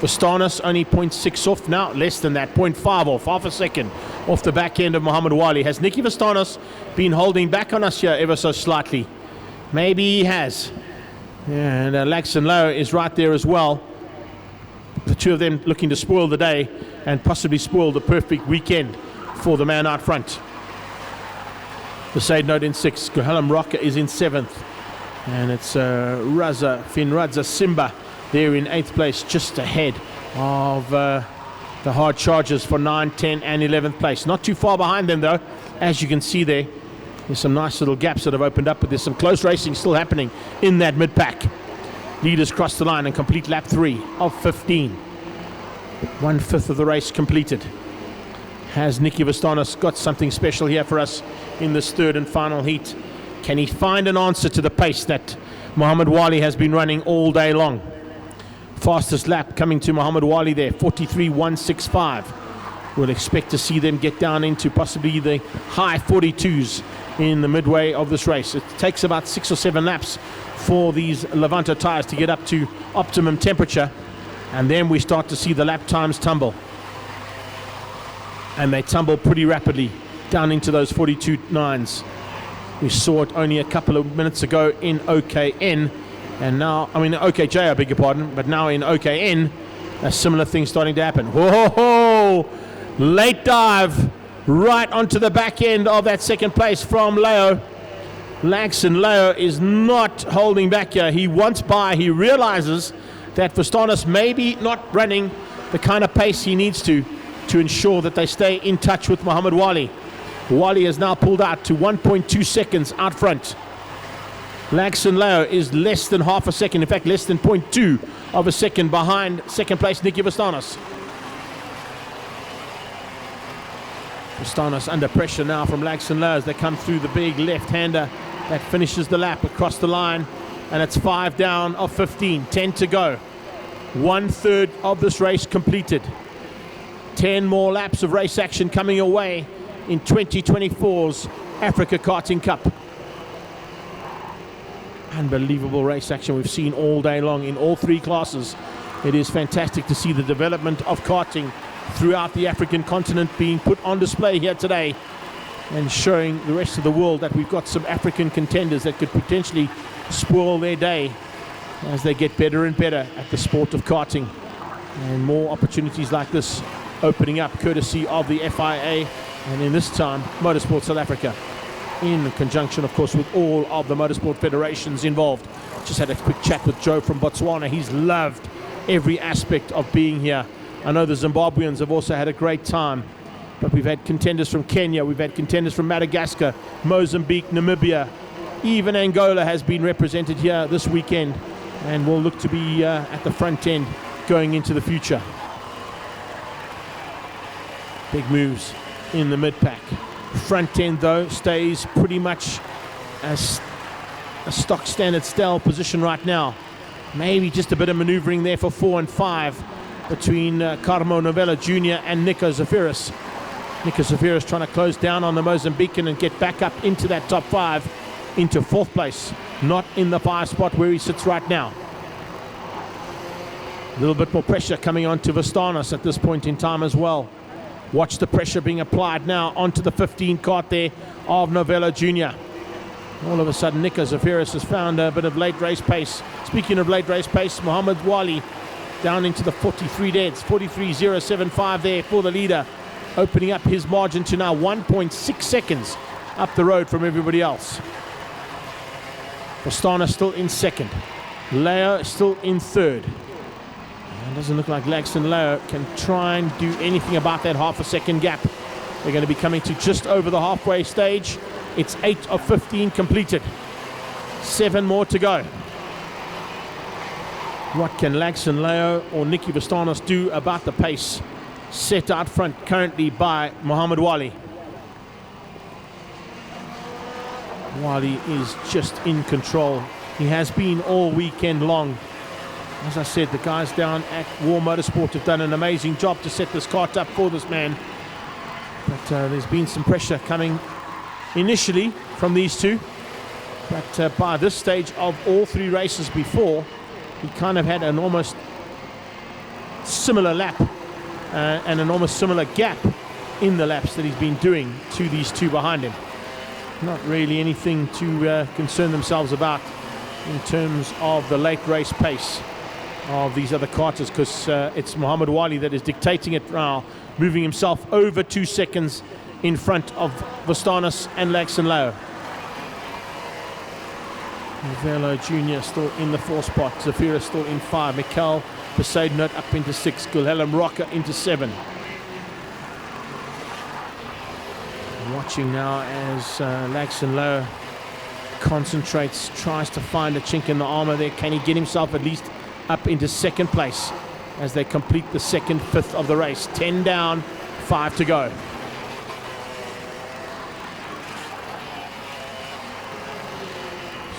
Vastanis only 0.6 off now, less than that, 0.5 off, half a second off the back end of Muhammad Wali. Has Nicky Vastanis been holding back on us here ever so slightly? Maybe he has. And Laxon Low is right there as well. The two of them looking to spoil the day and possibly spoil the perfect weekend for the man out front. The Sade Note in 6th, Gohalam Rocker is in 7th. And it's Finradza Simba there in 8th place, just ahead of the Hard Chargers for 9, 10 and 11th place. Not too far behind them though, as you can see there. There's some nice little gaps that have opened up, but there's some close racing still happening in that mid-pack. Leaders cross the line and complete lap 3 of 15. 1/5 of the race completed. Has Nicky Vastanis got something special here for us in this third and final heat? Can he find an answer to the pace that Muhammad Wali has been running all day long? Fastest lap coming to Muhammad Wali there, 43.165. We'll expect to see them get down into possibly the high 42s in the midway of this race. It takes about 6 or 7 laps for these Levanto tires to get up to optimum temperature, and then we start to see the lap times tumble. And they tumble pretty rapidly down into those 42.9s. We saw it only a couple of minutes ago in OKN, and now, OKJ, I beg your pardon, but now in OKN, a similar thing starting to happen. Whoa! Late dive right onto the back end of that second place from Leo. Laxon Leo is not holding back here. He wants by. He realizes that Vastanis may be not running the kind of pace he needs to ensure that they stay in touch with Muhammad Wali. Wali has now pulled out to 1.2 seconds out front. Laxon Leo is less than half a second, in fact less than 0.2 of a second behind second place Nicky Vastanis. Vastanis under pressure now from Laxon Leo as they come through the big left-hander that finishes the lap across the line, and it's 5 down of 15, 10 to go. 1/3 of this race completed. 10 more laps of race action coming away in 2024's Africa Karting Cup. Unbelievable race action we've seen all day long in all 3 classes. It is fantastic to see the development of karting throughout the African continent being put on display here today, and showing the rest of the world that we've got some African contenders that could potentially spoil their day as they get better and better at the sport of karting. And more opportunities like this opening up courtesy of the FIA, and in this time Motorsport South Africa, in conjunction of course with all of the motorsport federations involved. Just had a quick chat with Joe from Botswana. He's loved every aspect of being here. I know the Zimbabweans have also had a great time, but we've had contenders from Kenya, we've had contenders from Madagascar, Mozambique, Namibia, even Angola has been represented here this weekend, and will look to be at the front end going into the future. Big moves in the mid-pack. Front end though stays pretty much as a stock standard style position right now. Maybe just a bit of maneuvering there for 4 and 5 between Carmo Novella Jr. and Nico Zafiris. Nico Zafiris trying to close down on the Mozambican and get back up into that top 5, into 4th place, not in the 5 spot where he sits right now. A little bit more pressure coming on to Vastanis at this point in time as well. Watch the pressure being applied now onto the 15 kart there of Novella Jr. All of a sudden, Nico Zafiris has found a bit of late race pace. Speaking of late race pace, Muhammad Wali down into the 43 deads, 43.075 there for the leader, opening up his margin to now 1.6 seconds up the road from everybody else. Vastanis still in 2nd. Leo still in 3rd. It doesn't look like Laxon Leo can try and do anything about that half a second gap. They're going to be coming to just over the halfway stage. It's 8 of 15 completed. 7 more to go. What can Laxon Leo or Nicky Vastanis do about the pace set out front currently by Muhammad Wali? Wali is just in control. He has been all weekend long. As I said, the guys down at War Motorsport have done an amazing job to set this kart up for this man. But there's been some pressure coming initially from these two. But by this stage of all three races before, he kind of had an almost similar lap and an almost similar gap in the laps that he's been doing to these two behind him. Not really anything to concern themselves about in terms of the late race pace of these other karters, because it's Mohammed Wali that is dictating it now, moving himself over 2 seconds in front of Vastanis and Laxton Lowe. Velo Jr. still in the 4th spot, Zafira still in 5, Mikkel Besaidnout up into 6, Gulhelm Rocker into 7. Watching now as Laxton Lowe concentrates, tries to find a chink in the armor there. Can he get himself at least up into 2nd place as they complete the 2nd, 5th of the race? 10 down, 5 to go.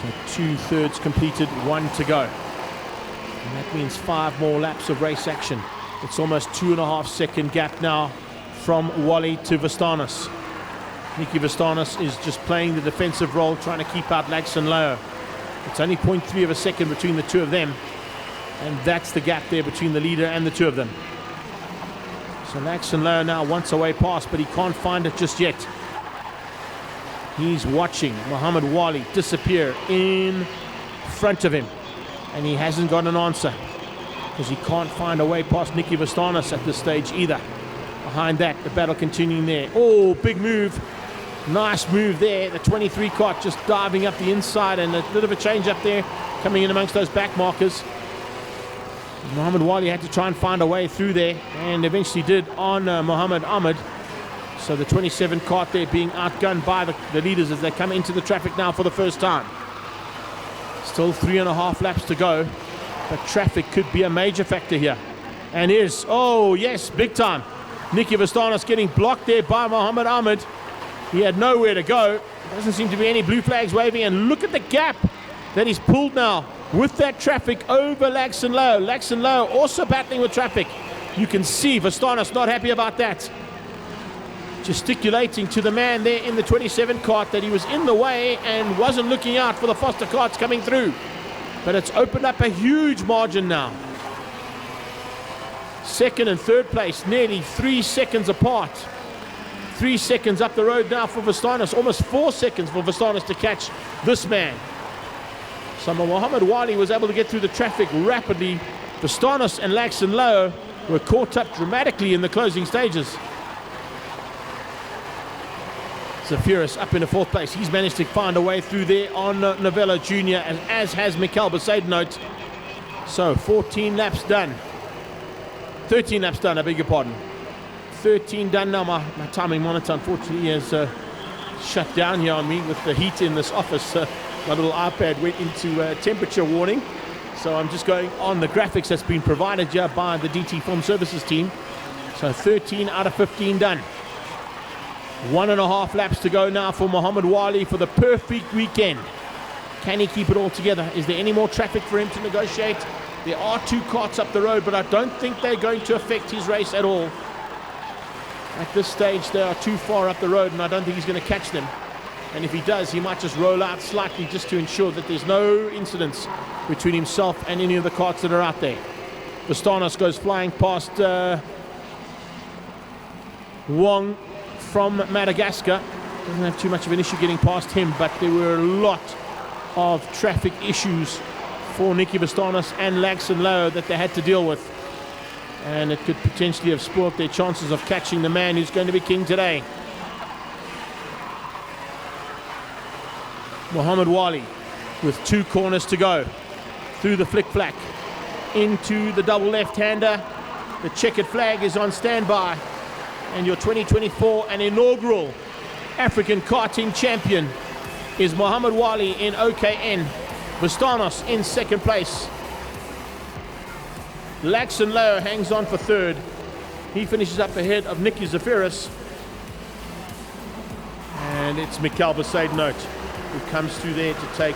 So 2/3 completed, 1 to go. And that means 5 more laps of race action. It's almost 2.5 second gap now from Wally to Vastanis. Nicky Vastanis is just playing the defensive role, trying to keep out Laxton Lowe. It's only 0.3 of a second between the two of them, and that's the gap there between the leader and the two of them. So Laxton Lowe now wants a way past, but he can't find it just yet. He's watching Mohammed Wali disappear in front of him, and he hasn't got an answer because he can't find a way past Nicky Vastanis at this stage either. Behind that, the battle continuing there. Oh, big move. Nice move there. The 23 kart just diving up the inside, and a bit of a change up there coming in amongst those back markers. Mohammed Wali had to try and find a way through there, and eventually did on Mohammed Ahmed. So the 27 kart there being outgunned by the leaders as they come into the traffic now for the first time. Still 3.5 laps to go, but traffic could be a major factor here. And is, oh yes, big time. Nicky Vastanis getting blocked there by Mohammed Ahmed. He had nowhere to go. Doesn't seem to be any blue flags waving, and look at the gap that he's pulled now with that traffic over Laxton Lowe. Laxton Lowe also battling with traffic. You can see Vastanis not happy about that. Gesticulating to the man there in the 27 kart that he was in the way and wasn't looking out for the Foster karts coming through. But it's opened up a huge margin now. 2nd and 3rd place, nearly 3 seconds apart. 3 seconds up the road now for Vastanis, almost 4 seconds for Vastanis to catch this man. So Mohammed Wali was able to get through the traffic rapidly. Vastanis and Laxton Lowe were caught up dramatically in the closing stages. Zafiris up in the 4th place. He's managed to find a way through there on Novello Jr., as has Mikkel Besaidnout. So 14 laps done. 13 laps done, I beg your pardon. 13 done now. My timing monitor unfortunately has shut down here on me with the heat in this office. My little iPad went into temperature warning. So I'm just going on the graphics that's been provided here by the DT Film Services team. So 13 out of 15 done. 1.5 laps to go now for Mohammed Wali for the perfect weekend. Can he keep it all together? Is there any more traffic for him to negotiate? There are 2 karts up the road, but I don't think they're going to affect his race at all. At this stage, they are too far up the road, and I don't think he's going to catch them. And if he does, he might just roll out slightly just to ensure that there's no incidents between himself and any of the karts that are out there. Vastanis goes flying past Wong from Madagascar. Doesn't have too much of an issue getting past him, but there were a lot of traffic issues for Nicky Vastanis and Laxton Lowe that they had to deal with. And it could potentially have spoilt their chances of catching the man who's going to be king today. Mohammed Wali with 2 corners to go. Through the flick-flack. Into the double left-hander. The checkered flag is on standby. And your 2024 and inaugural African karting champion is Mohammed Wali in OKN. Vastanis in 2nd place. Laxton Lowe hangs on for 3rd. He finishes up ahead of Nicky Zafiris. And it's Mikkel Besaidnout who comes through there to take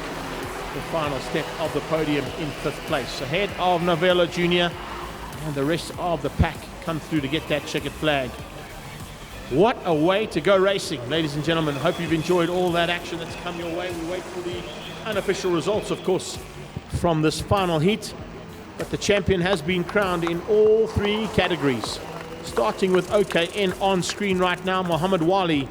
the final step of the podium in 5th place. Ahead of Novella Jr. and the rest of the pack come through to get that checkered flag. What a way to go racing, ladies and gentlemen. Hope you've enjoyed all that action that's come your way. We wait for the unofficial results, of course, from this final heat. But the champion has been crowned in all 3 categories. Starting with OKN on screen right now, Mohammed Wali,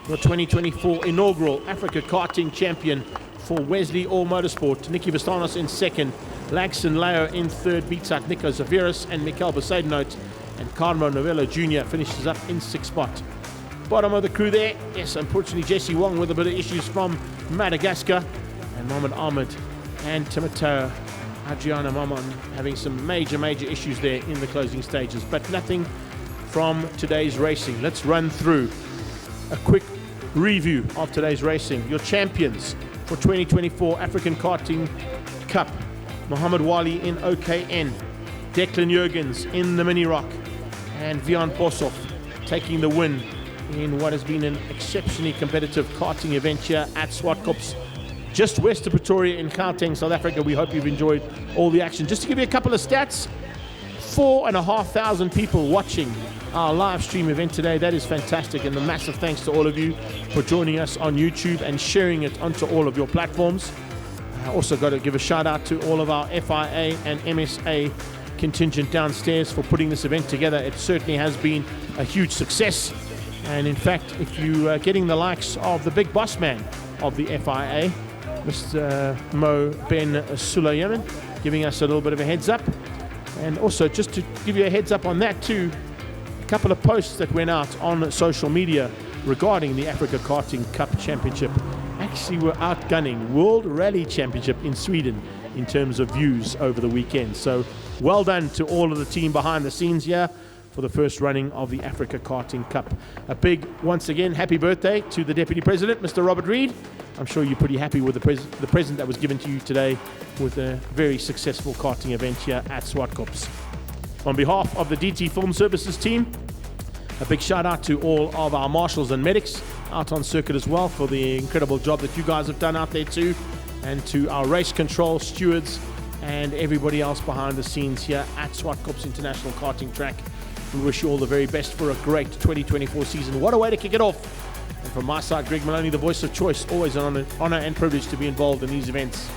the 2024 inaugural Africa Karting champion for Wesley All Motorsport. Nicky Vastanos in 2nd, Laxon Leo in 3rd, beats out Nico Zaviris and Mikael Besaidenote, and Carmo Novello Jr. finishes up in 6th spot. Bottom of the crew there, yes, unfortunately Jesse Wong with a bit of issues from Madagascar, and Mohamed Ahmed and Timoteo Adriana Maman having some major issues there in the closing stages, but nothing from today's racing. Let's run through a quick review of today's racing. Your champions for 2024 African Karting Cup: Mohammed Wali in OKN, Declan Jurgens in the Mini Rock, and Vian Boshoff taking the win in what has been an exceptionally competitive karting event here at Zwartkops, just west of Pretoria in Karting, South Africa. We hope you've enjoyed all the action. Just to give you a couple of stats, 4,500 people watching our live stream event today. That is fantastic, and a massive thanks to all of you for joining us on YouTube and sharing it onto all of your platforms. Also got to give a shout out to all of our FIA and MSA contingent downstairs for putting this event together. It certainly has been a huge success, and in fact, if you are getting the likes of the big boss man of the FIA, Mr. Mo Ben Sulayman, giving us a little bit of a heads up. And also, just to give you a heads up on that too, a couple of posts that went out on social media regarding the Africa Karting Cup Championship actually were outgunning World Rally Championship in Sweden in terms of views over the weekend. So well done to all of the team behind the scenes here for the first running of the Africa Karting Cup. A big, once again, happy birthday to the Deputy President, Mr. Robert Reid. I'm sure you're pretty happy with the present that was given to you today with a very successful karting event here at Zwartkops. On behalf of the DT Film Services team, a big shout out to all of our marshals and medics out on circuit as well for the incredible job that you guys have done out there too, and to our race control stewards and everybody else behind the scenes here at Zwartkops International Karting Track. We wish you all the very best for a great 2024 season. What a way to kick it off. And from my side, Greg Maloney, the voice of choice, always an honor and privilege to be involved in these events.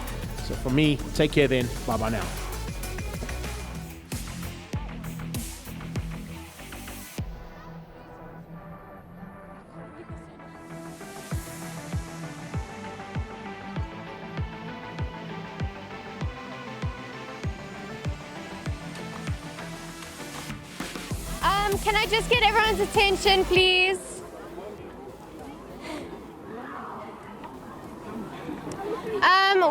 So from me, take care then. Bye-bye now. Can I just get everyone's attention, please?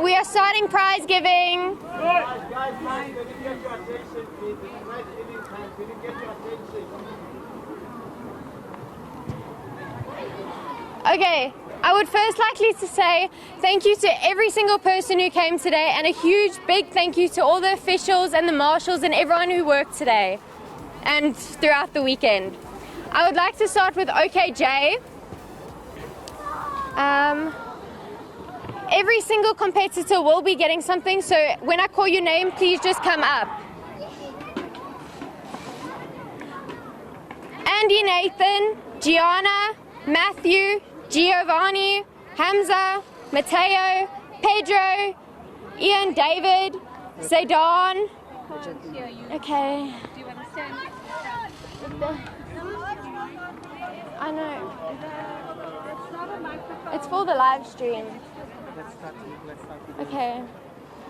We are starting prize giving. Guys, can you get your attention, please? It's nice evening time. Can you get your attention? Okay, I would first like to say thank you to every single person who came today, and a huge big thank you to all the officials and the marshals and everyone who worked today and throughout the weekend. I would like to start with OKJ. Every single competitor will be getting something, so when I call your name, please just come up. Andy, Nathan, Gianna, Matthew, Giovanni, Hamza, Matteo, Pedro, Ian, David, Zaydan. Okay. Do you understand? I know. It's for the live stream. Let's start. Okay.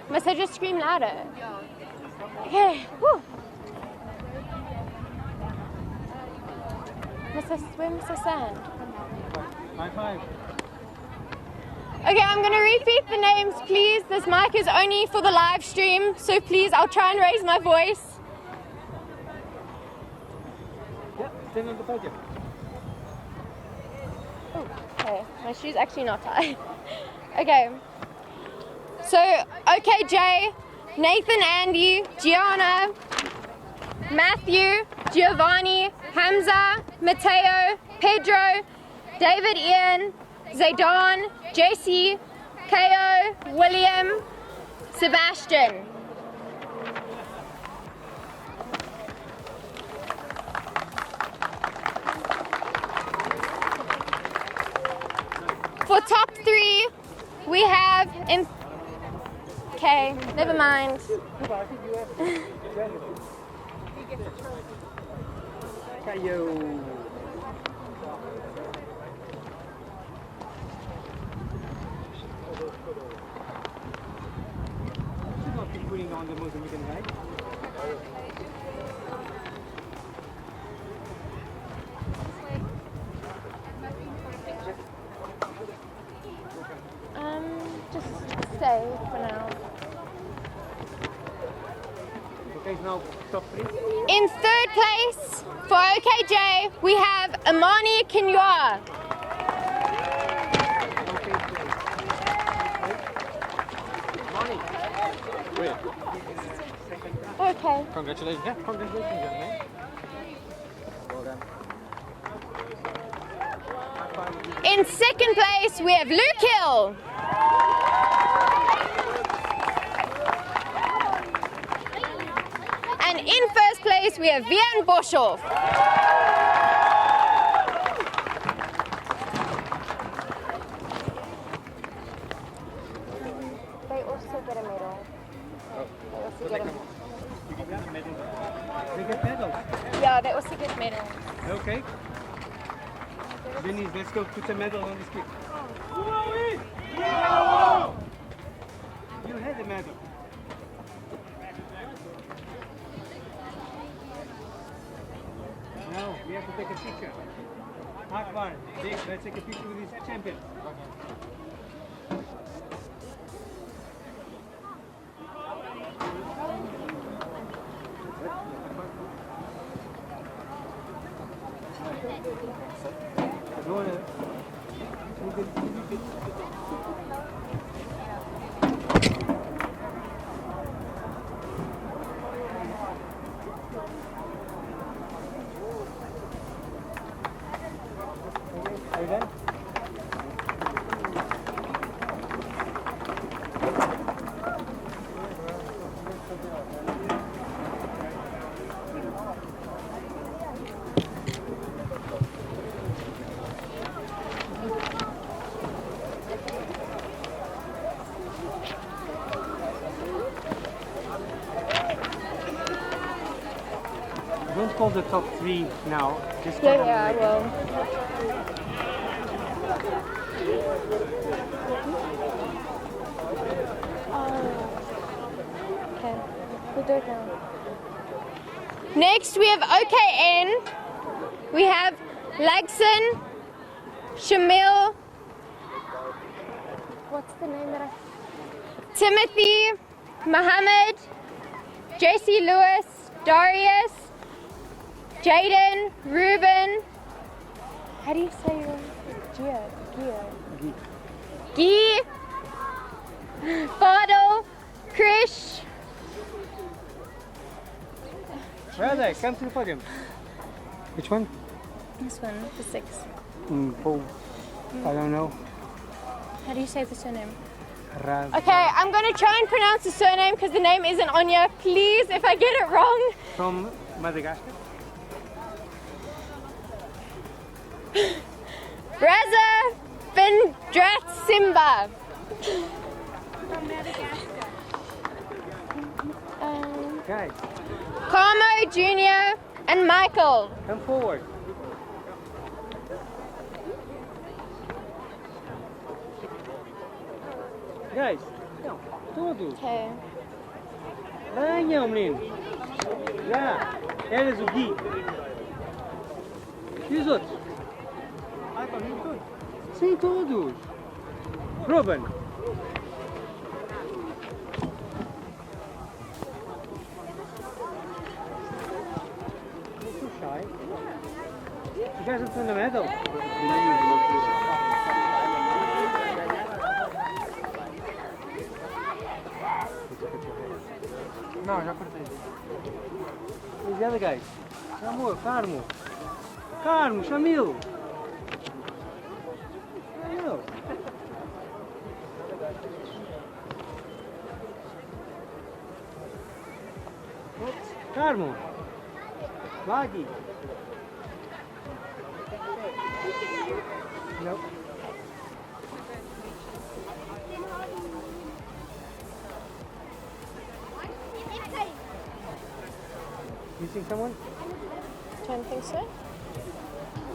Must I just scream louder? Okay. Woo. Where must I stand? High five. Okay, I'm going to repeat the names, please. This mic is only for the live stream, so please, I'll try and raise my voice. Yeah, stand on the podium. Oh, okay. My shoe's actually not tied. Okay. So, OKJ, Nathan, Andy, Gianna, Matthew, Giovanni, Hamza, Matteo, Pedro, David, Ian, Zaydan, JC, KO, William, Sebastian. For top 3, we have in. Okay, never mind. Putting on the Mozambican right? Just stay for now. Okay, now top 3. In 3rd place for OKJ, we have Amani Kinywa. Okay. Congratulations. Yeah, congratulations, young man. Well done. In 2nd place, we have Luke Hill. And in 1st place, we have Vian Boshoff. They also get a medal. They also get a medal. They get medals. Yeah, they also get medals. Okay. Denise, let's go put a medal on this kid. You had a medal. Now we have to take a picture. Akbar, Dick, let's take a picture with this champion. Are you done? Don't call the top 3 now. Just call them I later. will. Okay, we'll do it now. Next, we have OKN. We have Lagson, Shamil. What's the name that I? Timothy, Mohammed, JC Lewis, Darius, Jaden, Ruben. How do you say your name? Guy, Fadl, Krish. Where are they? Come to the podium. Which one? This one, the 6. Paul. I don't know. How do you say the surname? Raz. Okay, I'm going to try and pronounce the surname because the name isn't on here. Please, if I get it wrong. From Madagascar. Raza Vindrat Simba. From Madagascar. Guys, Carmo Jr. and Michael. come forward. Guys, todos. Okay. Venham, menino. Já. Eres o Gui. E os outros? Ah, tá vindo todos? Sim, todos. Ruben. So shy. You guys have won the medal. Não, já cortei. Where's the other guys? Amor, Carmo. Carmo, Shamil. Não. Carmo. Lagi. Nope. Missing someone? Don't think so.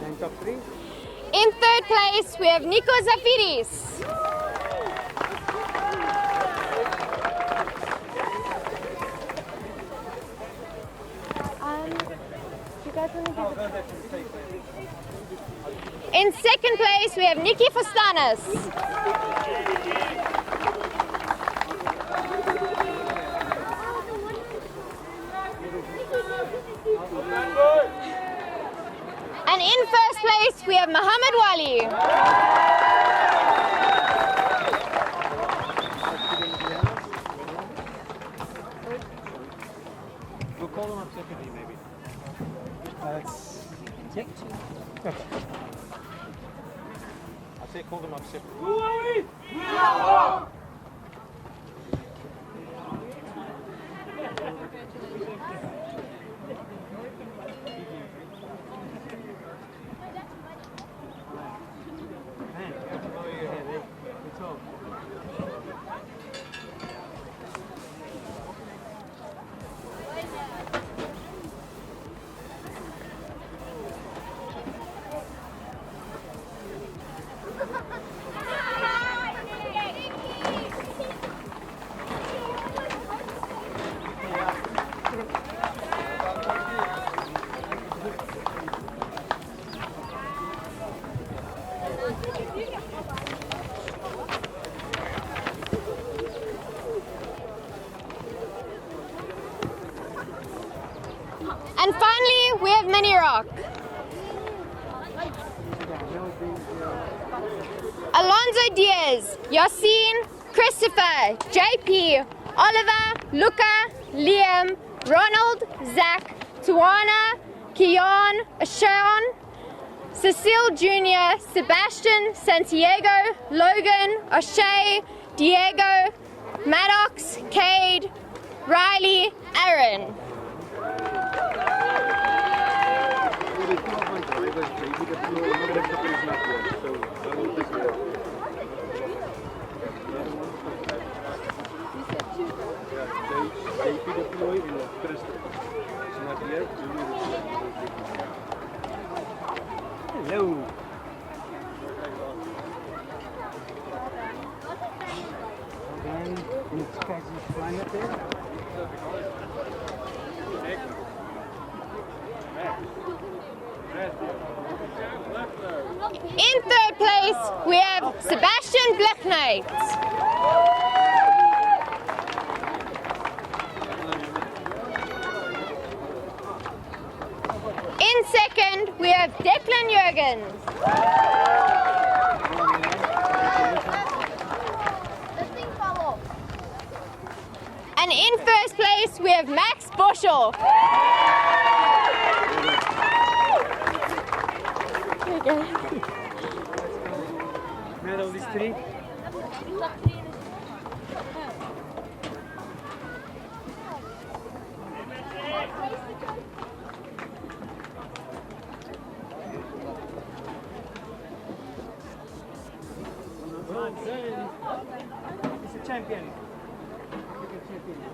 And top 3? In third place, we have Nico Zafiris. You guys want to do In second place, we have Nikki Fostanis. And in first place, we have Muhammad Wali. We'll call them up separately, maybe. Check. I say call them up separately. And finally, we have Mini Rock. Alonso Diaz, Yassine, Christopher, JP, Oliver, Luca, Liam, Ronald, Zach, Tuana, Kian, Ashawn, Cecile Jr., Sebastian, Santiago, Logan, O'Shea, Diego, Maddox, Cade, Riley, Aaron. Hello. Again, next guys is flying up there. In third place, we have Sebastian Blechnight. In second, we have Declan Jurgens. And in first place, we have Max Bushel. Medal these 3. He's a champion. African champion.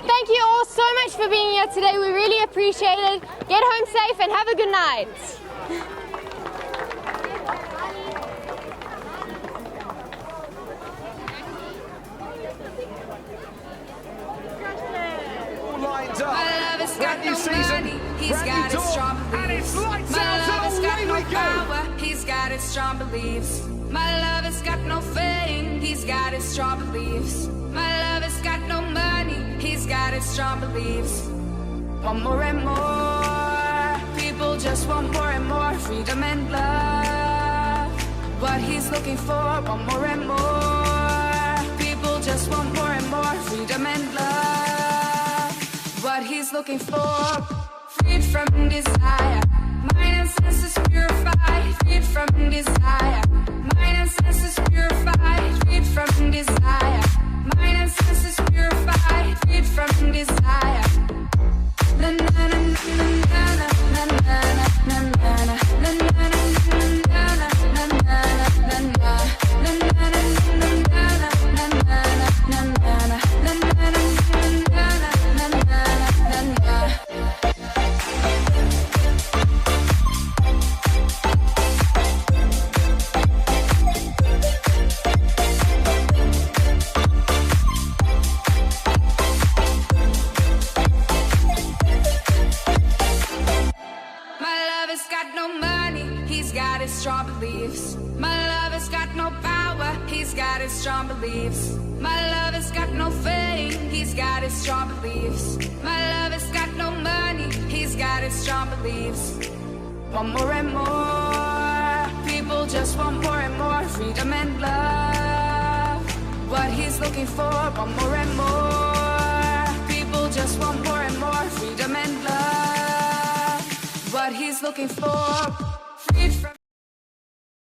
Thank you all so much for being here today. We really appreciate it. Get home safe and have a good night. All lines up. My love has got Brand new no season, money, he's brand got new his tour, strong and it's beliefs. lights My out love has and got away no we go. power, he's got his strong beliefs. My love has got no fame, he's got his strong beliefs. My love has got no money, he's got his strong beliefs. Want more and more, people just want more and more freedom and love. What he's looking for, want more and more, people just want more and more freedom and love. What he's looking for, freed from desire, mind and senses purified, freed from desire, mind and senses purified, freed from desire, mind and senses purified, freed from desire. Na na na na na na na na na strong beliefs. My love has got no power, he's got his strong beliefs. My love has got no fame, he's got his strong beliefs. My love has got no money, he's got his strong beliefs. Want more and more, people just want more and more freedom and love. What he's looking for, want more and more, people just want more and more freedom and love. What he's looking for.